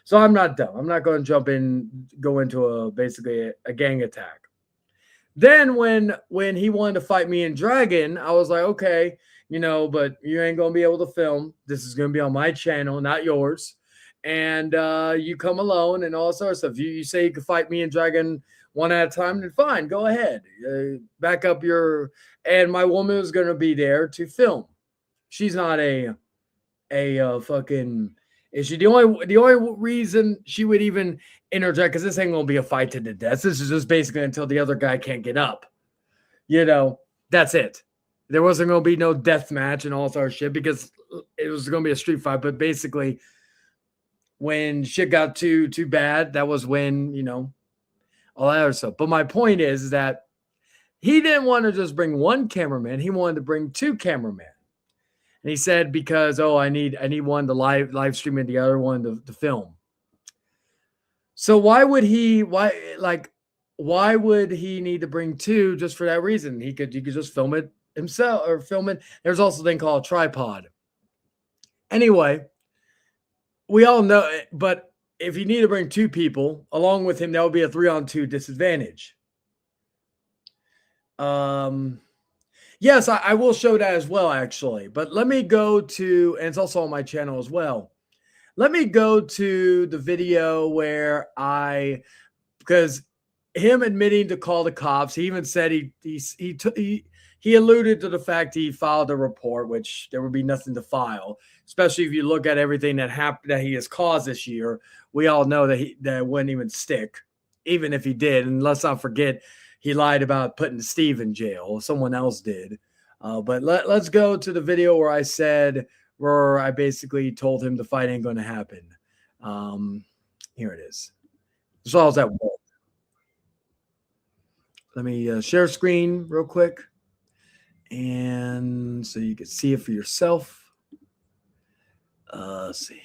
So I'm not dumb. I'm not going to go into basically a gang attack. Then when he wanted to fight me in Dragon, I was like, okay, but you ain't going to be able to film. This is going to be on my channel, not yours. And you come alone and all sorts of stuff. You say you can fight me and Dragon one at a time, then fine, go ahead. Back up and my woman is going to be there to film. She's not a fucking issue. The only reason she would even interject, because this ain't going to be a fight to the death. This is just basically until the other guy can't get up. That's it. There wasn't going to be no death match and all that shit because it was going to be a street fight. But basically, when shit got too bad, that was when, all that other stuff. But my point is that he didn't want to just bring one cameraman. He wanted to bring 2 cameramen. And he said, because, I need one to live stream and the other one to film. So why would he need to bring 2 just for that reason? You could just film it himself or film it. There's also a thing called a tripod. Anyway, we all know it, but if you need to bring 2 people along with him, that would be a 3-on-2 disadvantage. Yes, I will show that as well, actually. But let me go to, and it's also on my channel as well. Let me go to the video where because him admitting to call the cops, he even said he alluded to the fact he filed a report, which there would be nothing to file, especially if you look at everything that happened that he has caused this year. We all know that that wouldn't even stick, even if he did. And let's not forget, he lied about putting Steve in jail. Someone else did. But let's go to the video where I basically told him the fight ain't going to happen. Here it is. So I was at work. Let me share screen real quick. And so you can see it for yourself. Let's see.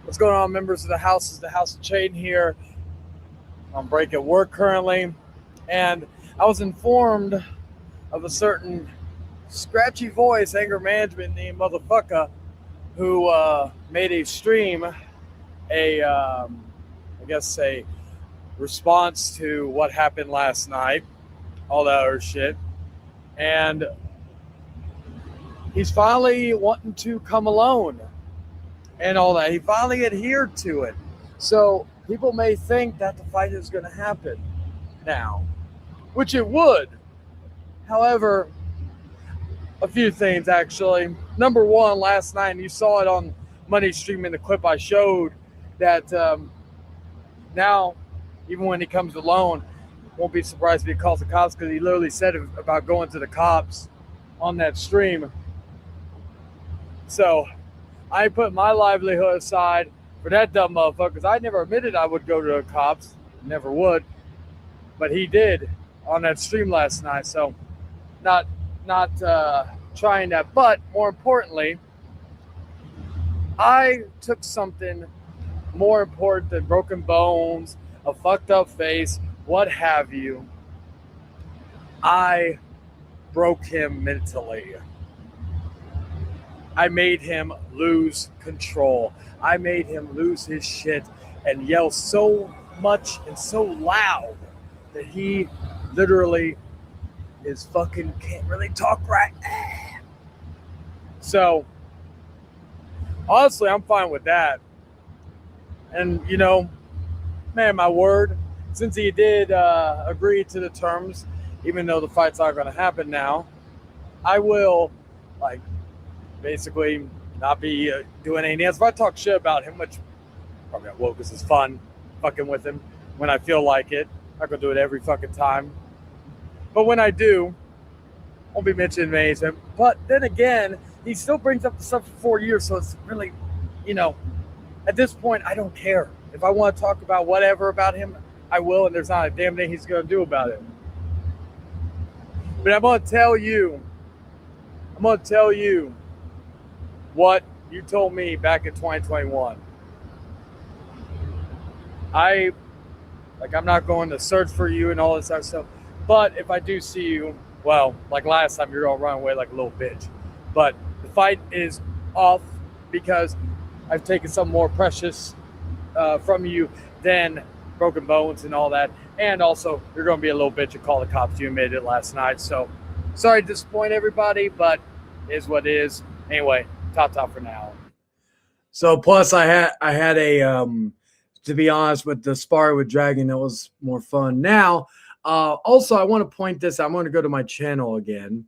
What's going on, members of the house? Is the House of Chayton here on break at work currently. And I was informed of a certain scratchy voice anger management named motherfucker who made a stream, I guess a response to what happened last night, all that other shit, and he's finally wanting to come alone and all that. He finally adhered to it. So people may think that the fight is going to happen now, which it would. However, a few things actually. Number one, last night, and you saw it on Money Stream in the clip I showed, that now, even when he comes alone, won't be surprised if he calls the cops, because he literally said about going to the cops on that stream. So I put my livelihood aside for that dumb motherfucker, because I never admitted I would go to the cops. Never would. But he did on that stream last night. So not trying that. But more importantly, I took something more important than broken bones, a fucked up face, what have you. I broke him mentally. I made him lose control. I made him lose his shit and yell so much and so loud that he literally is fucking can't really talk right. So honestly, I'm fine with that. And you know, man, my word, since he did agree to the terms, even though the fight's not going to happen now, I will basically not be doing anything else. If I talk shit about him, which probably I will because it's fun fucking with him when I feel like it. I'm not going to do it every fucking time. But when I do, I won't be mentioning names. But then again, he still brings up the stuff for 4 years, so it's really, at this point, I don't care. If I want to talk about whatever about him, I will, and there's not a damn thing he's going to do about it. But I'm going to tell you what you told me back in 2021. I'm not going to search for you and all this other stuff. But if I do see you, well, like last time, you're going to run away like a little bitch. But the fight is off because I've taken some more precious from you than broken bones and all that. And also, you're going to be a little bitch and call the cops. You admitted it last night. So, sorry to disappoint everybody, but it is what it is. Anyway, top for now. So, plus I had a to be honest, with the spar with Dragon, that was more fun. Now, also, I want to point this. I'm going to go to my channel again,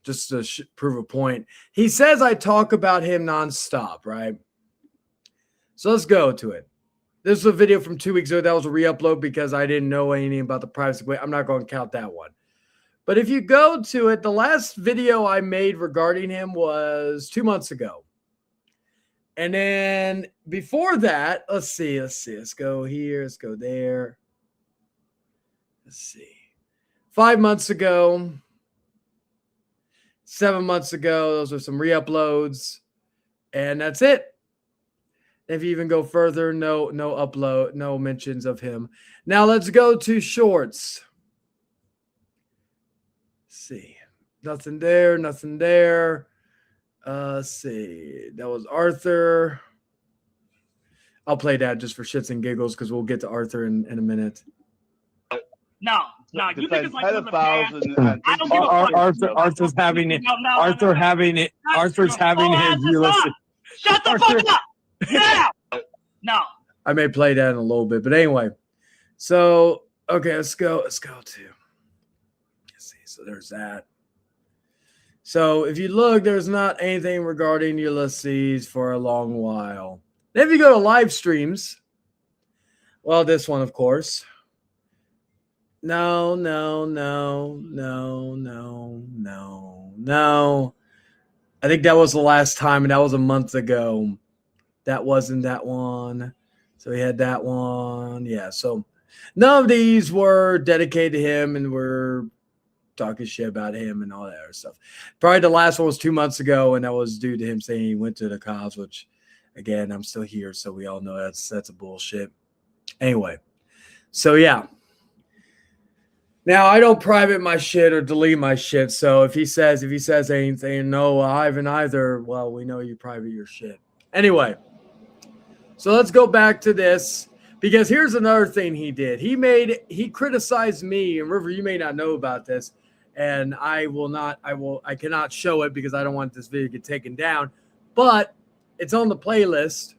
just to prove a point. He says I talk about him nonstop, right? So let's go to it. This is a video from 2 weeks ago. That was a re-upload because I didn't know anything about the privacy. I'm not going to count that one. But if you go to it, the last video I made regarding him was 2 months ago. And then before that, let's see. Let's go here. Let's go there. Let's see. 5 months ago. 7 months ago. Those are some re-uploads. And that's it. If you even go further, no upload, no mentions of him. Now let's go to shorts. Let's see. Nothing there. Let's see. That was Arthur. I'll play that just for shits and giggles because we'll get to Arthur in a minute. No, you think it's like in the past. I don't give a fuck. Arthur's having it. Arthur's having his Ulysses. Shut the fuck up! Now! No. I may play that in a little bit, but anyway. So, okay, let's go to. Let's see. So there's that. So if you look, there's not anything regarding Ulysses for a long while. Then if you go to live streams, well, this one, of course. No. I think that was the last time, and that was a month ago. That wasn't that one. So he had that one. Yeah, so none of these were dedicated to him and were talking shit about him and all that other stuff. Probably the last one was 2 months ago, and that was due to him saying he went to the cops, which, again, I'm still here, so we all know that's a bullshit. Anyway, so yeah. Now I don't private my shit or delete my shit. So if he says anything, no, I haven't either. Well, we know you private your shit. Anyway, so let's go back to this because here's another thing he did. He criticized me, and River, you may not know about this, and I cannot show it because I don't want this video to get taken down, but it's on the playlist.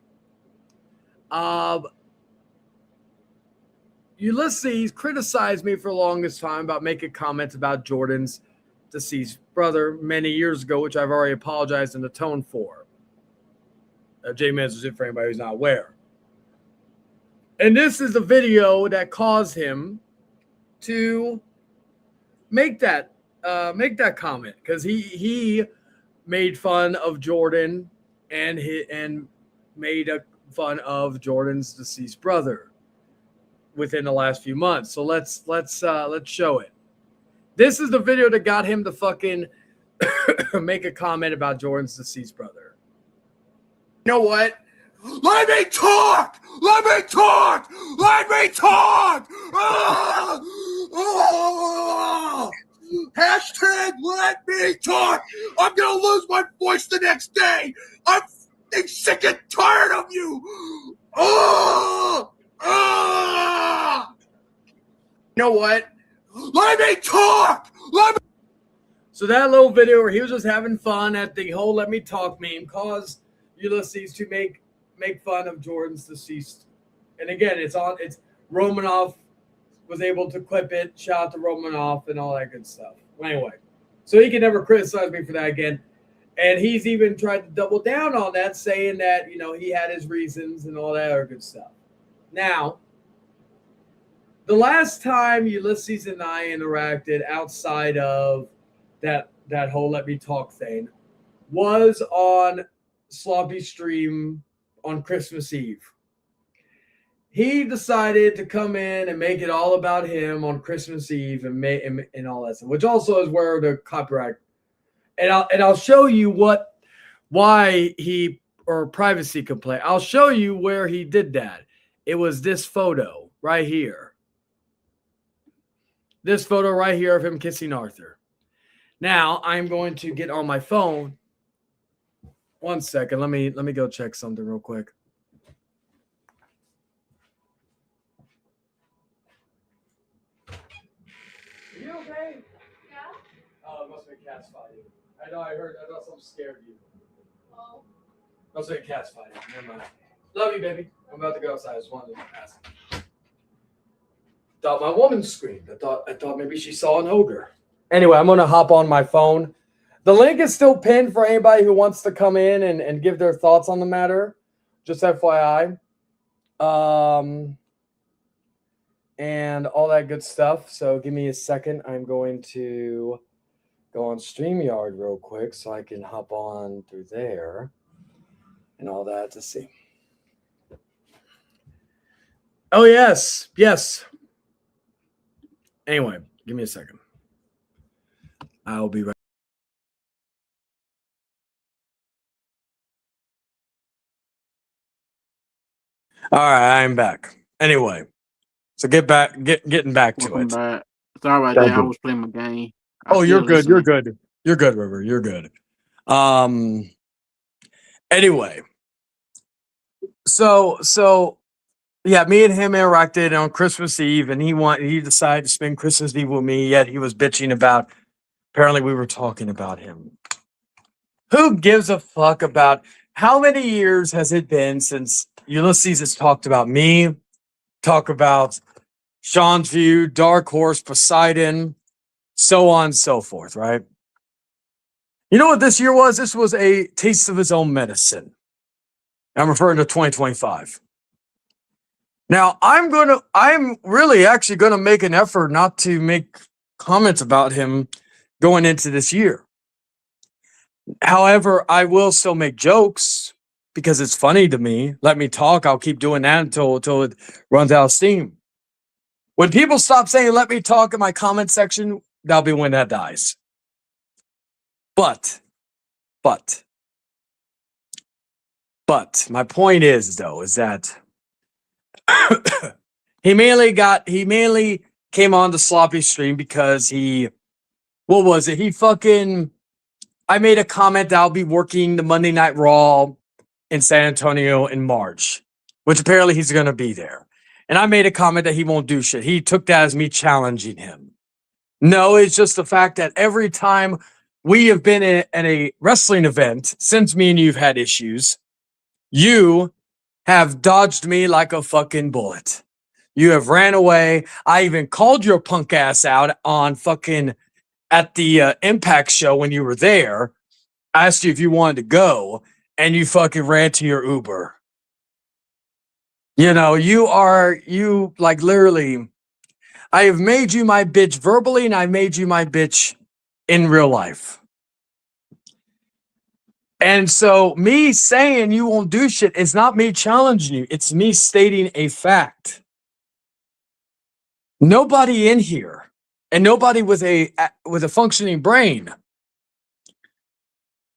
Ulysses criticized me for the longest time about making comments about Jordan's deceased brother many years ago, which I've already apologized and atoned for. J-Man's is it for anybody who's not aware. And this is the video that caused him to make that comment because he made fun of Jordan and made fun of Jordan's deceased brother within the last few months. So let's show it. This is the video that got him to fucking make a comment about Jordan's deceased brother. You know what? Let me talk! Let me talk! Let me talk! Hashtag let me talk! I'm gonna lose my voice the next day! I'm sick and tired of you! You know what? Let me talk! So that little video where he was just having fun at the whole "let me talk" meme caused Ulysses to make fun of Jordan's deceased. And again, it's Romanoff was able to clip it. Shout out to Romanoff and all that good stuff. Anyway, so he can never criticize me for that again. And he's even tried to double down on that, saying that he had his reasons and all that other good stuff. Now, the last time Ulysses and I interacted outside of that whole "let me talk" thing was on Sloppy Stream on Christmas Eve. He decided to come in and make it all about him on Christmas Eve and all that stuff, which also is where the copyright. And I'll show you why he or privacy complaint. I'll show you where he did that. It was this photo right here. This photo right here of him kissing Arthur. Now I'm going to get on my phone. 1 second. Let me go check something real quick. Are you okay? Yeah. Oh, it must be cats fighting. I thought something scared you. Oh. Must be cats fighting. Never mind. Love you, baby. I'm about to go outside. I just wanted to ask. Thought my woman screamed. I thought maybe she saw an ogre. Anyway, I'm gonna hop on my phone. The link is still pinned for anybody who wants to come in and give their thoughts on the matter. Just FYI. And all that good stuff. So give me a second. I'm going to go on StreamYard real quick so I can hop on through there and all that to see. Oh, yes. Yes. Anyway, give me a second. I'll be right. All right, I'm back. Anyway, so getting back to Welcome it. back. Sorry about that. I was playing my game. Oh, you're good. You're good. You're good, River. You're good. Anyway, so yeah, me and him interacted on Christmas Eve, and he decided to spend Christmas Eve with me. Yet he was bitching about. Apparently, we were talking about him. Who gives a fuck about how many years has it been since Ulysses has talked about me, talk about Sean's View, Dark Horse, Poseidon, so on and so forth, right? You know what this year was? This was a taste of his own medicine. I'm referring to 2025. Now, I'm really actually going to make an effort not to make comments about him going into this year. However, I will still make jokes because it's funny to me. Let me talk. I'll keep doing that until it runs out of steam. When people stop saying "let me talk" in my comment section, that'll be when that dies. But my point is that he mainly came on the sloppy stream because what was it? I made a comment that I'll be working the Monday Night Raw in San Antonio in March, which apparently he's going to be there. And I made a comment that he won't do shit. He took that as me challenging him. No, it's just the fact that every time we have been at a wrestling event, since me and you've had issues, you have dodged me like a fucking bullet. You have ran away. I even called your punk ass out on fucking at the Impact show when you were there. I asked you if you wanted to go, and you fucking ran to your Uber. You know, you like literally, I have made you my bitch verbally, and I made you my bitch in real life. And so me saying you won't do shit is not me challenging you. It's me stating a fact. Nobody in here and nobody with a functioning brain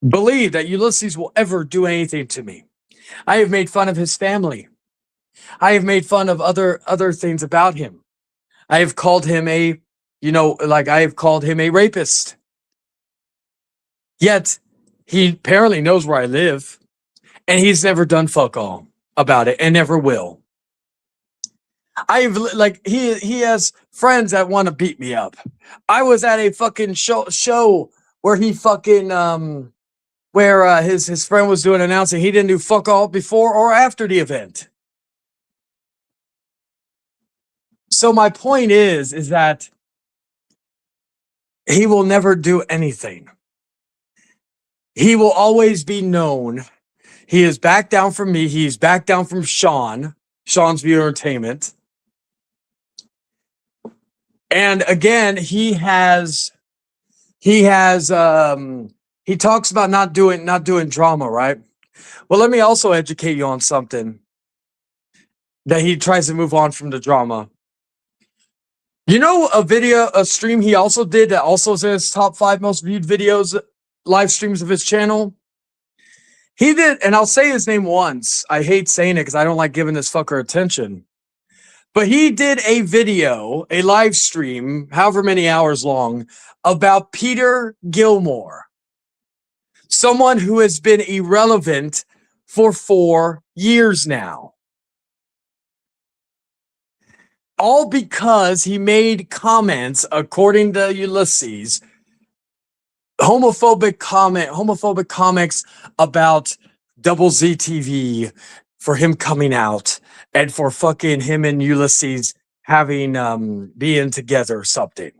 believe that Ulysses will ever do anything to me. I have made fun of his family. I have made fun of other things about him. I have called him I have called him a rapist. Yet he apparently knows where I live, and he's never done fuck all about it and never will. He has friends that want to beat me up. I was at a fucking show where he fucking where his friend was doing announcing. He didn't do fuck all before or after the event. So my point is that he will never do anything. He will always be known. He is back down from me. He's back down from Sean's View Entertainment. And again, he talks about not doing drama, right? Well, let me also educate you on something that he tries to move on from the drama. You know, a stream he also did that also is in his top 5 most viewed videos, live streams of his channel. He did, and I'll say his name once. I hate saying it because I don't like giving this fucker attention. But he did a video, a live stream, however many hours long, about Peter Gilmore. Someone who has been irrelevant for 4 years now. All because he made comments, according to Ulysses, homophobic comics about Double Z TV for him coming out and for fucking him and Ulysses having being together or something.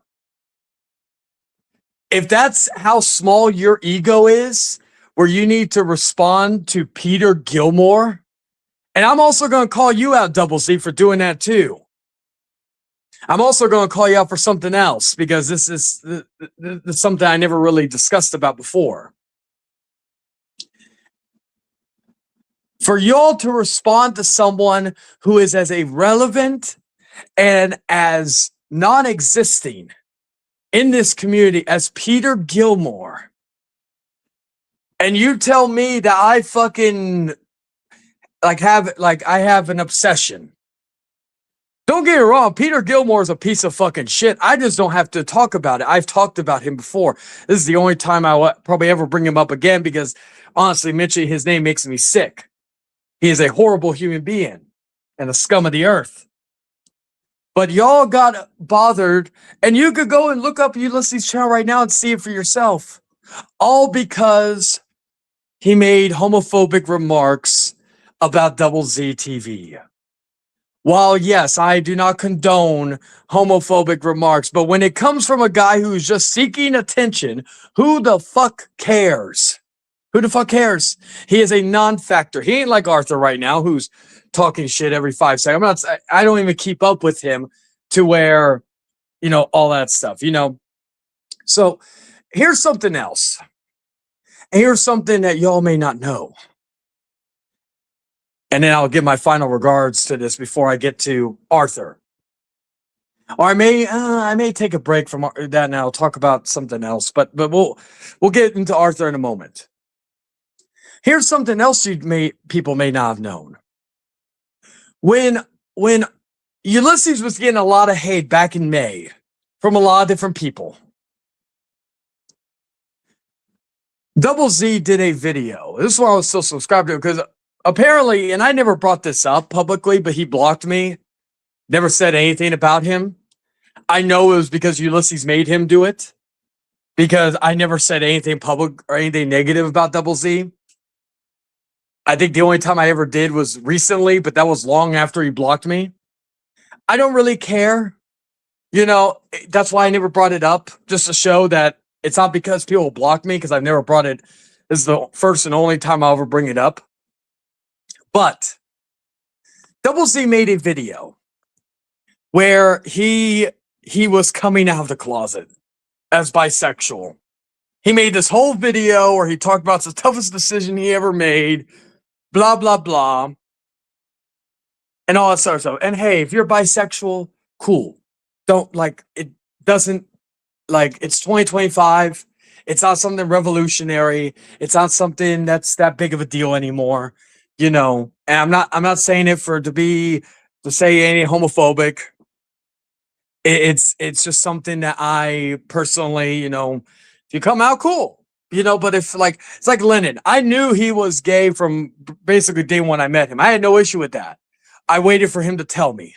If that's how small your ego is, where you need to respond to Peter Gilmore, and I'm also going to call you out, Double Z, for doing that too. I'm also going to call you out for something else because this is something I never really discussed about before. For y'all to respond to someone who is as irrelevant and as non-existing in this community as Peter Gilmore, and you tell me that I fucking I have an obsession. Don't get me wrong, Peter Gilmore is a piece of fucking shit. I just don't have to talk about it. I've talked about him before. This is the only time I will probably ever bring him up again because, honestly, mentioning his name makes me sick. He is a horrible human being and a scum of the earth. But y'all got bothered, and you could go and look up Ulysses' channel right now and see it for yourself. All because he made homophobic remarks about Double Z TV. While, yes, I do not condone homophobic remarks, but when it comes from a guy who's just seeking attention, who the fuck cares? Who the fuck cares? He is a non-factor. He ain't like Arthur right now, who's talking shit every 5 seconds. I don't even keep up with him to where, all that stuff, So here's something else. Here's something that y'all may not know. And then I'll give my final regards to this before I get to Arthur. Or I may take a break from that and I'll talk about something else. But we'll get into Arthur in a moment. Here's something else people may not have known. When Ulysses was getting a lot of hate back in May from a lot of different people. Double Z did a video. This is why I was still subscribed to, because apparently, and I never brought this up publicly, but he blocked me. Never said anything about him. I know it was because Ulysses made him do it, because I never said anything public or anything negative about Double Z. I think the only time I ever did was recently, but that was long after he blocked me. I don't really care. You know, that's why I never brought it up, just to show that it's not because people block me, because I've never brought it. This is the first and only time I'll ever bring it up. But Double Z made a video where he was coming out of the closet as bisexual. He made this whole video where he talked about it's the toughest decision he ever made, blah, blah, blah, and all that sort of stuff. And hey, if you're bisexual, cool. Don't, like, it doesn't, like, it's 2025. It's not something revolutionary. It's not something that's that big of a deal anymore, you know. And I'm not saying it to say any homophobic. It's just something that I personally, you know, if you come out, cool, you know. But if, like, it's like Lennon. I knew he was gay from basically day one I met him. I had no issue with that. I waited for him to tell me.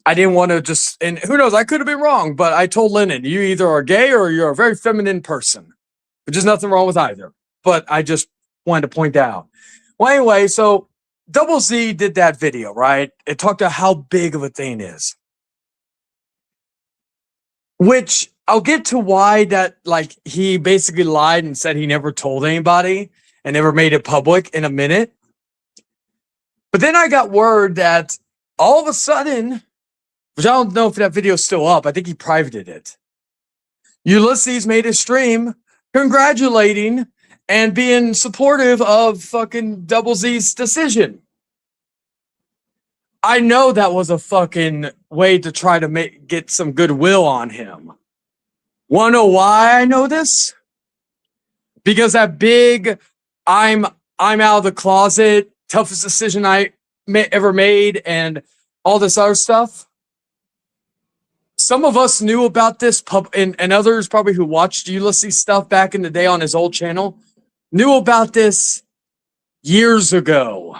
I didn't want to just, and who knows, I could have been wrong, but I told Lennon, you either are gay or you're a very feminine person, which is nothing wrong with either. But I just wanted to point that out. Well, anyway, so Double Z did that video, right? It talked about how big of a thing is. Which I'll get to why that, like, he basically lied and said he never told anybody and never made it public in a minute. But then I got word that all of a sudden, which I don't know if that video is still up, I think he privated it, Ulysses made a stream congratulating and being supportive of fucking Double Z's decision. I know that was a fucking way to try to get some goodwill on him. Wanna know why I know this? Because that big, I'm out of the closet, toughest decision I ever made, and all this other stuff. Some of us knew about this, and others probably who watched Ulysses stuff back in the day on his old channel knew about this years ago.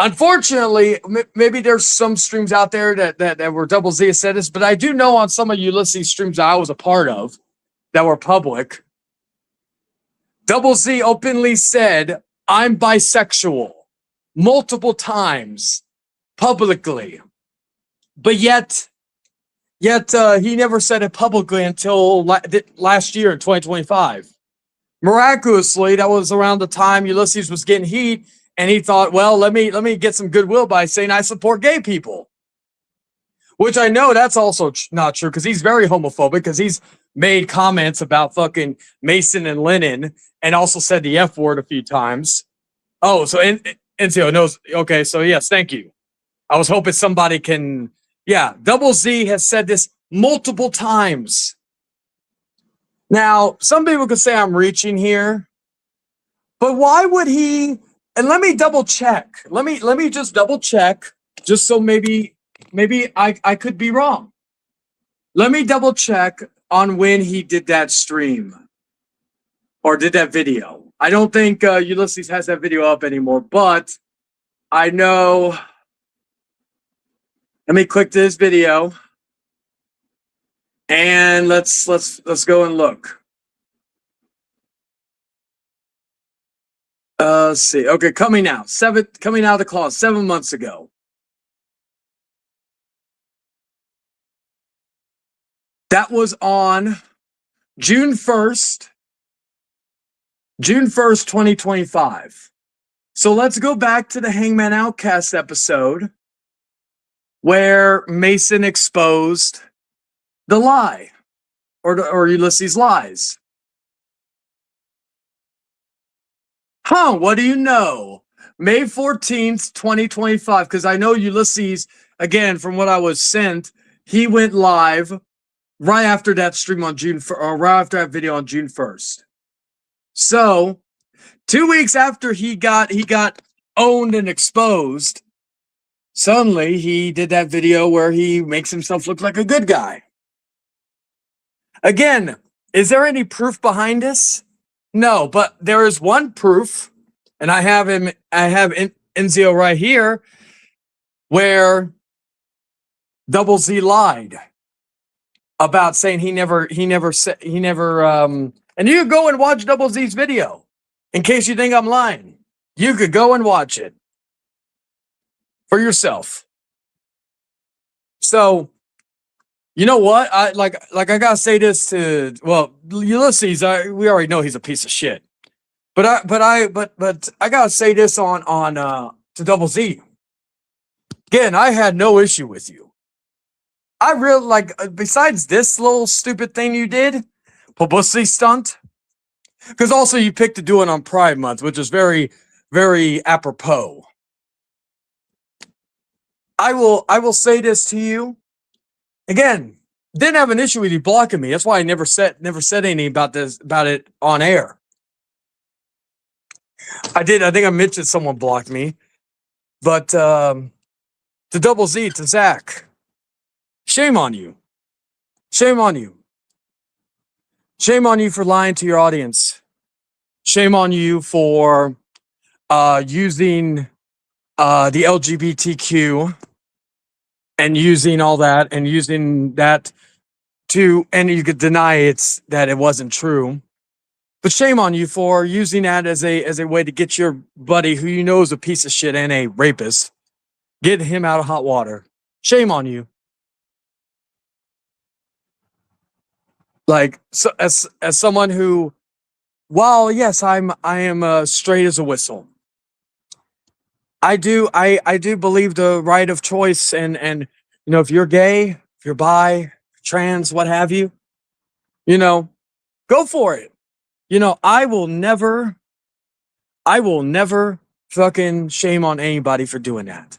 Unfortunately, maybe there's some streams out there that were Double Z said this, but I do know on some of Ulysses streams I was a part of that were public, Double Z openly said, I'm bisexual multiple times publicly, but yet he never said it publicly until last year in 2025. Miraculously, that was around the time Ulysses was getting heat, and he thought, well, let me get some goodwill by saying I support gay people. Which I know that's also not true, because he's very homophobic, because he's made comments about fucking Mason and Lennon and also said the F word a few times. Oh, so NCO knows. Okay, so yes, thank you. I was hoping somebody can. Yeah, Double Z has said this multiple times. Now, some people could say I'm reaching here, but why would he? And let me double check. Let me just double check, just so maybe I could be wrong. Let me double check on when he did that stream or did that video. I don't think Ulysses has that video up anymore, but I know. Let me click this video and let's go and look. Let's see. Okay, coming out of the closet 7 months ago. That was on June 1st, 2025. So let's go back to the Hangman Outcast episode where Mason exposed the lie or Ulysses' lies. What do you know? May 14th, 2025, because I know Ulysses, again, from what I was sent, he went live right after that stream on right after that video on June 1st. So 2 weeks after he got owned and exposed, suddenly he did that video where he makes himself look like a good guy. Again, is there any proof behind this? No, but there is one proof, and I have Enzio right here, where Double Z lied about saying he never and you go and watch Double Z's video in case you think I'm lying. You could go and watch it for yourself. So, you know what? I gotta say this to Ulysses. We already know he's a piece of shit. But I gotta say this on to Double Z. Again, I had no issue with you. I really besides this little stupid thing you did, publicity stunt, because also you picked to do it on Pride Month, which is very, very apropos. I will say this to you. Again, didn't have an issue with you blocking me. That's why I never said anything about it on air. I did. I think I mentioned someone blocked me, but to Double Z, to Zach, shame on you. Shame on you. Shame on you for lying to your audience. Shame on you for using the LGBTQ and using all that and using that and you could deny that it wasn't true. But shame on you for using that as a way to get your buddy, who you know is a piece of shit and a rapist, get him out of hot water. Shame on you. So as someone who, while yes, I am straight as a whistle. I do believe the right of choice, and if you're gay, if you're bi, trans, what have you, go for it. I will never fucking shame on anybody for doing that,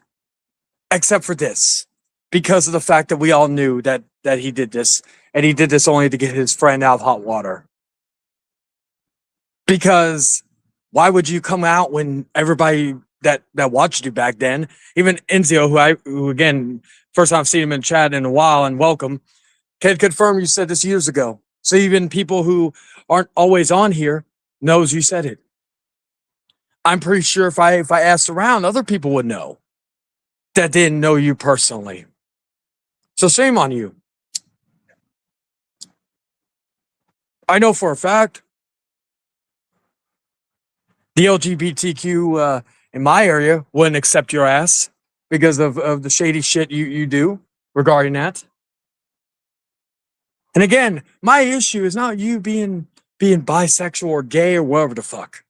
except for this, because of the fact that we all knew that he did this, and he did this only to get his friend out of hot water. Because why would you come out when everybody that watched you back then, even Enzio, who again, first time I've seen him in chat in a while, and welcome, can confirm you said this years ago. So even people who aren't always on here knows you said it. I'm pretty sure if I asked around, other people would know that didn't know you personally. So shame on you. I know for a fact the LGBTQ in my area wouldn't accept your ass because of the shady shit you do regarding that. And again, my issue is not you being bisexual or gay or whatever the fuck.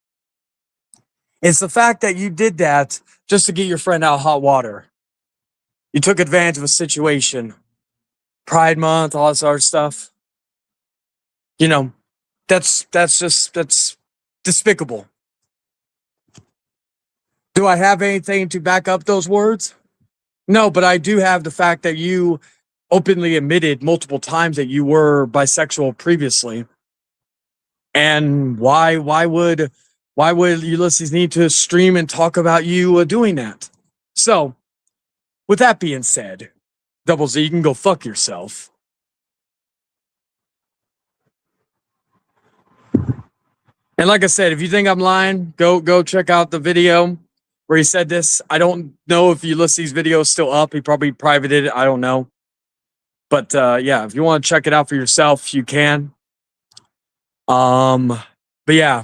It's the fact that you did that just to get your friend out of hot water. You took advantage of a situation. Pride Month, all this other stuff. That's despicable. Do I have anything to back up those words? No, but I do have the fact that you openly admitted multiple times that you were bisexual previously. And why would Ulysses need to stream and talk about you doing that? So, with that being said, Double Z, you can go fuck yourself. And like I said, if you think I'm lying, go check out the video where he said this. I don't know if Ulysses' video is still up. He probably privated it. I don't know. But yeah, if you want to check it out for yourself, you can. But yeah,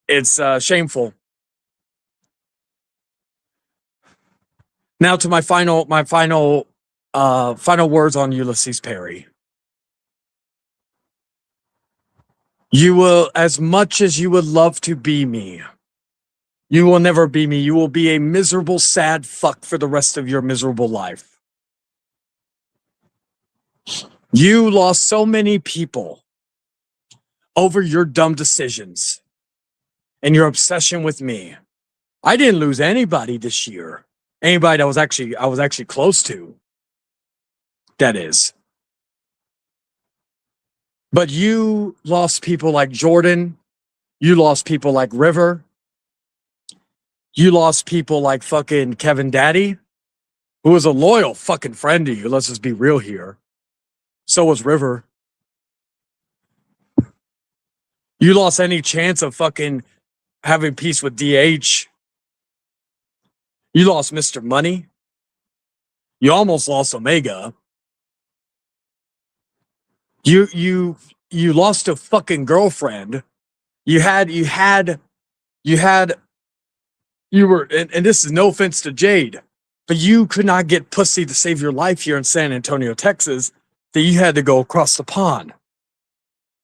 it's shameful. Now to my final words on Ulysses Perry. You will, as much as you would love to be me, you will never be me. You will be a miserable, sad fuck for the rest of your miserable life. You lost so many people over your dumb decisions and your obsession with me. I didn't lose anybody this year. Anybody that I was actually close to. That is. But you lost people like Jordan. You lost people like River. You lost people like fucking Kevin Daddy, who was a loyal fucking friend to you. Let's just be real here. So was River. You lost any chance of fucking having peace with DH. You lost Mr. Money. You almost lost Omega. You lost a fucking girlfriend. You were, and this is no offense to Jade, but you could not get pussy to save your life here in San Antonio, Texas, that you had to go across the pond.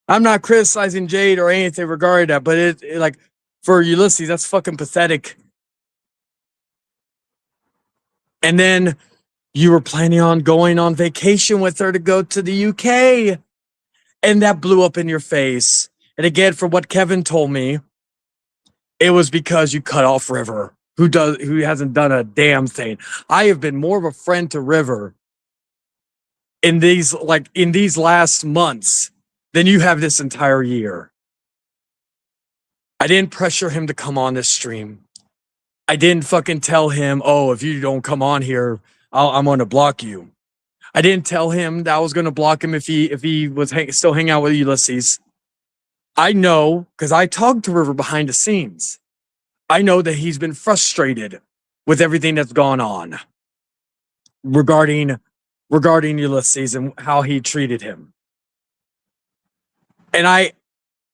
I'm not criticizing Jade or anything regarding that, but it like for Ulysses, that's fucking pathetic. And then you were planning on going on vacation with her to go to the UK, and that blew up in your face. And again, from what Kevin told me, it was because you cut off River, who hasn't done a damn thing. I have been more of a friend to River in these last months than you have this entire year. I didn't pressure him to come on this stream. I didn't fucking tell him, oh, if you don't come on here, I'm going to block you. I didn't tell him that I was going to block him if he was still hanging out with Ulysses. I know, because I talked to River behind the scenes. I know that he's been frustrated with everything that's gone on regarding Ulysses and how he treated him. And I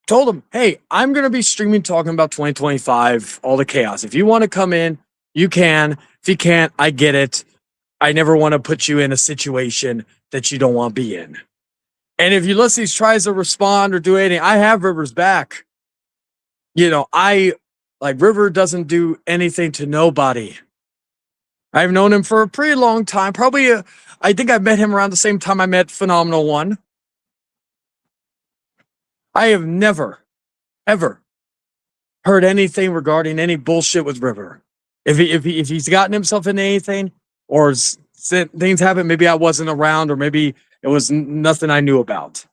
told him, hey, I'm going to be streaming talking about 2025, all the chaos. If you want to come in, you can. If you can't, I get it. I never want to put you in a situation that you don't want to be in. And if Ulysses tries to respond or do anything, I have River's back. River doesn't do anything to nobody. I've known him for a pretty long time. I think I met him around the same time I met Phenomenal One. I have never, ever heard anything regarding any bullshit with River. If he's gotten himself into anything or things happen, maybe I wasn't around or maybe it was nothing I knew about.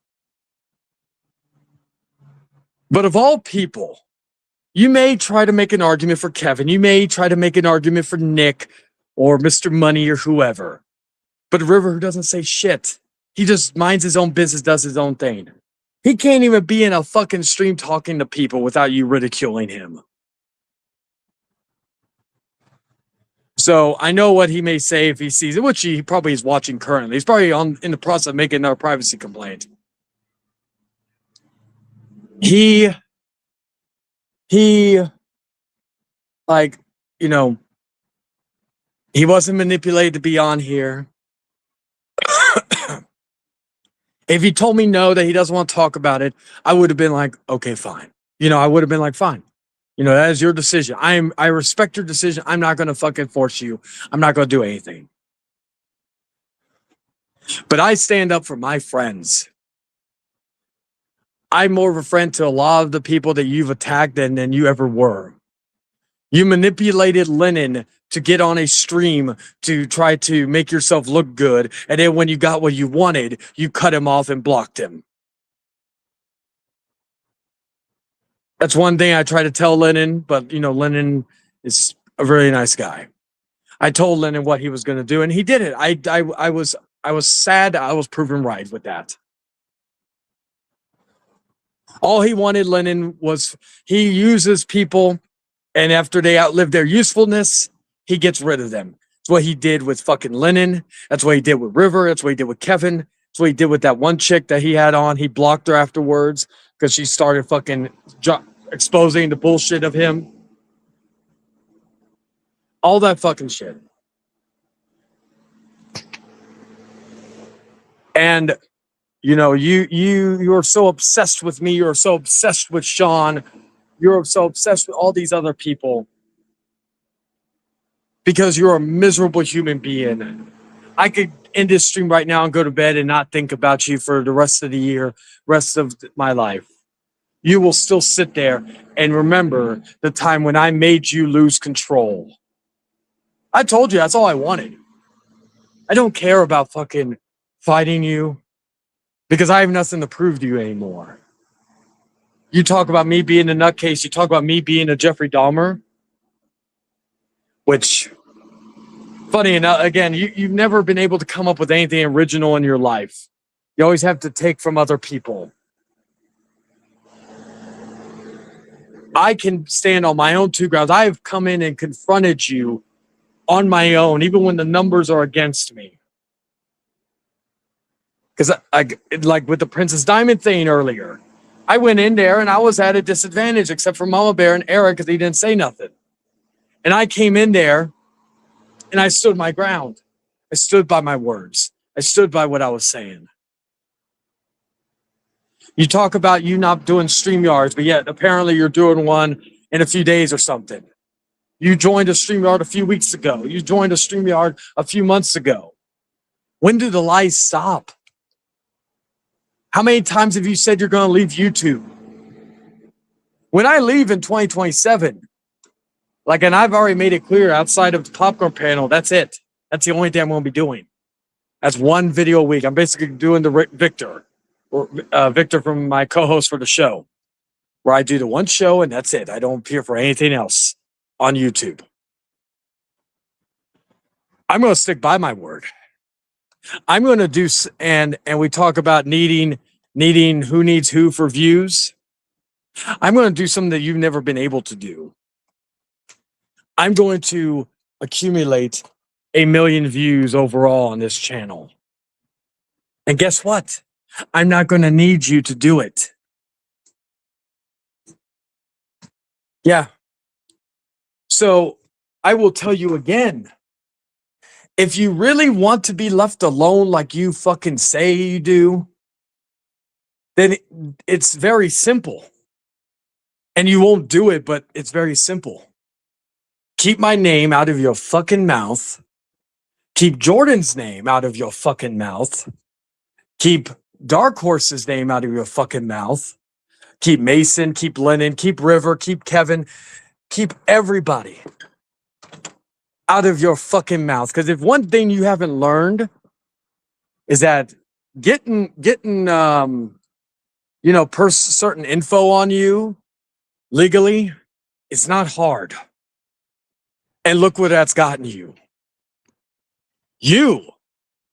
But of all people, you may try to make an argument for Kevin. You may try to make an argument for Nick or Mr. Money or whoever. But River doesn't say shit. He just minds his own business, does his own thing. He can't even be in a fucking stream talking to people without you ridiculing him. So I know what he may say if he sees it, which he probably is watching currently. He's probably in the process of making another privacy complaint. He wasn't manipulated to be on here. If he told me no, that he doesn't want to talk about it, I would have been like, okay, fine. I would have been like, fine. That is your decision. I respect your decision. I'm not going to fucking force you. I'm not going to do anything. But I stand up for my friends. I'm more of a friend to a lot of the people that you've attacked than you ever were. You manipulated Lennon to get on a stream to try to make yourself look good. And then when you got what you wanted, you cut him off and blocked him. That's one thing I try to tell Lennon, but Lennon is a very nice guy. I told Lennon what he was going to do, and he did it. I was sad I was proven right with that. All he wanted, Lennon, was he uses people, and after they outlive their usefulness, he gets rid of them. That's what he did with fucking Lennon. That's what he did with River. That's what he did with Kevin. That's what he did with that one chick that he had on. He blocked her afterwards because she started fucking exposing the bullshit of him. All that fucking shit. And you're so obsessed with me. You're so obsessed with Sean. You're so obsessed with all these other people because you're a miserable human being. I could end this stream right now and go to bed and not think about you for the rest of the year, rest of my life. You will still sit there and remember the time when I made you lose control. I told you that's all I wanted. I don't care about fucking fighting you because I have nothing to prove to you anymore. You talk about me being a nutcase. You talk about me being a Jeffrey Dahmer. Which, funny enough, again, you've never been able to come up with anything original in your life. You always have to take from other people. I can stand on my own 2 grounds. I have come in and confronted you on my own, even when the numbers are against me. Because like with the Princess Diamond thing earlier, I went in there and I was at a disadvantage except for Mama Bear and Eric because he didn't say nothing. And I came in there and I stood my ground. I stood by my words. I stood by what I was saying. You talk about you not doing StreamYards, but yet apparently you're doing one in a few days or something. You joined a StreamYard a few weeks ago. You joined a StreamYard a few months ago. When do the lies stop? How many times have you said you're going to leave YouTube? When I leave in 2027, and I've already made it clear outside of the popcorn panel, that's it. That's the only thing I'm going to be doing. That's one video a week. I'm basically doing the Victor from my co-host for the show, where I do the one show and that's it. I don't appear for anything else on YouTube. I'm going to stick by my word. I'm going to do, and we talk about needing who needs who for views. I'm going to do something that you've never been able to do. I'm going to accumulate 1 million views overall on this channel. And guess what? I'm not going to need you to do it. Yeah. So I will tell you again, if you really want to be left alone like you fucking say you do, then it's very simple. And you won't do it, but it's very simple. Keep my name out of your fucking mouth. Keep Jordan's name out of your fucking mouth. Keep Dark Horse's name out of your fucking mouth. Keep Mason, keep Lennon, keep River, keep Kevin, keep everybody out of your fucking mouth. Because if one thing you haven't learned is that getting certain info on you legally, it's not hard. And look what that's gotten you. You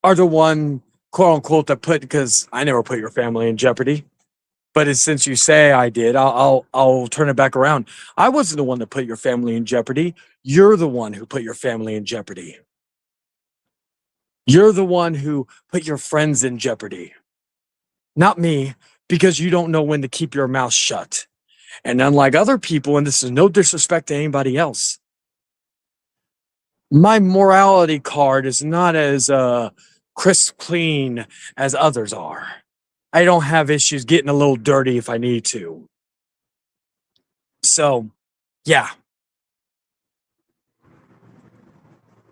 are the one, quote unquote, that because I never put your family in jeopardy. But since you say I did, I'll turn it back around. I wasn't the one that put your family in jeopardy. You're the one who put your family in jeopardy. You're the one who put your friends in jeopardy. Not me, because you don't know when to keep your mouth shut. And unlike other people, and this is no disrespect to anybody else, my morality card is not as crisp clean as others are. I don't have issues getting a little dirty if I need to. So, yeah.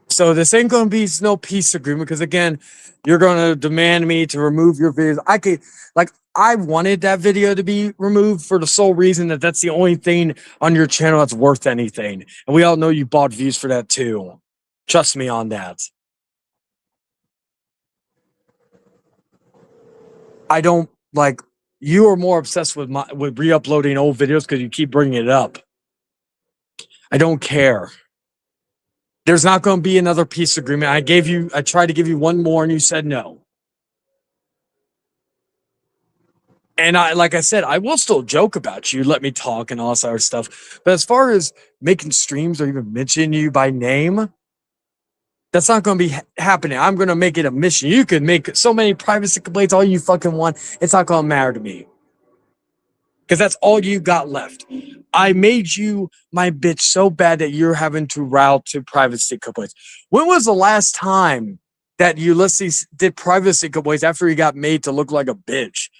So this ain't going to be no peace agreement because, again, you're going to demand me to remove your videos. I wanted that video to be removed for the sole reason that that's the only thing on your channel that's worth anything. And we all know you bought views for that too. Trust me on that. I don't you are more obsessed with re-uploading old videos because you keep bringing it up. I don't care. There's not going to be another peace agreement. I tried to give you one more and you said no. And like I said, I will still joke about you, let me talk and all this other stuff. But as far as making streams or even mentioning you by name, that's not going to be happening. I'm going to make it a mission. You can make so many privacy complaints all you fucking want. It's not going to matter to me. Because that's all you got left. I made you my bitch so bad that you're having to route to privacy complaints. When was the last time that Ulysses did privacy complaints after he got made to look like a bitch?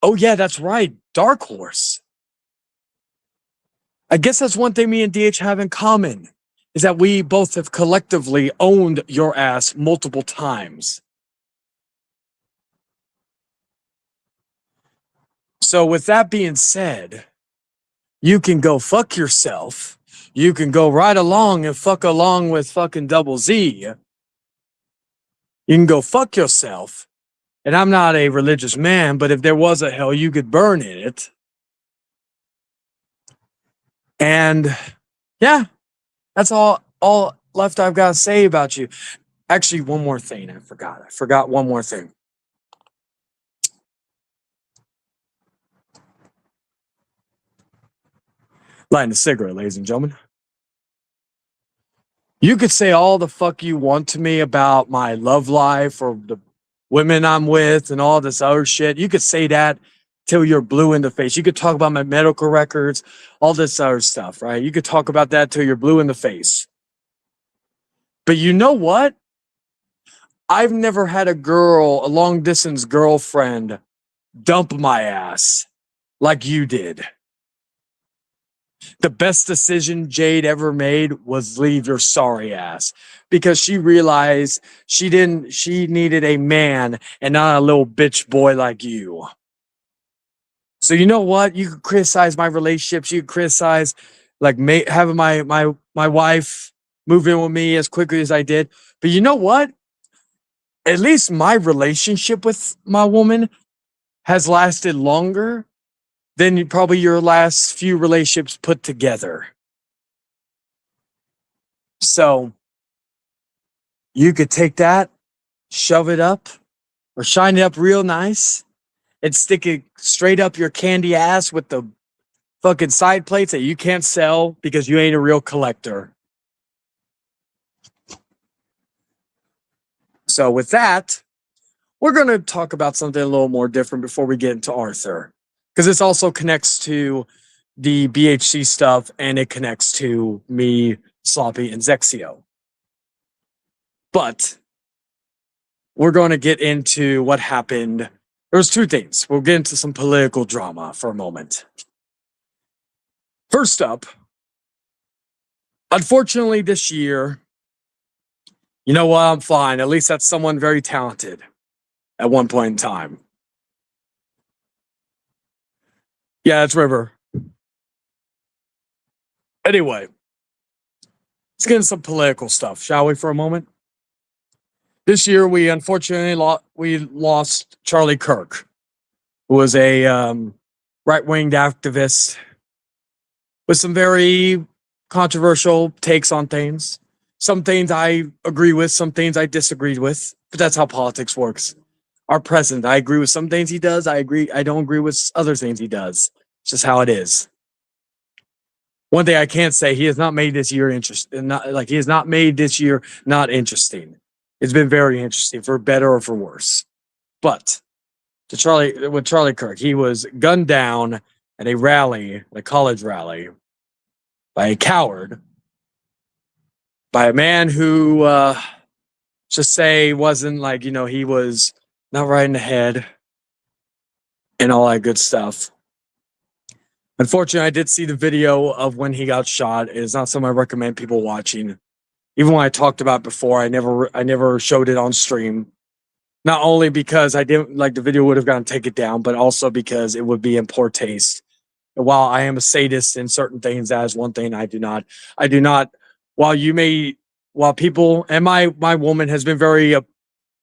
Oh, yeah, that's right. Dark Horse. I guess that's one thing me and DH have in common, is that we both have collectively owned your ass multiple times. So with that being said, you can go fuck yourself. You can go right along and fuck along with fucking Double Z. You can go fuck yourself. And I'm not a religious man, but if there was a hell, you could burn in it. And yeah, that's all all left I've got to say about you. Actually, one more thing. I forgot one more thing. Lighting a cigarette, ladies and gentlemen. You could say all the fuck you want to me about my love life or the women I'm with and all this other shit. You could say that till you're blue in the face. You could talk about my medical records, all this other stuff, right? You could talk about that till you're blue in the face. But you know what? I've never had a long distance girlfriend dump my ass like you did. The best decision Jade ever made was leave your sorry ass, because she realized she needed a man and not a little bitch boy like you. So you know what? You could criticize my relationships. You could criticize like having my wife move in with me as quickly as I did. But you know what? At least my relationship with my woman has lasted longer than probably your last few relationships put together. So you could take that, shove it up, or shine it up real nice and stick it straight up your candy ass with the fucking side plates that you can't sell because you ain't a real collector. So with that, we're going to talk about something a little more different before we get into Arthur, because this also connects to the BHC stuff and it connects to me, Sloppy, and Zexio. But we're going to get into what happened. There's two things. We'll get into some political drama for a moment. First up, unfortunately this year, you know what? I'm fine. At least that's someone very talented at one point in time. Yeah, it's River. Anyway, let's get into some political stuff, shall we, for a moment? This year, we unfortunately lost Charlie Kirk, who was a right-winged activist with some very controversial takes on things. Some things I agree with, some things I disagreed with, but that's how politics works. Our president, I agree with some things he does. I don't agree with other things he does. It's just how it is. One thing I can't say, he has not made this year interesting. He has not made this year not interesting. It's been very interesting, for better or for worse. But with Charlie Kirk, he was gunned down at a rally, a college rally, by a coward, by a man who, just say, wasn't he was not right in the head and all that good stuff. Unfortunately, I did see the video of when he got shot. It is not something I recommend people watching. Even when I talked about it before, I never showed it on stream. Not only because I didn't like the video would have gotten taken down, but also because it would be in poor taste. And while I am a sadist in certain things, that is one thing I do not. While people and my woman has been very,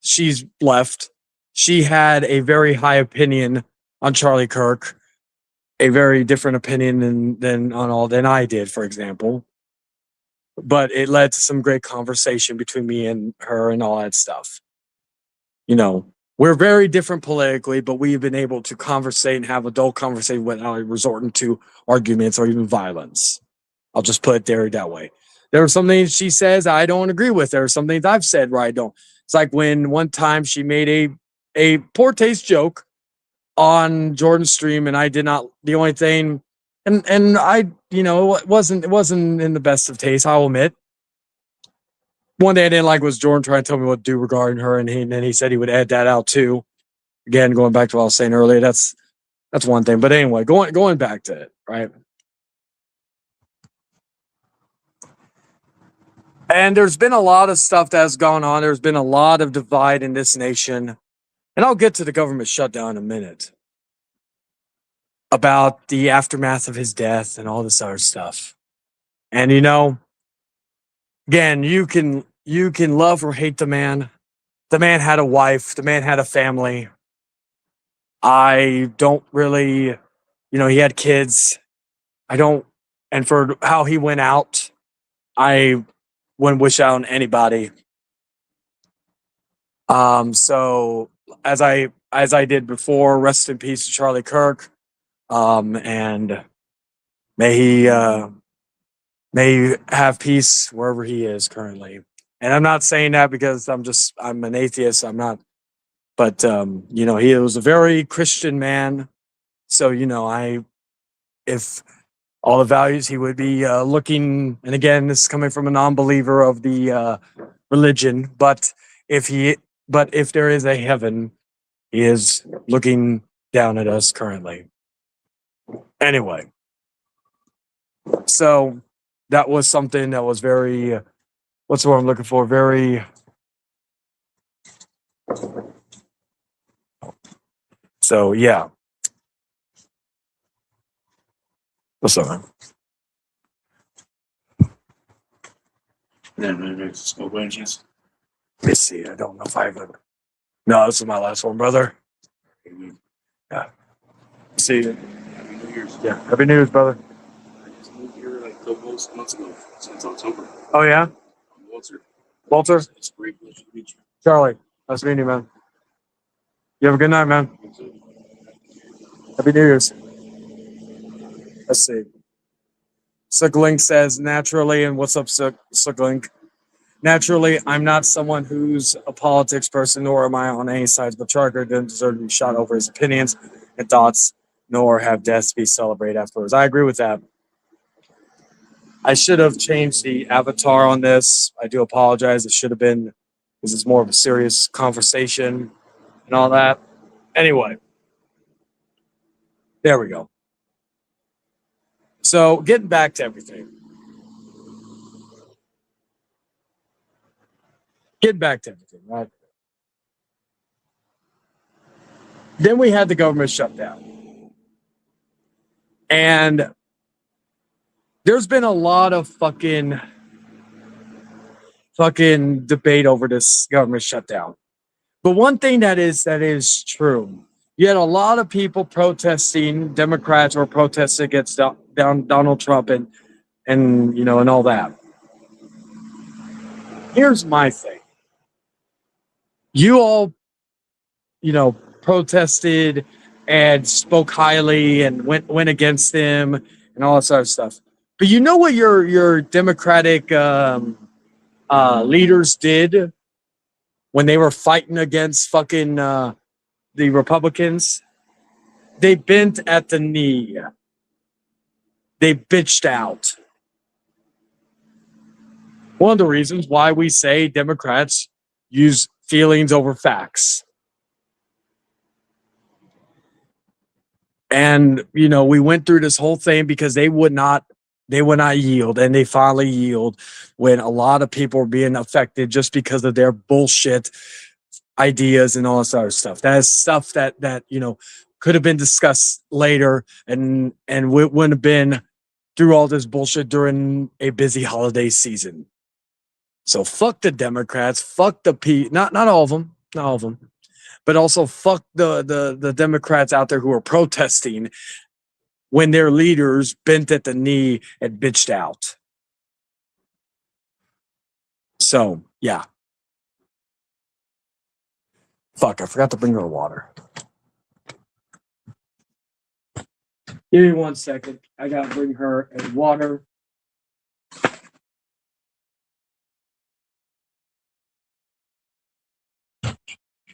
she's left. She had a very high opinion on Charlie Kirk, a very different opinion than I did, for example. But it led to some great conversation between me and her and all that stuff. You know, we're very different politically, but we've been able to conversate and have adult conversation without resorting to arguments or even violence. I'll just put it there that way. There are some things she says I don't agree with. There are some things I've said where I don't. It's like when one time she made a poor taste joke on Jordan's stream, and I did not. The only thing, and I, it wasn't in the best of taste, I'll admit. One thing I didn't like was Jordan trying to tell me what to do regarding her, and then he said he would add that out too. Again, going back to what I was saying earlier, that's one thing. But anyway, going back to it, right? And there's been a lot of stuff that's gone on. There's been a lot of divide in this nation. And I'll get to the government shutdown in a minute. About the aftermath of his death and all this other stuff. And again, you can love or hate the man. The man had a wife. The man had a family. I don't really, he had kids. And for how he went out, I wouldn't wish out on anybody. So as I did before, rest in peace to Charlie Kirk. And may he have peace wherever he is currently. And I'm not saying that because I'm an atheist. I'm not, but he was a very Christian man. So, if all the values he would be looking, and again, this is coming from a non-believer of the religion, but if there is a heaven, he is looking down at us currently. Anyway, so that was something that was very, what's the word I'm looking for? Very, so yeah. What's up, man? Let me see. I don't know if I have a. No, this is my last one, brother. Yeah. See you. Happy New Year's. Yeah. Happy New Year's, brother. I just moved here like a couple months ago, since October. Oh, yeah? I'm Walter. Walter? It's a great pleasure to meet you. Charlie. Nice meeting you, man. You have a good night, man. Happy New Year's. Let's see. Sucklink says, naturally, and what's up, Sucklink? Naturally, I'm not someone who's a politics person, nor am I on any sides of the charter. Didn't deserve to be shot over his opinions and thoughts, nor have deaths be celebrated afterwards. I agree with that. I should have changed the avatar on this. I do apologize. It should have been, because it's more of a serious conversation and all that. Anyway, there we go. So, getting back to everything. Right? Then we had the government shutdown. And there's been a lot of fucking debate over this government shutdown. But one thing that is true, you had a lot of people protesting, Democrats were protesting against Donald Trump and and all that. Here's my thing. You all, protested and spoke highly and went against him and all that sort of stuff. But you know what your Democratic leaders did when they were fighting against fucking the Republicans? They bent at the knee. They bitched out. One of the reasons why we say Democrats use feelings over facts. And, we went through this whole thing because they would not yield, and they finally yield when a lot of people were being affected just because of their bullshit ideas and all this other stuff. That is stuff that could have been discussed later and wouldn't have been through all this bullshit during a busy holiday season. So fuck the Democrats, fuck the not all of them, but also fuck the Democrats out there who are protesting when their leaders bent at the knee and bitched out. So, yeah. Fuck, I forgot to bring her water. Give me 1 second. I gotta bring her a water.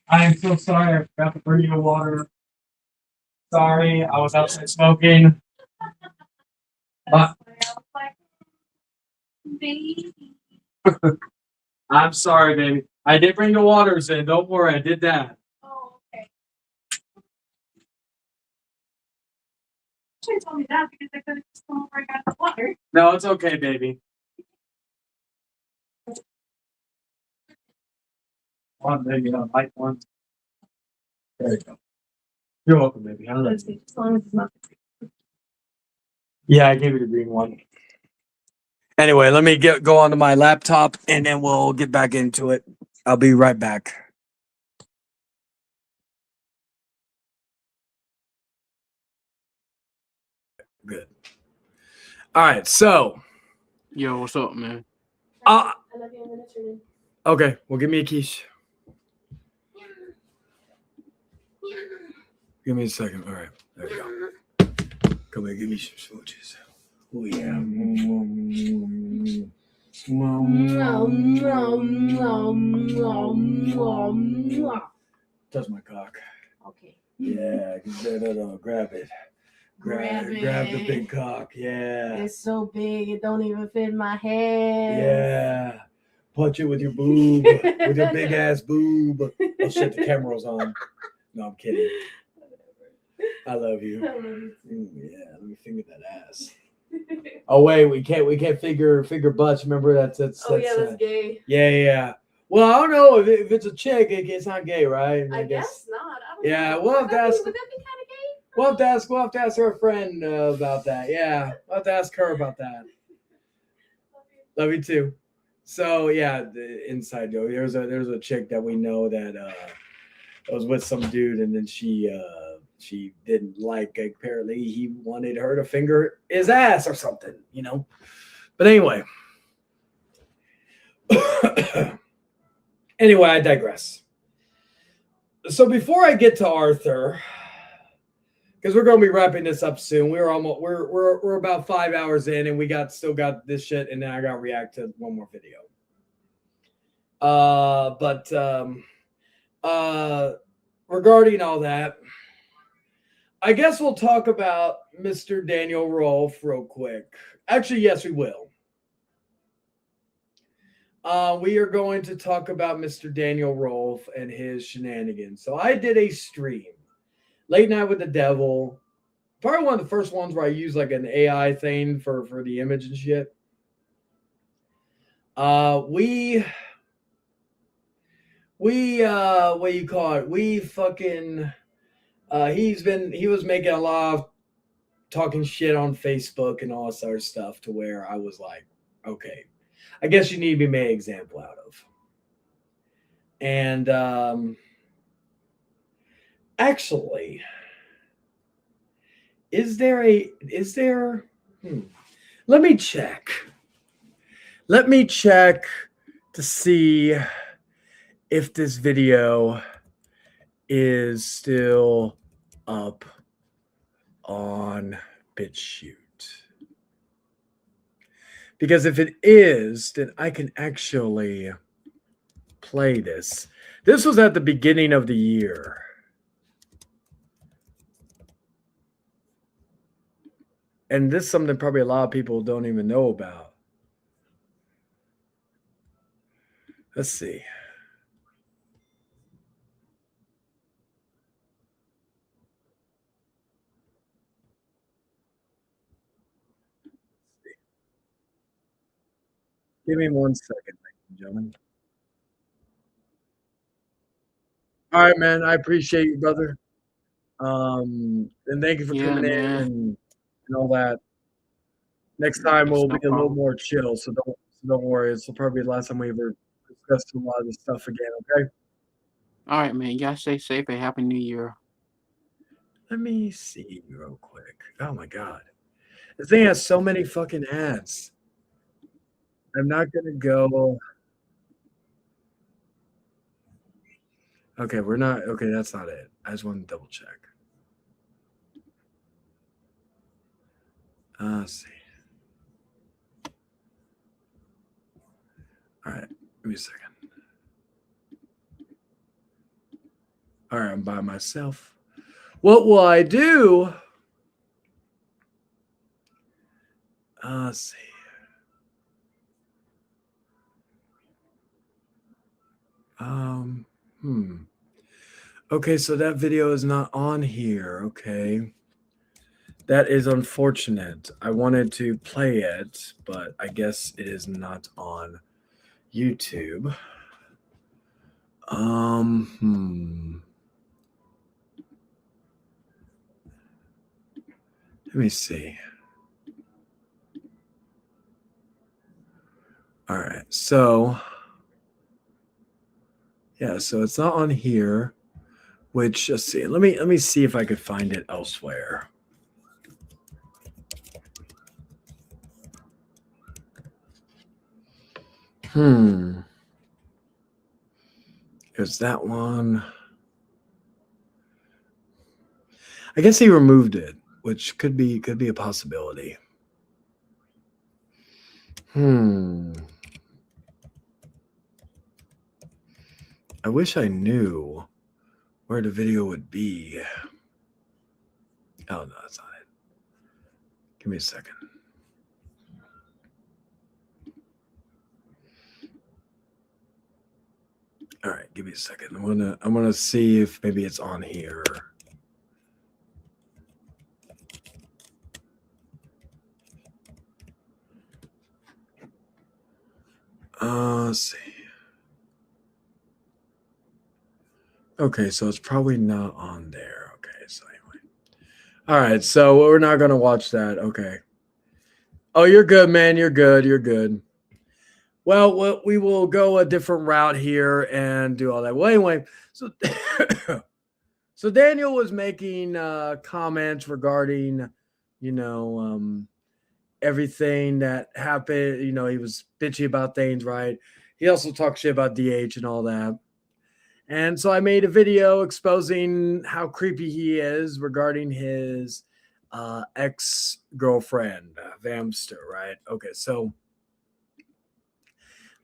I am so sorry. I forgot to bring you water. Sorry, I was outside smoking. But I'm sorry, baby. I did bring the waters in. Don't worry, I did that. Oh, okay. You told me that because I could have just come over and got the water. No, it's okay, baby. One, maybe not light one. There you go. You're welcome, baby. I love you. As long as it's not. Yeah, I gave you the green one. Anyway, let me go onto my laptop and then we'll get back into it. I'll be right back. Good. All right, so. Yo, what's up, man? I love you. I'm gonna turn in. Okay, well, give me a quiche. Give me a second. All right, there we go. Come here, give me some smooches. Oh yeah. Touch my cock. Okay. Yeah, no, grab it. Grab the big cock. Yeah. It's so big, it don't even fit in my head. Yeah. Punch it with your boob, with your big ass boob. Oh shit, the camera's on. No, I'm kidding. I love you. Yeah, let me finger that ass. Oh wait, we can't figure butts. Remember that's that's gay. Yeah. Well, I don't know if it's a chick, it's not gay, right? I guess not. I don't Yeah, know. we'll have to ask. Would that be kind of gay? We'll have to ask our friend about that. Yeah, we'll have to ask her about that. Love you too. So yeah, the inside joke. There's a chick that we know that was with some dude, and then she didn't like. Apparently, he wanted her to finger his ass or something, you know. But anyway, I digress. So before I get to Arthur, because we're going to be wrapping this up soon. We're about 5 hours in, and we still got this shit, and then I got to react to one more video. Regarding all that, I guess we'll talk about Mr. Daniel Rolfe real quick. Actually, yes, we will. We are going to talk about Mr. Daniel Rolfe and his shenanigans. So I did a stream, Late Night with the Devil, probably one of the first ones where I used like an AI thing for the image and shit. We what do you call it? We fucking he was making a lot of talking shit on Facebook and all this other stuff to where I was like, okay, I guess you need to be made an example out of. And actually, let me check. Let me check to see if this video is still up on BitChute. Because if it is, then I can actually play this. This was at the beginning of the year. And this is something probably a lot of people don't even know about. Let's see. Give me 1 second, ladies and gentlemen. All right, man. I appreciate you, brother. And thank you for coming in and all that. Next time we'll be a little more chill, so don't worry. This will probably be the last time we ever discuss a lot of this stuff again, okay? All right, man. Y'all stay safe and Happy New Year. Let me see real quick. Oh my god. This thing has so many fucking ads. I'm not gonna go. Okay, we're not okay, that's not it. I just want to double check. Let's see. All right, give me a second. All right, I'm by myself. What will I do? Let's see. Okay, so that video is not on here. Okay. That is unfortunate. I wanted to play it, but I guess it is not on YouTube. Let me see. All right. So yeah, so it's not on here, which let's see. Let me see if I could find it elsewhere. There's that one. I guess he removed it, which could be a possibility. I wish I knew where the video would be. Oh no, that's not it. Give me a second. All right, give me a second. I'm gonna see if maybe it's on here. Let's see. Okay, so it's probably not on there. Okay, so anyway. All right, so we're not gonna watch that. Okay. Oh, you're good, man. You're good. You're good. Well, we will go a different route here and do all that. Well, anyway, so so Daniel was making comments regarding, everything that happened. He was bitchy about things, right? He also talked shit about DH and all that. And so I made a video exposing how creepy he is regarding his ex-girlfriend, Vamster, right? Okay, so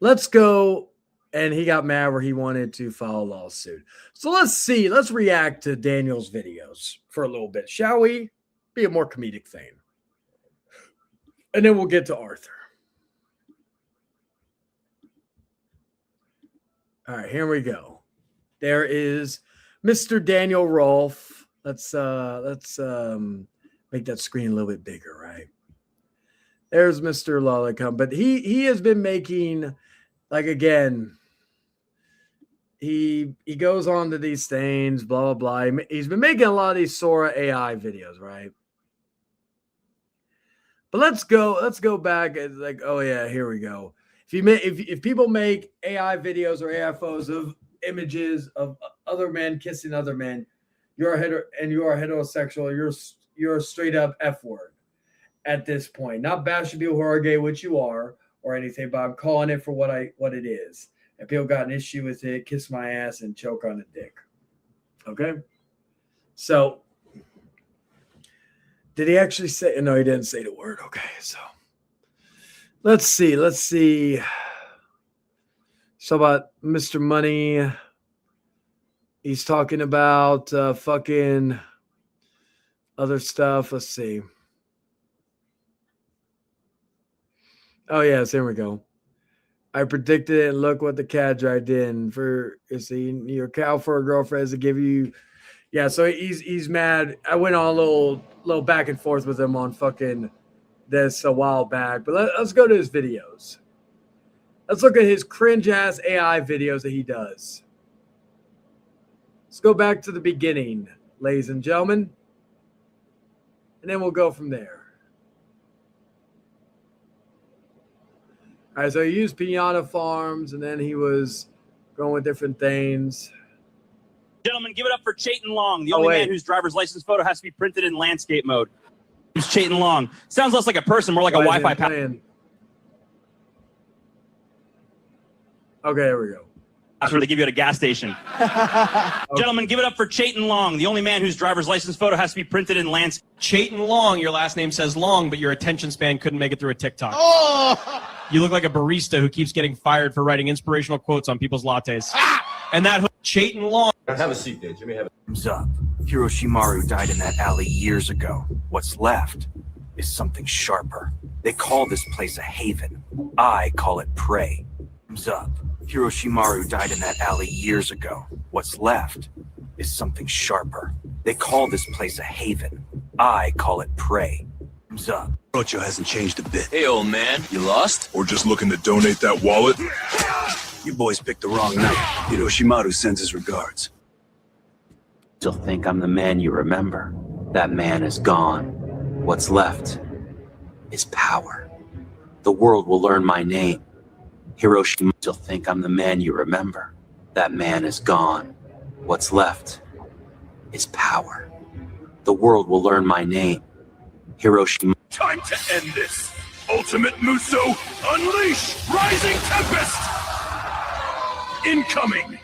let's go. And he got mad where he wanted to file a lawsuit. So let's react to Daniel's videos for a little bit, shall we? Be a more comedic thing. And then we'll get to Arthur. All right, here we go. There is Mr. Daniel Rolfe. Let's make that screen a little bit bigger, right? There's Mr. Lolicum, but he has been making, like, again, he goes on to these things, blah blah blah. He's been making a lot of these Sora AI videos, right? But let's go back and like, oh yeah, here we go. If people make AI videos or AI photos of images of other men kissing other men, you are heterosexual. You're a straight up F word at this point. Not bashing people who are gay, which you are, or anything, but I'm calling it for what it is. And people got an issue with it, kiss my ass and choke on a dick. Okay? So did he actually say? No, he didn't say the word. Okay, so let's see. So about Mr. Money, he's talking about fucking other stuff. Let's see. Oh yes, here we go. I predicted it, and look what the cat dragged in. Your cow for a girlfriend to give you. Yeah, so he's mad. I went on a little back and forth with him on fucking this a while back. But let's go to his videos. Let's look at his cringe ass AI videos that he does. Let's go back to the beginning, ladies and gentlemen. And then we'll go from there. All right, so he used Piñata Farms, and then he was going with different things. Gentlemen, give it up for Chayton Long, the only man whose driver's license photo has to be printed in landscape mode. Who's Chayton Long? Sounds less like a person, more like a Wi-Fi password. Okay, there we go. That's where they give you at a gas station. Gentlemen, give it up for Chayton Long, the only man whose driver's license photo has to be printed in landscape. Chayton Long, your last name says long, but your attention span couldn't make it through a TikTok. Oh! You look like a barista who keeps getting fired for writing inspirational quotes on people's lattes. And that Chayton Long. Have a seat there, Jimmy. Thumbs up. Hiroshimaru died in that alley years ago. What's left is something sharper. They call this place a haven. I call it prey. Thumbs up. Hiroshimaru died in that alley years ago. What's left is something sharper. They call this place a haven. I call it prey. Thumbs up. Rocho hasn't changed a bit. Hey, old man, you lost? Or just looking to donate that wallet? You boys picked the wrong night. Hiroshimaru sends his regards. Still think I'm the man you remember. That man is gone. What's left is power. The world will learn my name. Hiroshima still think I'm the man you remember. That man is gone. What's left is power. The world will learn my name. Hiroshima. Time to end this. Ultimate Muso, unleash Rising Tempest! Incoming!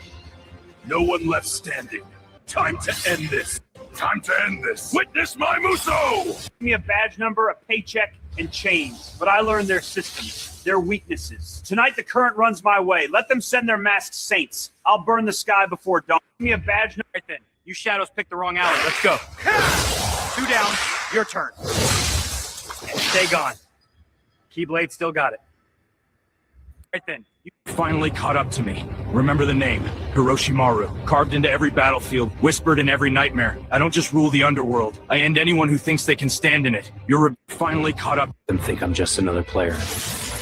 No one left standing. Time to end this. Time to end this. Witness my Muso! Give me a badge number, a paycheck, and chains. But I learned their systems, their weaknesses. Tonight, the current runs my way. Let them send their masked saints. I'll burn the sky before dawn. Give me a badge number. Right then. You shadows picked the wrong alley. Let's go. 2 down. Your turn. And stay gone. Keyblade still got it. Right then. You Finally caught up to me. Remember the name, Hiroshimaru. Carved into every battlefield, whispered in every nightmare. I don't just rule the underworld. I end anyone who thinks they can stand in it. You're finally caught up. Them think I'm just another player.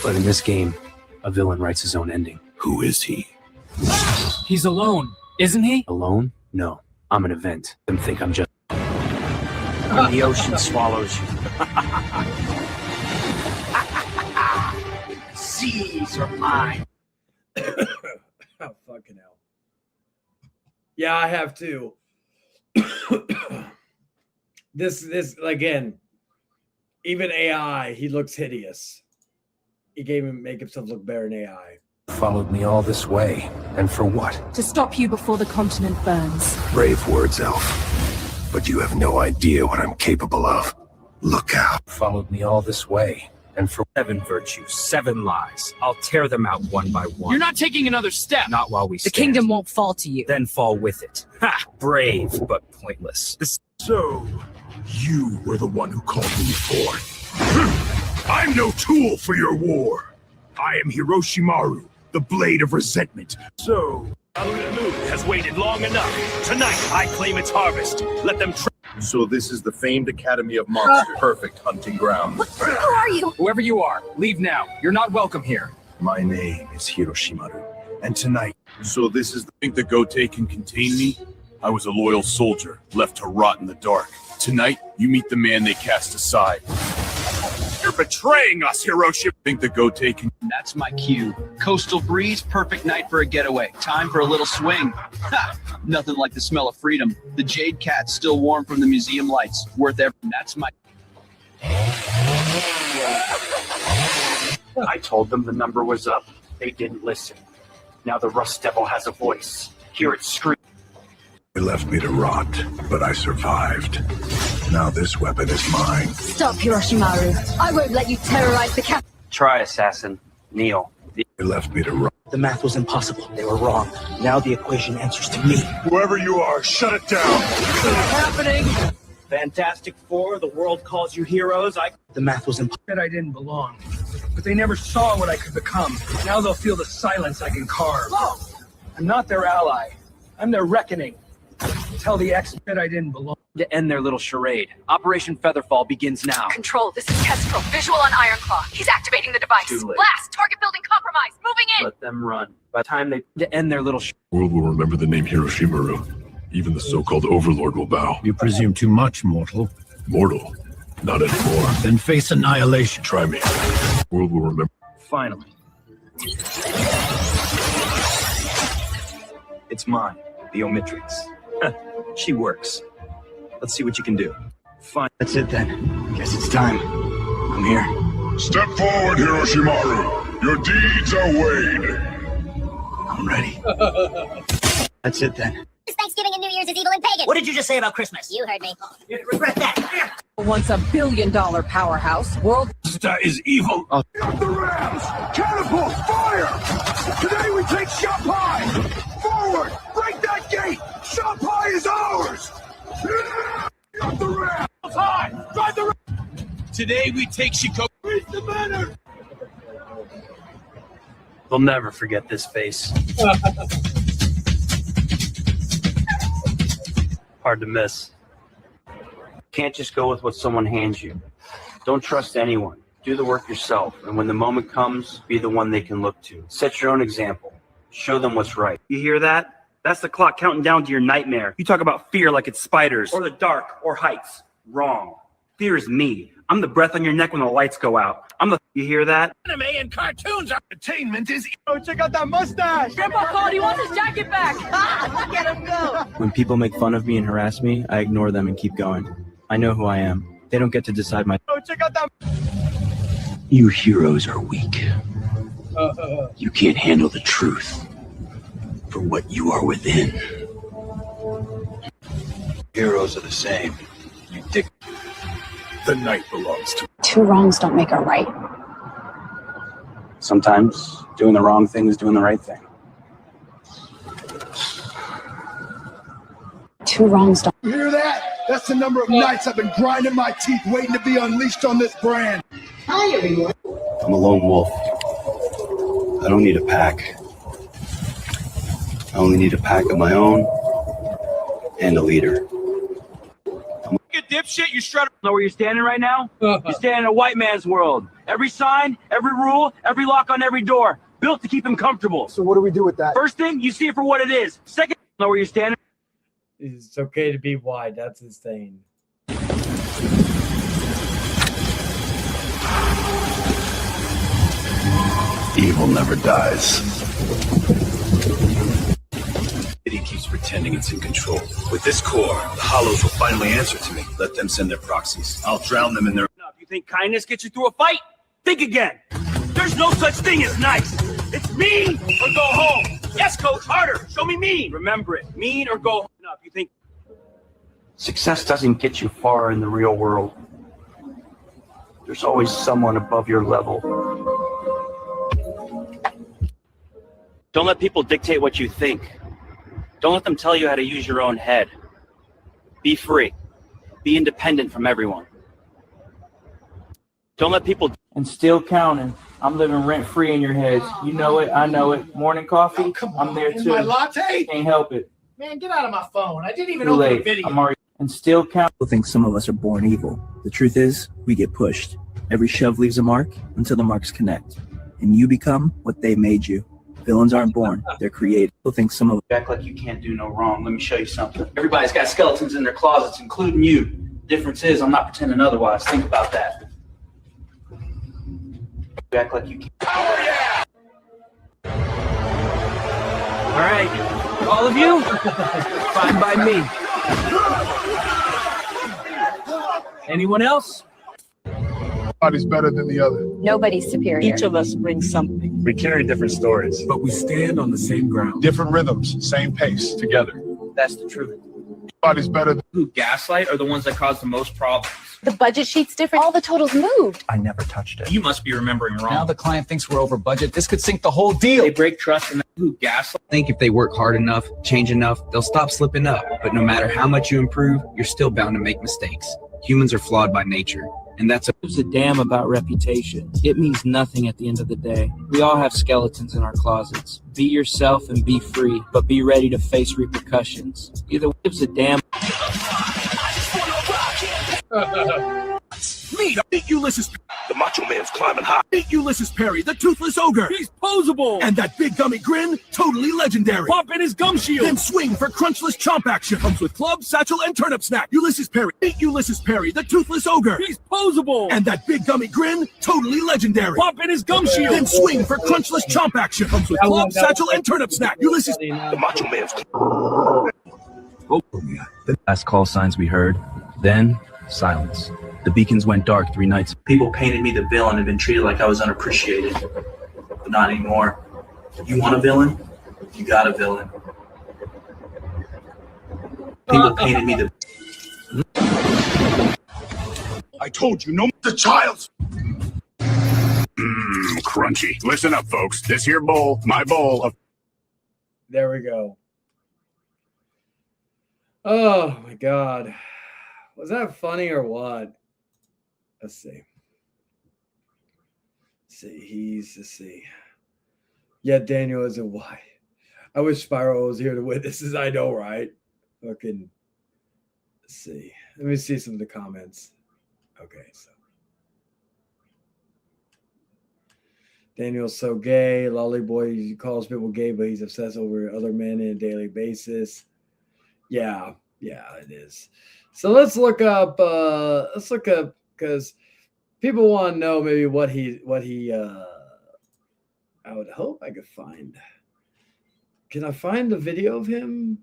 But in this game, a villain writes his own ending. Who is he? He's alone, isn't he? Alone? No. I'm an event. Them think I'm just... When the ocean swallows you. seas are mine. Oh, fucking hell. Yeah, I have too. This again, even AI, he looks hideous. He make himself look better in AI. Followed me all this way. And for what? To stop you before the continent burns. Brave words, Elf. But you have no idea what I'm capable of. Look out. Followed me all this way. And for 7 virtues, 7 lies. I'll tear them out one by one. You're not taking another step. Not while we The stand. kingdom won't fall to you. Then fall with it. Ha! Brave, but pointless. So, you were the one who called me forth. I'm no tool for your war. I am Hiroshimaru, the blade of resentment. So, Moon has waited long enough. Tonight, I claim its harvest. Let them So this is the famed Academy of Monsters. Perfect hunting ground. Who are you? Whoever you are, leave now. You're not welcome here. My name is Hiroshimaru, and tonight... So this is the... Think the Gote can contain me? I was a loyal soldier, left to rot in the dark. Tonight, you meet the man they cast aside. You're betraying us, Hiroshima! Think the Gote can... That's my cue. Coastal breeze, perfect night for a getaway. Time for a little swing. Ha! Nothing like the smell of freedom. The jade cat's still warm from the museum lights. Worth every... That's my... I told them the number was up. They didn't listen. Now the Rust Devil has a voice. Hear it scream. They left me to rot, but I survived. Now this weapon is mine. Stop, Hiroshimaru. I won't let you terrorize the cap. Try, assassin. Kneel. They left me to rot. The math was impossible. They were wrong. Now the equation answers to me. Whoever you are, shut it down! What's happening? Fantastic Four, the world calls you heroes. The math was impossible. I didn't belong. But they never saw what I could become. Now they'll feel the silence I can carve. I'm not their ally. I'm their reckoning. Tell the X that I didn't belong. To end their little charade. Operation Featherfall begins now. Control, this is Kestrel. Visual on Ironclaw. He's activating the device. Too late. Blast! Target building compromised. Moving in! Let them run. By the time they to end their little World will remember the name Hiroshimaru. Even the so-called Overlord will bow. You presume too much, mortal. Mortal? Not anymore. Then face annihilation. Try me. World will remember. Finally. It's mine. The Omnitrix. She works. Let's see what you can do. Fine. That's it then. Guess it's time. I'm here. Step forward, Hiroshimaru. Your deeds are weighed. I'm ready. That's it then. Thanksgiving and New Year's is evil and pagan. What did you just say about Christmas? You heard me. You regret that. Once $1 billion powerhouse, world... That is evil. Up the rams! Catapult! Fire! Today we take Shanghai! Forward! Break that gate! Shanghai is ours! Up the rams! High! Drive the rams! Today we take Chicago. Reach the banner! They'll never forget this face. Hard to miss. Can't just go with what someone hands you. Don't trust anyone. Do the work yourself, and when the moment comes, be the one they can look to. Set your own example. Show them what's right. You hear that? That's the clock counting down to your nightmare. You talk about fear like it's spiders, or the dark, or heights. Wrong. Fear is me. I'm the breath on your neck when the lights go out. You hear that? Anime and cartoons entertainment is... Oh, check out that mustache! Grandpa called, he wants his jacket back! Look at him go! When people make fun of me and harass me, I ignore them and keep going. I know who I am. They don't get to decide my... Oh, check out that... You heroes are weak. You can't handle the truth for what you are within. Heroes are the same. You dick. The night belongs to. Two wrongs don't make a right. Sometimes doing the wrong thing is doing the right thing. Two wrongs don't. You hear that? That's the number of nights I've been grinding my teeth waiting to be unleashed on this brand. Hi, everyone. I'm a lone wolf. I don't need a pack. I only need a pack of my own and a leader. You dipshit, you strutter. Know where you're standing right now? You're standing in a white man's world. Every sign, every rule, every lock on every door, built to keep him comfortable. So what do we do with that? First thing, you see it for what it is. Second, know where you're standing. It's okay to be wide. That's his thing. Evil never dies. He keeps pretending it's in control. With this core, the Hollows will finally answer to me. Let them send their proxies. I'll drown them in their... If you think kindness gets you through a fight, think again. There's no such thing as nice. It's mean or go home. Yes, coach, harder. Show me mean. Remember it. Mean or go home. If you think Success doesn't get you far in the real world. There's always someone above your level. Don't let people dictate what you think. Don't let them tell you how to use your own head. Be free. Be independent from everyone. Don't let people... And still counting. I'm living rent-free in your heads. You know it. I know it. Morning coffee, I'm there too. My latte? Can't help it. Man, get out of my phone. I didn't even Too open the late. video. I'm already... And still counting. People think some of us are born evil. The truth is, we get pushed. Every shove leaves a mark until the marks connect. And you become what they made you. Villains aren't born, they're created. People think some of You act like you can't do no wrong. Let me show you something. Everybody's got skeletons in their closets, including you. Difference is, I'm not pretending otherwise. Think about that. You act like you can't. Power, yeah! All right, all of you, fine by me. Anyone else? Nobody's better than the other. Nobody's superior. Each of us brings something. We carry different stories, But we stand on the same ground. Different rhythms, same pace, together. That's the truth. Nobody's better than... Who gaslight are the ones that cause the most problems. The budget sheet's different. All the totals moved. I never touched it. You must be remembering wrong. Now the client thinks we're over budget. This could sink the whole deal. They break trust and who gaslight. I think if they work hard enough, change enough, they'll stop slipping up. But no matter how much you improve, you're still bound to make mistakes. Humans are flawed by nature. And that's Gives a damn about reputation. It means nothing at the end of the day. We all have skeletons in our closets. Be yourself and be free, but be ready to face repercussions. Either way, gives a damn. Meet Ulysses. The Macho Man's climbing high. Meet Ulysses Perry, the Toothless Ogre. He's posable. And that big gummy grin, totally legendary. Pop in his gum shield. Then swing for crunchless chomp action. Comes with club, satchel, and turnip snack. Ulysses Perry. Meet Ulysses Perry, the Toothless Ogre. He's posable. And that big gummy grin, totally legendary. Pop in his gum shield. Then swing for crunchless chomp action. Comes with club, satchel, and turnip snack. Ulysses. The Macho Man's. the last call signs we heard. Then, silence. The beacons went dark 3 nights. People painted me the villain and been treated like I was unappreciated. But not anymore. You want a villain? You got a villain. People painted me the... I told you, no... The child's... crunchy. Listen up, folks. This here bowl, my bowl of... There we go. Oh, my God. Was that funny or what? Let's see. Let's see. Yeah, Daniel is a why. I wish Spyro was here to witness this. I know, right? Fucking. Let's see. Let me see some of the comments. Okay, so. Daniel's so gay. Lolly Boy, he calls people gay, but he's obsessed over other men on a daily basis. Yeah, it is. So let's look up because people want to know maybe what he I would hope I could find. Can I find the video of him?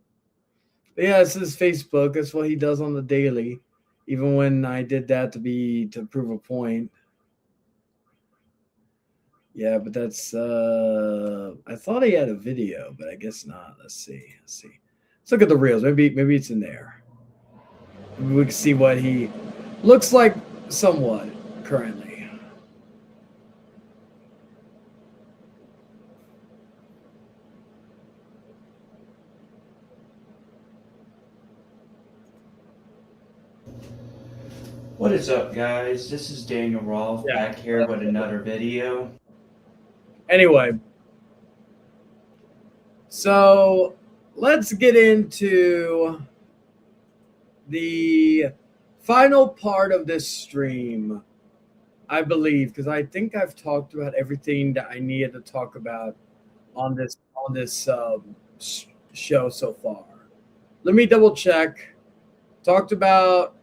Yeah, it's his Facebook. That's what he does on the daily. Even when I did that to prove a point. Yeah, but that's I thought he had a video, but I guess not. Let's see. Let's look at the reels. Maybe it's in there. Maybe we can see what he looks like somewhat currently. What is up, guys? This is Daniel Rolfe back here with another video. Anyway, so let's get into the final part of this stream, I believe, because I think I've talked about everything that I needed to talk about on this show so far. Let me double check. Talked about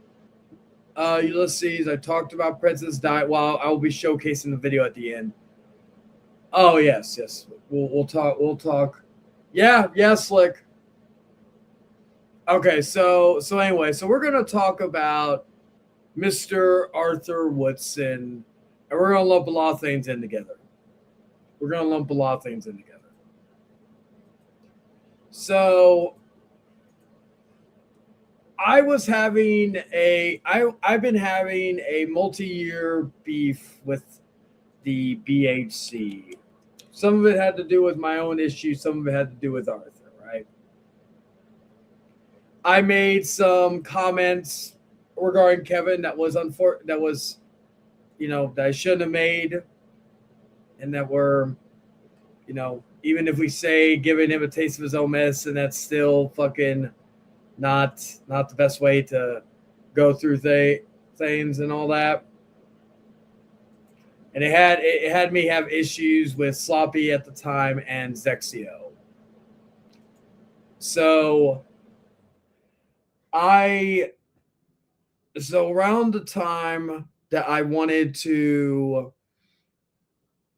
Ulysses. I talked about Princess Di. Well, I will be showcasing the video at the end. Oh yes. We'll talk. Yeah, Slick. Okay, so anyway, so we're gonna talk about Mr. Arthur Woodson, and we're gonna lump a lot of things in together. So I've been having a multi-year beef with the BHC. Some of it had to do with my own issues, some of it had to do with Arthur, right? I made some comments regarding Kevin that I shouldn't have made, and that were, even if we say giving him a taste of his own medicine, that's still fucking not the best way to go through things and all that. And it had me have issues with Sloppy at the time and Zexio. So around the time that I wanted to,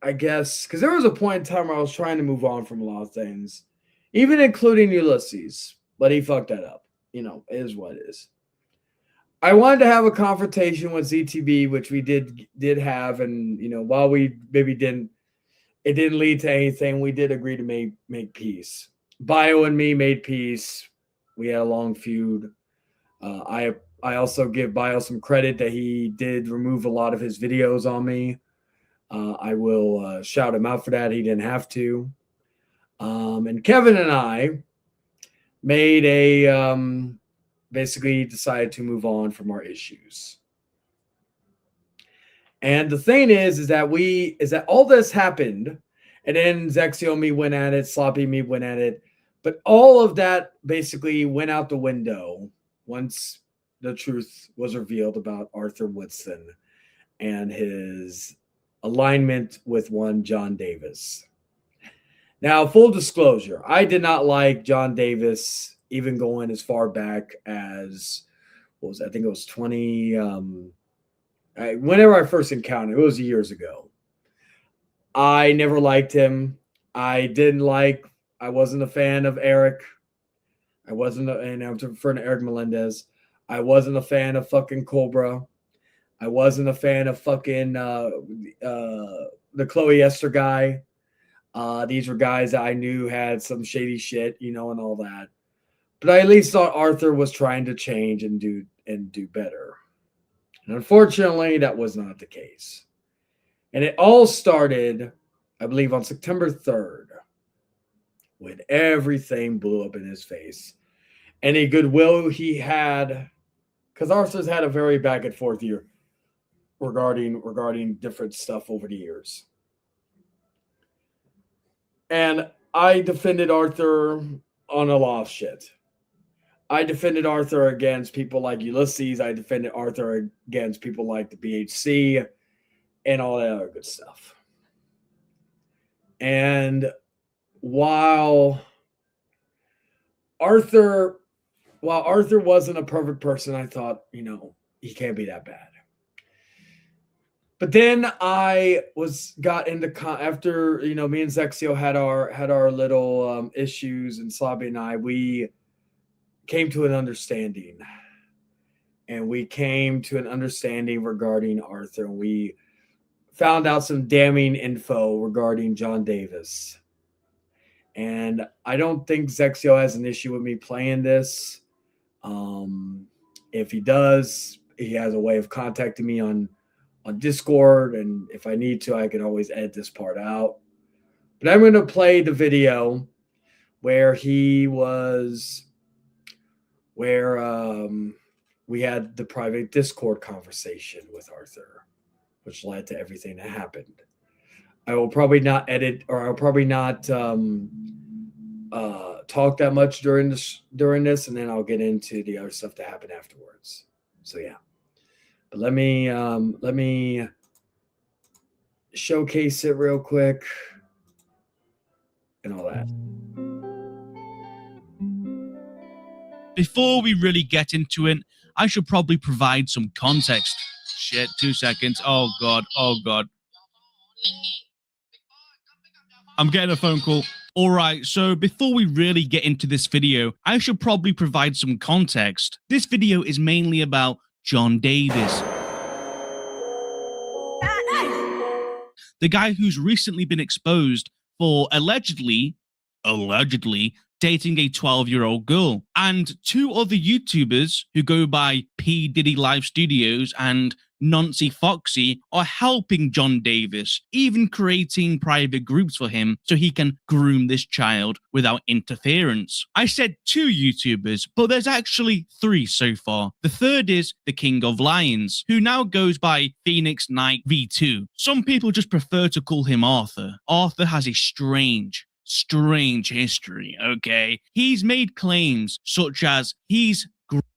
I guess, because there was a point in time where I was trying to move on from a lot of things, even including Ulysses, but he fucked that up. It is what it is. I wanted to have a confrontation with ZTB, which we did have, and while we maybe it didn't lead to anything. We did agree to make peace. Bio and me made peace. We had a long feud. I also give Bio some credit that he did remove a lot of his videos on me. I will shout him out for that. He didn't have to. And Kevin and I made basically decided to move on from our issues. And the thing is that all this happened, and then Zexio and me went at it, Sloppy and me went at it, but all of that basically went out the window once the truth was revealed about Arthur Woodson and his alignment with one John Davis. Now, full disclosure, I did not like John Davis, even going as far back as, I think it was 20, whenever I first encountered, it was years ago. I never liked him. I wasn't a fan of Eric. And I'm referring to Eric Melendez. I wasn't a fan of fucking Cobra. I wasn't a fan of fucking the Chloe Esther guy. These were guys that I knew had some shady shit, and all that. But I at least thought Arthur was trying to change and do better. And unfortunately, that was not the case. And it all started, I believe, on September 3rd, when everything blew up in his face. Any goodwill he had, because Arthur's had a very back and forth year regarding different stuff over the years. And I defended Arthur on a lot of shit. I defended Arthur against people like Ulysses. I defended Arthur against people like the BHC and all that other good stuff. And while Arthur wasn't a perfect person, I thought, he can't be that bad. But then I got into after me and Zexio had our little issues, and Slabi and I, we came to an understanding, and we came to an understanding regarding Arthur. And we found out some damning info regarding John Davis. And I don't think Zexio has an issue with me playing this. If he does, he has a way of contacting me on Discord, and if I need to, I can always edit this part out. But I'm going to play the video where we had the private Discord conversation with Arthur, which led to everything that happened. I will probably not edit, or I'll probably not talk that much during this, and then I'll get into the other stuff that happened afterwards. So yeah, but let me showcase it real quick and all that. Before we really get into it, I should probably provide some context. Shit, 2 seconds. Oh god. I'm getting a phone call. Alright, so before we really get into this video, I should probably provide some context. This video is mainly about John Davis, the guy who's recently been exposed for allegedly dating a 12-year-old girl, and two other YouTubers who go by P. Diddy Live Studios and Nancy Foxy are helping John Davis, even creating private groups for him so he can groom this child without interference. I said two YouTubers, but there's actually three so far. The third is the King of Lions, who now goes by Phoenix Knight V2. Some people just prefer to call him Arthur. Arthur has a strange history, okay? He's made claims such as he's graped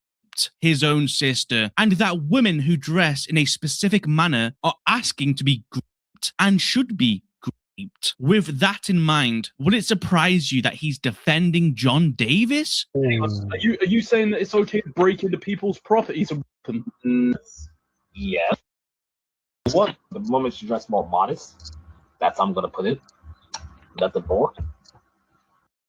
his own sister, and that women who dress in a specific manner are asking to be graped and should be graped. With that in mind, would it surprise you that he's defending John Davis? Are you saying that it's okay to break into people's properties and weapon? Yes. What? The moment you dress more modest, that's how I'm gonna put it. Nothing more.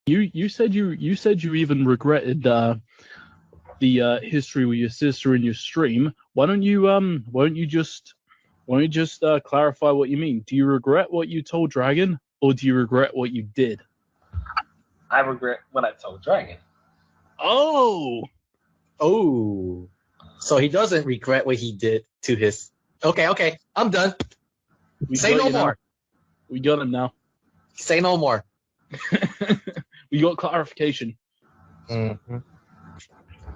You said you even regretted the history with your sister in your stream. Why don't you just clarify what you mean? Do you regret what you told Dragon, or do you regret what you did? I regret what I told Dragon. Oh. So he doesn't regret what he did to his. Okay. I'm done. Say no more. We got him now. Say no more. We got clarification. Mm-hmm.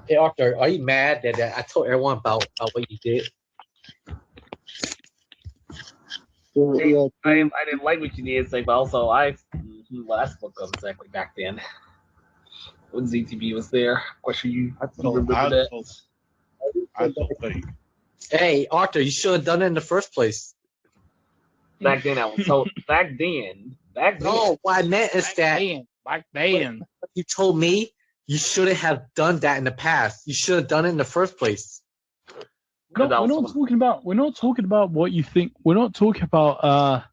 Hey, Arthur, are you mad that I told everyone about what you did? I didn't like what you did say, but also I spoke up exactly back then when ZTV was there. Question you remember that? Hey, Arthur, you should have done it in the first place. Back then, I was told. Back then. No, what I meant is back then. You told me you shouldn't have done that in the past. You should have done it in the first place. We're not talking about what you think. We're not talking about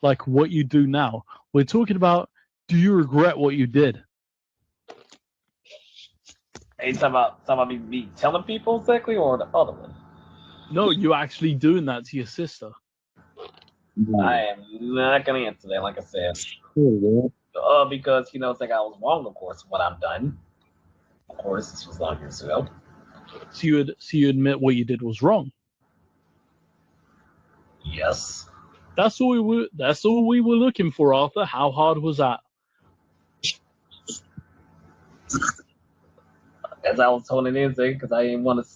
like what you do now. We're talking about, do you regret what you did? Are you talking about me telling people exactly, or the other one? No, you actually doing that to your sister. I am not gonna answer that, like I said. Because it's like I was wrong, of course, what I've done. Of course, this was long years ago. So you admit what you did was wrong. Yes. That's all we were looking for, Arthur. How hard was that? As I was holding in there, because I didn't want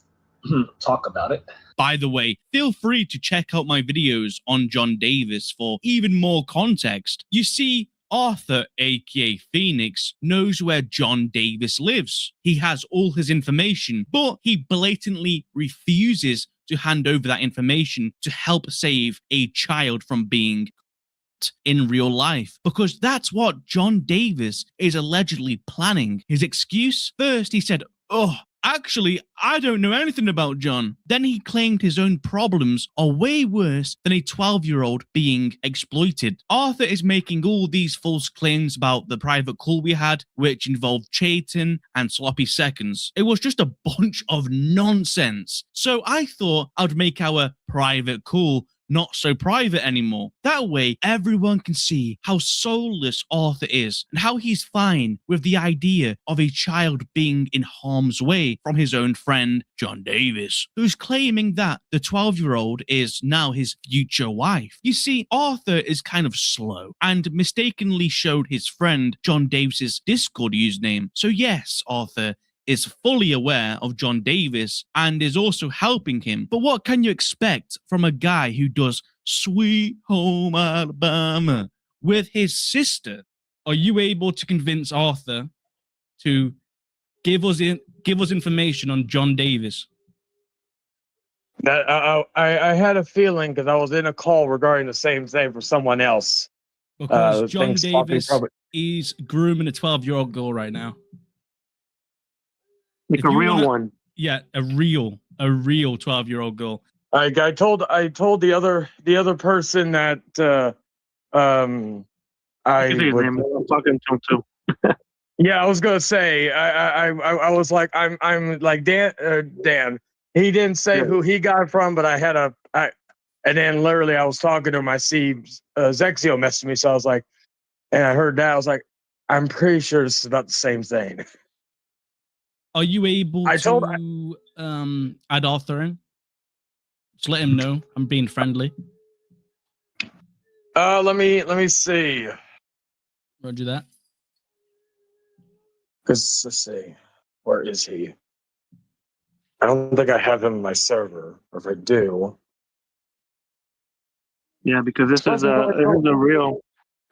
to talk about it. By the way, feel free to check out my videos on John Davis for even more context. You see, Arthur, aka Phoenix, knows where John Davis lives. He has all his information, but he blatantly refuses to hand over that information to help save a child from being in real life, because that's what John Davis is allegedly planning. His excuse? First, he said, actually, I don't know anything about John. Then he claimed his own problems are way worse than a 12-year-old being exploited. Arthur is making all these false claims about the private call we had, which involved Chayton and sloppy seconds. It was just a bunch of nonsense. So I thought I'd make our private call not so private anymore. That way, everyone can see how soulless Arthur is and how he's fine with the idea of a child being in harm's way from his own friend, John Davis, who's claiming that the 12-year-old is now his future wife. You see, Arthur is kind of slow and mistakenly showed his friend John Davis's Discord username. So yes, Arthur is fully aware of John Davis and is also helping him. But what can you expect from a guy who does Sweet Home Alabama with his sister? Are you able to convince Arthur to give us information on John Davis? That I had a feeling because I was in a call regarding the same thing for someone else. Because John Davis is grooming a 12-year-old girl right now. Like a real one. Yeah, a real 12-year-old girl. I told the other person that I was talking to him too. Yeah, I was gonna say I was like I'm like Dan. He didn't say who he got it from, but and then literally I was talking to him. I see Zexio messaged me, so I was like, and I heard that I was like, I'm pretty sure this is about the same thing. Are you able to add Arthur in? Just let him know I'm being friendly. Let me see. Roger that. Because let's see, where is he? I don't think I have him in my server. Or if I do, yeah, because this is a real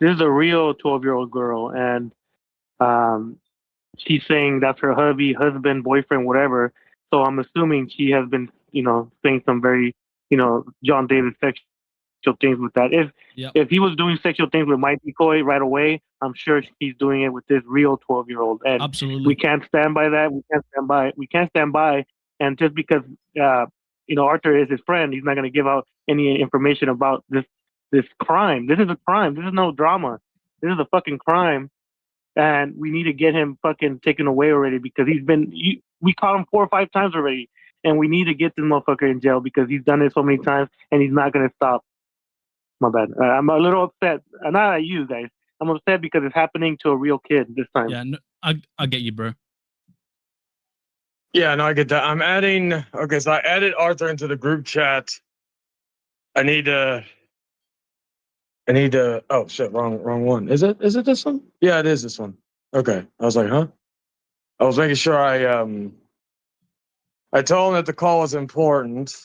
12-year-old girl, and she's saying that's her husband, boyfriend, whatever. So I'm assuming she has been, saying some very, John Davis sexual things with that. If he was doing sexual things with Mike Decoy right away, I'm sure he's doing it with this real 12-year-old. And absolutely, we can't stand by that. We can't stand by. And just because Arthur is his friend, he's not going to give out any information about this crime. This is a crime. This is no drama. This is a fucking crime. And we need to get him fucking taken away already because we caught him 4 or 5 times already. And we need to get this motherfucker in jail because he's done it so many times and he's not going to stop. My bad. I'm a little upset. Not at you guys. I'm upset because it's happening to a real kid this time. Yeah, no, I get you, bro. Yeah, no, I get that. I'm adding. Okay, so I added Arthur into the group chat. I need to. Oh shit! Wrong one. Is it this one? Yeah, it is this one. Okay, I was like, huh? I was making sure I told him that the call was important.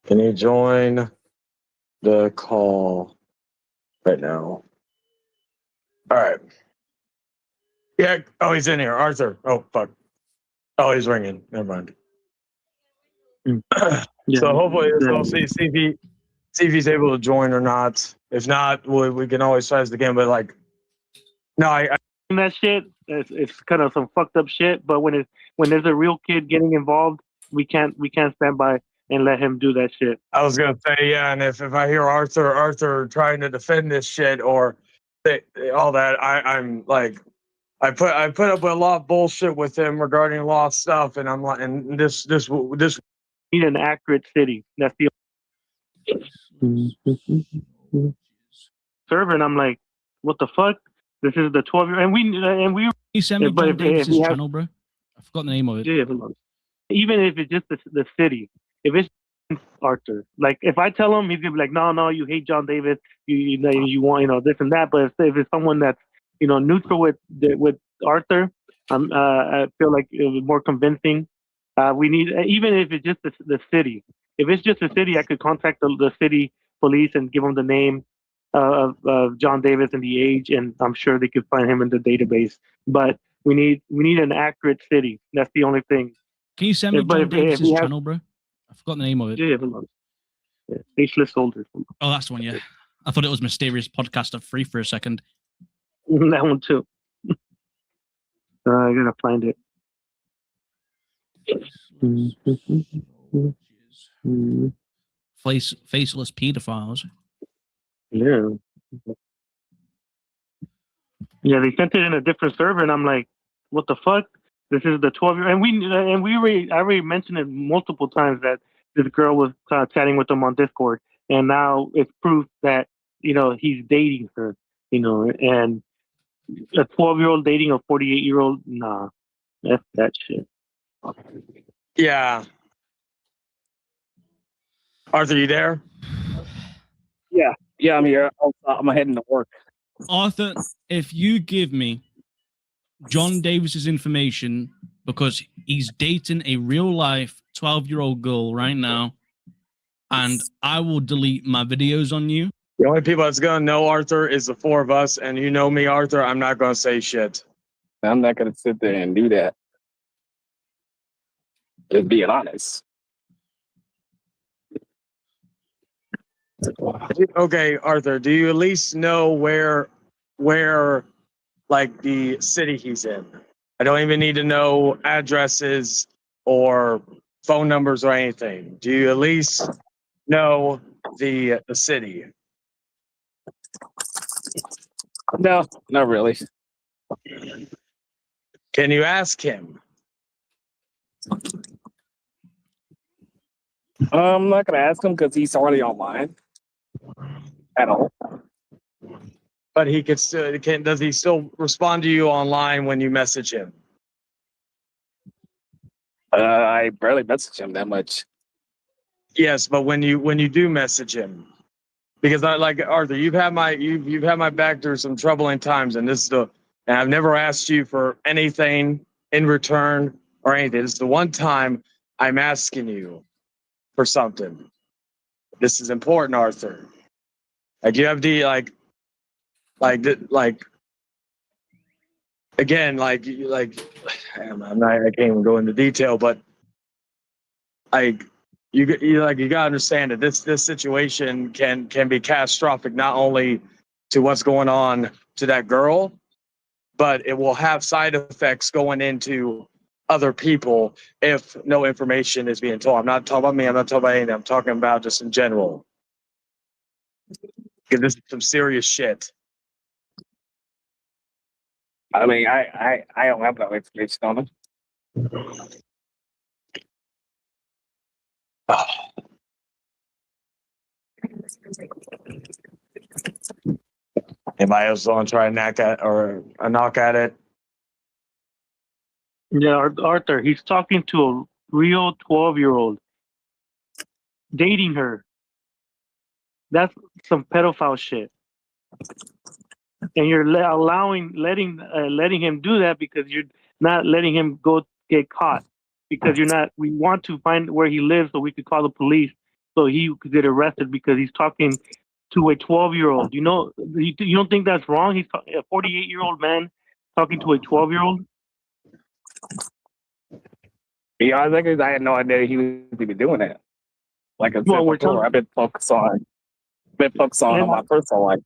Can you join the call right now? All right. Yeah. Oh, he's in here. Arthur. Oh, fuck. Oh, he's ringing. Never mind. So hopefully, we'll see if he's able to join or not. If not, we can always try this again. But like, no, I that shit. It's kind of some fucked up shit. But when there's a real kid getting involved, we can't stand by and let him do that shit. I was gonna say, yeah, and if I hear Arthur trying to defend this shit or all that, I'm like, I put up with a lot of bullshit with him regarding law stuff, and I'm like, and this need an accurate city. That's the server, and I'm like, what the fuck? This is the 12-year, and we. Can you send me John Davis's channel, bro? I forgot the name of it. Yeah, even if it's just the city, if it's Arthur, like if I tell him, he's gonna be like, no, you hate John Davis, you want this and that. But if it's someone that's neutral with Arthur, I feel like it was more convincing. We need, even if it's just the city. If it's just the city, I could contact the city police and give them the name of John Davis and the age, and I'm sure they could find him in the database. But we need an accurate city. That's the only thing. Can you send me John Davis's channel, bro? I forgot the name of it. Yeah, Faceless Soldiers. Oh, that's the one, yeah. I thought it was Mysterious Podcaster 3 for a second. That one too. I gotta find it. Faceless pedophiles. Yeah. Yeah, they sent it in a different server, and I'm like, what the fuck? This is the 12-year, I already mentioned it multiple times that this girl was chatting with him on Discord, and now it's proof that he's dating her, and a 12-year-old dating a 48-year-old, nah, that's that shit. Yeah. Arthur, you there? Yeah, I'm here. I'm heading to work. Arthur, if you give me John Davis's information, because he's dating a real life 12-year-old girl right now, and I will delete my videos on you. The only people that's gonna know Arthur is the four of us, and you know me, Arthur. I'm not gonna say shit. I'm not gonna sit there and do that. Just being honest. Okay, Arthur, do you at least know where like the city he's in? I don't even need to know addresses or phone numbers or anything. Do you at least know the city? No, not really. Can you ask him? I'm not gonna ask him because he's already online. At all. But he could still does he still respond to you online when you message him? I barely message him that much. Yes, but when you do message him, because I like Arthur, you've had my back through some troubling times, and and I've never asked you for anything in return or anything. This is the one time I'm asking you for something. This is important, Arthur. Like you have the again, I can't even go into detail, but you gotta understand that this situation can be catastrophic, not only to what's going on to that girl, but it will have side effects going into other people if no information is being told. I'm not talking about me. I'm not talking about anything. I'm talking about just in general. Because this is some serious shit. I mean, I don't have no information on him. Anybody else want to try a knock at it? Yeah, Arthur, he's talking to a real 12-year-old, dating her. That's some pedophile shit. And you're letting him do that because you're not letting him go get caught. Because we want to find where he lives so we could call the police so he could get arrested because he's talking to a 12-year-old. You don't think that's wrong? He's a 48-year-old man talking to a 12-year-old? Yeah, I had no idea he was even doing that. Like I said before, I've been focused on my personal life.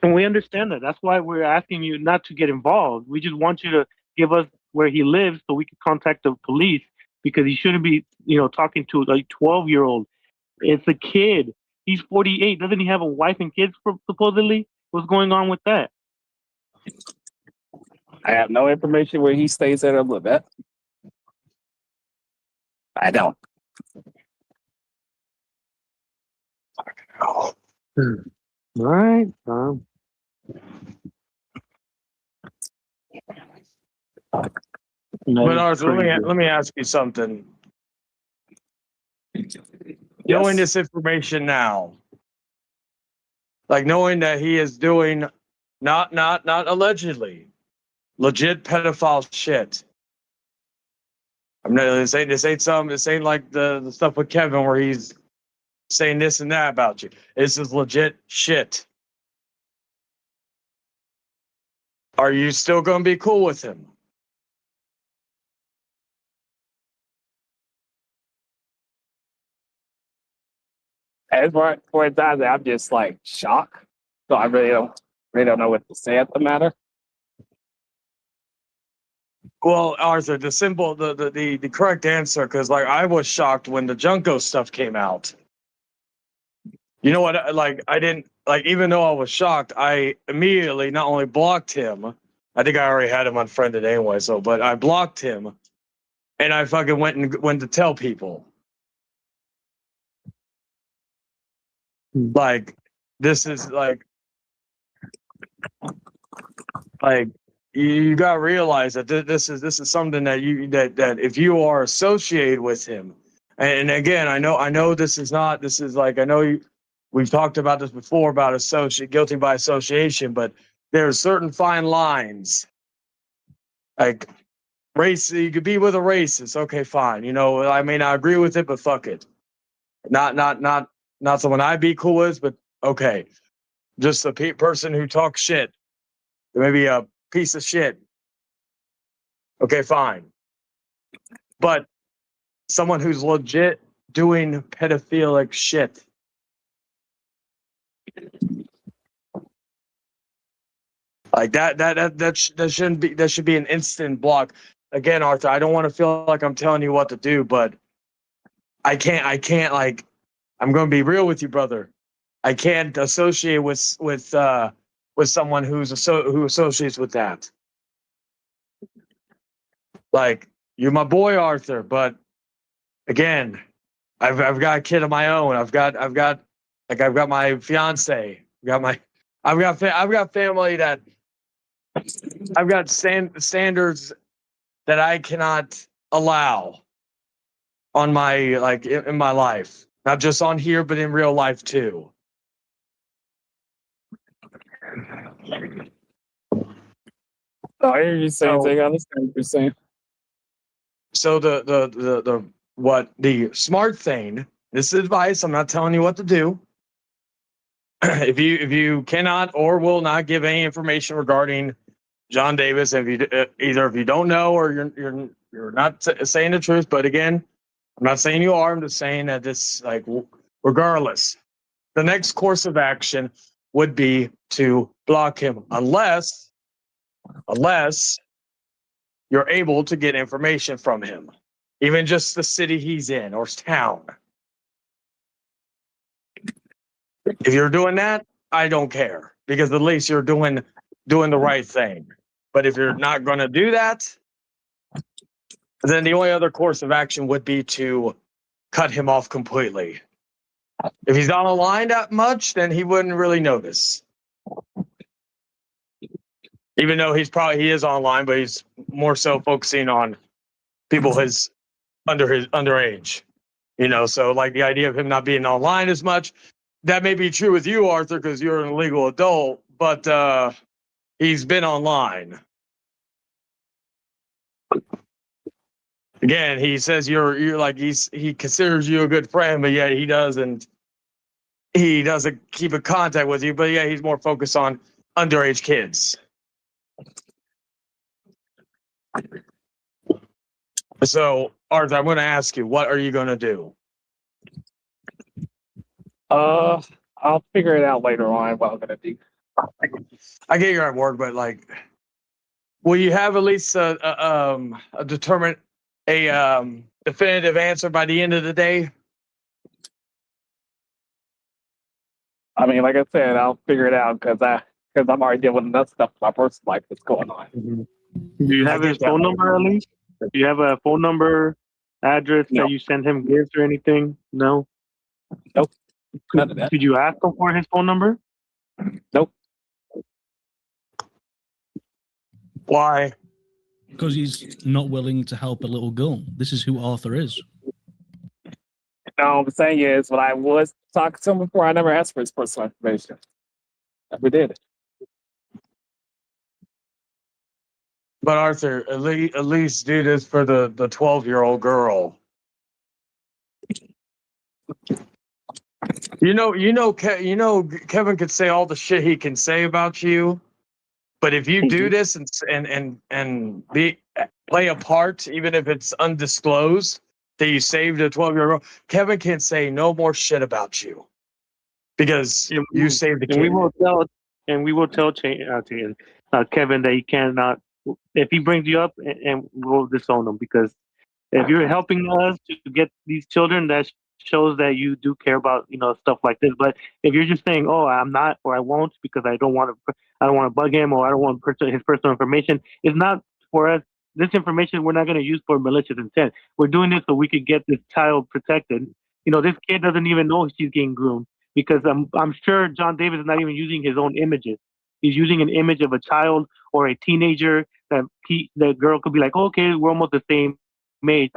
And we understand that. That's why we're asking you not to get involved. We just want you to give us where he lives so we can contact the police because he shouldn't be, talking to a 12-year-old. It's a kid. He's 48. Doesn't he have a wife and kids supposedly? What's going on with that? I have no information where he stays at a little bit. I don't. All right. But Arthur, let me ask you something. Yes. Knowing this information now, like knowing that he is doing not allegedly, legit pedophile shit. I'm not this ain't like the stuff with Kevin where he's saying this and that about you. This is legit shit. Are you still gonna be cool with him? As far as that, I'm just like shocked. So I really don't know what to say at the matter. Well, Arthur, the correct answer, because like I was shocked when the Junko stuff came out. You know what? Like I didn't like, even though I was shocked, I immediately not only blocked him, I think I already had him unfriended anyway. So, but I blocked him, and I fucking went to tell people. Like, this is like you gotta realize that this is something that that if you are associated with him, and again, I know this is like, I know we've talked about this before about guilty by association, but there are certain fine lines. Like, race, you could be with a racist, okay, fine. You know, I may not agree with it, but fuck it. Not someone I'd be cool with, but okay. Just a person who talks shit. Maybe a piece of shit. Okay, fine. But someone who's legit doing pedophilic shit. Like that shouldn't be, that should be an instant block. Again, Arthur, I don't want to feel like I'm telling you what to do, but I can't like, I'm going to be real with you, brother. I can't associate with someone who associates with that. Like, you're my boy, Arthur, but again, I've got a kid of my own. I've got my fiance. I've got family that I've got standards that I cannot allow on my, like, in my life, not just on here, but in real life too. I hear you saying, I understand what you're saying. So the smart thing, this is advice, I'm not telling you what to do. If you cannot or will not give any information regarding John Davis, if you either if you don't know or you're not saying the truth, but again, I'm not saying you are, I'm just saying that this, like, regardless, the next course of action would be to block him unless you're able to get information from him, even just the city he's in or town. If you're doing that, I don't care, because at least you're doing the right thing. But if you're not going to do that, then the only other course of action would be to cut him off completely. If he's not online that much, then he wouldn't really notice. Even though he is online, but he's more so focusing on people underage. You know, so like the idea of him not being online as much, that may be true with you, Arthur, because you're an illegal adult, but he's been online. Again, he says you're like, he considers you a good friend, but yet he doesn't keep in contact with you, but yeah, he's more focused on underage kids. So, Arthur, I'm going to ask you, what are you going to do? I'll figure it out later on what I'm going to do. I get you're at work, but like, will you have at least a definitive answer by the end of the day? I mean, like I said, I'll figure it out because I'm already dealing with enough stuff in my personal life that's going on. Do you have his phone number at least? Do you have a phone number, address that you send him gifts or anything? No? Nope. None of that. Did you ask him for his phone number? Nope. Why? Because he's not willing to help a little girl. This is who Arthur is. No, what I'm saying is, when I was talking to him before, I never asked for his personal information. Never did. But Arthur, at least do this for the 12-year-old girl. You know, Kevin could say all the shit he can say about you, but if you do this and play a part, even if it's undisclosed, that you saved a 12-year-old girl, Kevin can't say no more shit about you because you saved the kid. And we will tell Chayton, Kevin, that he cannot. If he brings you up, and we'll disown him, because if you're helping us to get these children, that shows that you do care about, stuff like this. But if you're just saying, "Oh, I'm not," or "I won't," because I don't want to, I don't want to bug him, or I don't want his personal information. It's not for us. This information we're not going to use for malicious intent. We're doing this so we could get this child protected. You know, this kid doesn't even know she's getting groomed, because I'm sure John Davis is not even using his own images. He's using an image of a child or a teenager that the girl could be like, okay, we're almost the same age,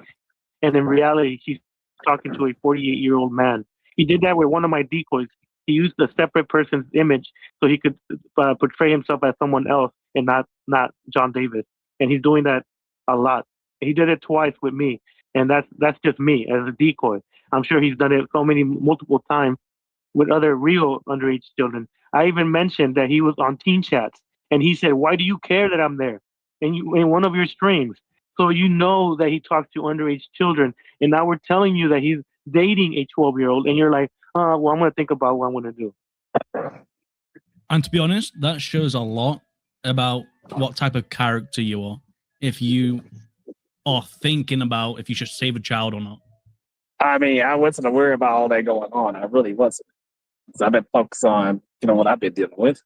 and in reality, she's talking to a 48-year-old man. He did that with one of my decoys. He used a separate person's image so he could portray himself as someone else and not John Davis. And he's doing that a lot. He did it twice with me, and that's just me as a decoy. I'm sure he's done it multiple times with other real underage children. I even mentioned that he was on teen chats, and he said, "Why do you care that I'm there?" In one of your streams. So you know that he talks to underage children, and now we're telling you that he's dating a 12-year-old, and you're like, well, I'm going to think about what I'm going to do. And to be honest, that shows a lot about what type of character you are. If you are thinking about if you should save a child or not. I mean, I wasn't aware about all that going on. I really wasn't. Because I've been focused on, what I've been dealing with.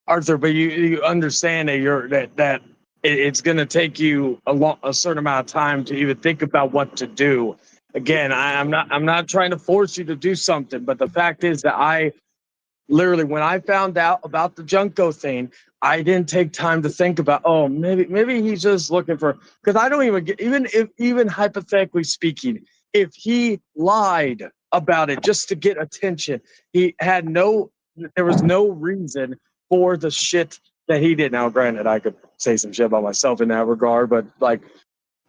Arthur, but you understand that it's going to take you a certain amount of time to even think about what to do. Again, I'm not trying to force you to do something, but the fact is that I literally, when I found out about the Junko thing, I didn't take time to think about, maybe he's just looking for, because I don't even get, even hypothetically speaking, if he lied about it just to get attention, there was no reason for the shit that he did. Now, granted, I could say some shit about myself in that regard, but like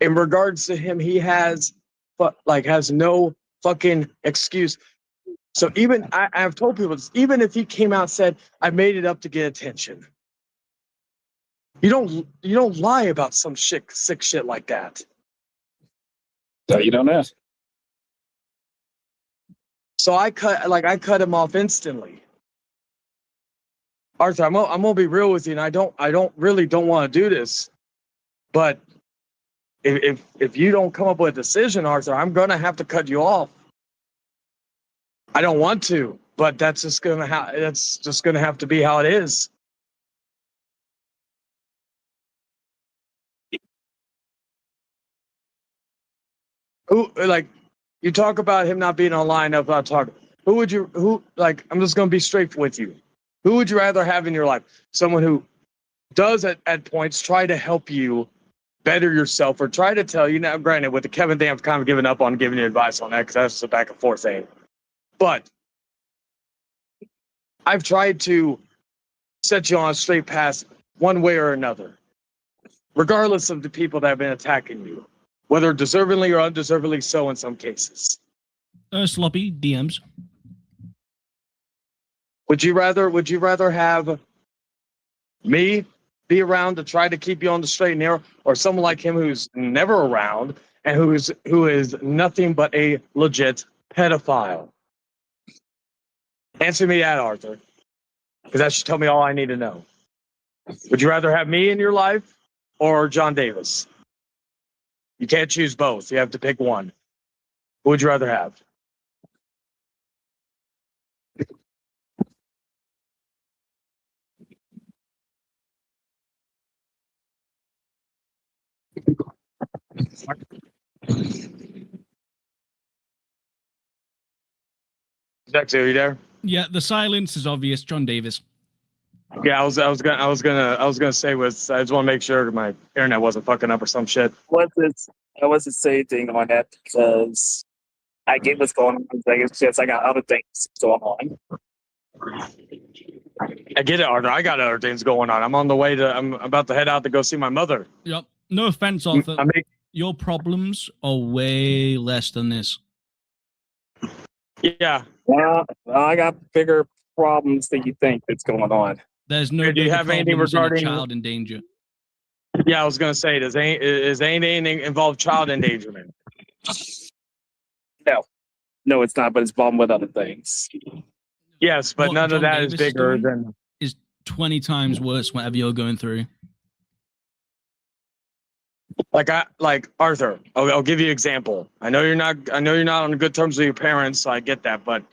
in regards to him, he has no fucking excuse. So even I've told people this, even if he came out and said, I made it up to get attention, you don't lie about some sick shit like that. So you don't know. So I cut him off instantly. Arthur, I'm gonna be real with you, and I don't want to do this, but if you don't come up with a decision, Arthur, I'm gonna have to cut you off. I don't want to, but that's just gonna have to be how it is. Who, like, you talk about him not being online about talking. I'm just gonna be straight with you. Who would you rather have in your life? Someone who does at points try to help you better yourself, or try to tell you, now granted with the Kevin thing, I've kind of given up on giving you advice on that because that's a back and forth thing. But I've tried to set you on a straight path one way or another, regardless of the people that have been attacking you, whether deservingly or undeservingly so in some cases. Sloppy DMs. Would you rather have me be around to try to keep you on the straight and narrow, or someone like him who's never around and who is nothing but a legit pedophile? Answer me that, Arthur, because that should tell me all I need to know. Would you rather have me in your life or John Davis? You can't choose both. You have to pick one. Who would you rather have? Dexter, are you there? Yeah, the silence is obvious. John Davis. Yeah, I was gonna say I just want to make sure my internet wasn't fucking up or some shit. I wasn't saying anything on that because I get what's going on. Like, it's just I got other things going on. I get it, Arthur. I got other things going on. I'm about to head out to go see my mother. Yep. No offense, Arthur. Your problems are way less than this. Yeah. Well, I got bigger problems than you think that's going on. There's no. Do you have anything regarding child in danger? Yeah, I was gonna say, is anything involve child endangerment? No, it's not. But it's involved with other things. Yes, but none of that is bigger than. Is 20 times worse. Whatever you're going through. Like Arthur, I'll give you an example. I know you're not on good terms with your parents, so I get that, but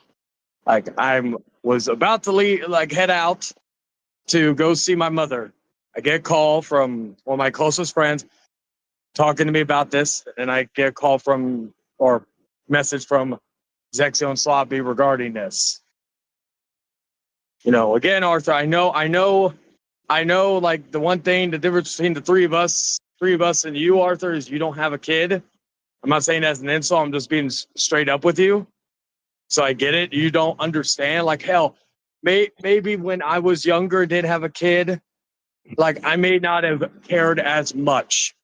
like I'm was about to leave, like head out to go see my mother. I get a call from one of my closest friends talking to me about this, and I get a call from, or message from Zexio and Sloppy regarding this. You know, again, Arthur, I know, like the one thing, the difference between the three of us and you, Arthur, is you don't have a kid. I'm not saying that as an insult. I'm just being straight up with you. So I get it. You don't understand. Like, hell, maybe when I was younger and didn't have a kid, like I may not have cared as much.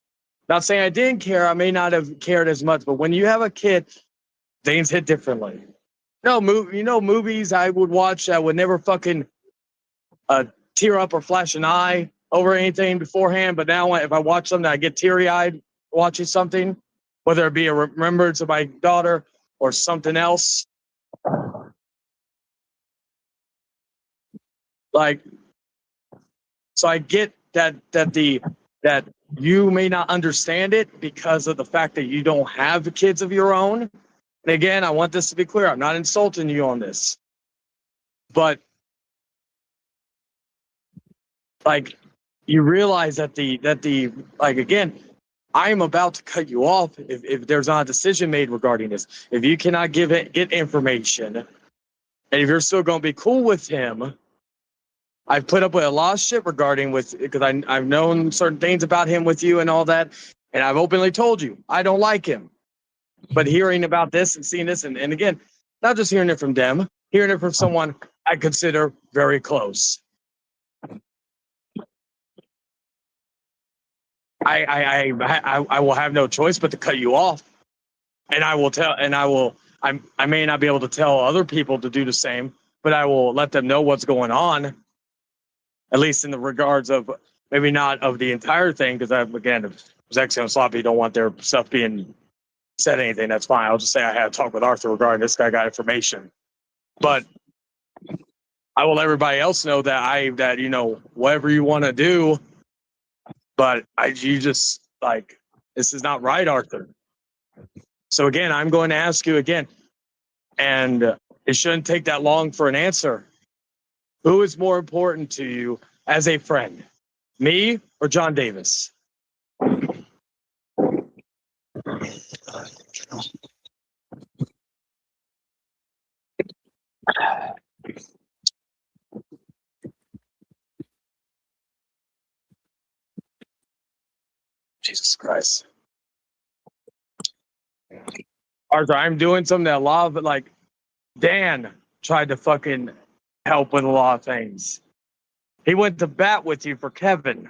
Not saying I didn't care. I may not have cared as much. But when you have a kid, things hit differently. No, movies I would watch that would never fucking tear up or flash an eye over anything beforehand. But now if I watch something, I get teary-eyed watching something, whether it be a remembrance of my daughter or something else. Like, so I get that you may not understand it because of the fact that you don't have kids of your own. And again, I want this to be clear. I'm not insulting you on this. But like, you realize that like, again, I'm about to cut you off if there's not a decision made regarding this. If you cannot get information, and if you're still going to be cool with him, I've put up with a lot of shit because I've known certain things about him with you and all that, and I've openly told you I don't like him. But hearing about this and seeing this, and again, not just hearing it from them, hearing it from someone I consider very close. I will have no choice but to cut you off, and I may not be able to tell other people to do the same, but I will let them know what's going on, at least in the regards of maybe not of the entire thing, because again, if Zexio and Sloppy don't want their stuff being said anything, that's fine. I'll just say I had a talk with Arthur regarding this guy got information, but I will let everybody else know that you know, whatever you want to do. But you just, like, this is not right, Arthur. So again, I'm going to ask you again, and it shouldn't take that long for an answer. Who is more important to you as a friend, me or John Davis? Jesus Christ. Arthur, I'm doing something that a lot of, like, Dan tried to fucking help with a lot of things. He went to bat with you for Kevin.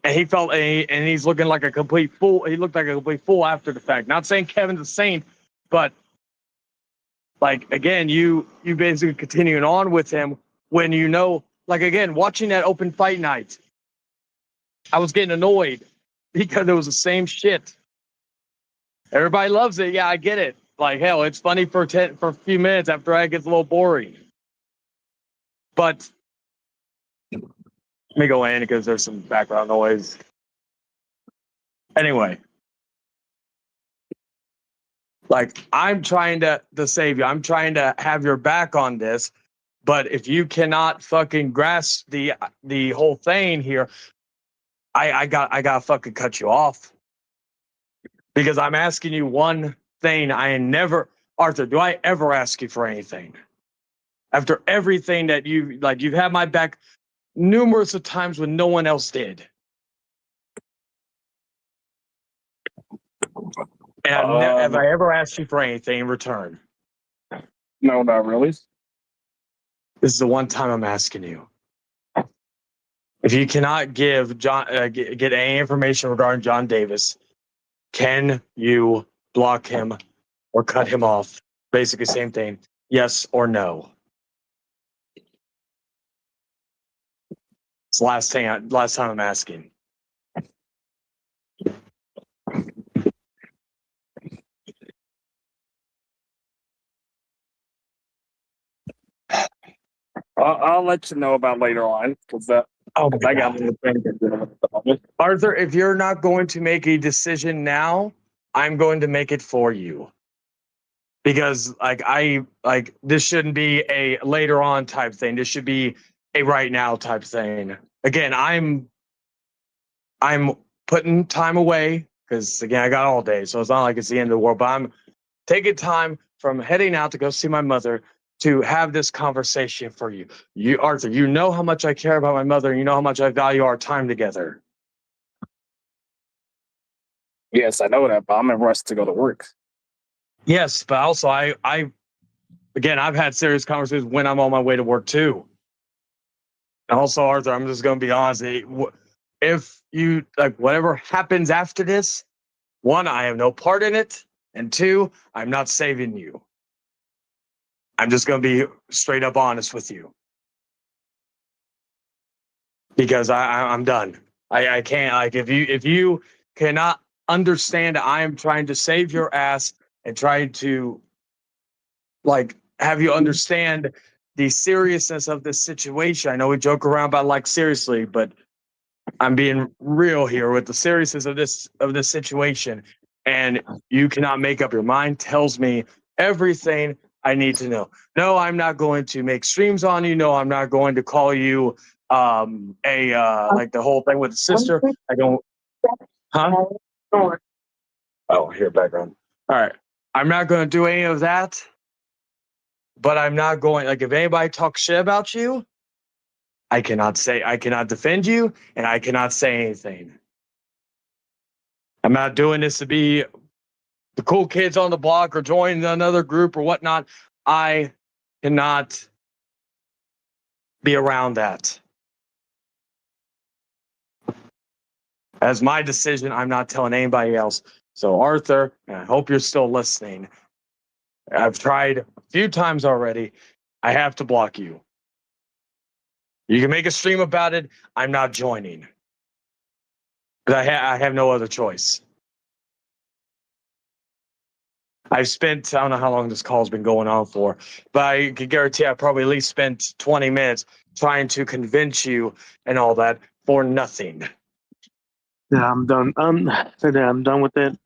And he felt, and he's looking like a complete fool. He looked like a complete fool after the fact. Not saying Kevin's a saint, but, like, again, you basically continuing on with him when you know, like, again, watching that open fight night, I was getting annoyed because it was the same shit. Everybody loves it. Yeah, I get it. Like, hell, it's funny for a few minutes after it gets a little boring. But let me go in because there's some background noise. Anyway, like, I'm trying to save you. I'm trying to have your back on this. But if you cannot fucking grasp the whole thing here, I got fucking cut you off. Because I'm asking you one thing. Arthur, do I ever ask you for anything? After everything that you've had my back numerous of times when no one else did. And have I ever asked you for anything in return? No, not really. This is the one time I'm asking you. If you cannot give John get any information regarding John Davis, can you block him or cut him off? Basically, same thing. Yes or no? It's the last time I'm asking. I'll let you know about later on because I got the thing. Arthur, if you're not going to make a decision now, I'm going to make it for you. because this shouldn't be a later on type thing. This should be a right now type thing. Again, I'm putting time away because again I got all day, so it's not like it's the end of the world. But I'm taking time from heading out to go see my mother to have this conversation for you. You, Arthur, you know how much I care about my mother, and you know how much I value our time together. Yes, I know that, but I'm in rush to go to work. Yes, but also again, I've had serious conversations when I'm on my way to work too. And also, Arthur, I'm just going to be honest. If you whatever happens after this, one, I have no part in it, and two, I'm not saving you. I'm just going to be straight up honest with you because I'm done. I can't if you cannot understand, I am trying to save your ass and trying to have you understand the seriousness of this situation. I know we joke around about seriously, but I'm being real here with the seriousness of this situation. And you cannot make up your mind. Tells me everything I need to know. No, I'm not going to make streams on you. No, I'm not going to call you the whole thing with the sister. I don't. Huh? Oh, here, background. All right. I'm not going to do any of that. But I'm not going, if anybody talks shit about you, I cannot defend you, and I cannot say anything. I'm not doing this to be the cool kids on the block or join another group or whatnot. I cannot be around that. As my decision, I'm not telling anybody else. So, Arthur, I hope you're still listening. I've tried a few times already. I have to block you. You can make a stream about it. I'm not joining. But I have no other choice. I've spent, I don't know how long this call's been going on for, but I can guarantee I probably at least spent 20 minutes trying to convince you and all that for nothing. Yeah, I'm done. I'm done with it.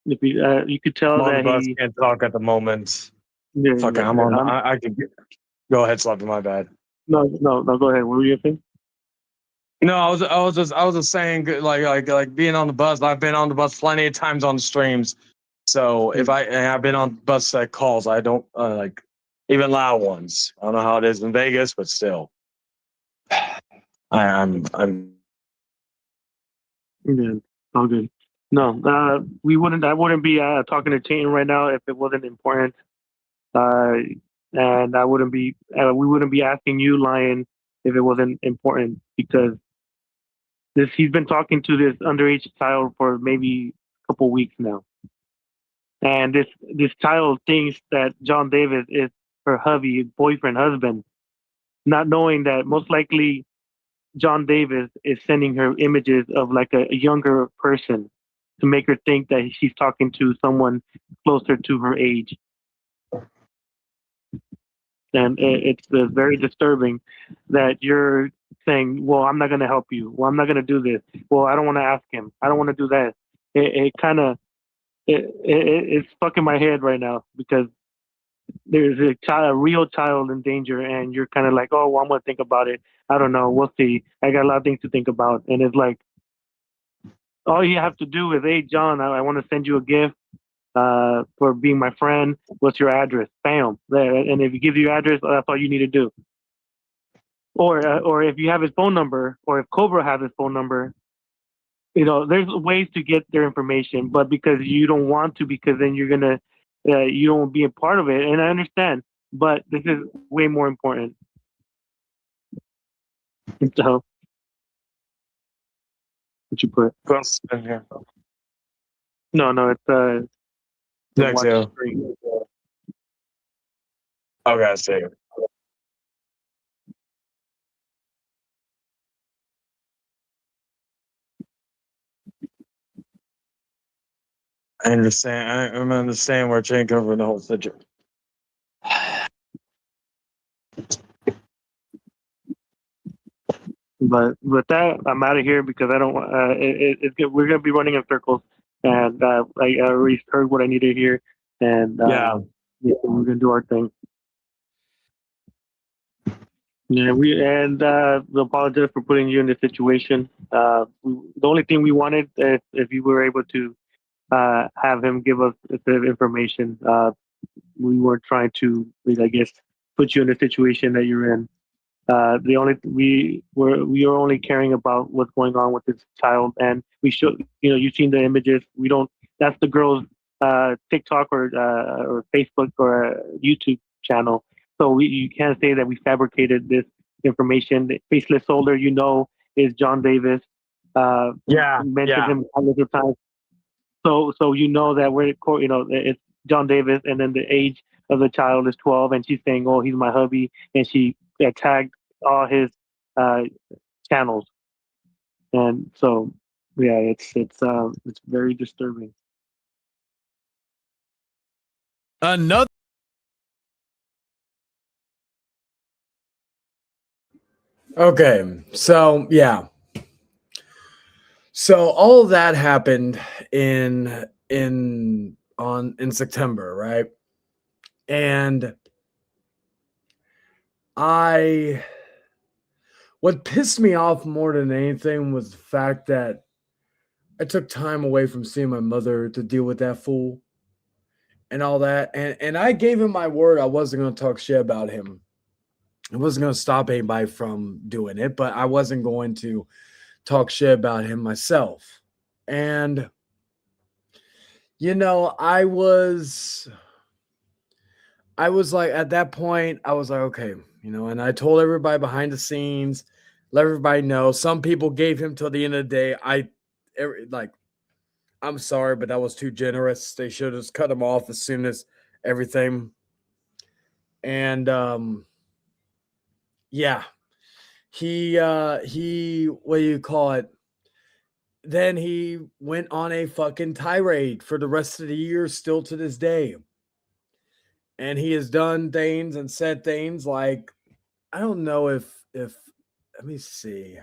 If you could tell I'm on that the bus, he can't talk at the moment. Yeah, Fuck, yeah, I'm on. I'm- I can go ahead, Slappy. My bad. No, go ahead. What were you saying? No, I was just saying like being on the bus. I've been on the bus plenty of times on the streams. So if I've been on bus calls, I don't even loud ones. I don't know how it is in Vegas, but still, I'm Yeah, all good. No, I wouldn't be talking to Chayton right now if it wasn't important. And I wouldn't be, we wouldn't be asking you, Lion, if it wasn't important because he's been talking to this underage child for maybe a couple weeks now. And this child thinks that John Davis is her hubby, boyfriend, husband, not knowing that most likely John Davis is sending her images of a younger person to make her think that she's talking to someone closer to her age. And it's very disturbing that you're saying, well, I'm not going to help you. Well, I'm not going to do this. Well, I don't want to ask him. I don't want to do that. It's fucking my head right now because there's a real child in danger and you're kind of like, oh, well, I'm going to think about it. I don't know. We'll see. I got a lot of things to think about. And it's like, all you have to do is, hey, John, I want to send you a gift for being my friend. What's your address? Bam. There. And if he gives you your address, that's all you need to do. Or if you have his phone number, or if Cobra has his phone number, there's ways to get their information, but because you don't want to, because then you're going to, you don't be a part of it. And I understand, but this is way more important. So, what you put? What's in here? No, it's Next watch here. screen. Okay, I see. I understand. I understand where Jane covered the whole situation. But with that, I'm out of here because I don't. We're gonna be running in circles, and I already heard what I need to hear. And Yeah, Yeah, we're gonna do our thing. Yeah, we apologize for putting you in this situation. The only thing we wanted, if you were able to have him give us a bit of information, we weren't trying to, I guess, put you in the situation that you're in. The only we are only caring about what's going on with this child, and we should, you've seen the images. We don't. That's the girl's TikTok or Facebook or YouTube channel. So you can't say that we fabricated this information. The faceless soldier, is John Davis. Mentioned him hundreds of times. So that it's John Davis, and then the age of the child is 12, and she's saying, "Oh, he's my hubby," and she tagged all his channels, and so yeah, it's very disturbing. Another. Okay, so yeah. So all of that happened in September, right? And what pissed me off more than anything was the fact that I took time away from seeing my mother to deal with that fool and all that. And I gave him my word I wasn't going to talk shit about him. I wasn't going to stop anybody from doing it, but I wasn't going to talk shit about him myself. And, I was like, at that point, I was like, okay, and I told everybody behind the scenes, let everybody know. Some people gave him till the end of the day. I'm sorry, but that was too generous. They should have just cut him off as soon as everything. And, yeah, he, what do you call it? Then he went on a fucking tirade for the rest of the year, still to this day. And he has done things and said things like, I don't know if let me see.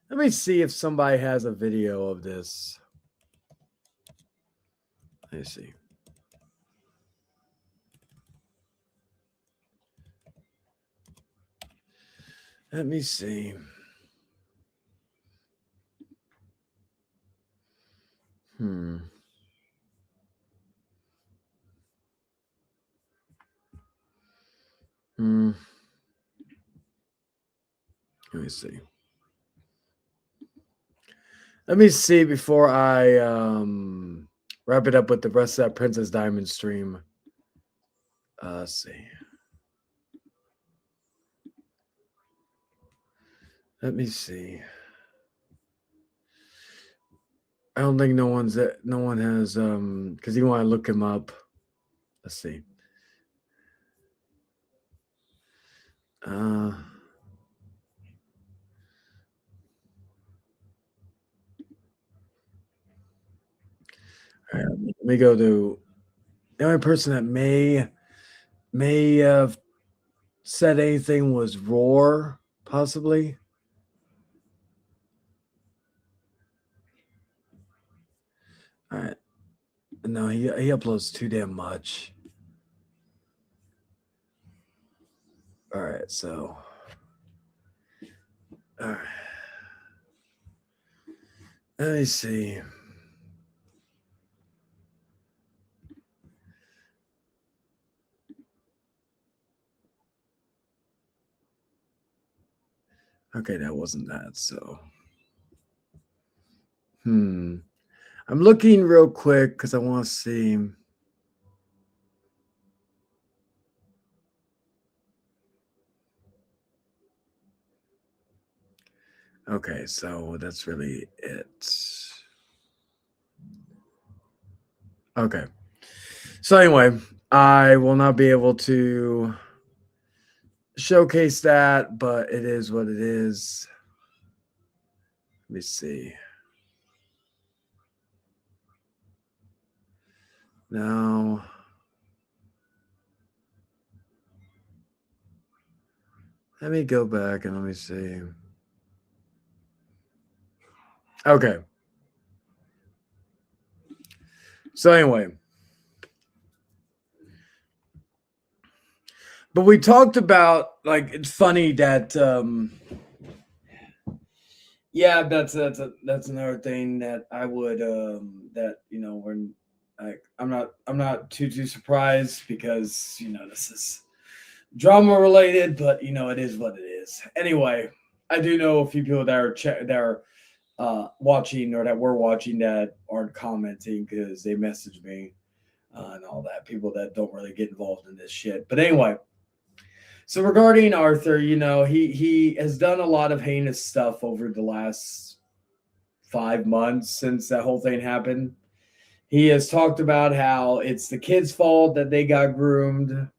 Let me see if somebody has a video of this. Let me see. Let me see. Let me see. Let me see before I wrap it up with the rest of that Princess Diamond stream. Let's see. Let me see. I don't think no one has because you want to look him up. Let's see. All right, let me go to the only person that may have said anything was Roar, possibly. All right. No, he uploads too damn much. All right, so all right. Let me see. Okay, that wasn't that. So, I'm looking real quick because I want to see. Okay, so that's really it. Okay. So anyway, I will not be able to showcase that, but it is what it is. Let me see. Now, let me go back and let me see. Okay. So anyway, But we talked about, like, it's funny that yeah, that's another thing that I would that, you know, when I'm not too surprised, because, you know, this is drama related, but, you know, it is what it is. Anyway, I do know a few people that are watching, or that were watching, that aren't commenting because they message me and all that. People that don't really get involved in this shit. But anyway, so regarding Arthur, you know, he has done a lot of heinous stuff over the last 5 months since that whole thing happened. He has talked about how it's the kids' fault that they got groomed.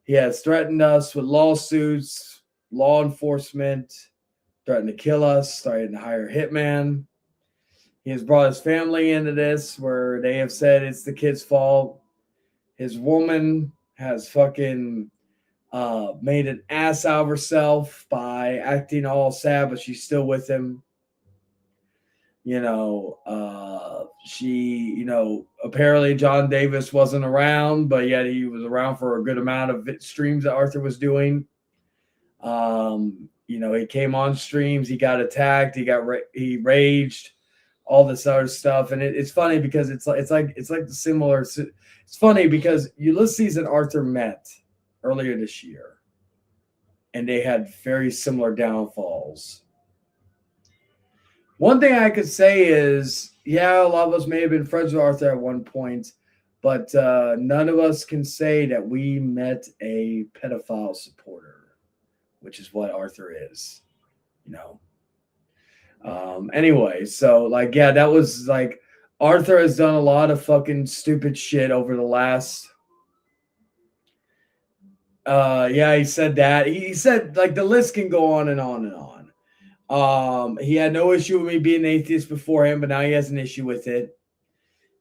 He has threatened us with lawsuits, law enforcement, threatened to kill us, threatened to hire a hitman. He has brought his family into this, where they have said it's the kid's fault. His woman has fucking made an ass out of herself by acting all sad, but she's still with him. You know, apparently John Davis wasn't around, but yet he was around for a good amount of streams that Arthur was doing. You know, he came on streams, he got attacked, he raged, all this other stuff. And it's funny because it's like the similar. It's funny because Ulysses and Arthur met earlier this year, and they had very similar downfalls. One thing I could say is, yeah, a lot of us may have been friends with Arthur at one point, but none of us can say that we met a pedophile supporter, which is what Arthur is, you know. Anyway, so, like, yeah, that was, like, Arthur has done a lot of fucking stupid shit over the last. Yeah, he said that. He said, like, the list can go on and on and on. He had no issue with me being an atheist before him, but now he has an issue with it.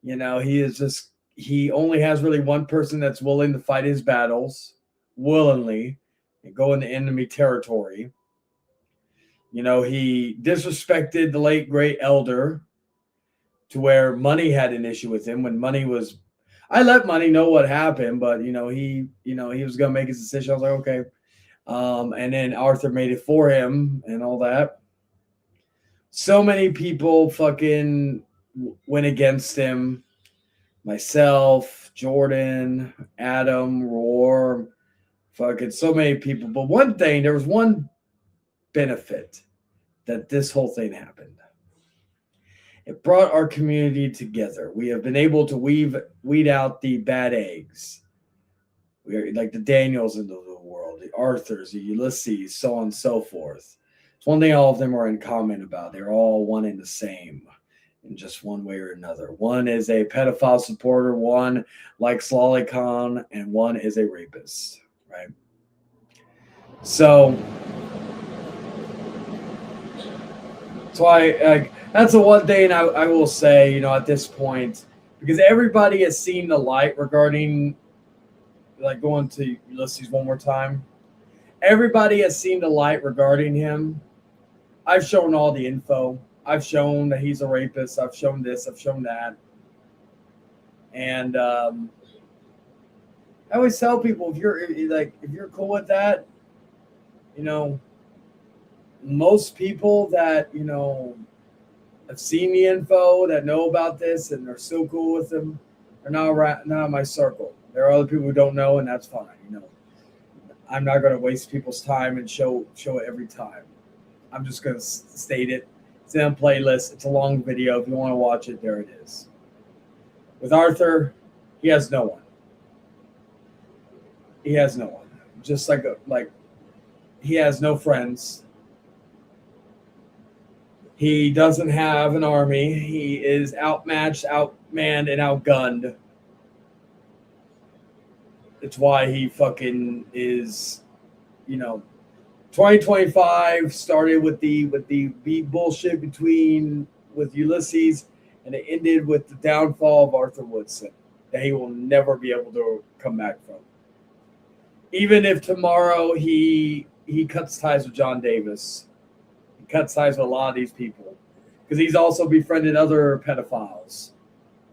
You know, he only has really one person that's willing to fight his battles willingly and go into enemy territory. You know, he disrespected the late great elder to where Money had an issue with him when Money was. I let Money know what happened, but he was gonna make his decision. I was like, okay. And then Arthur made it for him and all that. So many people fucking went against him. Myself, Jordan, Adam, Roar, fucking so many people. But there was one benefit that this whole thing happened. It brought our community together. We have been able to weed out the bad eggs. We are like the Daniels in the world, the Arthurs, the Ulysses, so on and so forth. It's one thing all of them are in common about. They're all one and the same in just one way or another. One is a pedophile supporter, one likes Lolicon, and one is a rapist, right? So that's the one thing I will say, at this point, because everybody has seen the light regarding, like, going to Ulysses one more time. Everybody has seen the light regarding him. I've shown all the info. I've shown that he's a rapist. I've shown this. I've shown that. And I always tell people, if you're cool with that, most people that, have seen the info, that know about this, and are still cool with them, are not in my circle. There are other people who don't know, and that's fine. I'm not going to waste people's time and show it every time. I'm just going to state it. It's in a playlist. It's a long video. If you want to watch it, there it is. With Arthur, he has no one. He has no one. Just like he has no friends. He doesn't have an army. He is outmatched, outmanned, and outgunned. It's why he fucking is, 2025 started with the beat bullshit with Ulysses, and it ended with the downfall of Arthur Woodson that he will never be able to come back from. Even if tomorrow he cuts ties with John Davis, he cuts ties with a lot of these people, because he's also befriended other pedophiles,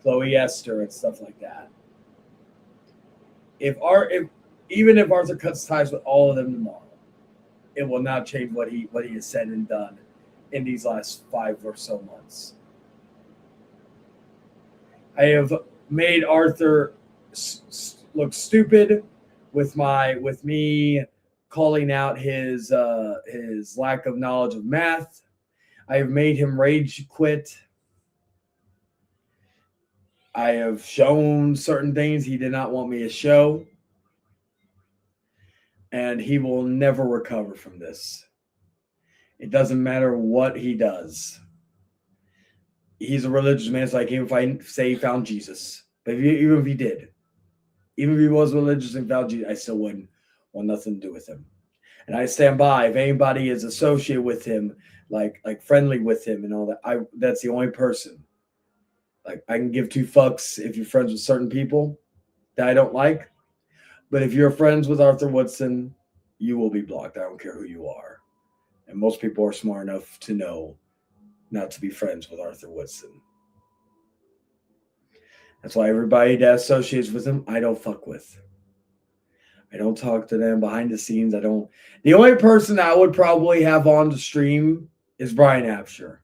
Chloe Esther and stuff like that. If even if Arthur cuts ties with all of them tomorrow, it will not change what he has said and done in these last 5 or so months. I have made Arthur look stupid with me calling out his lack of knowledge of math. I have made him rage quit. I have shown certain things he did not want me to show. And he will never recover from this. It doesn't matter what he does. He's a religious man. It's like even if I say he found Jesus. But even if he did, even if he was religious and found Jesus, I still wouldn't want nothing to do with him. And I stand by. If anybody is associated with him, like friendly with him and all that, that's the only person. Like, I can give 2 fucks if you're friends with certain people that I don't like. But if you're friends with Arthur Woodson, you will be blocked. I don't care who you are. And most people are smart enough to know not to be friends with Arthur Woodson. That's why everybody that associates with him, I don't fuck with. I don't talk to them behind the scenes. The only person I would probably have on the stream is Brian Absher,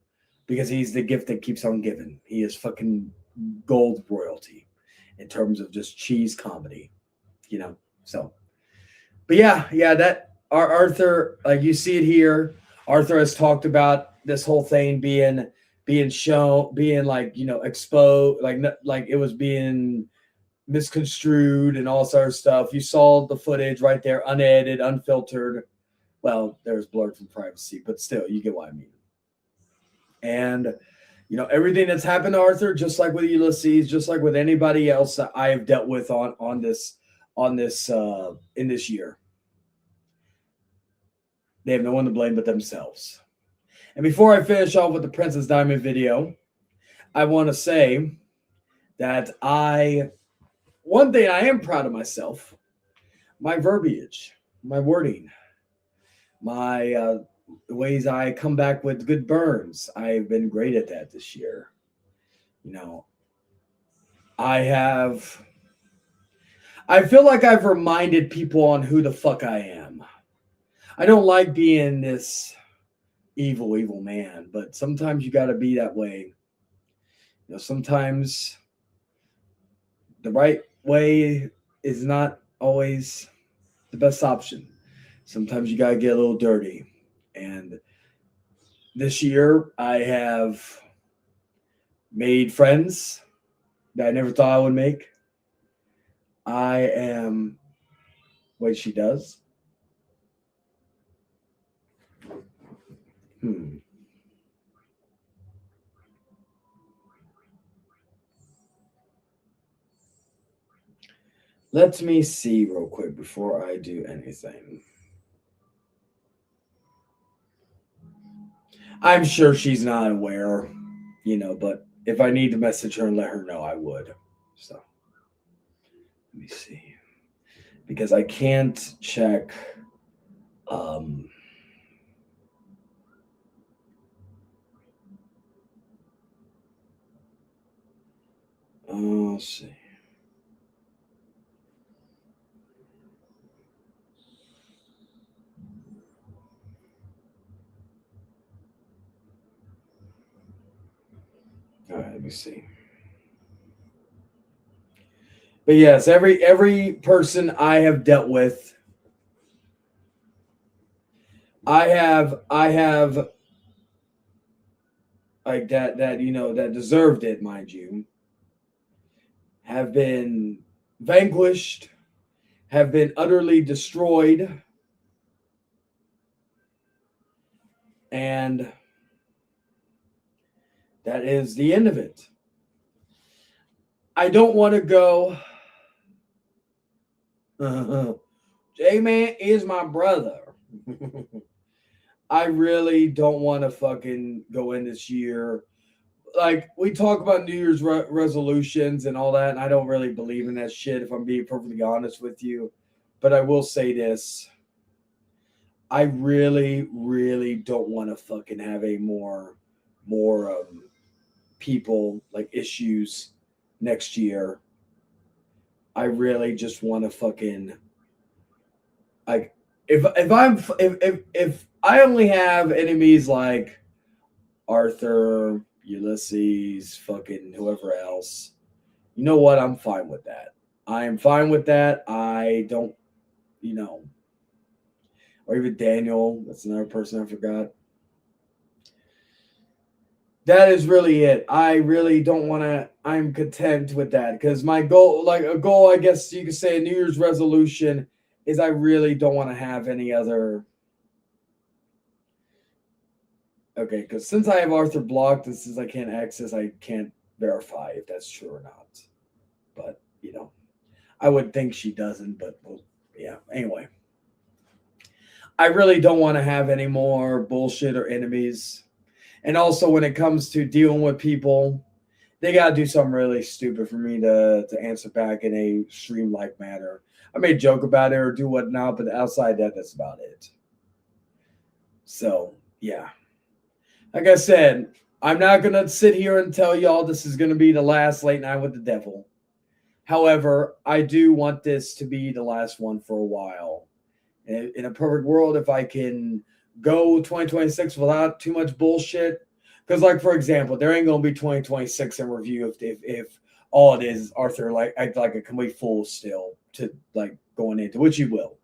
because he's the gift that keeps on giving. He is fucking gold royalty in terms of just cheese comedy, so. But yeah, that Arthur, like you see it here, Arthur has talked about this whole thing being shown, being exposed, like it was being misconstrued and all sort of stuff. You saw the footage right there, unedited, unfiltered. Well, there's blurred from privacy, but still, you get what I mean. And everything that's happened to Arthur, just like with Ulysses, just like with anybody else that I have dealt with in this year, they have no one to blame but themselves. And before I finish off with the Princess Diamond video, I want to say that one thing I am proud of myself, my verbiage, my wording, my the ways I come back with good burns. I've been great at that this year. I feel like I've reminded people on who the fuck I am. I don't like being this evil man, but sometimes you got to be that way. Sometimes the right way is not always the best option. Sometimes you got to get a little dirty. And this year I have made friends that I never thought I would make. Wait, she does? Let me see real quick before I do anything. I'm sure she's not aware, but if I need to message her and let her know, I would. So, let me see. Because I can't check. Let's see. All right, let me see. But yes, every person I have dealt with, I have like that that deserved it, mind you, have been vanquished, have been utterly destroyed, and that is the end of it. I don't want to go. J-Man is my brother. I really don't want to fucking go in this year. Like, we talk about New Year's resolutions and all that, and I don't really believe in that shit, if I'm being perfectly honest with you. But I will say this. I really, really don't want to fucking have a more people, like, issues next year. I really just want to fucking Like if I only have enemies like Arthur, Ulysses, fucking whoever else, you know what? I'm fine with that. I am fine with that. I don't, or even Daniel. That's another person I forgot. That is really it. I really don't want to. I'm content with that because my goal, like a goal, I guess you could say a New Year's resolution, is I really don't want to have any other. Okay, because since I have Arthur blocked, and since I can't access, I can't verify if that's true or not. But I would think she doesn't. But well, yeah. Anyway, I really don't want to have any more bullshit or enemies. And also, when it comes to dealing with people, they got to do something really stupid for me to answer back in a stream-like manner. I may joke about it or do whatnot, but outside that, that's about it. So, yeah. Like I said, I'm not going to sit here and tell y'all this is going to be the last Late Night with the Devil. However, I do want this to be the last one for a while. In a perfect world, if I can go 2026 without too much bullshit, because like for example, there ain't gonna be 2026 in review if all it is Arthur like a complete fool still to like going into, which you will.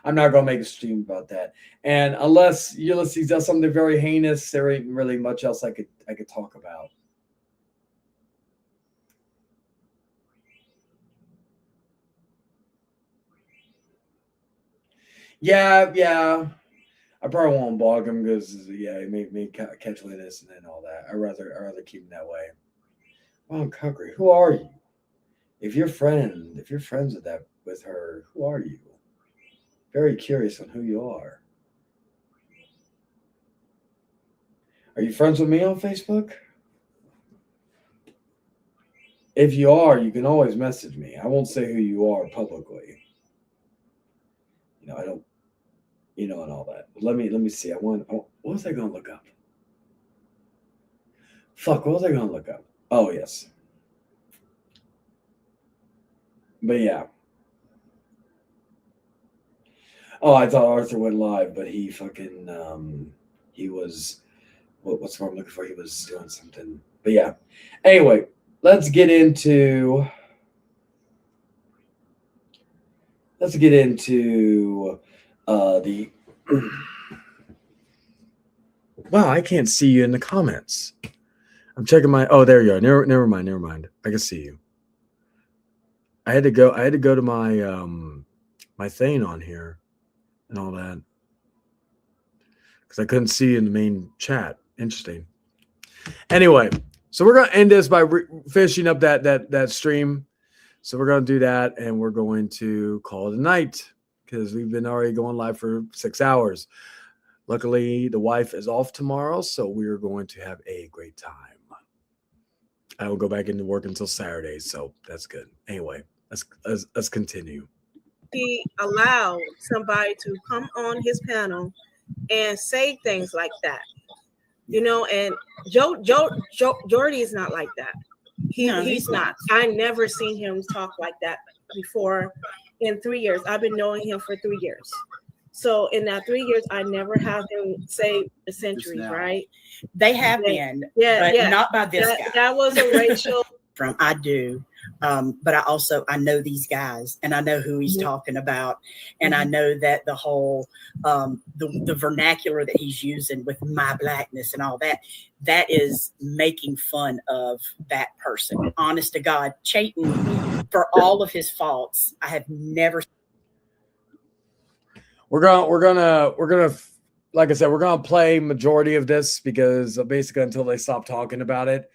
I'm not gonna make a stream about that, and unless Ulysses does something very heinous, there ain't really much else I could talk about. Yeah. I probably won't block him because it made me catch witness and then all that. I rather keep him that way. Well, Cuckery, who are you? If you're friends with her, who are you? Very curious on who you are. Are you friends with me on Facebook? If you are, you can always message me. I won't say who you are publicly. I don't. And all that. Let me see. What was I going to look up? Fuck, what was I going to look up? Oh, yes. But yeah. Oh, I thought Arthur went live, but he fucking, he was, what's the word I'm looking for? He was doing something. But yeah. Anyway, let's get into the wow, I can't see you in the comments. I'm checking my there you are. Never mind. I can see you. I had to go to my my thing on here and all that because I couldn't see you in the main chat. Interesting. Anyway, so we're gonna end this by finishing up that stream. So we're gonna do that and we're going to call it a night because we've been already going live for 6 hours. Luckily, the wife is off tomorrow, so we're going to have a great time. I will go back into work until Saturday, so that's good. Anyway, let's continue. He allowed somebody to come on his panel and say things like that, and Jordy is not like that. He's not. I never seen him talk like that before in 3 years. I've been knowing him for 3 years. So in that 3 years, I never have him say the centuries, right? They have been, but not by this guy. That was a racial. I do, but I know these guys, and I know who he's talking about, and I know that the whole the vernacular that he's using with my blackness and all that is making fun of that person. Honest to God, Chayton, for all of his faults, I have never. We're gonna like I said, we're gonna play majority of this because basically until they stop talking about it,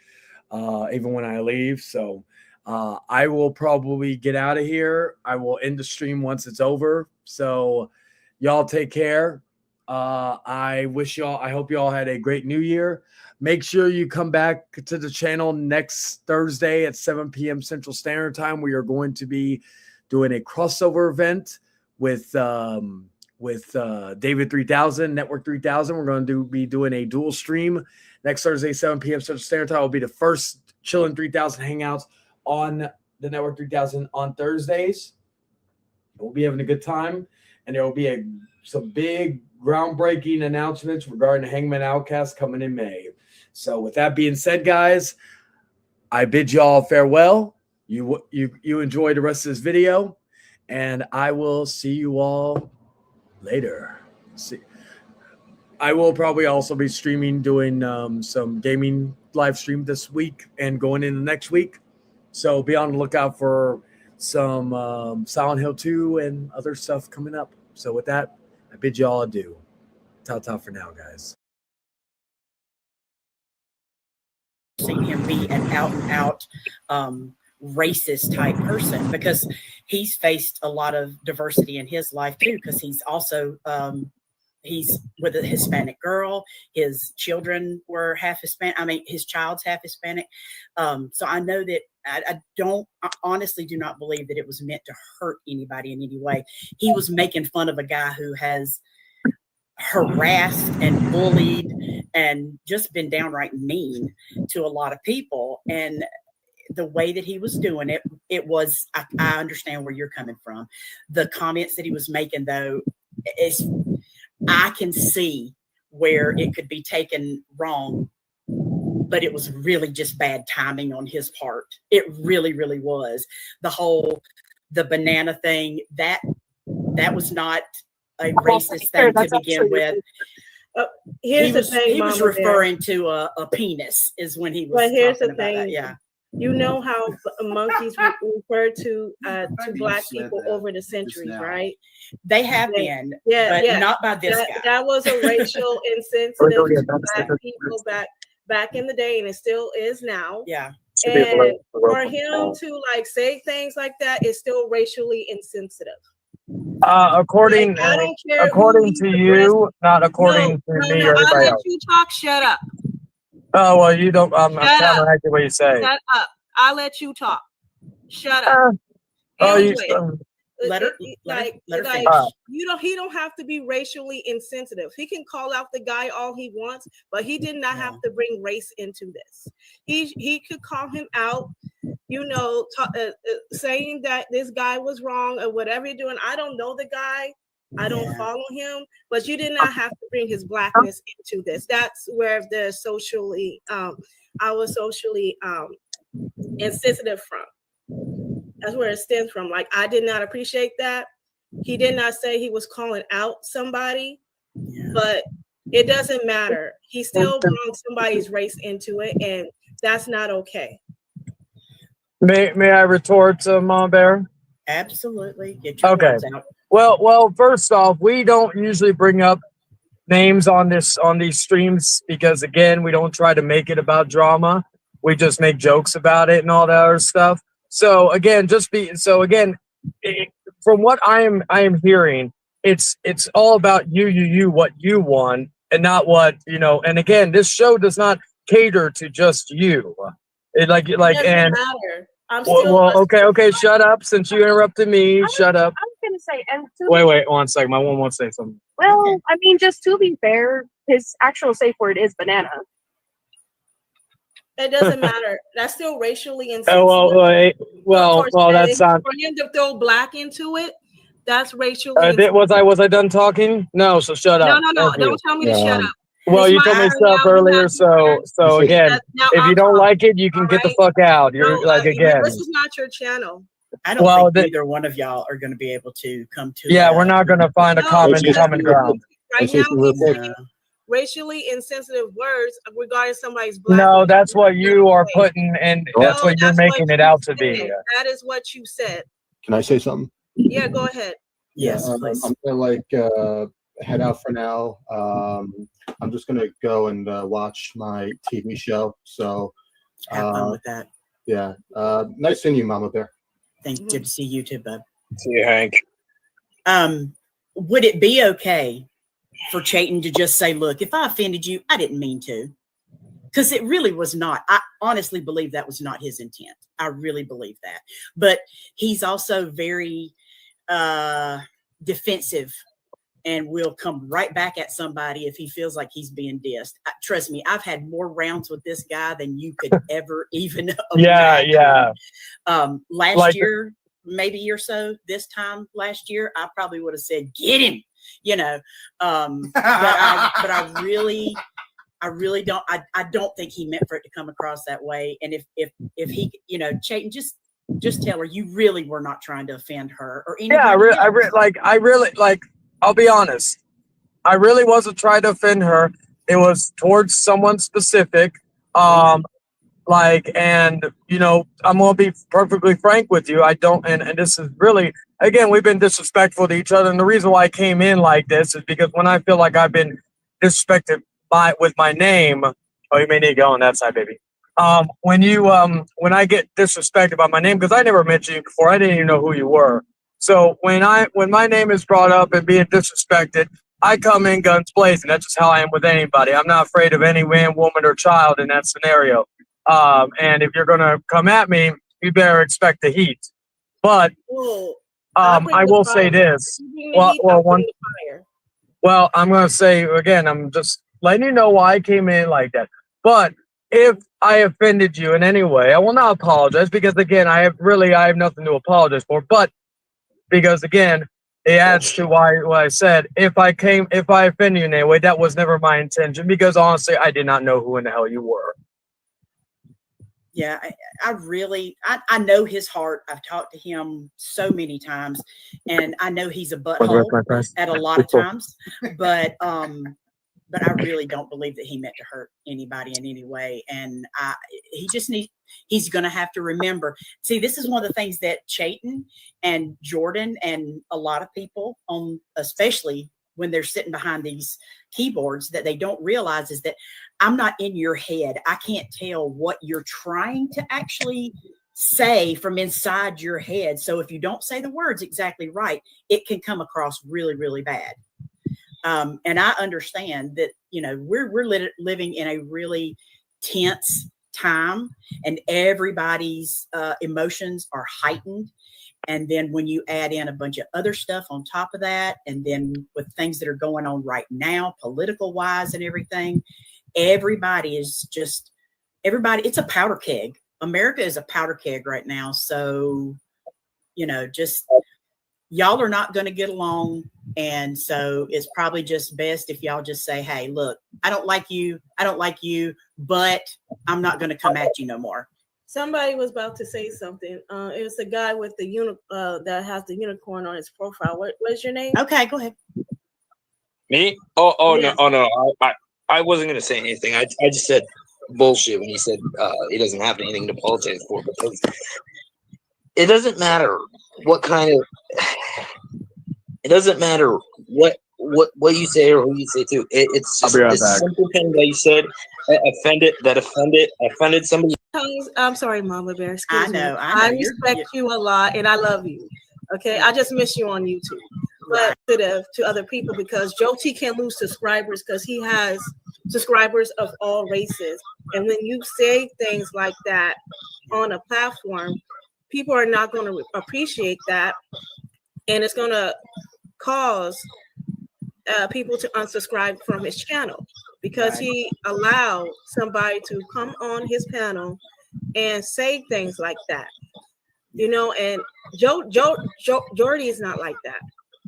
even when I leave. So I will probably get out of here. I will end the stream once it's over. So y'all take care. I hope y'all had a great new year. Make sure you come back to the channel next Thursday at 7 p.m. Central Standard Time. We are going to be doing a crossover event with David 3000, Network 3000. We're going to be doing a dual stream next Thursday, 7 p.m. Central Standard Time. Will be the first Chillin' 3000 hangouts on the Network 3000 on Thursdays. We'll be having a good time. and there will be some big groundbreaking announcements regarding the Hangman Outcast coming in May. So with that being said, guys, I bid you all farewell. You enjoy the rest of this video, and I will see you all later. I will probably also be streaming, doing some gaming live stream this week and going into next week. So be on the lookout for some Silent Hill 2 and other stuff coming up. So with that, I bid you all adieu. Ta-ta for now, guys. Seen him be an out-and-out racist type person, because he's faced a lot of diversity in his life too, because he's also he's with a Hispanic girl. His children were half Hispanic. I mean, his child's half Hispanic. So I know that I honestly do not believe that it was meant to hurt anybody in any way. He was making fun of a guy who has harassed and bullied and just been downright mean to a lot of people. And the way that he was doing it, it was, I understand where you're coming from. The comments that he was making, though, is, I can see where it could be taken wrong, but it was really just bad timing on his part. It really, really was. The banana thing, that was not a racist thing to begin with. Here's the thing, he was referring to a penis is when he was. But here's the talking about thing, that. Yeah. You know how monkeys refer to black people over the centuries, right? They have been, but not by this guy. That was a racial insensitive to black people back in the day, and it still is now. Yeah. And for him to like say things like that is still racially insensitive. According to you, not according to me or I'll everybody let else. you talk. Shut up. Oh, well, you don't. I'm counteracting what you say. Shut up. I'll let you talk. Shut up. Let her finish. He don't have to be racially insensitive. He can call out the guy all he wants, but he did not have to bring race into this. He could call him out, saying that this guy was wrong or whatever you're doing. I don't know the guy. I don't follow him, but you did not have to bring his blackness into this. That's where the I was socially insensitive from. That's where it stems from. Like, I did not appreciate that. He did not say he was calling out somebody, but it doesn't matter. He still brought somebody's race into it, and that's not okay. May I retort, Mom Bear? Absolutely. Get your words out. Well, first off, we don't usually bring up names on these streams because, again, we don't try to make it about drama. We just make jokes about it and all that other stuff. So again, from what I am hearing, it's all about you, what you want, and not what And again, this show does not cater to just you. It doesn't matter. Okay, shut up. Since you interrupted me, shut up. I was gonna say, and wait, 1 second. My one wants to say something. Well, I mean, just to be fair, his actual safe word is banana. It doesn't matter. That's still racially insensitive. That's not. For him to throw black into it, that's racially. Was I done talking? No. So shut up. No. Don't tell me to shut up. Well, you told me stuff earlier, so again, if you don't like it, you can get the fuck out. You're again. This is not your channel. I don't think either one of y'all are going to be able to come to. Yeah, we're not going to find a common ground. Right now, he's saying racially insensitive words regarding somebody's black. No, that's what you are putting, and that's what you're making it out to be. That is what you said. Can I say something? Yeah, go ahead. Yes, please. I'm gonna head out for now. I'm just gonna go and watch my TV show. So have fun with that. Yeah. Nice seeing you, Mama Bear. Good to see you too, bud. See you, Hank. Would it be okay for Chayton to just say, look, if I offended you, I didn't mean to? Because it really was not. I honestly believe that was not his intent. I really believe that. But he's also very defensive and will come right back at somebody if he feels like he's being dissed. Trust me, I've had more rounds with this guy than you could ever even imagine. Yeah. Last year, maybe or so this time last year, I probably would have said, get him, you know. But I really don't. I don't think he meant for it to come across that way. And if he, you know, Chayton, just tell her you really were not trying to offend her or anybody. Yeah, I really I'll be honest. I really wasn't trying to offend her. It was towards someone specific. And you know, I'm gonna be perfectly frank with you. I don't, and this is really, again, we've been disrespectful to each other. And the reason why I came in like this is because when I feel like I've been disrespected with my name. Oh, you may need to go on that side, baby. When I get disrespected by my name, because I never mentioned you before, I didn't even know who you were. So when my name is brought up and being disrespected, I come in guns blazing. That's just how I am with anybody. I'm not afraid of any man, woman, or child in that scenario. And if you're gonna come at me, you better expect the heat. But I will say this. Well, I'm gonna say again, I'm just letting you know why I came in like that. But if I offended you in any way, I will not apologize because again, I have nothing to apologize for. But because again, it adds to what I said. If I offended you in any way, that was never my intention. Because honestly, I did not know who in the hell you were. Yeah, I know his heart. I've talked to him so many times, and I know he's a butthole at a lot of times. But I really don't believe that he meant to hurt anybody in any way. And he's going to have to remember. See, this is one of the things that Chayton and Jordan and a lot of people, especially when they're sitting behind these keyboards, that they don't realize is that I'm not in your head. I can't tell what you're trying to actually say from inside your head. So if you don't say the words exactly right, it can come across really, really bad. And I understand that, you know, we're living in a really tense time and everybody's emotions are heightened. And then when you add in a bunch of other stuff on top of that, and then with things that are going on right now, political wise and everything, it's a powder keg. America is a powder keg right now. So, you know, just y'all are not going to get along. And so it's probably just best if y'all just say, hey, look, I don't like you, but I'm not going to come at you no more. Somebody was about to say something. It was the guy with the that has the unicorn on his profile. What's your name? Okay, go ahead. Me? No. I wasn't going to say anything. I just said bullshit when he said he doesn't have anything to apologize for, because it doesn't matter what kind of. It doesn't matter what you say or who you say to. It's just this simple thing that you said offended somebody. I'm sorry, Mama Bear. Excuse me. I know. I respect you a lot, and I love you. Okay, I just miss you on YouTube. But to other people, because Joe T can't lose subscribers because he has subscribers of all races. And when you say things like that on a platform, people are not going to appreciate that, and it's going to cause people to unsubscribe from his channel because he allowed somebody to come on his panel and say things like that, you know. And Jordy is not like that.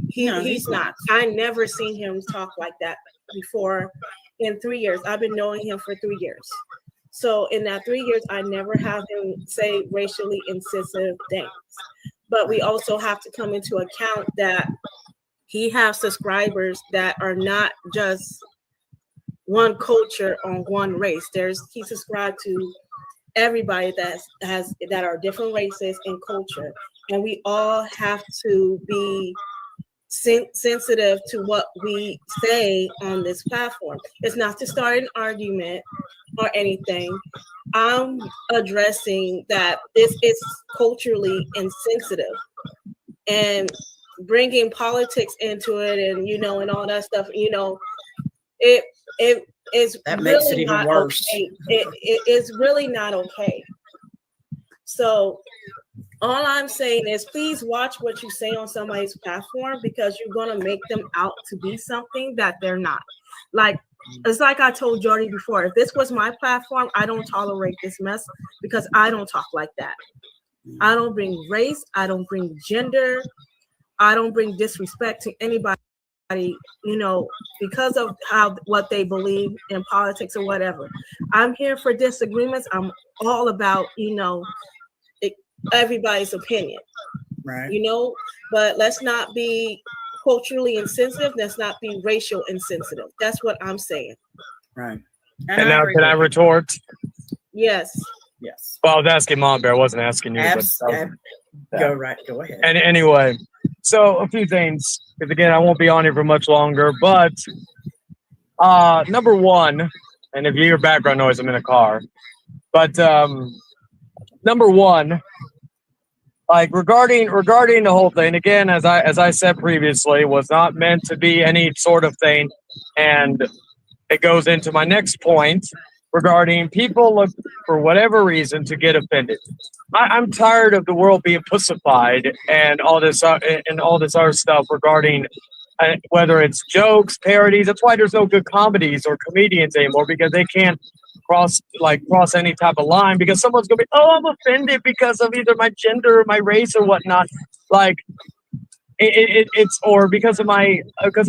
He's not. I never seen him talk like that before in 3 years. I've been knowing him for 3 years. So in that 3 years, I never have him say racially insensitive things. But we also have to come into account that he has subscribers that are not just one culture on one race. He subscribed to everybody that are different races and culture, and we all have to be sensitive to what we say on this platform. It's not to start an argument or anything. I'm addressing that this is culturally insensitive, and bringing politics into it, and and all that stuff. It is that really makes it even worse. Okay. It is really not okay. So all I'm saying is, please watch what you say on somebody's platform, because you're gonna make them out to be something that they're not. It's like I told Jordy before. If this was my platform, I don't tolerate this mess because I don't talk like that. I don't bring race. I don't bring gender. I don't bring disrespect to anybody, you know, because of what they believe in politics or whatever. I'm here for disagreements. I'm all about, you know, everybody's opinion, right? You know, but let's not be culturally insensitive. Let's not be racial insensitive. That's what I'm saying. Right. And now, can I retort? Yes. Yes. Well, I was asking Mom Bear. I wasn't asking you. Go ahead. And anyway, so a few things. Because again, I won't be on here for much longer. But number one, and if you hear background noise, I'm in a car. But number one, like regarding the whole thing, again, as I said previously, was not meant to be any sort of thing, and it goes into my next point regarding people look for whatever reason to get offended. I'm tired of the world being pussified and all this other stuff regarding whether it's jokes, parodies. That's why there's no good comedies or comedians anymore, because they can't cross any type of line, because someone's gonna be, oh, I'm offended because of either my gender or my race or whatnot. Like it's or because of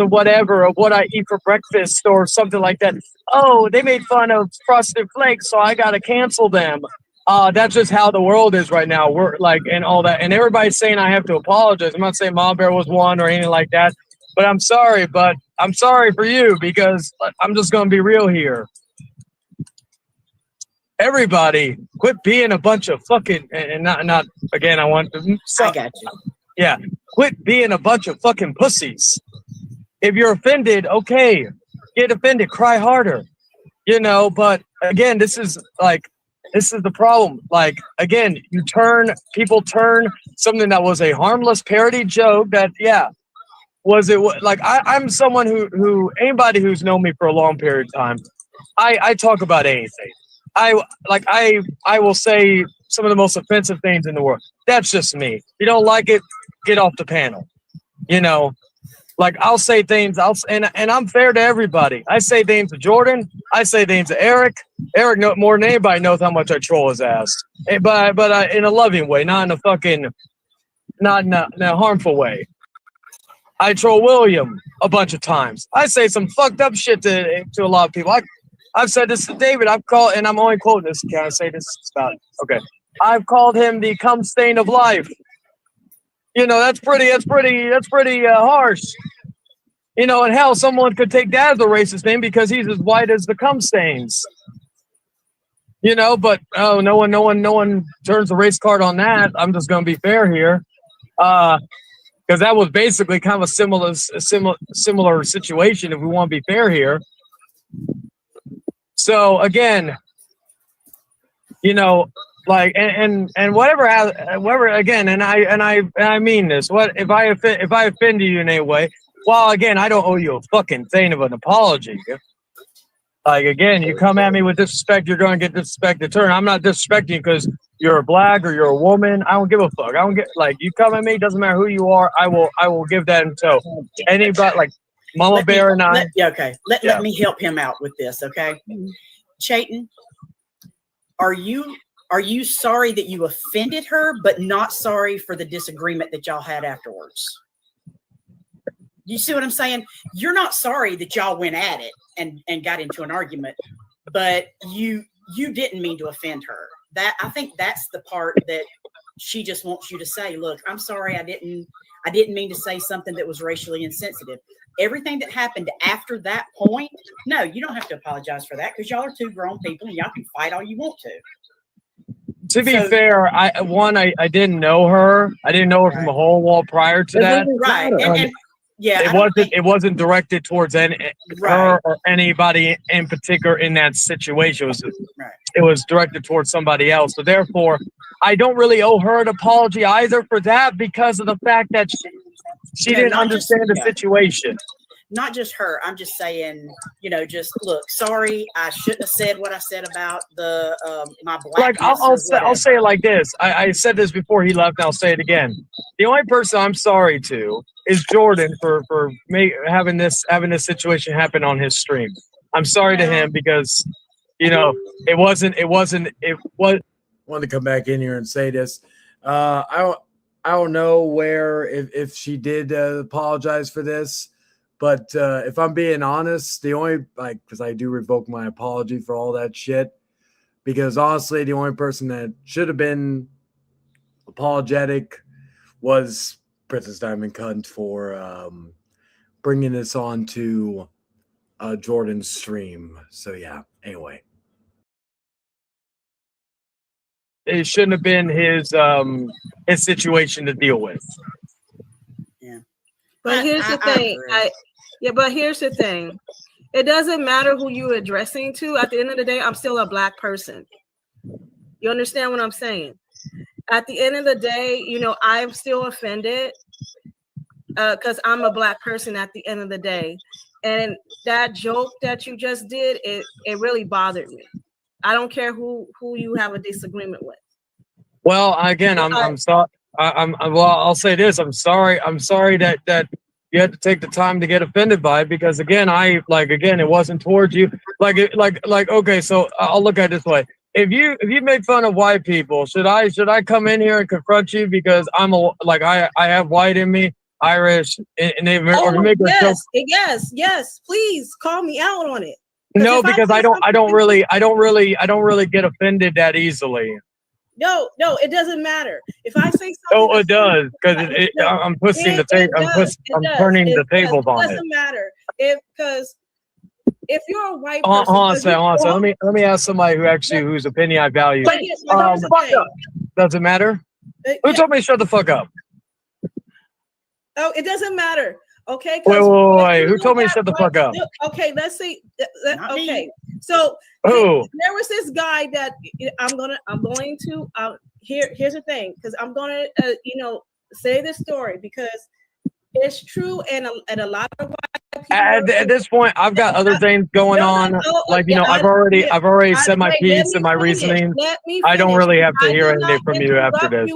whatever, of what I eat for breakfast or something like that. Oh, they made fun of Frosted Flakes, so I gotta cancel them. That's just how the world is right now. We're like, and all that, and everybody's saying I have to apologize. I'm not saying Mom Bear was one or anything like that, but I'm sorry for you, because I'm just gonna be real here. Everybody, quit being a bunch of fucking, and not again. I got you. Yeah, quit being a bunch of fucking pussies. If you're offended, okay, get offended, cry harder, you know. But again, this is the problem. Like, again, people turn something that was a harmless parody joke that, I'm someone who anybody who's known me for a long period of time, I talk about anything. I will say some of the most offensive things in the world. That's just me. If you don't like it, get off the panel. You know, like, I'll say things, and I'm fair to everybody. I say things to Jordan. I say things to Eric. Eric, more than anybody, knows how much I troll his ass. But in a loving way, not in a harmful way. I troll William a bunch of times. I say some fucked up shit to a lot of people. I've said this to David. I've called, and I'm only quoting this. Can I say this? Okay. I've called him the cum stain of life. You know, that's pretty harsh. You know, and hell, someone could take that as a racist name because he's as white as the cum stains. You know, but no one turns the race card on that. I'm just gonna be fair here, because that was basically kind of a similar situation. If we want to be fair here. So again, you know, like, and whatever again, and I mean this. What if I offend you in any way? Well, again, I don't owe you a fucking thing of an apology. Like, again, you come at me with disrespect, you're going to get disrespect in turn. I'm not disrespecting because you're black or you're a woman. I don't give a fuck. I don't get, like, you come at me, doesn't matter who you are. I will give that in tow. Anybody, like Mama Bear and I. Let me help him out with this, okay? Chayton, are you sorry that you offended her, but not sorry for the disagreement that y'all had afterwards? You see what I'm saying? You're not sorry that y'all went at it and got into an argument, but you didn't mean to offend her. I think that's the part that she just wants you to say, look, I'm sorry, I didn't mean to say something that was racially insensitive. Everything that happened after that point, no, you don't have to apologize for that, because y'all are two grown people and y'all can fight all you want to. To be fair, I didn't know her. I didn't know her from a whole wall prior to that. Right. It wasn't directed towards her or anybody in particular in that situation. It was directed towards somebody else. So therefore, I don't really owe her an apology either for that, because of the fact that she didn't understand the situation. Not just her. I'm just saying, you know, just look, sorry, I shouldn't have said what I said about my blackness. Like, I'll say it like this. I said this before he left, and I'll say it again. The only person I'm sorry to is Jordan for having this situation happen on his stream. I'm sorry to him because, you know, it was. I wanted to come back in here and say this. I don't know where if she did apologize for this, but if I'm being honest, the only because I do revoke my apology for all that shit. Because honestly, the only person that should have been apologetic was Princess Diamond Cunt for bringing this on to Jordan's stream. So yeah. Anyway. It shouldn't have been his situation to deal with. Yeah. But here's the thing. But here's the thing. It doesn't matter who you're addressing to. At the end of the day, I'm still a black person. You understand what I'm saying? At the end of the day, I'm still offended because I'm a black person at the end of the day. And that joke that you just did, it really bothered me. I don't care who you have a disagreement with. Well, again, I'm sorry. Well, I'll say this. I'm sorry that you had to take the time to get offended by it, because again, it wasn't towards you. Okay, so I'll look at it this way. If you make fun of white people, should I come in here and confront you because I have white in me, Irish, and they make a joke? Yes, please call me out on it. No, because I don't really get offended that easily. No, it doesn't matter. If I say something, oh, it does, because I'm pushing the table. I'm turning the tables on it. It doesn't matter because if you're a white hold person, on a second. Let me ask somebody whose opinion I value. Doesn't matter. Who told me to shut the fuck up? Oh, it doesn't matter. Okay. Wait. Who told me to shut the fuck up? Okay, let's see. Okay, so who? There was this guy that I'm going to. Here's the thing, because I'm going to say this story because it's true, and a lot of white people. At this point, I've got other things going on. I've already said my piece and my reasoning. I don't really have to hear anything from you after this.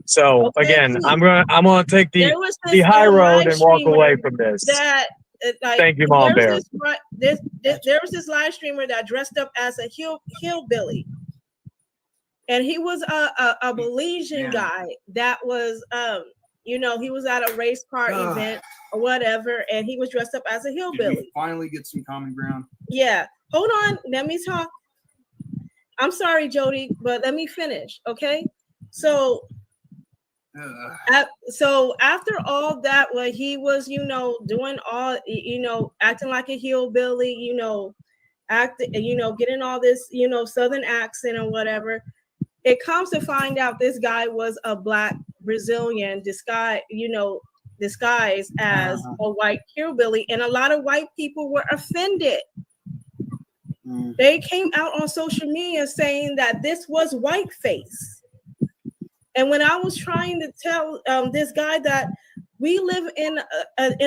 So again, I'm gonna take the high road and walk away from this. Thank you, Mom Bear. There was this live streamer that dressed up as a hillbilly, and he was a Belizean guy that was he was at a race car event or whatever, and he was dressed up as a hillbilly. Did we finally get some common ground? Yeah. Hold on, let me talk. I'm sorry, Jody, but let me finish, okay? So after all that, what he was, doing all, acting like a hillbilly, getting all this, Southern accent or whatever, it comes to find out this guy was a Black Brazilian disguised as a white hillbilly, and a lot of white people were offended. They came out on social media saying that this was whiteface. And when I was trying to tell this guy that we live in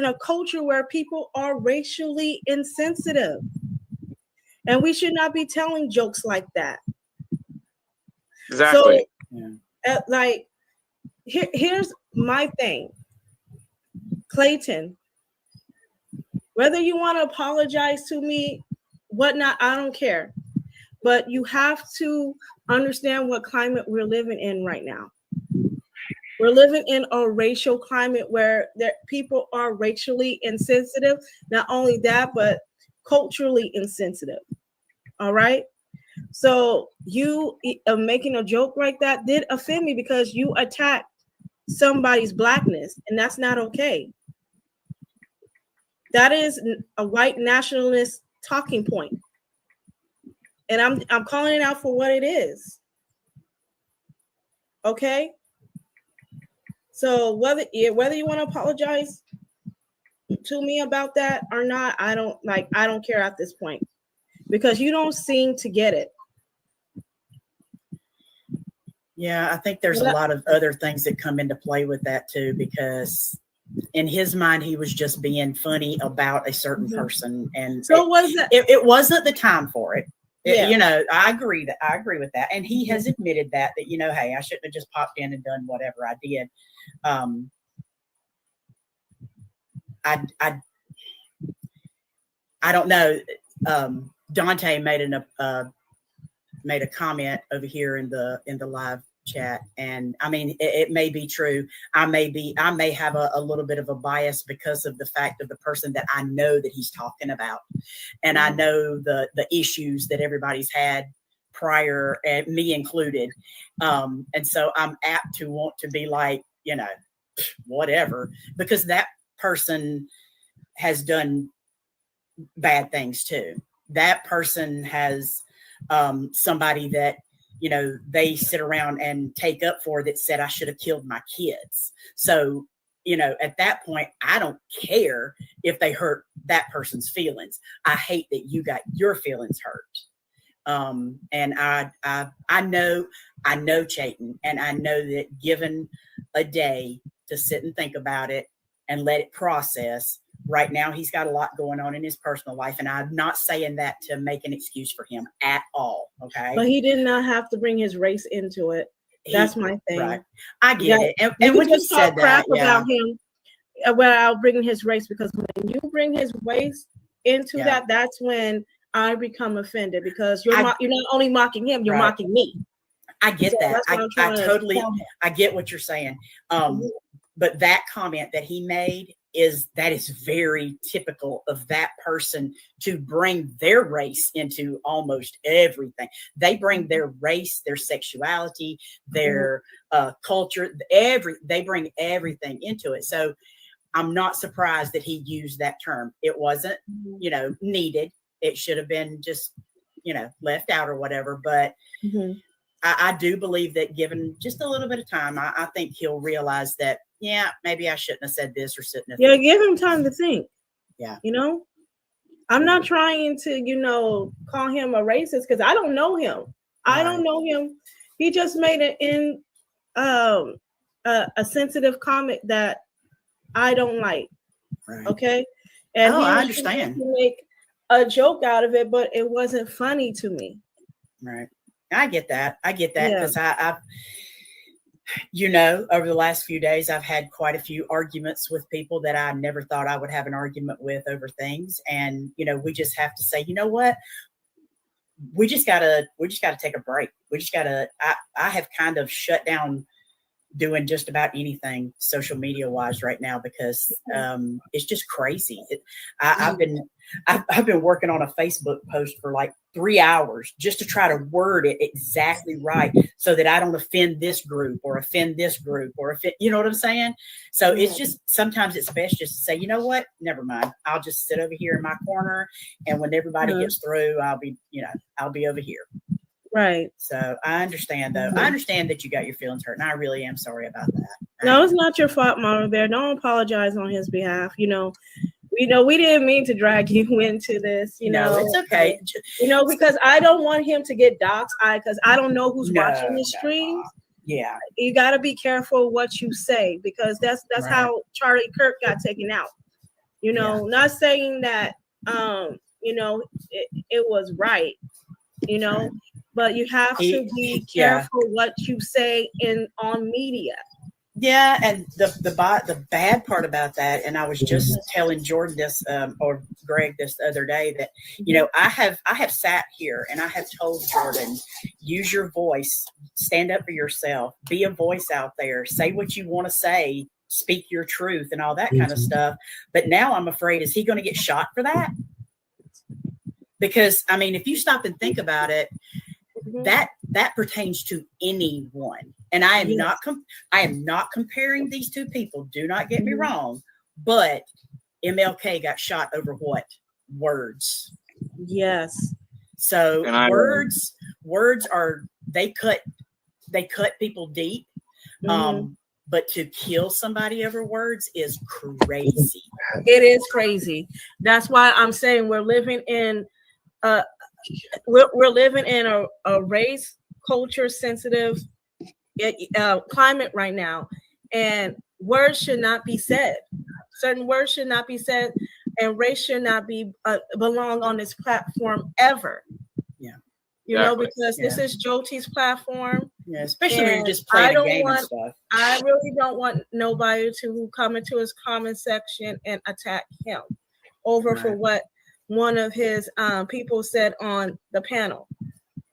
a culture where people are racially insensitive, and we should not be telling jokes like that. Exactly. So, here's my thing, Clayton. Whether you want to apologize to me, whatnot, I don't care. But you have to understand what climate we're living in right now. We're living in a racial climate where people are racially insensitive. Not only that, but culturally insensitive. All right. So you making a joke like that did offend me because you attacked somebody's blackness, and that's not okay. That is a white nationalist talking point, and I'm calling it out for what it is. Okay. So whether you want to apologize to me about that or not, I don't care at this point, because you don't seem to get it. Yeah, I think there's a lot of other things that come into play with that too, because in his mind, he was just being funny about a certain person, and so it wasn't the time for it. Yeah. I agree with that, and he has admitted that hey, I shouldn't have just popped in and done whatever I did. I don't know. Dante made made a comment over here in the live chat, and I mean it may be true. I may have a little bit of a bias because of the fact of the person that I know that he's talking about, and I know the issues that everybody's had prior, and me included, and so I'm apt to want to be like, you know, whatever, because that person has done bad things too. That person has somebody that, you know, they sit around and take up for that said I should have killed my kids. So, you know, at that point, I don't care if they hurt that person's feelings. I hate that you got your feelings hurt. And I know Chayton, and I know that given a day to sit and think about it and let it process. Right now, he's got a lot going on in his personal life, and I'm not saying that to make an excuse for him at all. Okay, but he did not have to bring his race into it. That's my thing. Right. I get it. And when you said crap that, about him, without bringing his race, because when you bring his race into that, that's when I become offended, because you're not only mocking him, you're mocking me. I get that. I totally, I get what you're saying. But that comment that he made is very typical of that person, to bring their race into almost everything. They bring their race, their sexuality, their culture, they bring everything into it. So I'm not surprised that he used that term. It wasn't, you know, needed. It should have been just, you know, left out or whatever. But I do believe that given just a little bit of time, I think he'll realize that, yeah, maybe I shouldn't have said this or shouldn't have. Yeah, give him time to think. Yeah. You know, I'm not trying to, you know, call him a racist, because I don't know him. I don't know him. He just made it in a sensitive comment that I don't like. Right. Okay. And I understand. To make a joke out of it, but it wasn't funny to me. Right. I get that. Because I you know, over the last few days, I've had quite a few arguments with people that I never thought I would have an argument with over things. And, you know, we just have to say, you know what? We just gotta take a break. We just gotta, I have kind of shut down doing just about anything social media wise right now, because it's just crazy. I've been working on a Facebook post for like 3 hours just to try to word it exactly right, so that I don't offend this group or offend this group or offend, you know what I'm saying? So it's just, sometimes it's best just to say, you know what, never mind. I'll just sit over here in my corner, and when everybody gets through, I'll be over here. Right. So I understand, though. I understand that you got your feelings hurt, and I really am sorry about that. No, it's not your fault, Mama Bear. Don't apologize on his behalf. You know, we didn't mean to drag you into this. You know, it's okay. You know, because I don't want him to get doxxed. Because I don't know who's watching his streams. Yeah, you got to be careful what you say, because that's how Charlie Kirk got taken out. You know, not saying that you know, it was right. You know. But you have to be careful what you say on media. Yeah, and the bad part about that, and I was just telling Jordan this or Greg this other day, that you know, I have sat here and I have told Jordan, use your voice, stand up for yourself, be a voice out there, say what you want to say, speak your truth, and all that kind of stuff. But now I'm afraid, is he going to get shot for that? Because I mean, if you stop and think about it, that pertains to anyone, and I am not comparing these two people. Do not get me wrong, but MLK got shot over what? Words. Yes. So words are, they cut people deep. But to kill somebody over words is crazy. It is crazy. That's why I'm saying we're living in we're living in a race culture sensitive climate right now, and words should not be said. Certain words should not be said, and race should not be belong on this platform ever. Yeah, you know, because this is Jyoti's platform. Yeah, especially when you're just playing a game and stuff. I really don't want nobody to come into his comment section and attack him over for what one of his people said on the panel.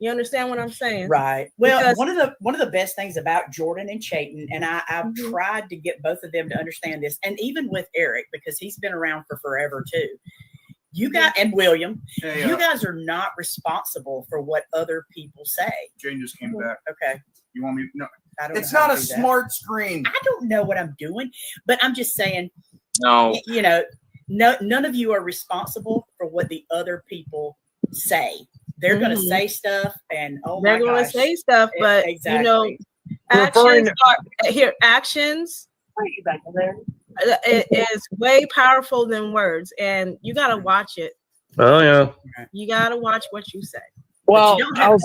You understand what I'm saying? Right. Well, Because- one of the best things about Jordan and Chayton, and I've tried to get both of them to understand this, and even with Eric, because he's been around for forever too. You guys and William, Hey, you guys are not responsible for what other people say. Jane just came back. Okay. You want me? No. I don't It's know how not to a do that. smart screen. I don't know what I'm doing, but I'm just saying. No. You know, none of you are responsible for what the other people say. They're going to say stuff, and they're going to say stuff, but exactly. you know, actions it is way powerful than words, and you got to watch it. Oh yeah. You got to watch what you say. Well, you don't have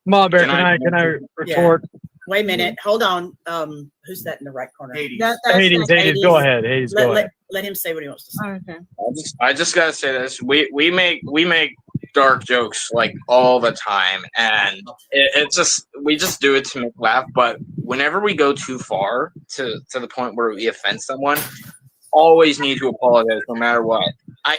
Ma Bear, can I retort? Wait a minute. Hold on. Who's that in the right corner? Hades. Hades. Go ahead. Hades. Go ahead. Let him say what he wants to say. Okay. I just gotta say this: we make dark jokes like all the time, and it's just we just do it to make laugh. But whenever we go too far to the point where we offend someone, always need to apologize no matter what.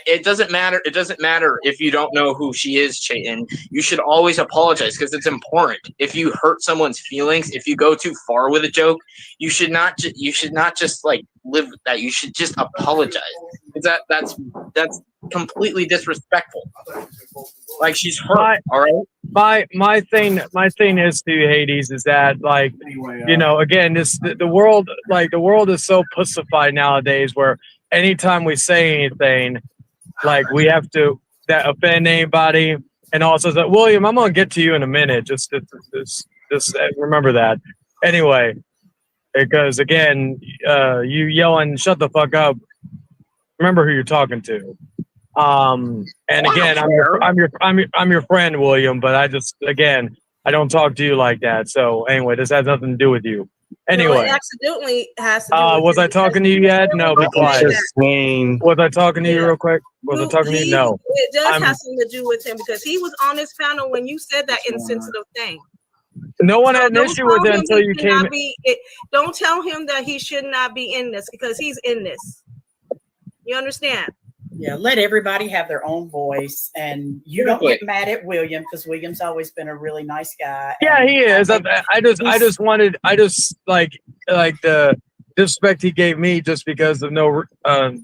It doesn't matter. It doesn't matter if you don't know who she is, Chayton. You should always apologize because it's important. If you hurt someone's feelings, if you go too far with a joke, you should not just like live with that. You should just apologize. That's completely disrespectful. Like she's hurt. All right. My thing is to Hades is that like you know again the world is so pussified nowadays where anytime we say anything like we have to that offend anybody and also that William I'm gonna get to you in a minute just remember that anyway because again you yelling shut the fuck up remember who you're talking to. And again, I'm your friend, William. But I just again, I don't talk to you like that. So anyway, this has nothing to do with you. Anyway, no, it accidentally has to do with was I talking to you yet? No, be quiet. Was I talking to you real quick? Was I talking to you? No. It does have something to do with him because he was on this panel when you said that insensitive thing. No one had an issue with it until you came. Don't tell him that he should not be in this because he's in this. You understand? Yeah, let everybody have their own voice, and you don't get mad at William because William's always been a really nice guy. Yeah, he is. I just wanted like the disrespect he gave me just because of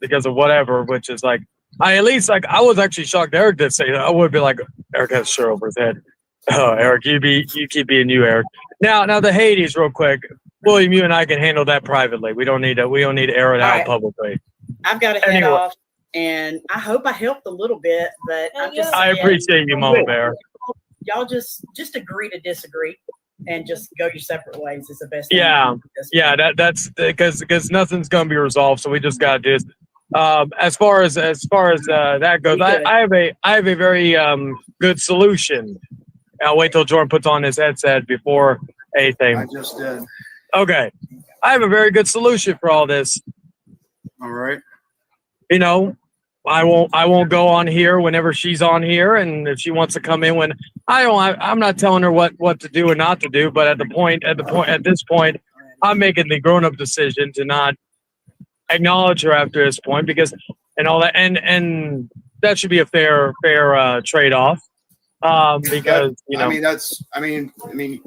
because of whatever, which is like I was actually shocked Eric did say that. I would be like Eric has a shirt over his head. Oh, Eric, you keep being you, Eric. Now the Hades real quick. William, you and I can handle that privately. We don't need to air it out publicly. I've got to head off. And I hope I helped a little bit, but I'm just saying, I appreciate you, Mama Bear. Y'all just agree to disagree and just go your separate ways is the best. Yeah, that's because nothing's gonna be resolved, so we just gotta do this. As far as that goes, I have a very good solution. I'll wait till Jordan puts on his headset before anything. I just did. Okay, I have a very good solution for all this. All right. You know, I won't go on here whenever she's on here, and if she wants to come in when I'm not telling her what to do or not to do. But at this point, I'm making the grown up decision to not acknowledge her after this point because and all that and that should be a fair trade off. Because you know, I mean,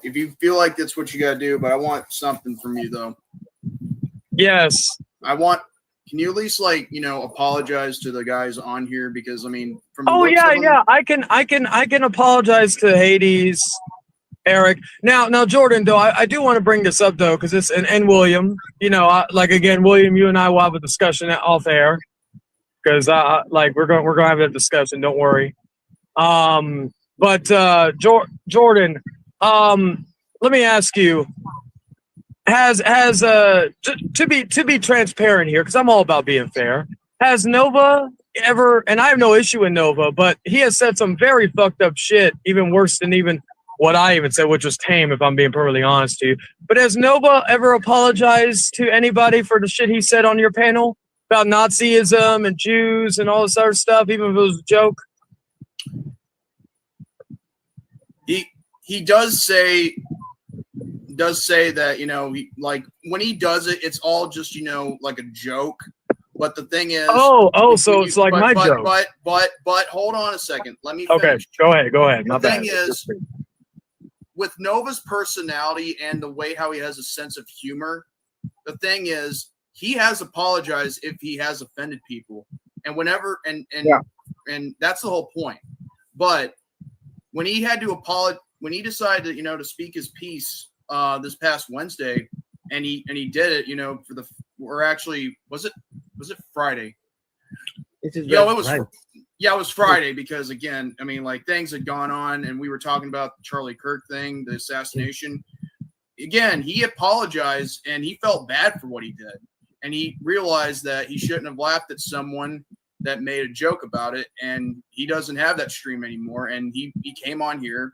if you feel like that's what you got to do, but I want something from you though. Yes, Can you at least apologize to the guys on here because from I can apologize to Hades, Eric. Now Jordan though I do want to bring this up though because it's and William, again William, you and I will have a discussion off air because we're gonna have that discussion. Don't worry. But Jordan, let me ask you. To be transparent here, because I'm all about being fair. Has Nova ever, and I have no issue with Nova, but he has said some very fucked up shit, even worse than even what I even said, which was tame, if I'm being perfectly honest to you. But has Nova ever apologized to anybody for the shit he said on your panel about Nazism and Jews and all this other stuff, even if it was a joke? He does say that when he does it, it's all just like a joke. But the thing is, so it's like my joke. But hold on a second. Let me. Okay, finish. go ahead. The thing is, with Nova's personality and the way how he has a sense of humor, the thing is, he has apologized if he has offended people, and whenever and that's the whole point. But when he had to apologize, when he decided to, to speak his piece this past Wednesday, and he did it, for the was it Friday? It was Friday because again, I mean, like things had gone on, and we were talking about the Charlie Kirk thing, the assassination. Again, he apologized and he felt bad for what he did, and he realized that he shouldn't have laughed at someone that made a joke about it, and he doesn't have that stream anymore. And he came on here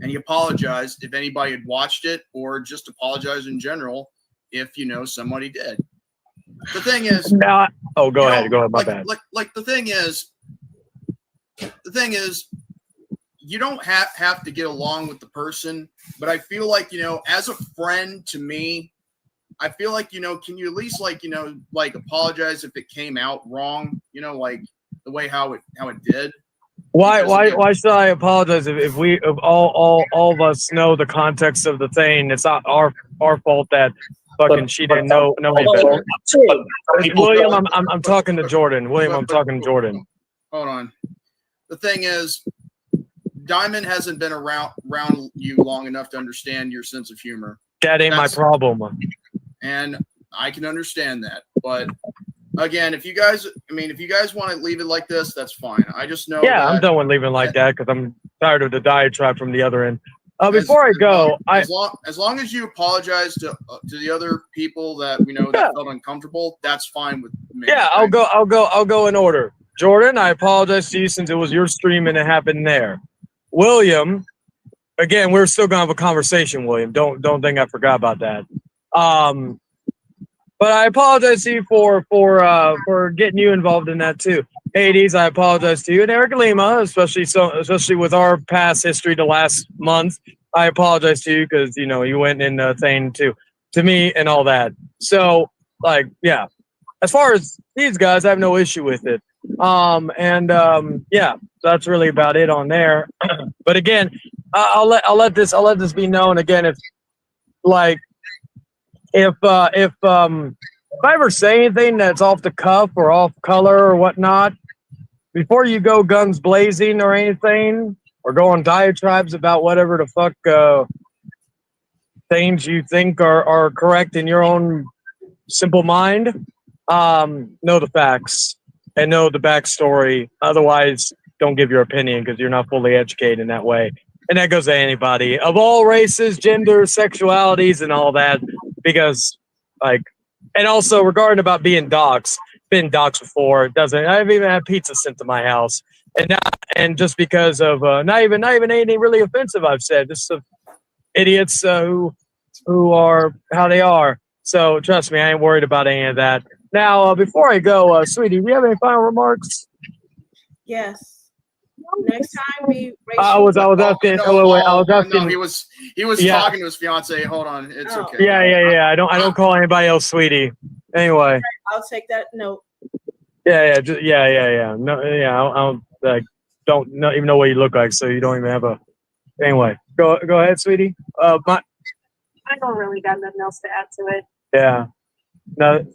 and he apologized if anybody had watched it, or just apologized in general if somebody did. The thing is, go ahead, my bad. Like the thing is, you don't have to get along with the person, but I feel like, as a friend to me, I feel like, can you at least like apologize if it came out wrong, like the way how it did. Why should I apologize if all of us know the context of the thing? It's not our fault that fucking she didn't know any better. William, I'm talking to Jordan. William, I'm talking to Jordan. Hold on. The thing is, Diamond hasn't been around you long enough to understand your sense of humor. That ain't my problem. And I can understand that. But again, if you guys want to leave it like this, that's fine. I just know. Yeah, I'm done with leaving like that because I'm tired of the diatribe from the other end. Before I go, as long as you apologize to the other people that that felt uncomfortable, that's fine with me. Yeah, I'll go in order. Jordan, I apologize to you since it was your stream and it happened there. William, again, we're still gonna have a conversation. William, don't think I forgot about that. But I apologize to you for getting you involved in that too. Hades, I apologize to you, and Eric Lima, especially with our past history the last month. I apologize to you because you went in the thing to me and all that. So as far as these guys, I have no issue with it. That's really about it on there. But again, I'll let this be known again. If I ever say anything that's off the cuff or off color or whatnot, before you go guns blazing or anything, or go on diatribes about whatever the fuck things you think are correct in your own simple mind, know the facts and know the backstory. Otherwise, don't give your opinion because you're not fully educated in that way. And that goes to anybody of all races, genders, sexualities, and all that. Because, and also regarding about being doxxed, been doxxed before. I've even had pizza sent to my house, and just because of not even anything really offensive I've said, just idiots who are how they are. So trust me, I ain't worried about any of that. Now, before I go, sweetie, do you have any final remarks? Yes. Next time we. I was asking. No, he was talking to his fiance. Hold on, it's okay. Yeah. I don't call anybody else sweetie. Anyway. I'll take that note. Yeah. No, I don't even know what you look like, so you don't even have a. Anyway, go ahead, sweetie. I don't really got nothing else to add to it. Yeah. Nothing.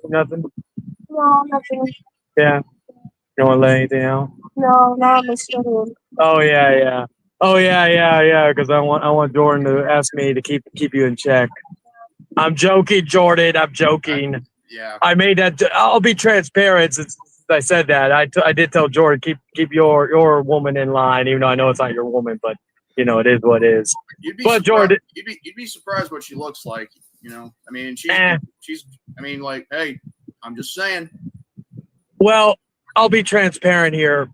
No, nothing. Yeah. You don't want to let anything out? No, not my student. Oh yeah. Because I want Jordan to ask me to keep you in check. I'm joking, Jordan. I'm joking. Yeah. I made that. I'll be transparent. Since I said that, I did tell Jordan keep your woman in line, even though I know it's not your woman, but it is what it is. Jordan, you'd be surprised what she looks like. I mean, she's. I mean, like, hey, I'm just saying. Well, I'll be transparent here.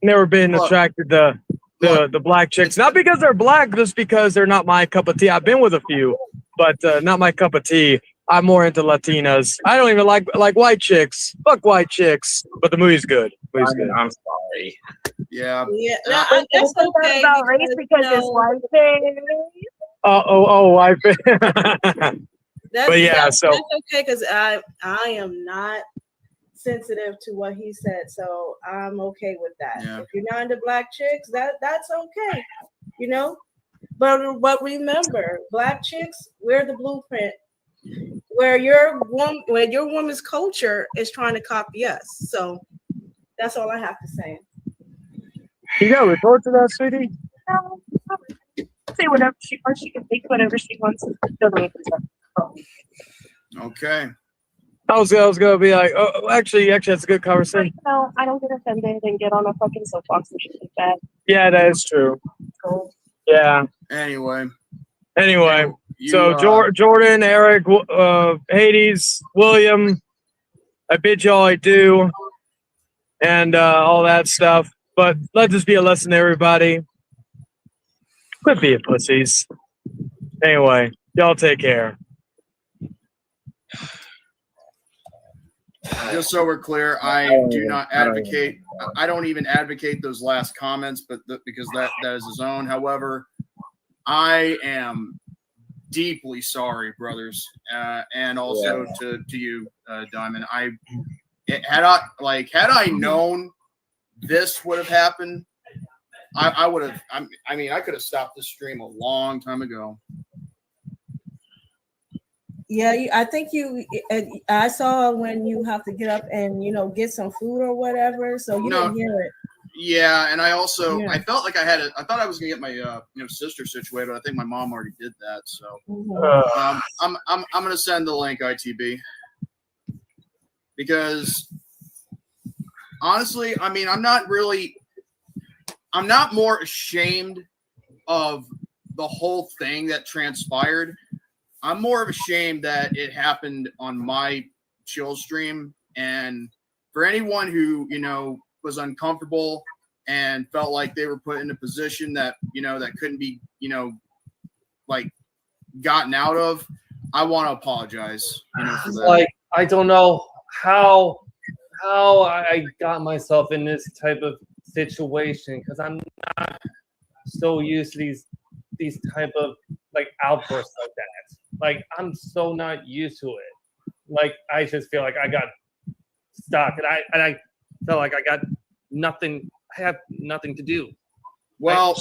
Never been attracted to the black chicks. Not because they're black, just because they're not my cup of tea. I've been with a few, but not my cup of tea. I'm more into Latinas. I don't even like white chicks. Fuck white chicks. But the movie's good. I'm sorry. Yeah. That's okay. About race because it's white thing. White. That's okay because I am not sensitive to what he said, so I'm okay with that. Yeah. If you're not into black chicks, that's okay. But remember, black chicks, we're the blueprint. Where your woman's culture is trying to copy us. So that's all I have to say. You got to report to that, sweetie? No, say whatever she wants. She can think whatever she wants. Okay. I was gonna be like, oh, actually, that's a good conversation. No, I don't get offended and get on a fucking soapbox and shit like that. Yeah, that is true. Cool. Yeah. Anyway, so Jordan, Eric, Hades, William, I bid y'all adieu, and all that stuff. But let this be a lesson to everybody. Quit being pussies. Anyway, y'all take care. Just so we're clear, I do not advocate. I don't even advocate those last comments, but because that is his own. However, I am deeply sorry, brothers, and also to you, Diamond. Had I known this would have happened, I would have. I mean, I could have stopped this stream a long time ago. Yeah, I think I saw when you have to get up and get some food or whatever, so you didn't hear it. Yeah, and I also I felt like I thought I was gonna get my sister situated, but I think my mom already did that. So I'm gonna send the link, ITB, because honestly, I mean, I'm not more ashamed of the whole thing that transpired. I'm more of ashamed that it happened on my chill stream, and for anyone who was uncomfortable and felt like they were put in a position that that couldn't be gotten out of, I want to apologize. For that. Like, I don't know how I got myself in this type of situation, because I'm not so used to these type of outbursts like that. Like, I'm so not used to it. Like, I just feel like I got stuck, and I felt like I got nothing. I have nothing to do. Well,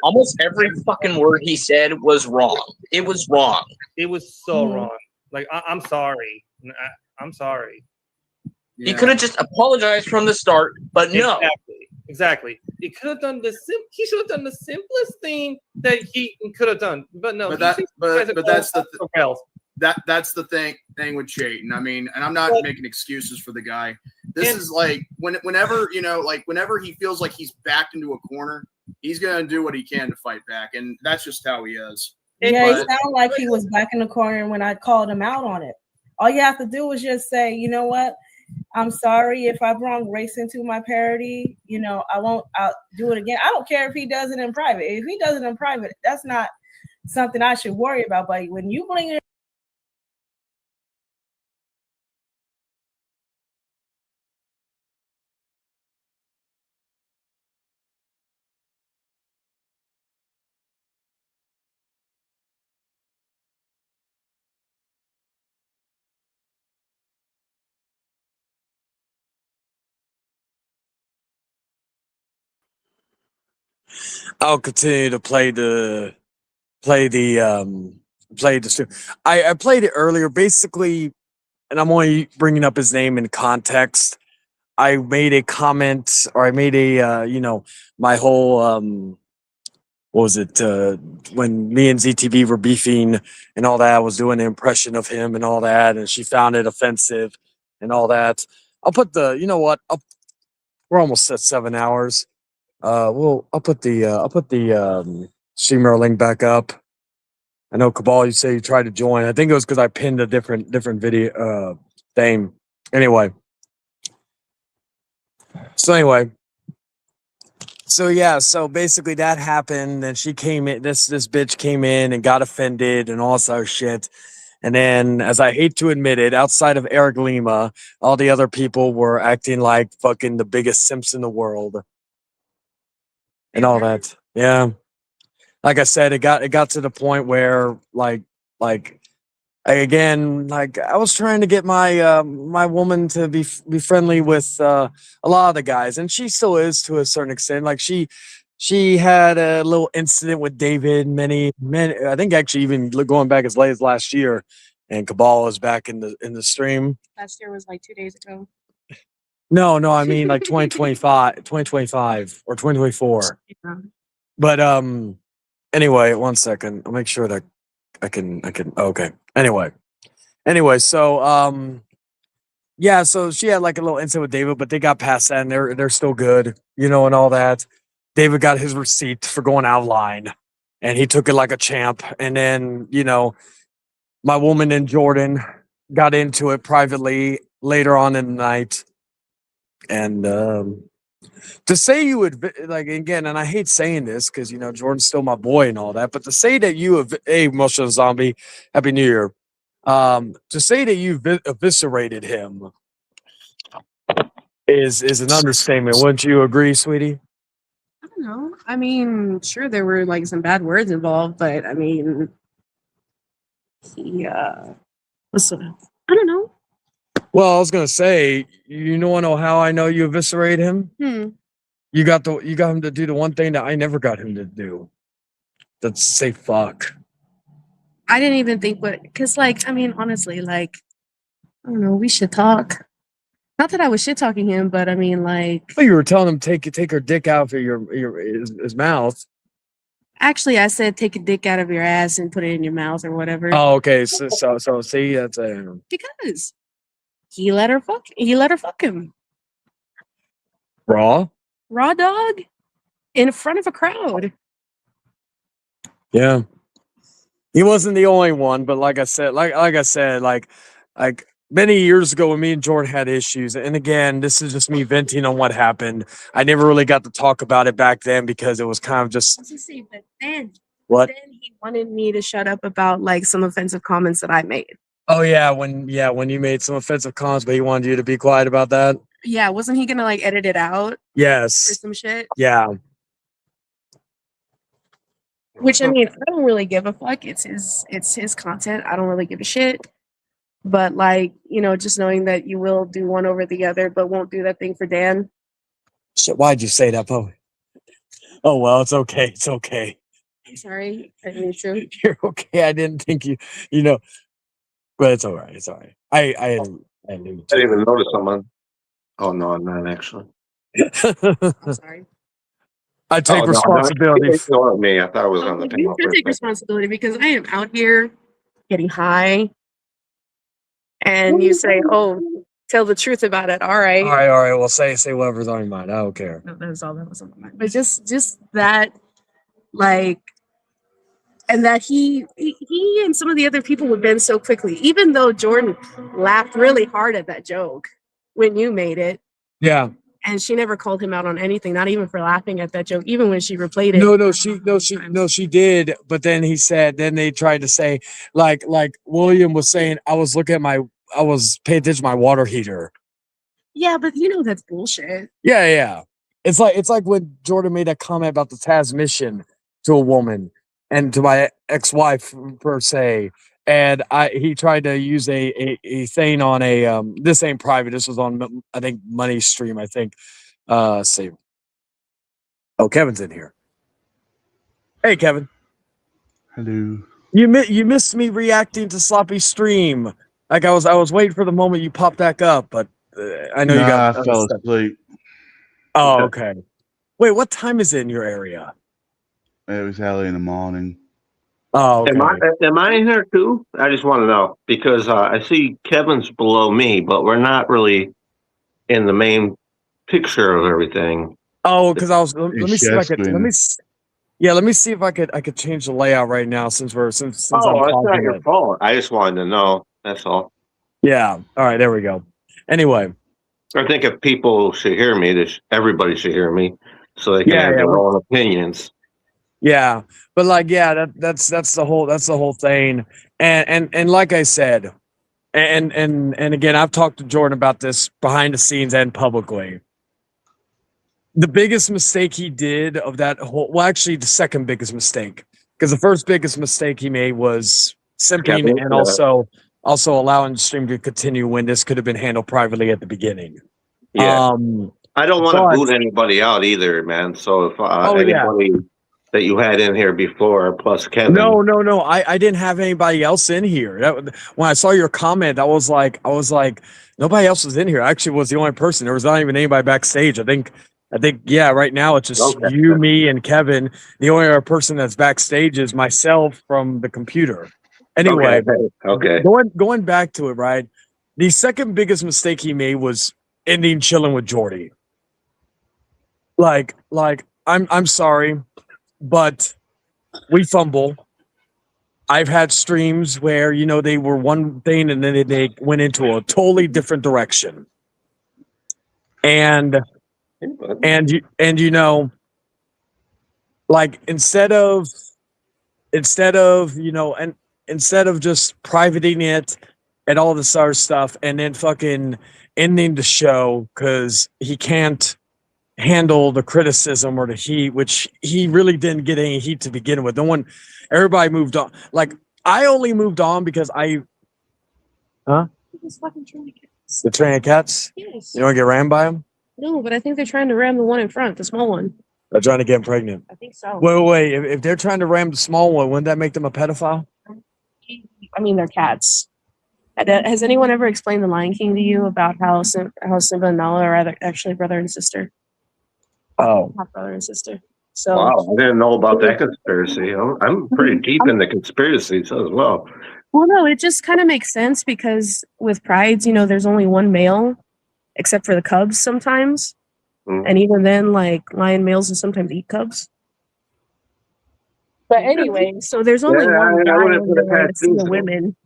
almost every fucking word he said was wrong. It was wrong. It was so wrong. Like, I'm sorry. I'm sorry. He could have just apologized from the start, but no. Exactly. He could have done he should have done the simplest thing that he could have done, but no. But that's the thing with Chayton. I mean, and I'm not making excuses for the guy. This is like whenever he feels like he's backed into a corner, he's gonna do what he can to fight back, and that's just how he is. Yeah, it sounded like he was back in the corner when I called him out on it. All you have to do is just say, you know what? I'm sorry if I brought race into my parody. I'll do it again. I don't care if he does it in private. If he does it in private, that's not something I should worry about. But when you bring it, I'll continue to play the stream. I played it earlier, basically, and I'm only bringing up his name in context. I made a comment, or I made a my whole what was it when me and ZTV were beefing and all that. I was doing an impression of him and all that, and she found it offensive and all that. I'll put we're almost at 7 hours. I'll put the streamer link back up. I know Cabal, you say you tried to join. I think it was because I pinned a different video thing. Anyway. So basically that happened, and she came in, this bitch came in and got offended and all this other shit. And then, as I hate to admit it, outside of Eric Lima, all the other people were acting like fucking the biggest simps in the world. And all that. Yeah. Like I said, it got to the point where I was trying to get my my woman to be friendly with a lot of the guys, and she still is to a certain extent. Like, she she had a little incident with David. Many, I think actually even going back as late as last year, and Cabal is back in the stream. Last year was like 2 days ago. No, I mean like 2025 or 2024. Yeah. But anyway, one second. I'll make sure that I can okay. Anyway, so yeah, so she had like a little incident with David, but they got past that and they're still good, and all that. David got his receipt for going out of line and he took it like a champ. And then, my woman and Jordan got into it privately later on in the night. And to say you would like again, and I hate saying this because Jordan's still my boy and all that, but to say that you have Emotional Zombie, Happy New Year. To say that you eviscerated him is an understatement. Wouldn't you agree, sweetie? I don't know. I mean, sure, there were like some bad words involved, but I mean, he I don't know. Well, I was gonna say, want to know how I know you eviscerated him? You got him to do the one thing that I never got him to do. That's say fuck. I didn't even think because I mean, honestly, I don't know, we should talk. Not that I was shit talking him, but I mean, Well, you were telling him take her dick out of his mouth. Actually, I said take a dick out of your ass and put it in your mouth or whatever. Oh, okay. So see, that's because he let her fuck him. Raw dog in front of a crowd. Yeah. He wasn't the only one, but like I said, many years ago when me and Jordan had issues, and again, this is just me venting on what happened. I never really got to talk about it back then because it was kind of just But then he wanted me to shut up about some offensive comments that I made. Oh yeah, when you made some offensive comments, but he wanted you to be quiet about that. Yeah, wasn't he gonna edit it out? Yes. Or some shit? Yeah. Which I mean, I don't really give a fuck. It's his content. I don't really give a shit. But just knowing that you will do one over the other, but won't do that thing for Dan. Shit, why'd you say that, Poe? Oh well, it's okay. It's okay. I'm sorry. I didn't mean to. You're okay. I didn't think you but it's all right. It's all right. I didn't even notice someone. Oh no, I'm not actually. I'm sorry. I take responsibility. For me, I thought it was on the You should take responsibility because I am out here getting high, and you say, "Oh, tell the truth about it." All right. All right. Well, say whatever's on your mind. I don't care. That's all that was on my mind. But just that, and that he and some of the other people would bend so quickly, even though Jordan laughed really hard at that joke when you made it. Yeah. And she never called him out on anything, not even for laughing at that joke, even when she replayed it. No, she did. But then they tried to say, like William was saying, I was paying attention to my water heater. Yeah, but that's bullshit. Yeah. It's like when Jordan made that comment about the transmission to a woman and to my ex-wife per se. And he tried to use a thing on this ain't private. This was on, I think, Money Stream, I think. See. Oh, Kevin's in here. Hey, Kevin. Hello. You missed me reacting to Sloppy Stream. I was waiting for the moment you popped back up, but I know you got. I fell asleep. Oh, okay. Wait, what time is it in your area? It was early in the morning. Oh, okay. Am I in here too? I just want to know because I see Kevin's below me, but we're not really in the main picture of everything. Oh, because I was. Let me see if I could. Let me see if I could change the layout right now since I'm that's not your fault. I just wanted to know. That's all. Yeah. All right. There we go. Anyway, I think if people should hear me, everybody should hear me, so they can have their own opinions. Yeah, but that's the whole thing, and like I said, and again, I've talked to Jordan about this behind the scenes and publicly. The biggest mistake he did of that actually the second biggest mistake, because the first biggest mistake he made was simping and also allowing the stream to continue when this could have been handled privately at the beginning. Yeah. I don't want to But- boot anybody out either, man. So if Oh, yeah. anybody that you had in here before, plus Kevin. No. I didn't have anybody else in here. When I saw your comment, I was like, nobody else was in here. I actually was the only person. There was not even anybody backstage. I think, yeah, right now it's just you, me, and Kevin. The only other person that's backstage is myself from the computer. Anyway, okay. Going back to it, right? The second biggest mistake he made was ending chilling with Jordy. Like, I'm sorry, but we fumble. I've had streams where, you know, they were one thing and then they went into a totally different direction. And you know, like instead of you know, and instead of just privating it and all this other stuff and then fucking ending the show because he can't handle the criticism or the heat, which he really didn't get any heat to begin with. Everybody moved on. Like, I only moved on because the train of cats? Yes. You don't get rammed by them? No, but I think they're trying to ram the one in front, the small one. They're trying to get him pregnant. I think so. Wait. If they're trying to ram the small one, wouldn't that make them a pedophile? I mean, they're cats. Has anyone ever explained the Lion King to you about how Simba and Nala are actually brother and sister? Oh, Not brother and sister. So Wow, I didn't know about that conspiracy. I'm pretty deep in the conspiracies as well. well, no, it just kind of makes sense because with prides, you know, there's only one male, except for the cubs sometimes, and even then, like lion males will sometimes eat cubs. But anyway, so there's only one guy over there and the women.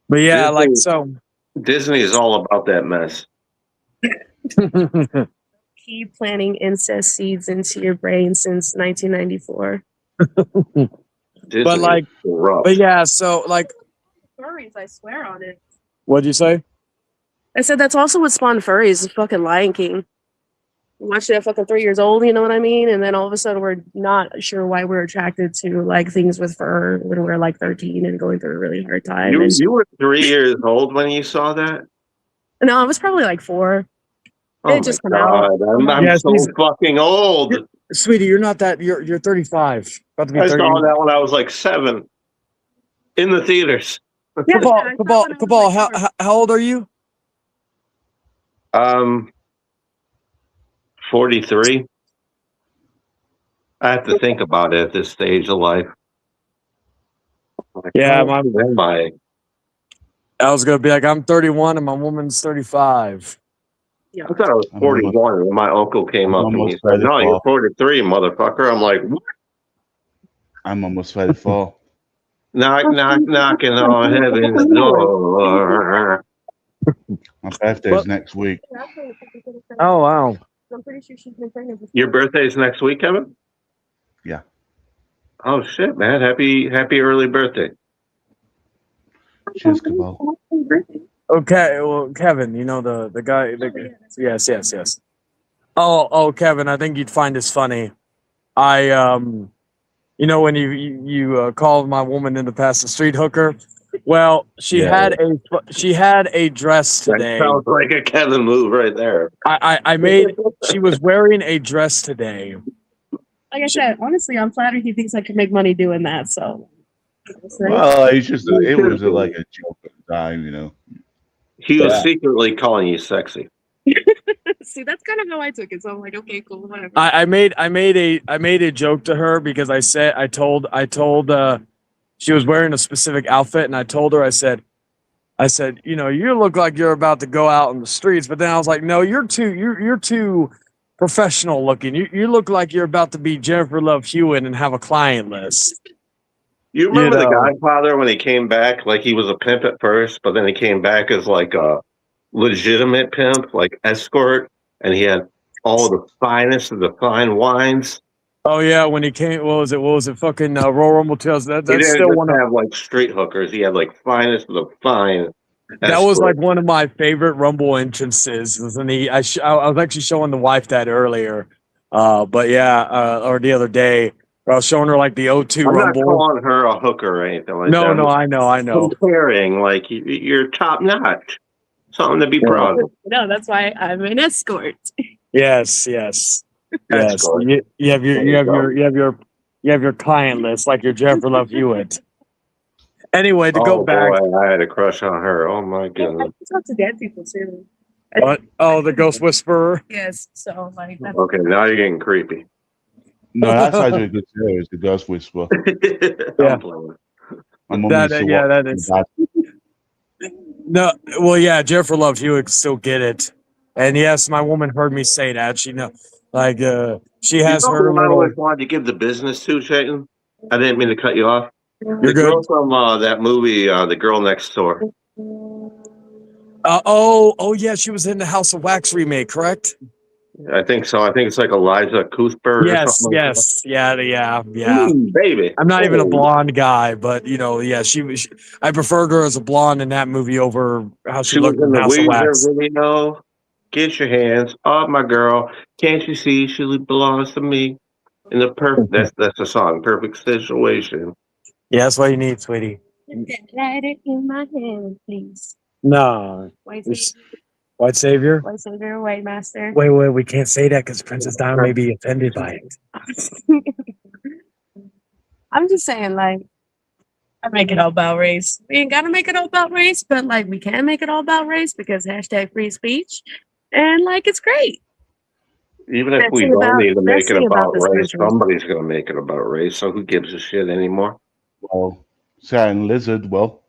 But yeah, Disney, like so. Disney is all about that mess. Keep planting incest seeds into your brain since 1994. But like, but yeah, so like, Furries, I swear on it. what'd you say? I said that's also what spawned furries, is fucking Lion King. We watched it at fucking 3 years old, you know what I mean? And then all of a sudden we're not sure why we're attracted to like things with fur when we're like 13 and going through a really hard time. You were 3 years old when you saw that? No, I was probably like 4. Oh It just my came out. God, I'm so fucking old. Sweetie, you're not that. You're 35. About to be I 30. saw that when I was like 7 in the theaters. Cabal, how old are you? 43. I have to think about it at this stage of life. Like, Yeah, how old am I? I was gonna be like, I'm 31 and my woman's 35. I thought I was 41 when my uncle came up and he almost said, ready "No, to you're fall. 43, motherfucker." I'm like, "What?" I'm almost ready to fall. Knock, knocking on heaven's door. My birthday's next week. Oh wow! I'm pretty sure she's been pregnant before. Your birthday's next week, Kevin? Yeah. Oh shit, man! Happy early birthday. Cheers, Cabal. Okay, well, Kevin, you know the guy. Yes. Oh, Kevin, I think you'd find this funny. You know when you called my woman in the past a street hooker. Well, she had a dress today. That sounds like a Kevin move right there. She was wearing a dress today. Like I said, honestly, I'm flattered he thinks I can make money doing that. So, Well, it was like a joke at the time, you know. He was secretly calling you sexy. see, that's kind of how I took it. So I'm like, okay, cool, whatever. I made a joke to her because I told she was wearing a specific outfit and I told her I said, you know, you look like you're about to go out in the streets, but then I was like, no, you're too professional looking. You look like you're about to be Jennifer Love Hewitt and have a client list. You remember The Godfather when he came back? Like he was a pimp at first, but then he came back as like a legitimate pimp, like escort, and he had all the finest of the fine wines. Oh yeah, when he came, what was it? Fucking Royal Rumble 2000. He That's didn't still just one of have like street hookers. He had like finest of the fine. that was escort. like one of my favorite Rumble entrances. And I was actually showing the wife that earlier, but yeah, or the other day. I was showing her like the O2 I'm Rumble. not calling her a hooker or anything like that. No, I know. Comparing, like you're top notch. Something to be proud of. No, that's why I'm an escort. Yes. Escort. You have There you go. your client list like your Jennifer Love Hewitt. Anyway, to go Oh back. boy, I had a crush on her. Oh my I goodness. talk to dead people too. What? Oh, the Ghost Whisperer. Yes, so like that's Okay, now you're getting creepy. No, that's actually a good series. The Ghost Whisperer. I'm playing. My mom used to watch that is. No, well, yeah, Jennifer Love Hewitt still get it, and yes, my woman heard me say that. She know, like, she has You know her who I little. always wanted to give the business to, Chayton? I didn't mean to cut you off. You're The girl good. from that movie, The Girl Next Door. Oh, yeah, she was in the House of Wax remake, correct? I think so. I think it's like Eliza Cuthbert or Yes, something like that. yeah. Ooh, baby. I'm not even a Oh. blonde guy, but yeah, she I preferred her as a blonde in that movie over how she She was looked in in the House of Weezer Wax. video. Get your hands off my girl. Can't you see she belongs to me? In the perfect, that's the song. Perfect situation. Yeah, that's what you need, sweetie. Light it in my hand, please. No, White it's savior, White Savior. white savior, white master. Wait, we can't say that because Princess Diana may be offended by it. I'm just saying, like, I make it all about race. We ain't gotta make it all about race, but like we can make it all about race because hashtag free speech, and like it's great. Even if Best we thing don't about need to make best it thing about about this race, country. somebody's going to make it about race. So who gives a shit anymore? Well, Satin Lizard, well.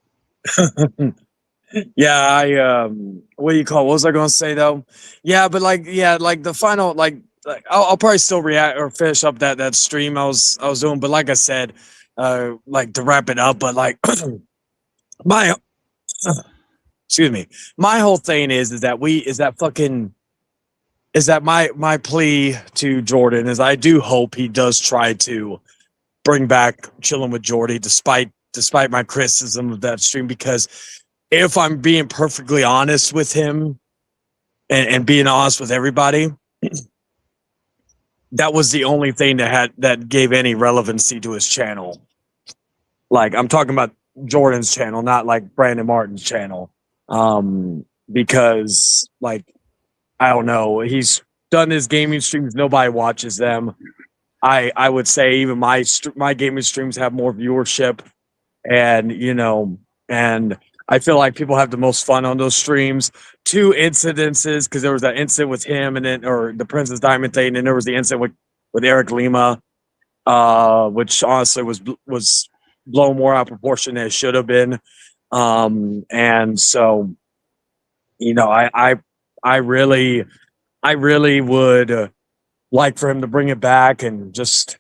Yeah, what do you call? What was I going to say though? Yeah, but like the final I'll probably still react or finish up that stream I was doing. But like I said, like to wrap it up, but like my excuse me, my whole thing is that my plea to Jordan is I do hope he does try to bring back Chilling with Jordy despite my criticism of that stream, because if I'm being perfectly honest with him and being honest with everybody, that was the only thing that gave any relevancy to his channel. Like I'm talking about Jordan's channel, not like Brandon Martin's channel. Because like I don't know, he's done his gaming streams, nobody watches them. I would say even my gaming streams have more viewership, and and I feel like people have the most fun on those streams. 2 incidences, because there was that incident with him, and then or the Princess Diamond thing, and there was the incident with Eric Lima, which honestly was blown more out of proportion than it should have been. And so, I really would like for him to bring it back and just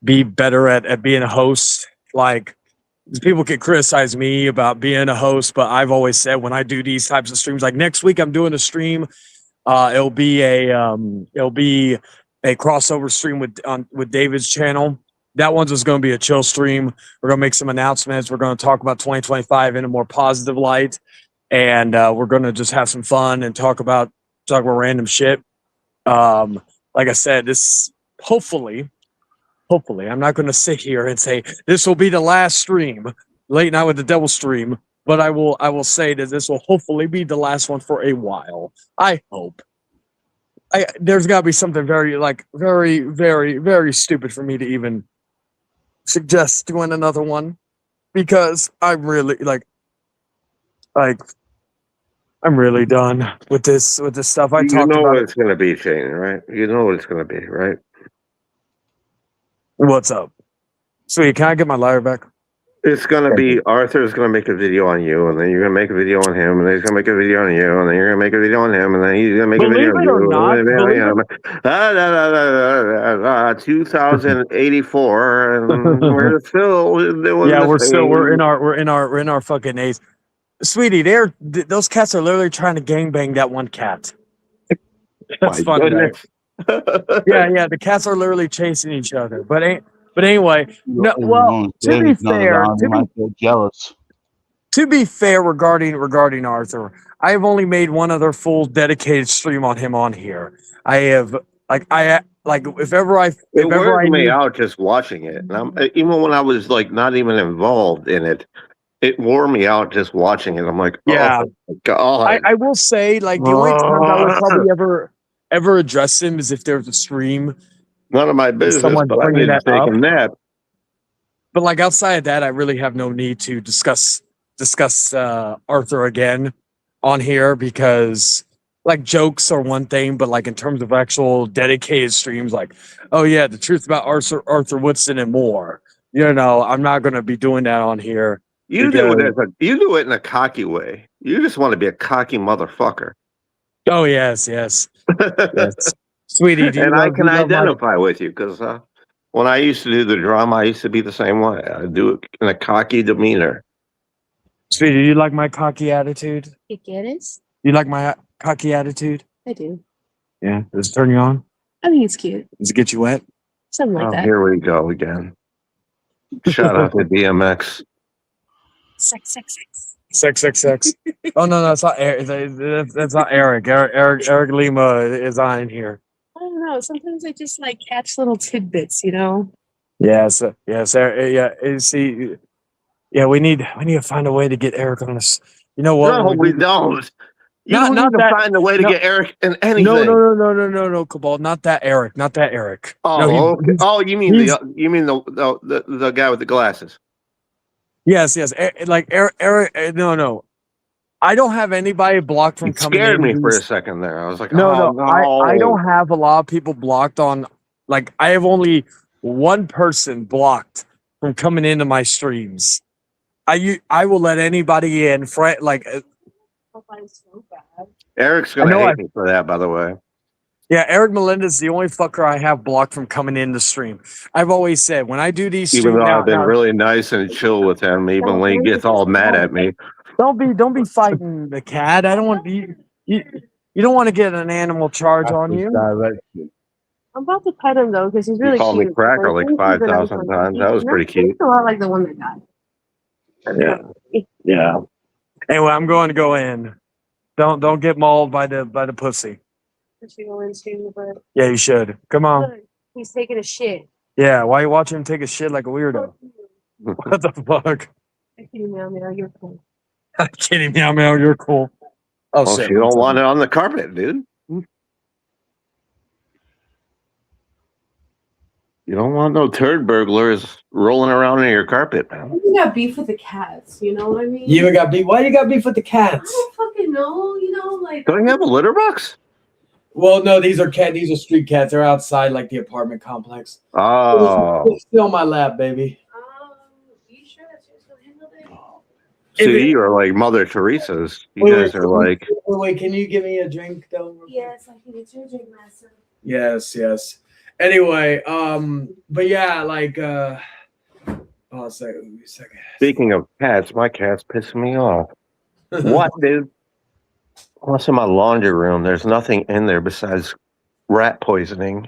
be better at being a host. Like people can criticize me about being a host, but I've always said when I do these types of streams, like next week I'm doing a stream. It'll be a crossover stream with David's channel. That one's just going to be a chill stream. We're going to make some announcements. We're going to talk about 2025 in a more positive light, and we're going to just have some fun and talk about random shit. Like I said, this hopefully, I'm not going to sit here and say this will be the last stream, Late Night with the Devil stream, but I will say that this will hopefully be the last one for a while. I hope. There's got to be something very, very, very stupid for me to even suggest doing another one, because I'm really I'm really done with this stuff. I You talked know about what it's going to be, Shane, right? You know what it's going to be, right? What's up? Sweetie, can I get my lighter back? It's going to be Arthur's going to make a video on you, and then you're going to make a video on him, and then he's going to make a video on you, and then you're going to make a video on him, and then he's going to make a video on you. 2084, and we're still doing. Yeah, we're in our fucking A's. Sweetie, those cats are literally trying to gangbang that one cat. That's funny. Right? Yeah, the cats are literally chasing each other. But anyway, no. Well, to be fair, jealous. To be fair, regarding Arthur, I have only made one other full dedicated stream on him on here. I have if ever I weirds me out just watching it. And even when I was like not even involved in it, it wore me out just watching it. I'm like, Yeah. oh my God. I will say, like, the only time I would probably ever address him is if there's a stream. None of my business, Someone but I bringing need to that take up. a nap. But like outside of that, I really have no need to discuss Arthur again on here, because like jokes are one thing, but like in terms of actual dedicated streams, like, oh yeah, the truth about Arthur Woodson and more. You know, I'm not going to be doing that on here. You do it in a cocky way. You just want to be a cocky motherfucker. Oh yes. Sweetie, and I can identify with you because when I used to do the drama, I used to be the same way. I do it in a cocky demeanor. Sweetie, do you like my cocky attitude? ¿Qué quieres? You like my cocky attitude? I do. Yeah. Does it turn you on? I think it's cute. Does it get you wet? Something like that. Here we go again. Shout out to DMX. Sex. Sex. Oh no, it's not Eric. That's not Eric. Eric Lima is on here. I don't know. Sometimes I just like catch little tidbits, you know. Yes. See, yeah, we need to find a way to get Eric on this. You know what? No, we don't. You don't need to find a way to get Eric in anything. No, Cabal. Not that Eric. Oh, No, okay. You mean the guy with the glasses? Yes. Like Eric. No. I don't have anybody blocked from coming in. Scared me for a second there. I was like, no. I don't have a lot of people blocked on. Like, I have only one person blocked from coming into my streams. I will let anybody in. Eric's gonna hate me for that, by the way. Yeah, Eric Melendez is the only fucker I have blocked from coming in the stream. I've always said when I do these streams, Even though I've been really nice and chill with him, even when he gets all mad at me. Don't be fighting the cat. I don't want you. You don't want to get an animal charge on you. I'm about to pet him though because he's really He called cute. me cracker like 5,000 times. That was pretty cute. A lot like the one that died. Yeah. Anyway, I'm going to go in. Don't get mauled by the pussy. I should go into, but Yeah, you should. Come on. look, he's taking a shit. Yeah, why you watching him take a shit like a weirdo? What the fuck? I can't meow meow. You're cool. I'm kidding, meow. You're cool. Oh, Well, shit. you don't want it on the carpet, dude. You don't want no turd burglars rolling around in your carpet, man. You got beef with the cats. You know what I mean? You even got beef. Why you got beef with the cats? I don't fucking know. You know, like. Don't you have a litter box? Well, no, these are street cats. They're outside like the apartment complex. Oh. It's still on my lap, baby. You sure that's just gonna handle it? So you are like Mother Teresa's. You guys are like. Wait, can you give me a drink though? Yes, I can get you a drink, master. Yes. Anyway, but yeah, like oh, a second. Speaking of cats, my cat's pissing me off. What, dude? What's in my laundry room? There's nothing in there besides rat poisoning.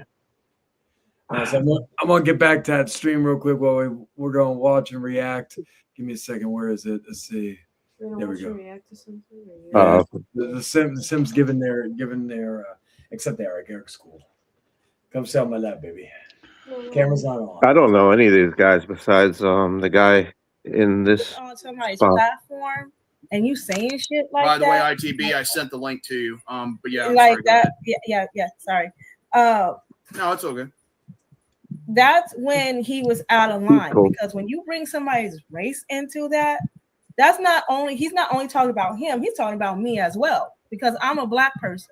So I'm gonna get back to that stream real quick while we're gonna watch and react. Give me a second. Where is it? Let's see. There we go. React to something, The Simps giving their except Eric's cool. Come sit on my lap, baby. Camera's not on. I don't know any of these guys besides the guy in this On somebody's spot. platform and you saying shit like By the that. way, ITB, I sent the link to you. But yeah, I'm like sorry, go that. ahead. Yeah. Sorry. No, it's okay. That's when he was out of line Cool. because when you bring somebody's race into that, he's not only talking about him, he's talking about me as well because I'm a black person.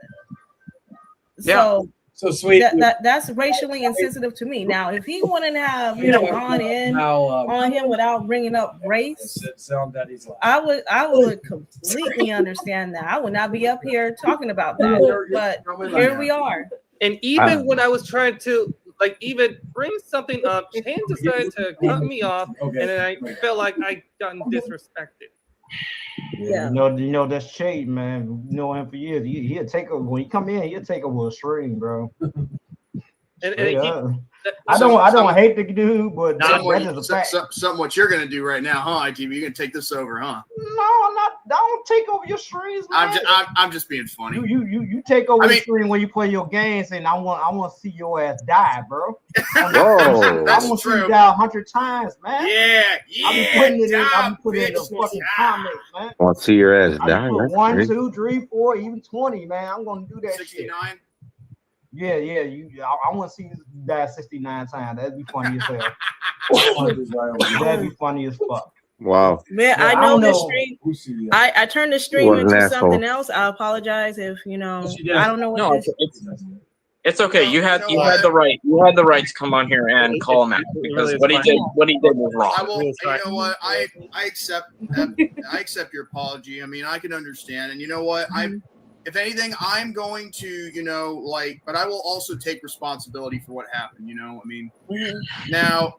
So sweet. That's racially insensitive to me. Now, if he wouldn't have gone in on him without bringing up race, I would completely understand that. I would not be up here talking about that. But here we are. And even when I was trying to even bring something up, Chan decided to cut me off, and then I felt like I gotten disrespected. Yeah. You know that's Chayton, man. You know him for years. He'll take over when he come in. He'll take over a stream, bro. And I don't hate the dude, but something that is a fact. Something what you're gonna do right now, huh? ITV, you're gonna take this over, huh? No, I'm not. Don't take over your streams, man. I'm just being funny. You take over the stream when you play your games, and I want to see your ass die, bro. I want to see you die 100 times, man. Yeah. I'll be putting it in. I'll be putting it in the fucking comments, man. Want to see your ass I die? put That's 1, great. 2, 3, 4, even 20, man. I'm gonna do that 69? shit. Yeah. I want to see you die 69 times. That'd be funny as hell. That'd be funny as fuck. Wow. Man, Yeah, I I know don't the know. stream. I turned the stream You are an into asshole. something else. I apologize if I don't know what No, this. it's okay. You had the right. You had the right to come on here and call him out because what he did was wrong. I will. You know what? I accept that. I accept your apology. I mean, I can understand, and you know what? If anything, I'm going to, but I will also take responsibility for what happened. I mean, now,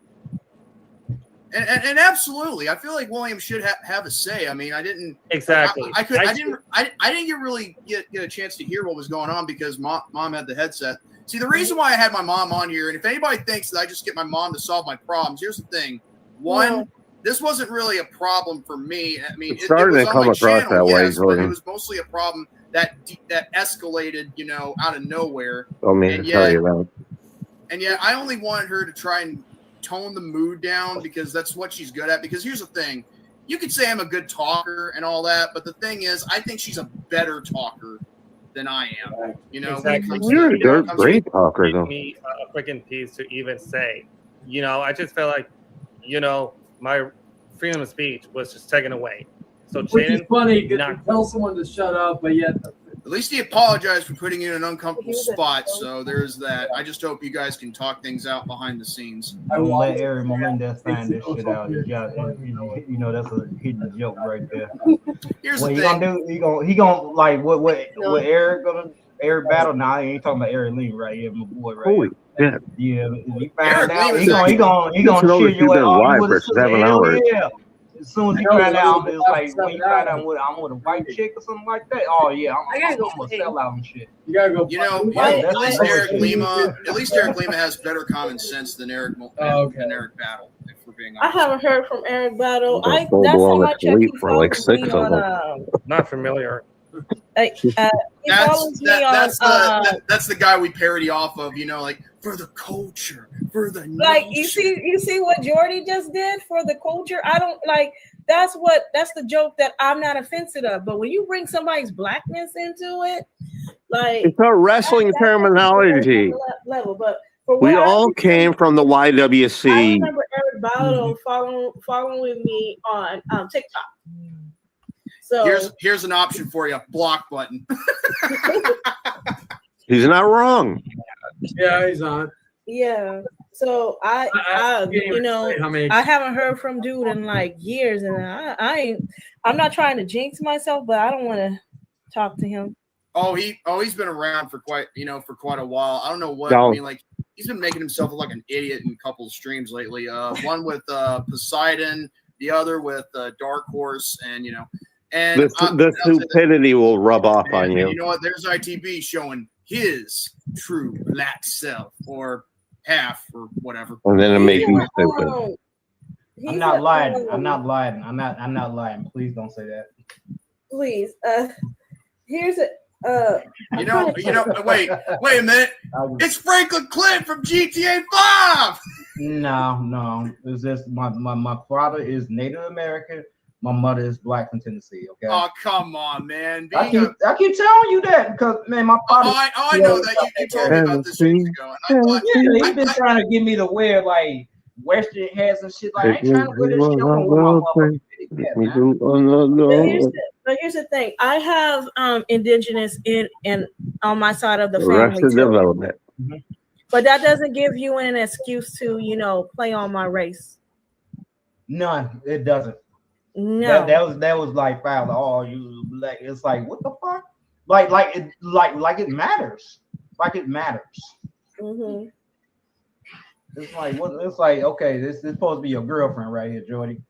and absolutely, I feel like William should have a say. I mean, I didn't exactly. I didn't really get a chance to hear what was going on because mom had the headset. See, the reason why I had my mom on here, and if anybody thinks that I just get my mom to solve my problems, here's the thing: one. This wasn't really a problem for me. I mean, it started was to on come my across channel, that way, yes, but Jordan. it was mostly a problem that escalated, out of nowhere. Don't mean to tell you that. And yet, I only wanted her to try and tone the mood down because that's what she's good at. Because here's the thing: you could say I'm a good talker and all that, but the thing is, I think she's a better talker than I am. Exactly. You're a great talker, though. Me a freaking piece to even say, I just felt like, my freedom of speech was just taken away. So Which is Chayton, funny because you tell someone to shut up, but yet At least he apologized for putting you in an uncomfortable spot. So there's that. I just hope you guys can talk things out behind the scenes. I will let Eric Melendez find this shit out. That's a hidden joke right there. Here's what the he thing. gonna do? He gonna like what Eric gonna Eric battle? Nah, he ain't talking about Eric Lee right here, my boy right Holy here. shit. Yeah, if he find out, he gonna cheer you live out. for 7 hours. Yeah. As soon as you find out, it's like when you find out I'm with a white chick or something like that. Oh yeah, I'm gonna sell out and shit. You gotta go. At least Eric Lima has better common sense than Eric Battle. If we're being I honest. haven't heard from Eric Battle. That's That's full how blown I check. asleep for like 6 of them. Not familiar. He follows me on. That's the guy we parody off of. Like for the culture, for the Like you see what Jordy just did for the culture. I don't like. That's the joke that I'm not offensive of. But when you bring somebody's blackness into it, like It's a wrestling terminology. level. But for We what all came from the I YWC. remember Eric Battle following with me on TikTok. So here's an option for you: block button. He's not wrong. Yeah, he's on. yeah. So I haven't heard from dude in like years, and I'm not trying to jinx myself, but I don't want to talk to him. He's been around for quite a while. I don't know what No. I mean. Like he's been making himself look like an idiot in a couple of streams lately. One with Poseidon, the other with Dark Horse, and and The stupidity will rub off on and you. you know what? There's ITB showing his true black self, or half, or whatever. And then it makes you stupid. I'm not lying. I'm not lying. I'm not lying. Please don't say that. Please. Here's it. Wait a minute. It's Franklin Clint from GTA 5. No. It's just my father is Native American. My mother is black from Tennessee. Okay. Oh, come on, man. I keep telling you that because man, my father. I know that you told me about this years ago. He's been trying to get me to wear like Western hats and shit. Like I ain't trying to wear this shit. I'm gonna wear my But here's the thing. I have indigenous in on my side of the family Arrested too. Development. But that doesn't give you an excuse to play on my race. None. It doesn't. No. That was like foul. Oh, you black. It's like what the fuck? Like it matters. Like it matters. Mm-hmm. It's like what? It's like okay. This is supposed to be your girlfriend right here, Jordy.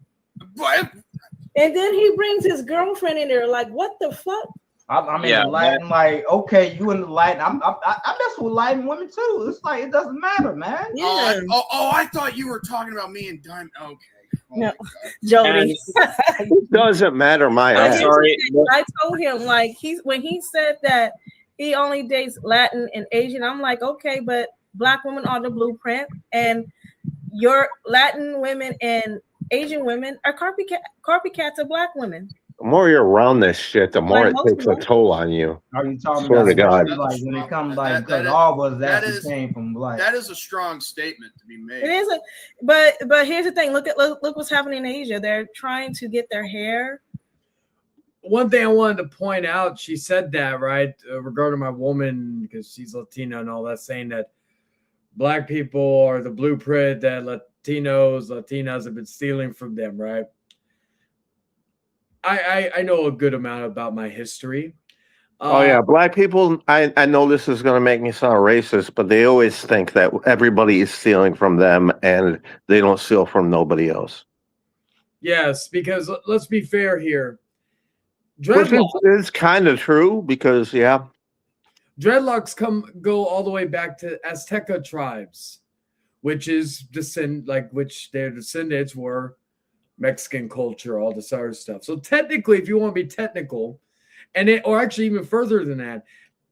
What? And then he brings his girlfriend in there. Like what the fuck? I'm into Latin. Like, okay, you into Latin? I mess with Latin women too. It's like it doesn't matter, man. Yeah. I thought you were talking about me and Diamond. Okay. No, Jody. It doesn't matter my But ass. here's the thing, I told him like when he said that he only dates Latin and Asian. I'm like, okay, but Black women are the blueprint, and your Latin women and Asian women are copycats of Black women. The more you're around this shit, the more it takes a toll on you. Are you talking Swear about to God. like when it comes like because all of us actually came from Black? That is a strong statement to be made. It is, but here's the thing. Look what's happening in Asia. They're trying to get their hair. One thing I wanted to point out, she said that right regarding my woman because she's Latina and all that, saying that Black people are the blueprint that Latinas have been stealing from them, right? I know a good amount about my history. Oh yeah, Black people. I know this is going to make me sound racist, but they always think that everybody is stealing from them, and they don't steal from nobody else. Yes, because let's be fair here. Which is kind of true because dreadlocks go all the way back to Azteca tribes, which is which their descendants were Mexican culture, all this other stuff. So technically, if you want to be technical, or actually even further than that,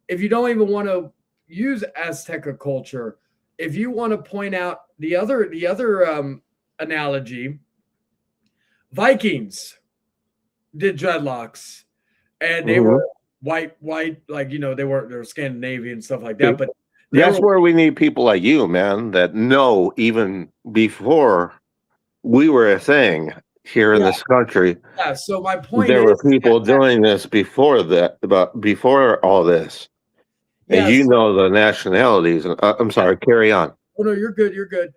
if you don't even want to use Azteca culture, if you want to point out the other analogy, Vikings did dreadlocks, and they were white, like they were Scandinavian and stuff like that. But that's where we need people like you, man, that know even before we were a thing here in this country. Yeah. So my point there is, were people doing this before before all this, and Yes. you know the nationalities. I'm sorry, carry on. Oh no, you're good. You're good.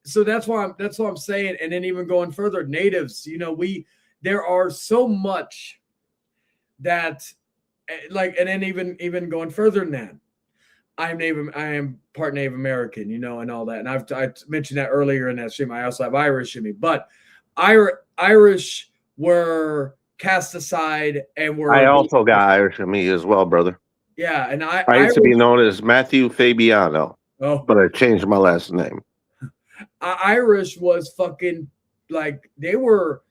So that's what I'm saying. And then even going further, natives. There are so much that, and then even going further than that. I am part Native American, and all that. And I mentioned that earlier in that stream. I also have Irish in me, but Irish were cast aside and were. I also got Irish in me as well, brother. Yeah, and I used to be known as Matthew Fabiano, but I changed my last name. Irish was fucking they were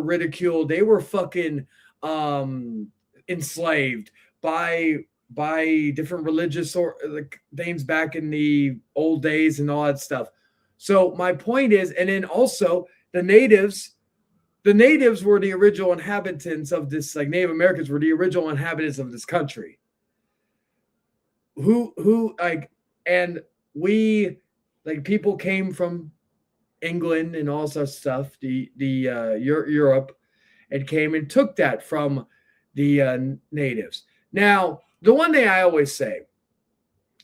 ridiculed. They were fucking enslaved by different religious things back in the old days and all that stuff. So my point is, and then also the natives were the original inhabitants of this, Native Americans were the original inhabitants of this country. And we people came from England and all such stuff, Europe, and came and took that from the natives. Now, the one thing I always say,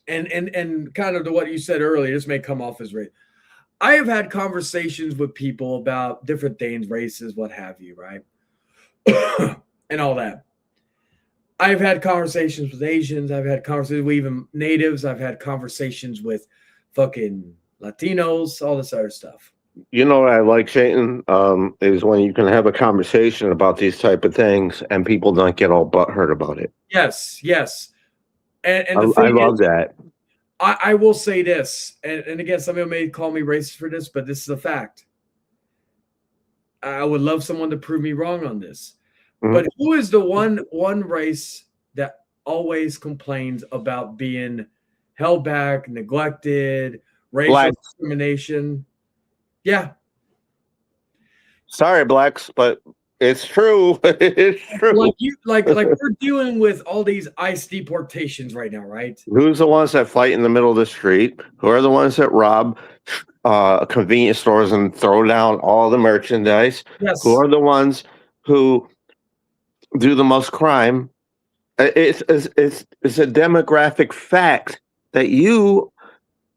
and kind of to what you said earlier, this may come off as race. I have had conversations with people about different things, races, what have you, right? And all that. I've had conversations with Asians. I've had conversations with even natives. I've had conversations with fucking Latinos, all this other stuff. You know what I like, Chayton, is when you can have a conversation about these type of things and people don't get all butthurt about it. Yes. And I love that. I will say this, and again, some people may call me racist for this, but this is a fact. I would love someone to prove me wrong on this. Mm-hmm. But who is the one race that always complains about being held back, neglected, racial discrimination? Yeah. Sorry, blacks, but it's true. It's true. Like we're dealing with all these ICE deportations right now, right? Who's the ones that fight in the middle of the street? Who are the ones that rob convenience stores and throw down all the merchandise? Yes. Who are the ones who do the most crime? It's a demographic fact that you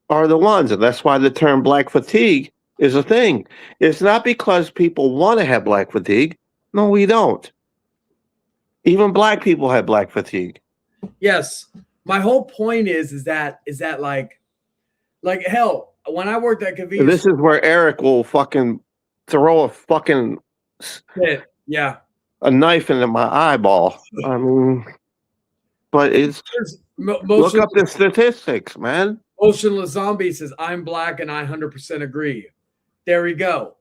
are the ones, and that's why the term black fatigue is a thing. It's not because people want to have black fatigue. No, we don't. Even black people have black fatigue. Yes. My whole point is that like hell, when I worked at convenience, this is where Eric will fucking throw a fucking yeah, a knife into my eyeball. I mean, but it's look up the statistics, man. Motionless Zombie says, I'm black and I 100% agree. There we go.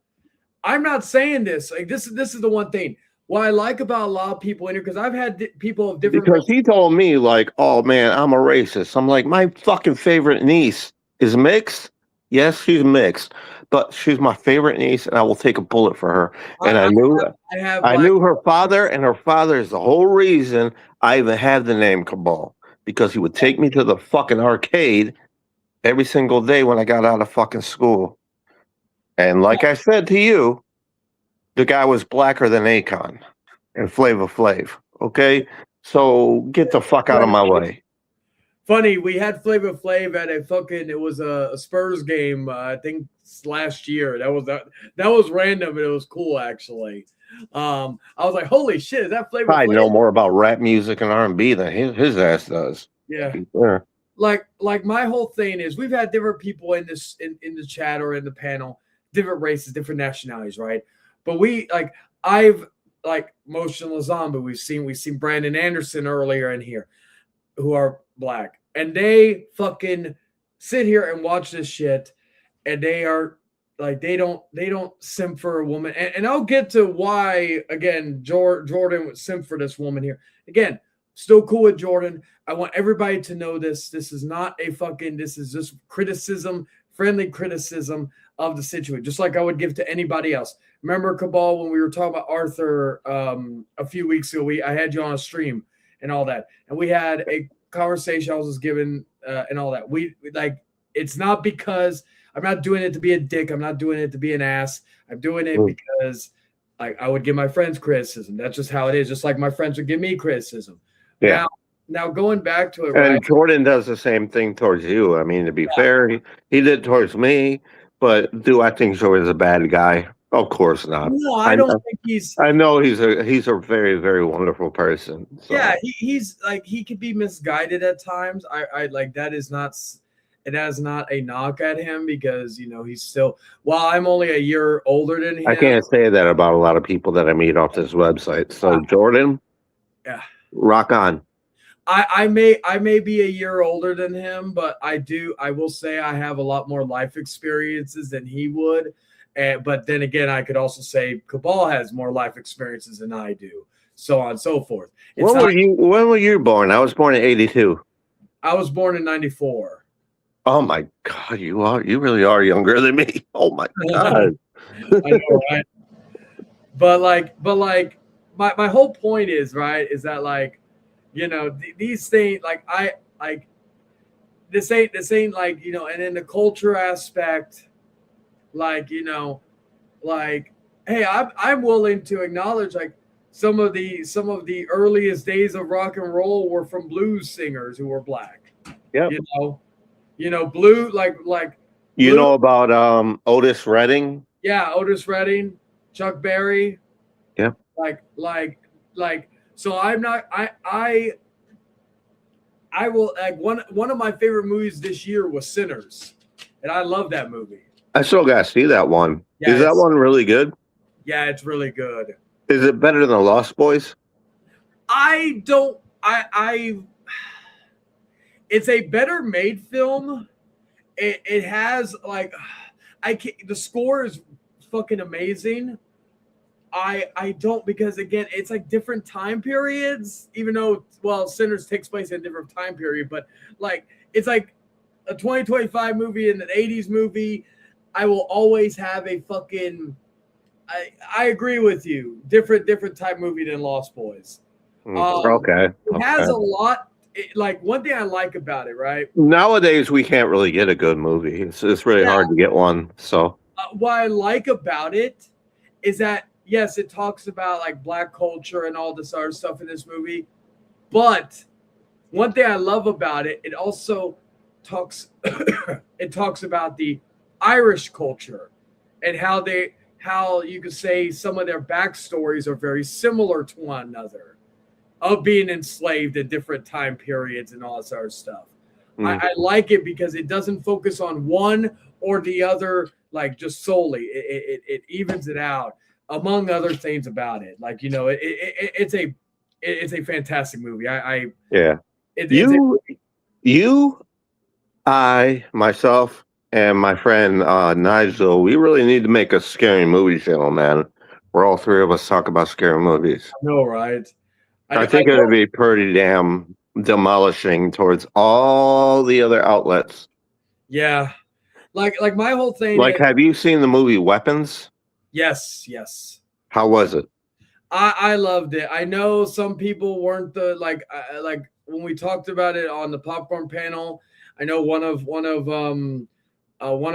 I'm not saying this. Like this is the one thing. What I like about a lot of people in here, because I've had people of different. Because he told me like, "Oh man, I'm a racist." I'm like, my fucking favorite niece is mixed. Yes, she's mixed, but she's my favorite niece, and I will take a bullet for her. And I knew her father, and her father is the whole reason I even had the name Cabal, because he would take me to the fucking arcade every single day when I got out of fucking school. And like I said to you, the guy was blacker than Akon and Flavor Flav. Okay, so get the fuck out of my way. Funny, we had Flavor Flav at it was a Spurs game, I think last year. That was random, and it was cool actually. I was like, holy shit, is that Flavor Flav? I know more about rap music and R&B than his ass does. Yeah. Yeah. Like my whole thing is we've had different people in this in the chat or in the panel, different races, different nationalities, right? But I've Motionless Zombie, we've seen Brandon Anderson earlier in here, who are black, and they fucking sit here and watch this shit, and they are like they don't simp for a woman, and I'll get to why again. Jordan would simp for this woman here again. Still cool with Jordan. I want everybody to know this. This is not this is just criticism, friendly criticism of the situation, just like I would give to anybody else. Remember, Cabal, when we were talking about Arthur a few weeks ago, I had you on a stream and all that, and we had a conversation I was just giving and all that. We it's not because I'm not doing it to be a dick. I'm not doing it to be an ass. I'm doing it because I would give my friends criticism. That's just how it is. Just like my friends would give me criticism. Yeah. Now going back to it, and right? Jordan does the same thing towards you. I mean, to be fair, he did towards me. But do I think Jordan's a bad guy? Of course not. No, I don't think he's. I know he's a very, very wonderful person. So. Yeah, he's he could be misguided at times. I like that is not. It has not a knock at him because he's still. While I'm only a year older than him, I can't say that about a lot of people that I meet off this website. So Jordan, yeah, rock on. I may be a year older than him, but I will say I have a lot more life experiences than he would. But then again, I could also say Cabal has more life experiences than I do, so on and so forth. When were you born? I was born in '82. I was born in _94. Oh my God, you really are younger than me. Oh my God. I know, right? But my whole point is that these things this ain't and in the culture aspect, hey, I'm willing to acknowledge some of the earliest days of rock and roll were from blues singers who were black. Yeah. Blue you know about Otis Redding? Yeah, Otis Redding, Chuck Berry. Yeah. So I'm not I will one of my favorite movies this year was Sinners, and I love that movie. I still gotta see that one. Yeah, is that one really good? Yeah, it's really good. Is it better than The Lost Boys? It's a better made film. It has the score is fucking amazing. I don't, because again, it's different time periods, even though Sinners takes place in a different time period, but it's a 2025 movie and an 80s movie. I will always have a fucking I agree with you. Different type movie than Lost Boys. Okay. It has a lot. One thing I like about it, right? Nowadays we can't really get a good movie. It's really hard to get one. So what I like about it is that yes, it talks about black culture and all this other stuff in this movie, but one thing I love about it, it also talks about the Irish culture and how you could say some of their backstories are very similar to one another, of being enslaved at different time periods and all this other stuff. I like it because it doesn't focus on one or the other just solely. It evens it out. among other things about it. Like, you know, it's a fantastic movie. Yeah. I, myself, and my friend Nigel, we really need to make a scary movie channel, man. Where all three of us talk about scary movies. I know, right? I think it would be pretty damn demolishing towards all the other outlets. Yeah. Like my whole thing Like, is, have you seen the movie Weapons? yes. How was it? I loved it. I know some people weren't like when we talked about it on the popcorn panel. I know one of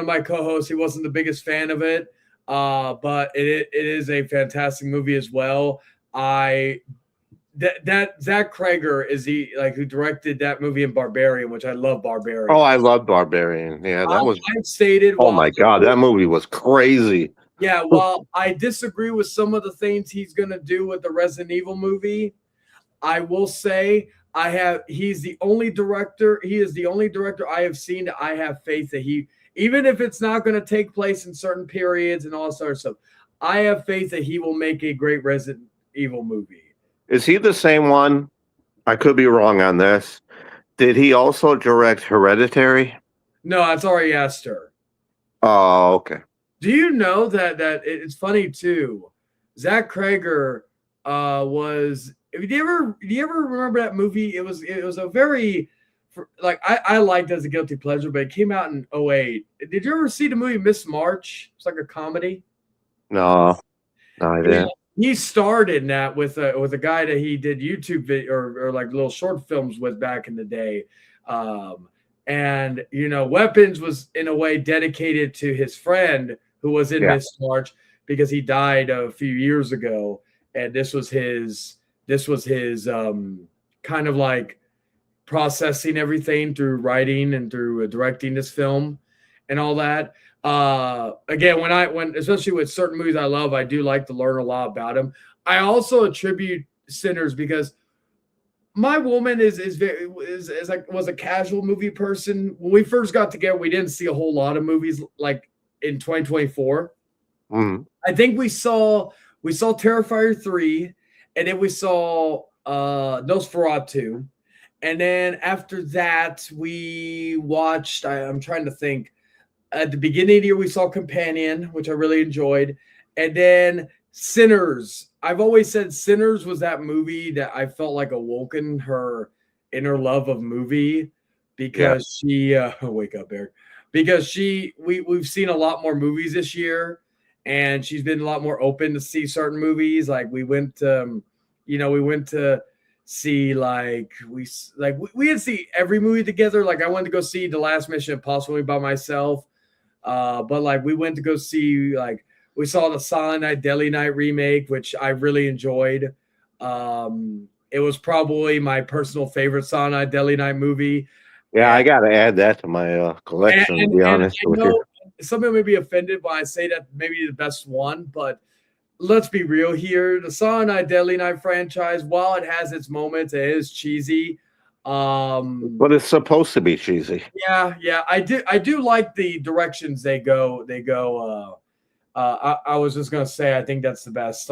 my co-hosts, he wasn't the biggest fan of it, but it is a fantastic movie as well. That Zach Krager is who directed that movie in Barbarian, which I love Barbarian. Oh, I love Barbarian. Yeah, that was. I've stated. Oh my God, that movie was crazy. Yeah, while I disagree with some of the things he's gonna do with the Resident Evil movie, I will say he's the only director. He is the only director I have seen that I have faith that even if it's not going to take place in certain periods and all sorts of stuff, I have faith that he will make a great Resident Evil movie. Is he the same one? I could be wrong on this. Did he also direct Hereditary? No, that's Ari Aster. Oh, okay. Do you know that it's funny too? Zach Krager was. Do you ever remember that movie? It was a very I liked it as a guilty pleasure, but it came out in 2008. Did you ever see the movie Miss March? It's like a comedy. No, I didn't. He starred in that with a guy that he did YouTube video or like little short films with back in the day. And you know, Weapons was in a way dedicated to his friend who was in Miss March because he died a few years ago, and this was his kind of like processing everything through writing and through directing this film and all that. Again, when especially with certain movies I love, I do like to learn a lot about them. I also attribute Sinners because my woman was a casual movie person. When we first got together, we didn't see a whole lot of movies like in 2024. Mm. I think we saw Terrifier 3, and then we saw Nosferatu. And then after that, we watched, I'm trying to think, at the beginning of the year, we saw Companion, which I really enjoyed. And then Sinners. I've always said Sinners was that movie that I felt like awoken her inner love of movie because she, wake up, Eric, because we've seen a lot more movies this year, and she's been a lot more open to see certain movies. Like we went to see we didn't see every movie together. Like I went to go see The Last Mission Impossible by myself, but like we went to go see we saw the Silent Night Deadly Night remake, which I really enjoyed. It was probably my personal favorite Silent Night Deadly Night movie. Yeah, I got to add that to my collection. To be honest with you, some people may be offended when I say that maybe the best one, but let's be real here. The Silent Night Deadly Night franchise, while it has its moments, it is cheesy. But it's supposed to be cheesy. Yeah, I do like the directions they go. I was just gonna say I think that's the best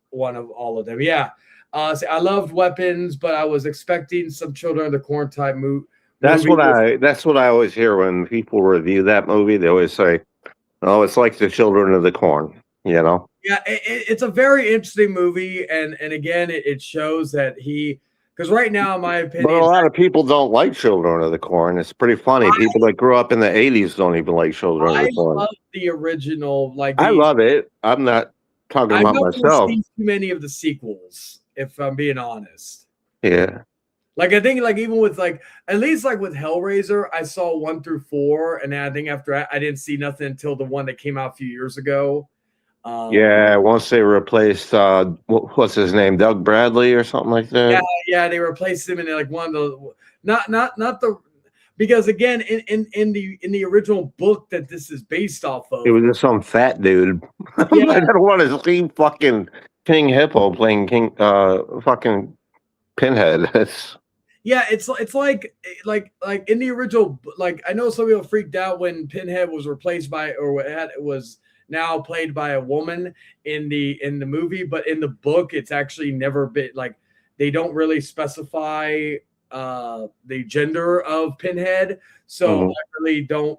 one of all of them. Yeah, I loved Weapons, but I was expecting some Children of the Corn type movie. That's what I always hear when people review that movie. They always say, "Oh, it's like the Children of the Corn," you know. Yeah, it's a very interesting movie, and again, it shows that because right now, in my opinion, but a lot of people don't like Children of the Corn. It's pretty funny. People that grew up in the '80s don't even like Children of the Corn. I love the original. I love it. I'm not talking about myself. I've seen too many of the sequels, if I'm being honest. Yeah. Like I think, even with at least with Hellraiser, I saw 1 through 4, and then I think after I didn't see nothing until the one that came out a few years ago. Yeah, once they replaced what's his name, Doug Bradley or something like that. Yeah, they replaced him in one of the not the because again in the original book that this is based off of, it was just some fat dude. Yeah. I don't want to see fucking King Hippo playing fucking Pinhead. It's like in the original, I know some people freaked out when Pinhead was replaced by, or it was now played by a woman in the movie, but in the book, it's actually never been like they don't really specify the gender of Pinhead. So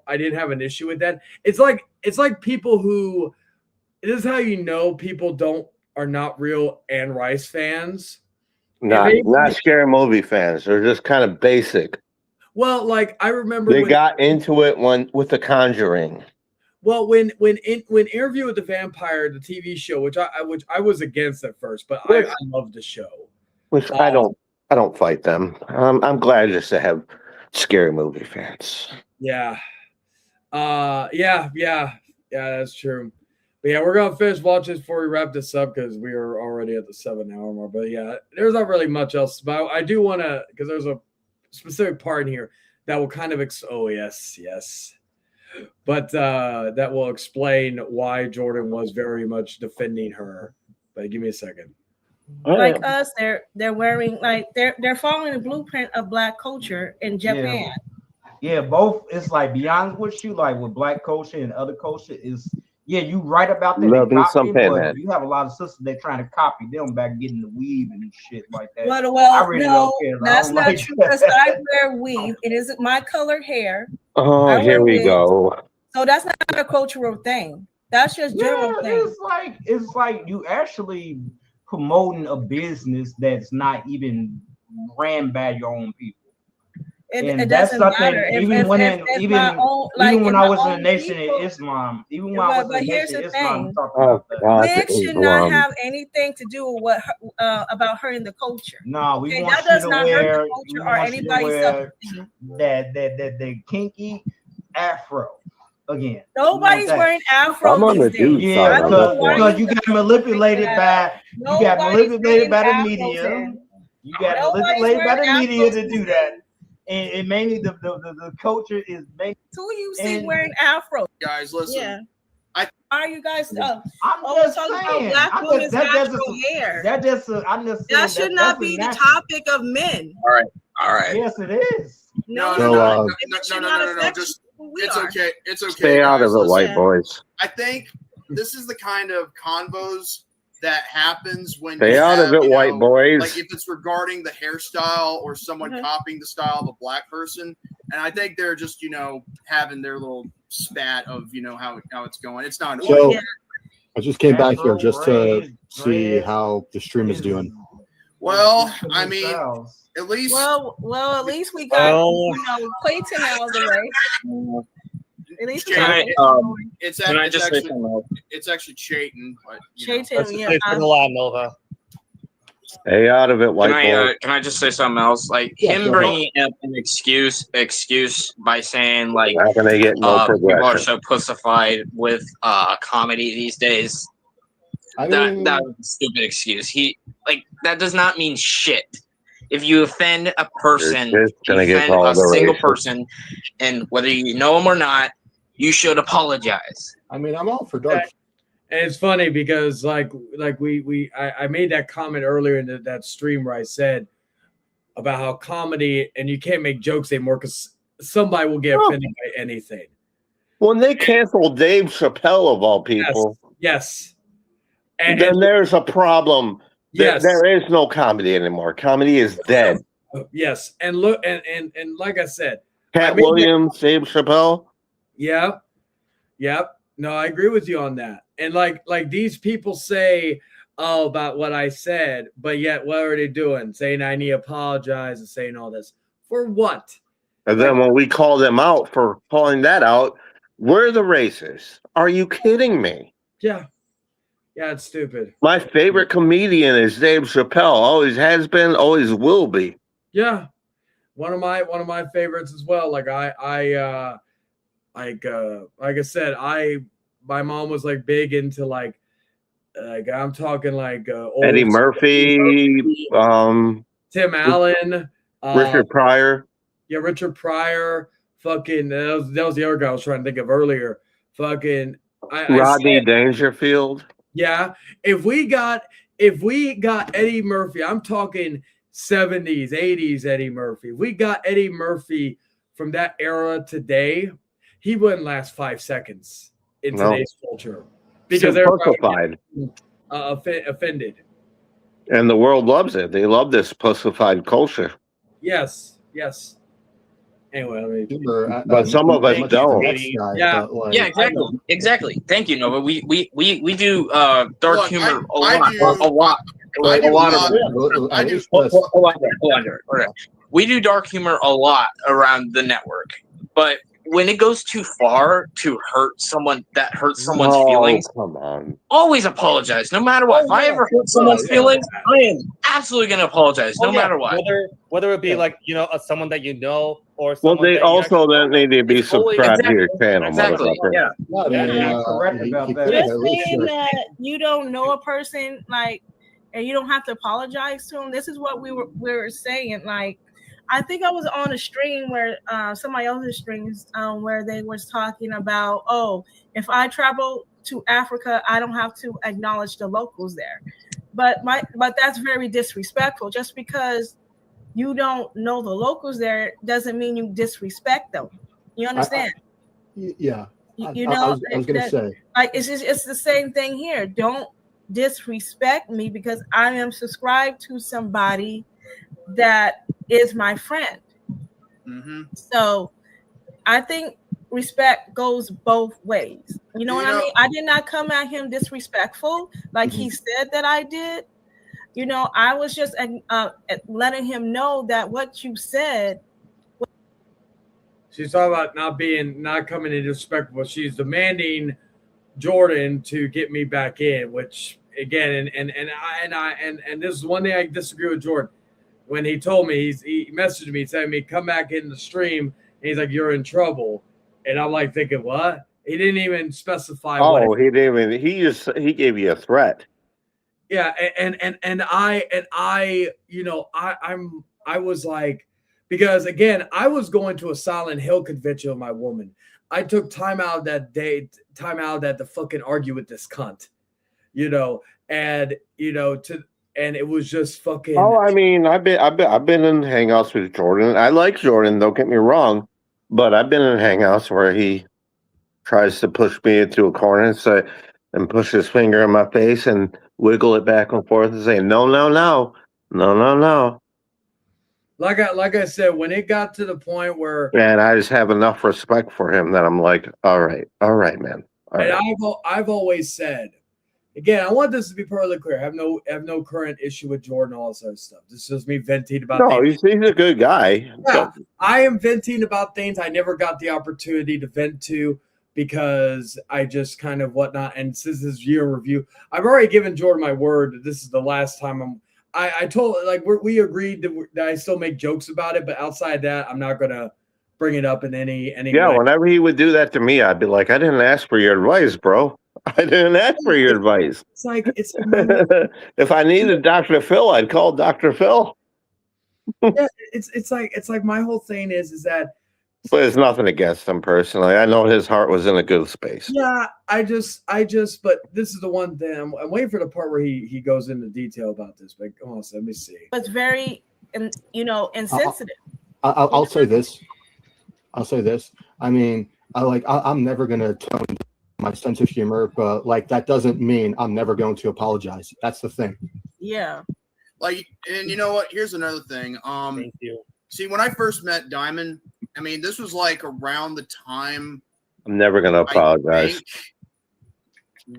I didn't have an issue with that. It's like people who, this is how you know people are not real Anne Rice fans. Not scary movie fans. They're just kind of basic. Well, like I remember they got into it with The Conjuring. Well, when Interview with the Vampire, the TV show, which I was against at first, but I loved the show. Which I don't fight them. I'm glad just to have scary movie fans. Yeah. Yeah, that's true. But yeah, we're gonna finish watching this before we wrap this up because we are already at the 7-hour mark. But yeah, there's not really much else. But I do want to, because there's a specific part in here that will kind of yes. But that will explain why Jordan was very much defending her. But give me a second. Like us, they're wearing like they're following the blueprint of Black culture in Japan. Yeah, both. It's like beyond what you like with Black culture and other culture is. Yeah, you right about that. Loving some but Pinhead. you have a lot of sisters that trying to copy them back getting the weave and shit like that. Well, I really no, don't care. that's not like true because I wear weave. It isn't my colored hair. Oh, here we go. So that's not a cultural thing. That's just general thing. It's like you actually promoting a business that's not even ran by your own people. It doesn't matter. Even when I was in the Nation of Islam, even when I was in the Nation of Islam, Nick should not have anything to do with what about hurting the culture. No, we want that you does to not wear. hurt the culture or anybody's self-esteem. That kinky afro again. Nobody's wearing afro. I'm on the dude side. Yeah, because you got manipulated by the media. You got manipulated by the media to do that. And mainly the culture is mainly. Who you see wearing afro? Guys, listen. Yeah. Are you guys? I'm just saying. Black women's natural hair. That should not be the topic of men. All right. Yes, it is. No. Just it's okay. It's okay. Stay out of it, Listen, white boys. I think this is the kind of convos that happens when Stay out of it, white boys. Like if it's regarding the hairstyle or someone copying the style of a Black person, and I think they're just having their little spat of how it's going. It's not. So I just came back here just to see how the stream is doing. Well, I mean, at least. Well, at least we got Clayton out of the way. At least it's actually Chayton, but Chayton, yeah. Nova. Stay out of it, white boy. Can I just say something else? Like him bringing up an excuse by saying like How can they get no people are progression? so pussified with comedy these days. That was a stupid excuse. That does not mean shit. If you offend a person, you offend a single person, and whether you know him or not, you should apologize. I mean, I'm all for dark. And it's funny because I made that comment earlier in that stream where I said about how comedy and you can't make jokes anymore because somebody will get offended by anything. When they canceled Dave Chappelle of all people, yes. Then there's a problem. Yes. There is no comedy anymore. Comedy is dead. Yes, and look, and like I said, Cat Williams, Dave Chappelle. Yep. No, I agree with you on that. And like these people say, about what I said, but yet what are they doing? Saying I need to apologize and saying all this for what? And then when we call them out for calling that out, we're the racists. Are you kidding me? Yeah, it's stupid. My favorite comedian is Dave Chappelle. Always has been, always will be. Yeah, one of my favorites as well. Like I said, my mom was like big into like I'm talking like old Eddie Murphy, Tim Allen, Richard Pryor. Yeah, Richard Pryor. Fucking that was the other guy I was trying to think of earlier. Fucking Rodney Dangerfield. Yeah, if we got Eddie Murphy, I'm talking 70s, 80s Eddie Murphy. If we got Eddie Murphy from that era today, he wouldn't last 5 seconds in today's culture. because they're pussified. Offended. And the world loves it. They love this pussified culture. Yes. Anyway, I mean, but some of us don't. Yeah. Yeah, exactly. Thank you, Nova. We do dark humor a lot. Hold on. We do dark humor a lot around the network, but when it goes too far to hurt someone that hurts someone's feelings, come on. Always apologize, no matter what. If I ever hurt someone's feelings, I am absolutely going to apologize, no matter what. Whether it be like someone that you know or Well, someone they that also then need to be subscribed to your channel, Exactly. motherfucker. Yeah. Correct about that. Just saying that you don't know a person, like, and you don't have to apologize to them. This is what we were saying. Like, I think I was on a stream where somebody else's streams where they was talking about, oh, if I travel to Africa, I don't have to acknowledge the locals there. But that's very disrespectful. Just because you don't know the locals there doesn't mean you disrespect them. You understand? Yeah. You know, I was going to say, like, it's the same thing here. Don't disrespect me because I am subscribed to somebody that is my friend. Mm-hmm. So I think respect goes both ways. You know what I mean? I did not come at him disrespectful like he said that I did. You know, I was just letting him know that what you said. She's talking about not coming in disrespectful. She's demanding Jordan to get me back in, which again, and this is one thing I disagree with Jordan. When he told me, he messaged me saying me come back in the stream, and he's like, "You're in trouble," and I'm like thinking, "What?" He didn't even specify. Oh, he didn't even. He gave you a threat. Yeah, and I was like, because again, I was going to a Silent Hill convention with my woman. I took time out that day, to fucking argue with this cunt, and it was just fucking. Oh, I mean, I've been in hangouts with Jordan. I like Jordan, don't get me wrong, but I've been in hangouts where he tries to push me into a corner and push his finger in my face and wiggle it back and forth and say, no. Like I said, when it got to the point where, and I just have enough respect for him that I'm like, all right, man. All right. I've always said, again, I want this to be perfectly clear. I have no current issue with Jordan, all this other stuff. This is just me venting about. No, he's a good guy. Yeah, I am venting about things I never got the opportunity to vent to because I just kind of whatnot. And since this year review, I've already given Jordan my word that this is the last time I told, like, we agreed that I still make jokes about it, but outside that, I'm not gonna bring it up in any Yeah, way. whenever he would do that to me, I'd be like, I didn't ask for your advice, bro. I didn't ask for your advice. It's like if I needed Dr. Phil, I'd call Dr. Phil. Yeah, it's like my whole thing is that. But it's nothing against him personally. I know his heart was in a good space. Yeah, I just, but this is the one thing I'm waiting for the part where he goes into detail about this. But hold on, let me see. It's very, insensitive. I'll say this. I mean, I'm never gonna tone my sense of humor, but like that doesn't mean I'm never going to apologize. That's the thing. Yeah. Like, and you know what? Here's another thing. Thank you. See, when I first met Diamond, I mean, this was like around the time. I'm never gonna apologize.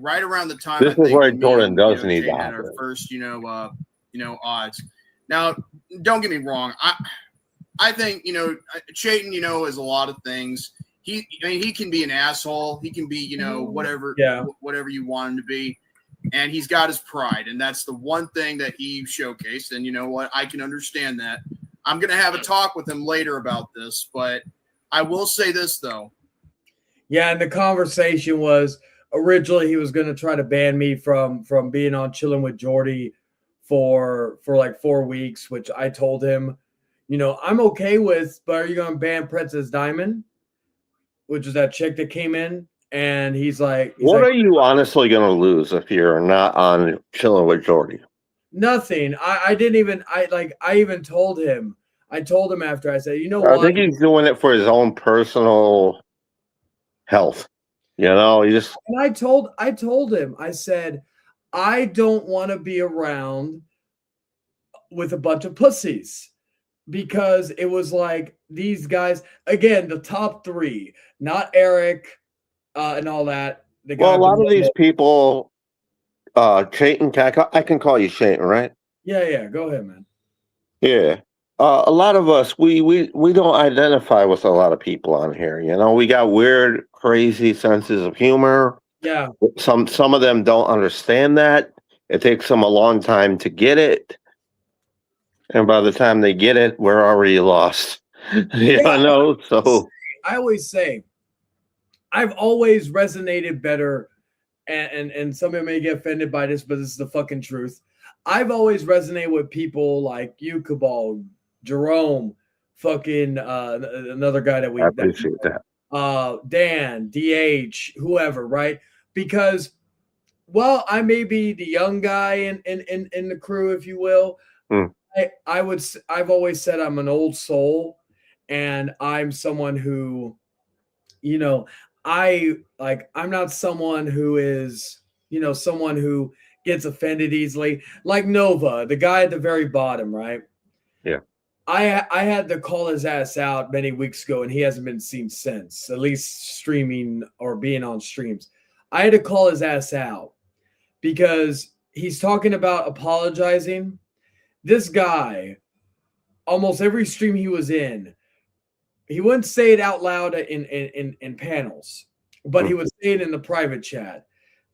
Right around the time. This is where Jordan does need to our first, odds. Now, don't get me wrong. I think Chayton, is a lot of things. He can be an asshole. He can be, whatever you want him to be. And he's got his pride, and that's the one thing that he showcased. And you know what? I can understand that. I'm going to have a talk with him later about this, but I will say this, though. Yeah, and the conversation was originally he was going to try to ban me from being on Chilling with Jordy for like 4 weeks, which I told him, I'm okay with, but are you going to ban Princess Diamond, which is that chick that came in? And he's like, what are you honestly going to lose if you're not on Chilling with Jordy? Nothing. I even told him. I told him after, I said, I think he's doing it for his own personal health. You know, you just And I told him, I said, I don't want to be around with a bunch of pussies, because it was like these guys, again, the top three, not Eric and all that. The guy well, a lot of below these it. people, Chayton, I can call you Chayton, right? Yeah, go ahead, man. Yeah. A lot of us, we don't identify with a lot of people on here. You know, we got weird, crazy senses of humor. Yeah. Some of them don't understand that. It takes them a long time to get it. And by the time they get it, we're already lost. You know, so I always say, I've always resonated better, and some of you may get offended by this, but this is the fucking truth. I've always resonated with people like you, Cabal, Jerome, fucking another guy that we I appreciate that. Dan, DH, whoever, right? Because, well, I may be the young guy in the crew, if you will. I've always said I'm an old soul, and I'm someone who, you know, I'm not someone who is, you know, someone who gets offended easily. Like Nova, the guy at the very bottom, right? Yeah. I had to call his ass out many weeks ago, and he hasn't been seen since, at least streaming or being on streams. I had to call his ass out because he's talking about apologizing. This guy, almost every stream he was in, he wouldn't say it out loud in panels, but he would say it in the private chat.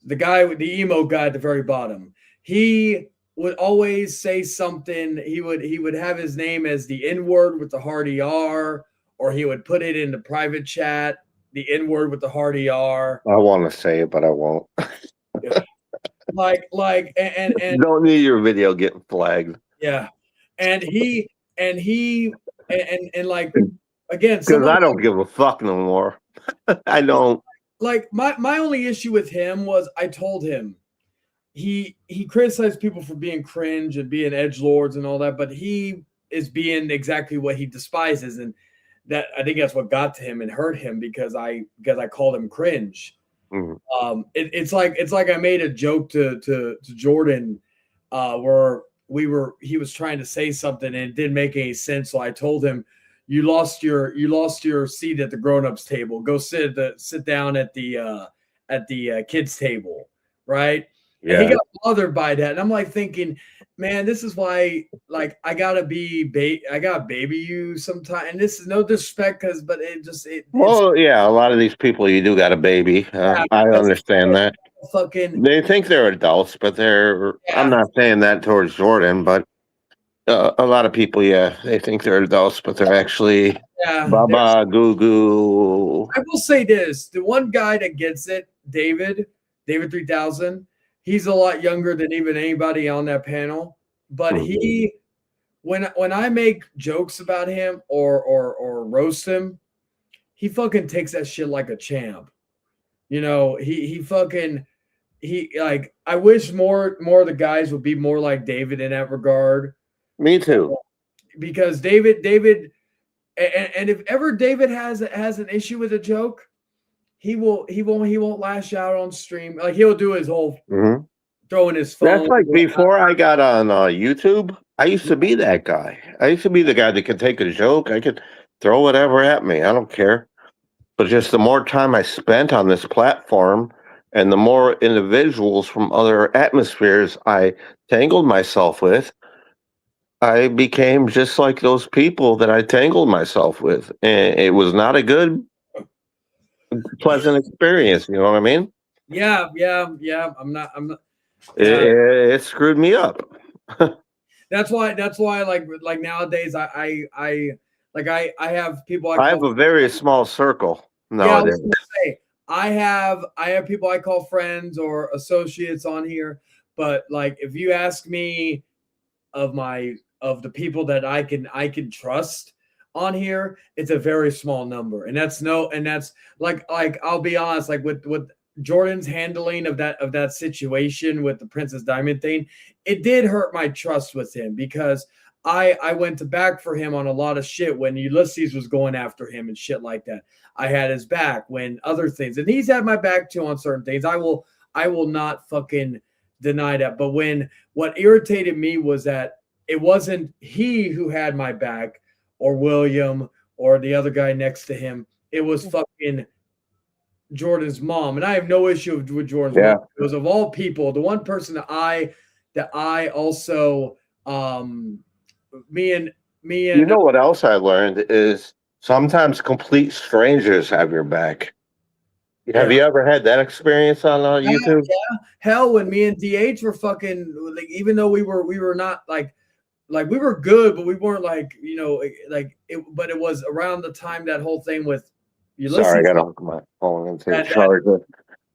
The guy with the emo guy at the very bottom, he would always say something. He would have his name as the N-word with the hard ER, or he would put it in the private chat, the N-word with the hard ER. I want to say it, but I won't. like and Don't need your video getting flagged. yeah, and like, again, Because I don't give a fuck no more. I don't. Like my only issue with him was, I told him, he criticized people for being cringe and being edgelords and all that, but he is being exactly what he despises, and that, I think that's what got to him and hurt him, because I called him cringe. It's like I made a joke to Jordan where he was trying to say something and it didn't make any sense, so I told him, you lost your seat at the grown-ups table. Go sit down at the kids table, right? Yeah. And he got bothered by that, and I'm like thinking, man, this is why, like, I gotta baby you sometime. And this is no disrespect, but Well, yeah, a lot of these people you do got a baby. I understand that. They think they're adults, but they're. I'm not saying that towards Jordan, but a lot of people, they think they're adults, but they're actually baba goo goo. I will say this: the one guy that gets it, David 3000. He's a lot younger than even anybody on that panel, but he, when I make jokes about him or roast him, he fucking takes that shit like a champ. You know, he like, I wish more of the guys would be more like David in that regard. Me too. Because David, and if ever David has an issue with a joke, he won't lash out on stream. Like, he'll do his whole throwing his phone. That's like before I got on YouTube. I used to be that guy. I used to be the guy that could take a joke. I could throw whatever at me. I don't care. But just the more time I spent on this platform, and the more individuals from other atmospheres I tangled myself with, I became just like those people that I tangled myself with. And it was not a good, pleasant experience. You know what I mean? Yeah. I'm not. It screwed me up. That's why like nowadays I have people. I have a very small circle nowadays. Yeah, I was gonna say, I have people I call friends or associates on here, but like, if you ask me of the people that I can trust on here, it's a very small number, and that's like I'll be honest, like with Jordan's handling of that situation with the Princess Diamond thing, it did hurt my trust with him, because I went to back for him on a lot of shit when Ulysses was going after him and shit like that. I had his back when other things, and he's had my back too on certain things. I will not fucking deny that. But what irritated me was that it wasn't he who had my back or William or the other guy next to him. It was fucking Jordan's mom. And I have no issue with Jordan's mom. It was, of all people, the one person that I also me and you know what else I learned is sometimes complete strangers have your back. Have you ever had that experience on YouTube? Yeah. Hell, when me and DH were fucking, like, even though we were not like we were good, but we weren't like, you know, like it. But it was around the time that whole thing with Ulysses. Sorry, I got to hook my phone into the charger.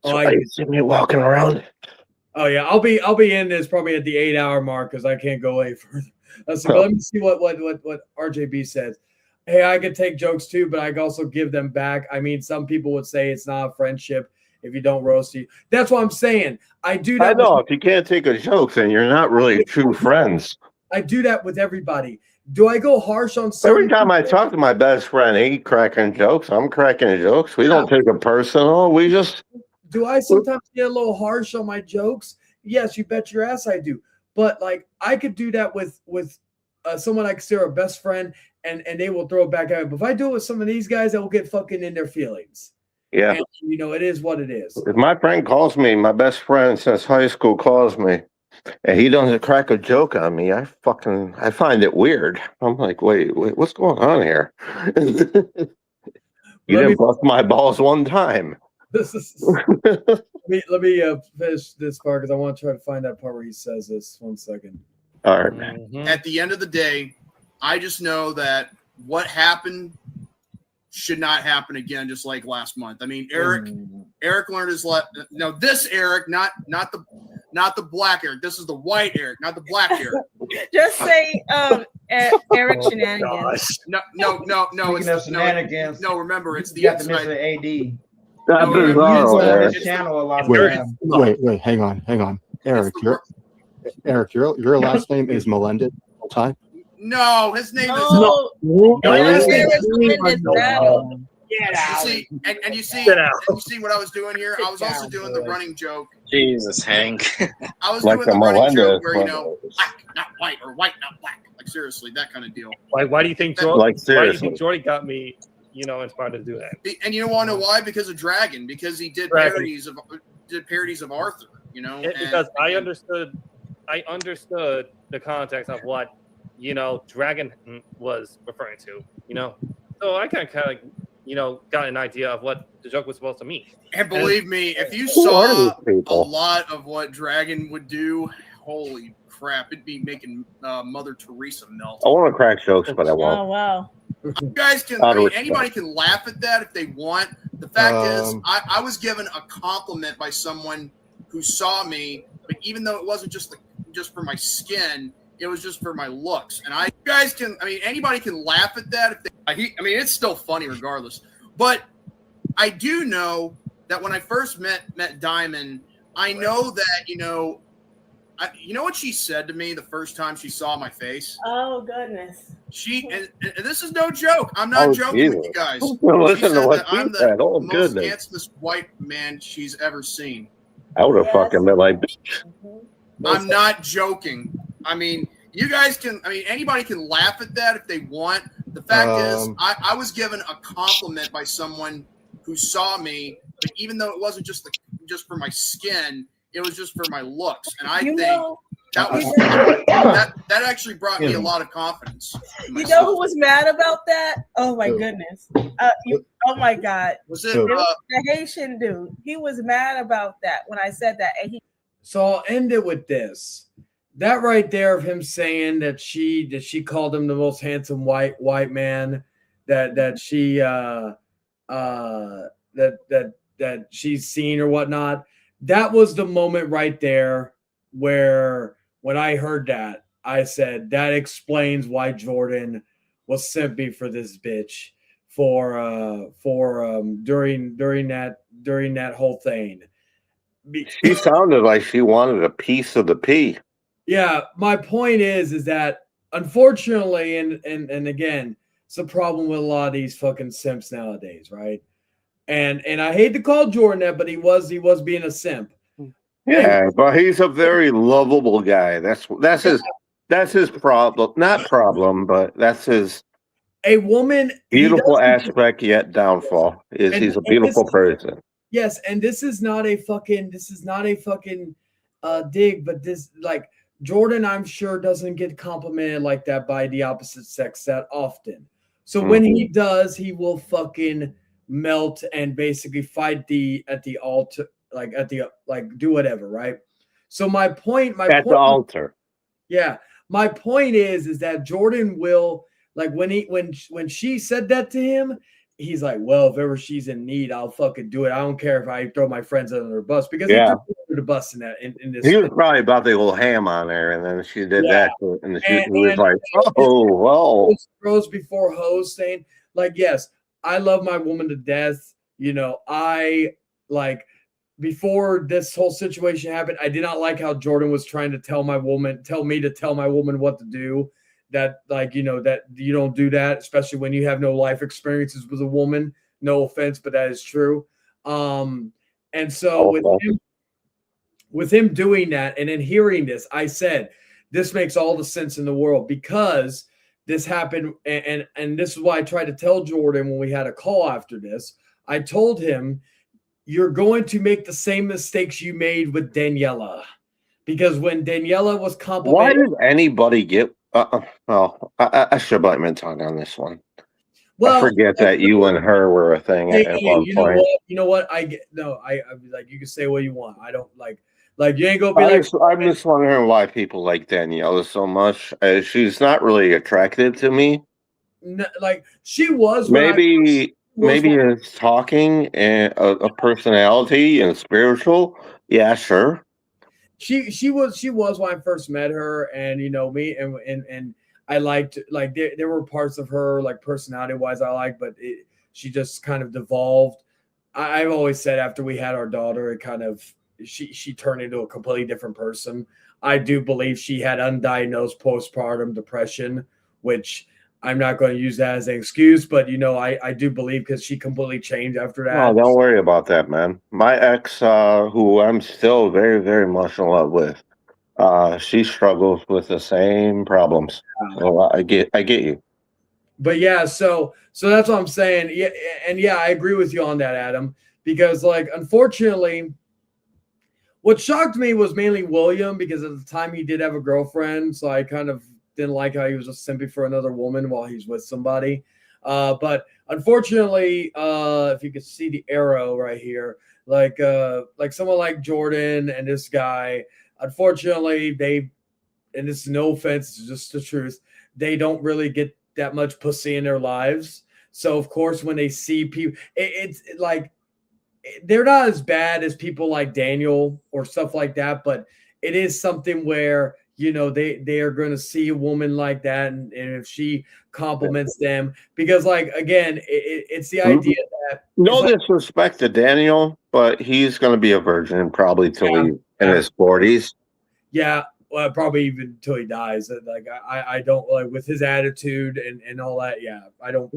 You see me walking around. Oh yeah, I'll be in this probably at the 8-hour mark because I can't go any further. But let me see what RJB says. Hey, I could take jokes too, but I could also give them back. I mean, some people would say it's not a friendship if you don't roast you. That's what I'm saying. I do that. I know if you can't take a joke, then you're not really true friends. I do that with everybody. Do I go harsh on some? Every time I talk to my best friend, he cracking jokes. I'm cracking jokes. We don't take it personal. We just. Do I sometimes get a little harsh on my jokes? Yes, you bet your ass I do. But like I could do that with someone I consider a best friend, and they will throw it back at me. But if I do it with some of these guys, I will get fucking in their feelings. Yeah. And, you know, it is what it is. If my friend calls me, my best friend since high school calls me, and he doesn't crack a joke on me, I find it weird. I'm like, wait, what's going on here? You didn't bust my balls one time. Let me finish this part because I want to try to find that part where he says this. 1 second. All right. At the end of the day, I just know that what happened should not happen again, just like last month. I mean, Eric learned his no, this Eric, not the black Eric. This is the white Eric, not the black Eric. Just say Eric Shenanigans. No, it's shenanigans. No, remember, it's the you have to inside. miss the AD. That's bizarre. Channel a lot of time. Wait, hang on. Eric, your last name is Melendez all time? No, his name is his name is Melendez. Get out. You see what I was doing here? I was also doing the running joke. Jesus, Hank. I was doing the running joke where, you know, black, not white, or white, not black. Like, seriously, that kind of deal. Why do you think Jordy got me, you know, inspired to do that? And you want to know why? Because of Dragon. Because he did parodies of Arthur, you know? Because I understood the context of what, you know, Dragon was referring to, you know? So I kind of you know, got an idea of what the joke was supposed to mean. And believe me, if you saw a lot of what Dragon would do, holy crap, it'd be making Mother Teresa melt. I want to crack jokes, but I won't. Oh, wow. You guys can, anybody can laugh at that if they want. The fact is, I was given a compliment by someone who saw me, but even though it wasn't just for my skin, it was just for my looks. And anybody can laugh at that if they. It's still funny regardless. But I do know that when I first met Diamond, I know that, you know what she said to me the first time she saw my face? Oh, goodness. And this is no joke. I'm not joking with you guys. Listen to what I'm she said. Oh, most goodness. handsomest white man she's ever seen. I would have fucking been like, bitch. I'm not joking. I mean, you guys can, anybody can laugh at that if they want. The fact is, I was given a compliment by someone who saw me, but even though it wasn't just for my skin, it was just for my looks. And I think that actually brought me a lot of confidence. You know who was mad about that? Oh my goodness. Oh my God. Was it the Haitian dude? He was mad about that when I said that. And so I'll end it with this. That right there of him saying that she called him the most handsome white man that she's seen or whatnot. That was the moment right there where when I heard that, I said that explains why Jordan was simping for this bitch during that whole thing. She sounded like she wanted a piece of the pea. Yeah, my point is that unfortunately, and again, it's a problem with a lot of these fucking simps nowadays, right? And I hate to call Jordan that, but he was being a simp. Yeah, but he's a very lovable guy. That's his problem. Not problem, but that's his a woman beautiful aspect yet downfall is he's a beautiful person. Yes, and this is not a fucking dig, but this like Jordan, I'm sure doesn't get complimented like that by the opposite sex that often. So when he does, he will fucking melt and basically fight at the altar, do whatever, right? So my point, the altar. Yeah, my point is that Jordan will like when she said that to him, he's like, well, if ever she's in need, I'll fucking do it. I don't care if I throw my friends under the bus because he threw the bus in this. He was probably about to go ham on her, and then she did that, and he was like, "Oh, well." Bros before hoes saying, like, yes, I love my woman to death. You know, I like before this whole situation happened, I did not like how Jordan was trying to tell me to tell my woman what to do. That like, you know, that you don't do that, especially when you have no life experiences with a woman. No offense, but that is true. And so with him doing that and then hearing this, I said, this makes all the sense in the world because this happened. And this is why I tried to tell Jordan when we had a call after this. I told him, you're going to make the same mistakes you made with Daniela. Because when Daniela was complimented. Why did anybody get well, I should bite my tongue on this one. Well, I forget that you and her were a thing at one point. You know what? I like you can say what you want. I don't like you ain't gonna be I'm just wondering why people like Daniela so much. She's not really attractive to me. Like she was maybe it's talking and a personality and spiritual. Yeah, sure. She was when I first met her, and you know me, and I liked like there were parts of her like personality wise I liked, but she just kind of devolved. I've always said after we had our daughter, it kind of she turned into a completely different person. I do believe she had undiagnosed postpartum depression, which I'm not going to use that as an excuse, but you know, I do believe because she completely changed after that. Oh, don't worry about that, man. My ex, who I'm still very, very much in love with, she struggles with the same problems. So I get you. But yeah, so that's what I'm saying. Yeah, and yeah, I agree with you on that, Adam. Because like, unfortunately, what shocked me was mainly William, because at the time he did have a girlfriend, so I kind of didn't like how he was just simping for another woman while he's with somebody. But unfortunately, if you could see the arrow right here, like someone like Jordan and this guy, unfortunately, and this is no offense, it's just the truth, they don't really get that much pussy in their lives. So of course, when they see people, it's like they're not as bad as people like Daniel or stuff like that, but it is something where, you know, they are going to see a woman like that, and if she compliments them, because like again, it's the idea that no disrespect to Daniel, but he's going to be a virgin probably till he's in his 40s. Yeah, well, probably even till he dies. Like I don't like with his attitude and all that. Yeah, I don't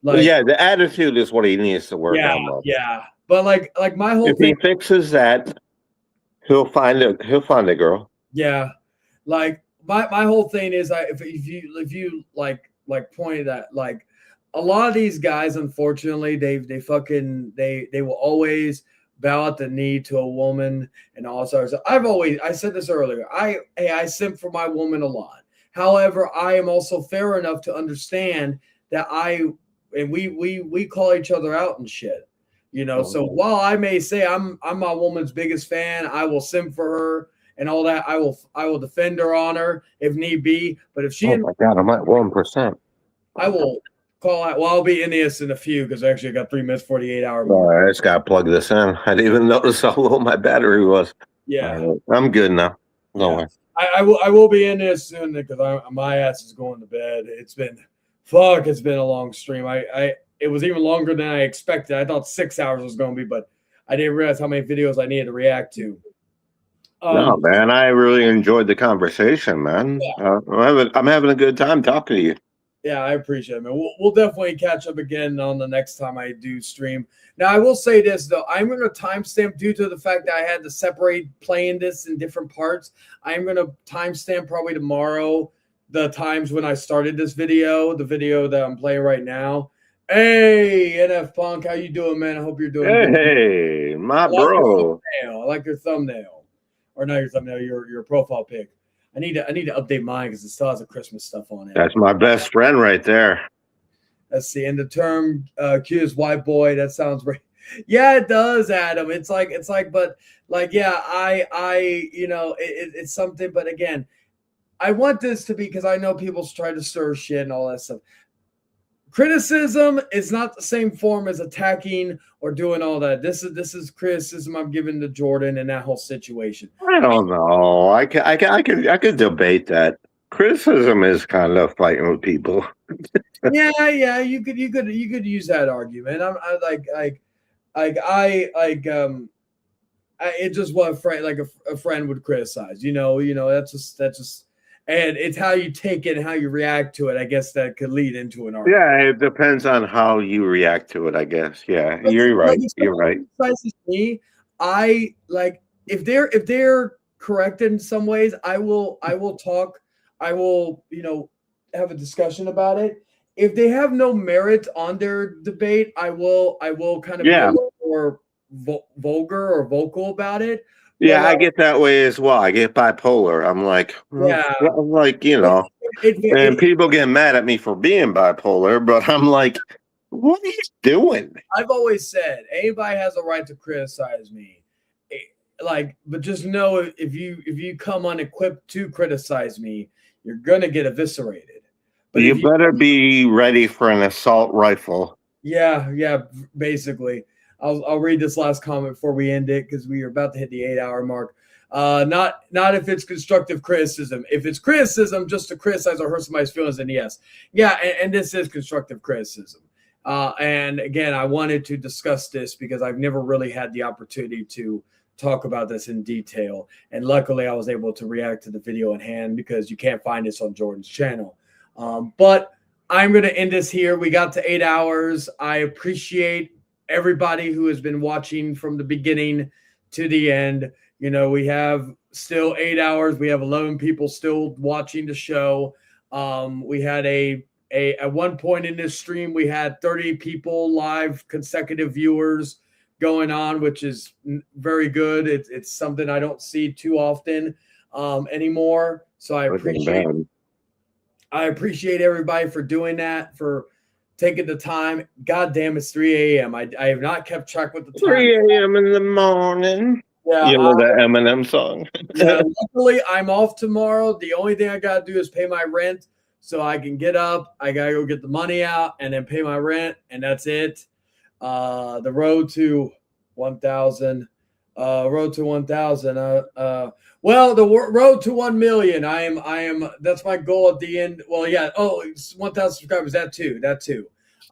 like. Yeah, the attitude is what he needs to work on. Though. Yeah, but like my whole thing. If he fixes that, he'll find a girl. Yeah. Like my whole thing is if you like pointed that, like a lot of these guys, unfortunately, they will always bow at the knee to a woman and all sorts. I said this earlier. I simp for my woman a lot. However, I am also fair enough to understand that we call each other out and shit. You know, so while I may say I'm my woman's biggest fan, I will simp for her and all that. I will defend her honor if need be. But if she, oh my God, I'm at 1%. I will call out. Well, I'll be in this in a few because actually I got 3 minutes 48 hours. I just got to plug this in. I didn't even notice how low my battery was. Yeah, I'm good now. No way. I will be in this soon because my ass is going to bed. It's been a long stream. It was even longer than I expected. I thought 6 hours was going to be, but I didn't realize how many videos I needed to react to. No, man, I really enjoyed the conversation, man. I'm having a good time talking to you. Yeah, I appreciate it, man. We'll definitely catch up again on the next time I do stream. Now, I will say this, though. I'm going to timestamp due to the fact that I had to separate playing this in different parts. I'm going to timestamp probably tomorrow the times when I started this video, the video that I'm playing right now. Hey, NF Punk, how you doing, man? I hope you're doing good. Hey, my I like bro. I like your thumbnail. Or not your thumbnail, your profile pic. I need to update mine because it still has the Christmas stuff on it. That's my best friend right there. Let's see. And the term Q is white boy. That sounds right. Yeah, it does, Adam. It's like, but like, yeah, it's something. But again, I want this to be, because I know people try to stir shit and all that stuff. Criticism is not the same form as attacking or doing all that. This is criticism I'm giving to Jordan and that whole situation. I don't know. I could debate that. Criticism is kind of fighting with people. yeah, you could use that argument. It's just what a friend would criticize. That's just. And it's how you take it and how you react to it. I guess that could lead into an argument. Yeah, it depends on how you react to it, I guess. Yeah, you're right. You're right. Me, I like if they're correct in some ways, I will talk. I will, have a discussion about it. If they have no merit on their debate, I will kind of be a little more vulgar or vocal about it. Yeah, I get that way as well. I get bipolar. I'm like, and people get mad at me for being bipolar, but I'm like, what are you doing? I've always said anybody has a right to criticize me. But just know if you come unequipped to criticize me, you're gonna get eviscerated. But you better be ready for an assault rifle. Yeah, basically. I'll read this last comment before we end it because we are about to hit the 8-hour mark. Not if it's constructive criticism. If it's criticism just to criticize or hurt somebody's feelings, then yes. Yeah, and this is constructive criticism. And again, I wanted to discuss this because I've never really had the opportunity to talk about this in detail. And luckily, I was able to react to the video in hand because you can't find this on Jordan's channel. But I'm going to end this here. We got to 8 hours. I appreciate everybody who has been watching from the beginning to the end. We have still 8 hours. We have 11 people still watching the show. We had at one point in this stream, we had 30 people live consecutive viewers going on, which is very good. It's something I don't see too often anymore. So I appreciate everybody for doing that, for taking the time. God damn, it's 3 a.m. I have not kept track with the time. 3 a.m. in the morning. Yeah, you know that Eminem song. Yeah, luckily, I'm off tomorrow. The only thing I got to do is pay my rent so I can get up. I got to go get the money out and then pay my rent, and that's it. The road to 1,000. Road to 1,000. Well, the road to 1 million. I am. That's my goal at the end. Well, yeah. Oh, 1,000 subscribers. That too.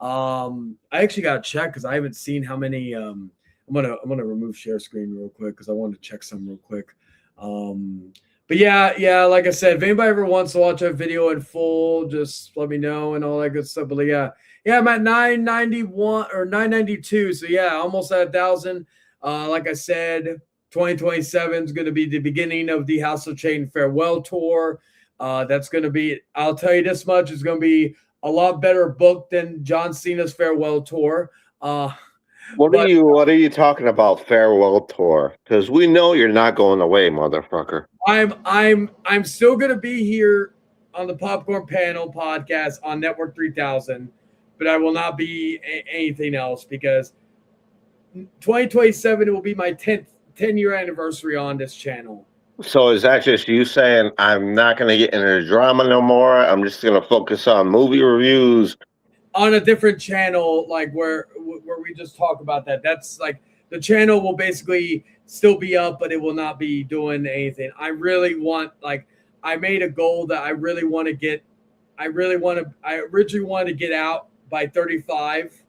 I actually got to check because I haven't seen how many. I'm gonna remove share screen real quick because I wanted to check some real quick. But yeah. Like I said, if anybody ever wants to watch a video in full, just let me know and all that good stuff. But yeah, I'm at 991 or 992. So yeah, almost at 1,000. Like I said, 2027 is going to be the beginning of the House of Chayton farewell tour. That's going to be, I'll tell you this much, it's going to be a lot better booked than John Cena's farewell tour. What are you talking about, farewell tour? Because we know you're not going away, motherfucker. I'm still going to be here on the Popcorn Panel podcast on Network 3000, but I will not be anything else because 2027 will be my 10-year anniversary on this channel. So is that just you saying I'm not going to get into the drama no more? I'm just going to focus on movie reviews on a different channel, like where we just talk about that. That's like the channel will basically still be up, but it will not be doing anything. I really want, I made a goal that I originally wanted to get out by 35,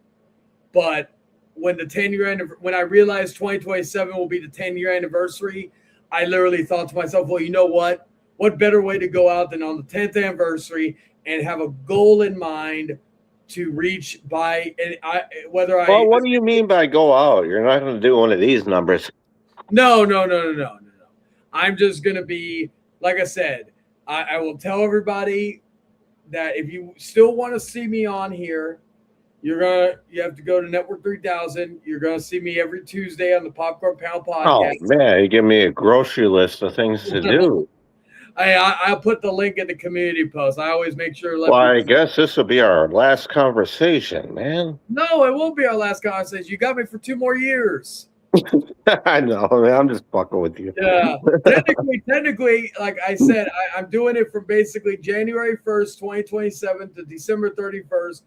but when the 10-year when I realized 2027 will be the 10-year anniversary, I literally thought to myself, well, you know what? What better way to go out than on the 10th anniversary and have a goal in mind to reach by, and Well, what do you mean by go out? You're not going to do one of these numbers. No. I'm just going to be, like I said, I will tell everybody that if you still want to see me on here, you have to go to Network 3000. You're going to see me every Tuesday on the Popcorn Panel podcast. Oh, man, you give me a grocery list of things to do. I'll put the link in the community post. I always make sure. Well, I guess this will be our last conversation, man. No, it won't be our last conversation. You got me for 2 more years. I know, man. I'm just fucking with you. Yeah. Technically, like I said, I'm doing it from basically January 1st, 2027 to December 31st,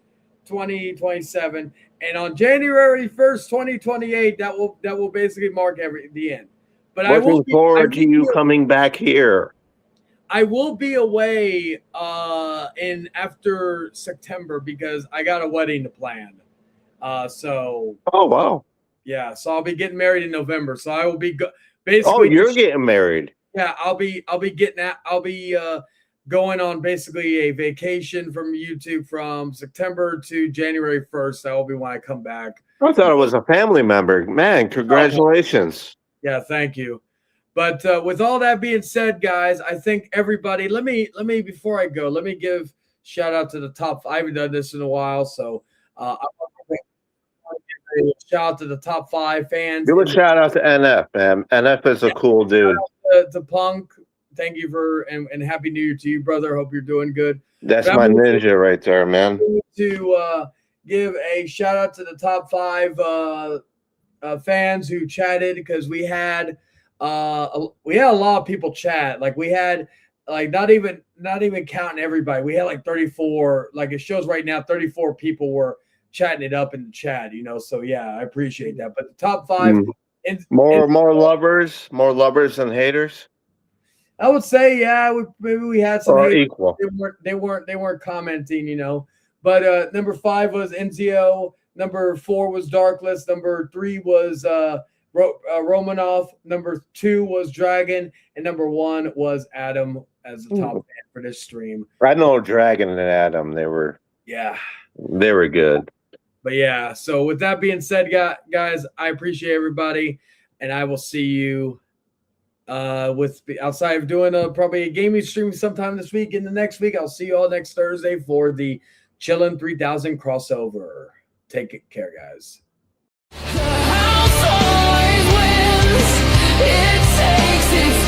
2027. And on January 1st, 2028, that will basically mark the end. But Looking forward to you coming back here. I will be away in after September because I got a wedding to plan. So. Oh wow. Yeah, so I'll be getting married in November. So I will be basically. Oh, you're getting married. Yeah, I'll be going on basically a vacation from YouTube from September to January 1st. That will be when I come back. I thought it was a family member. Man, congratulations. Yeah, thank you. But with all that being said, guys, I think everybody. Let me before I go, let me give shout out to the top 5. I haven't done this in a while, so I give a shout out to the top 5 fans. Give a shout out to NF, man. NF is a cool dude. To Punk, thank you and Happy New Year to you, brother. Hope you're doing good. That's my ninja right there, man. To give a shout out to the top 5 fans who chatted because we had a lot of people chat. Like we had not even counting everybody. We had like 34. Like it shows right now, 34 people were chatting it up in the chat. So yeah, I appreciate that. But the top 5. More lovers than haters. I would say, yeah, maybe we had some or haters. equal. They weren't commenting, But number 5 was Enzio. Number 4 was Darkless. Number 3 was Romanov. Number 2 was Dragon, and number 1 was Adam as the top fan for this stream. I know Dragon and Adam. They were good. But yeah, so with that being said, guys, I appreciate everybody, and I will see you outside of doing probably a gaming stream sometime this week. And the next week, I'll see you all next Thursday for the Chillin' 3000 crossover. Take care, guys. The house always wins. It takes its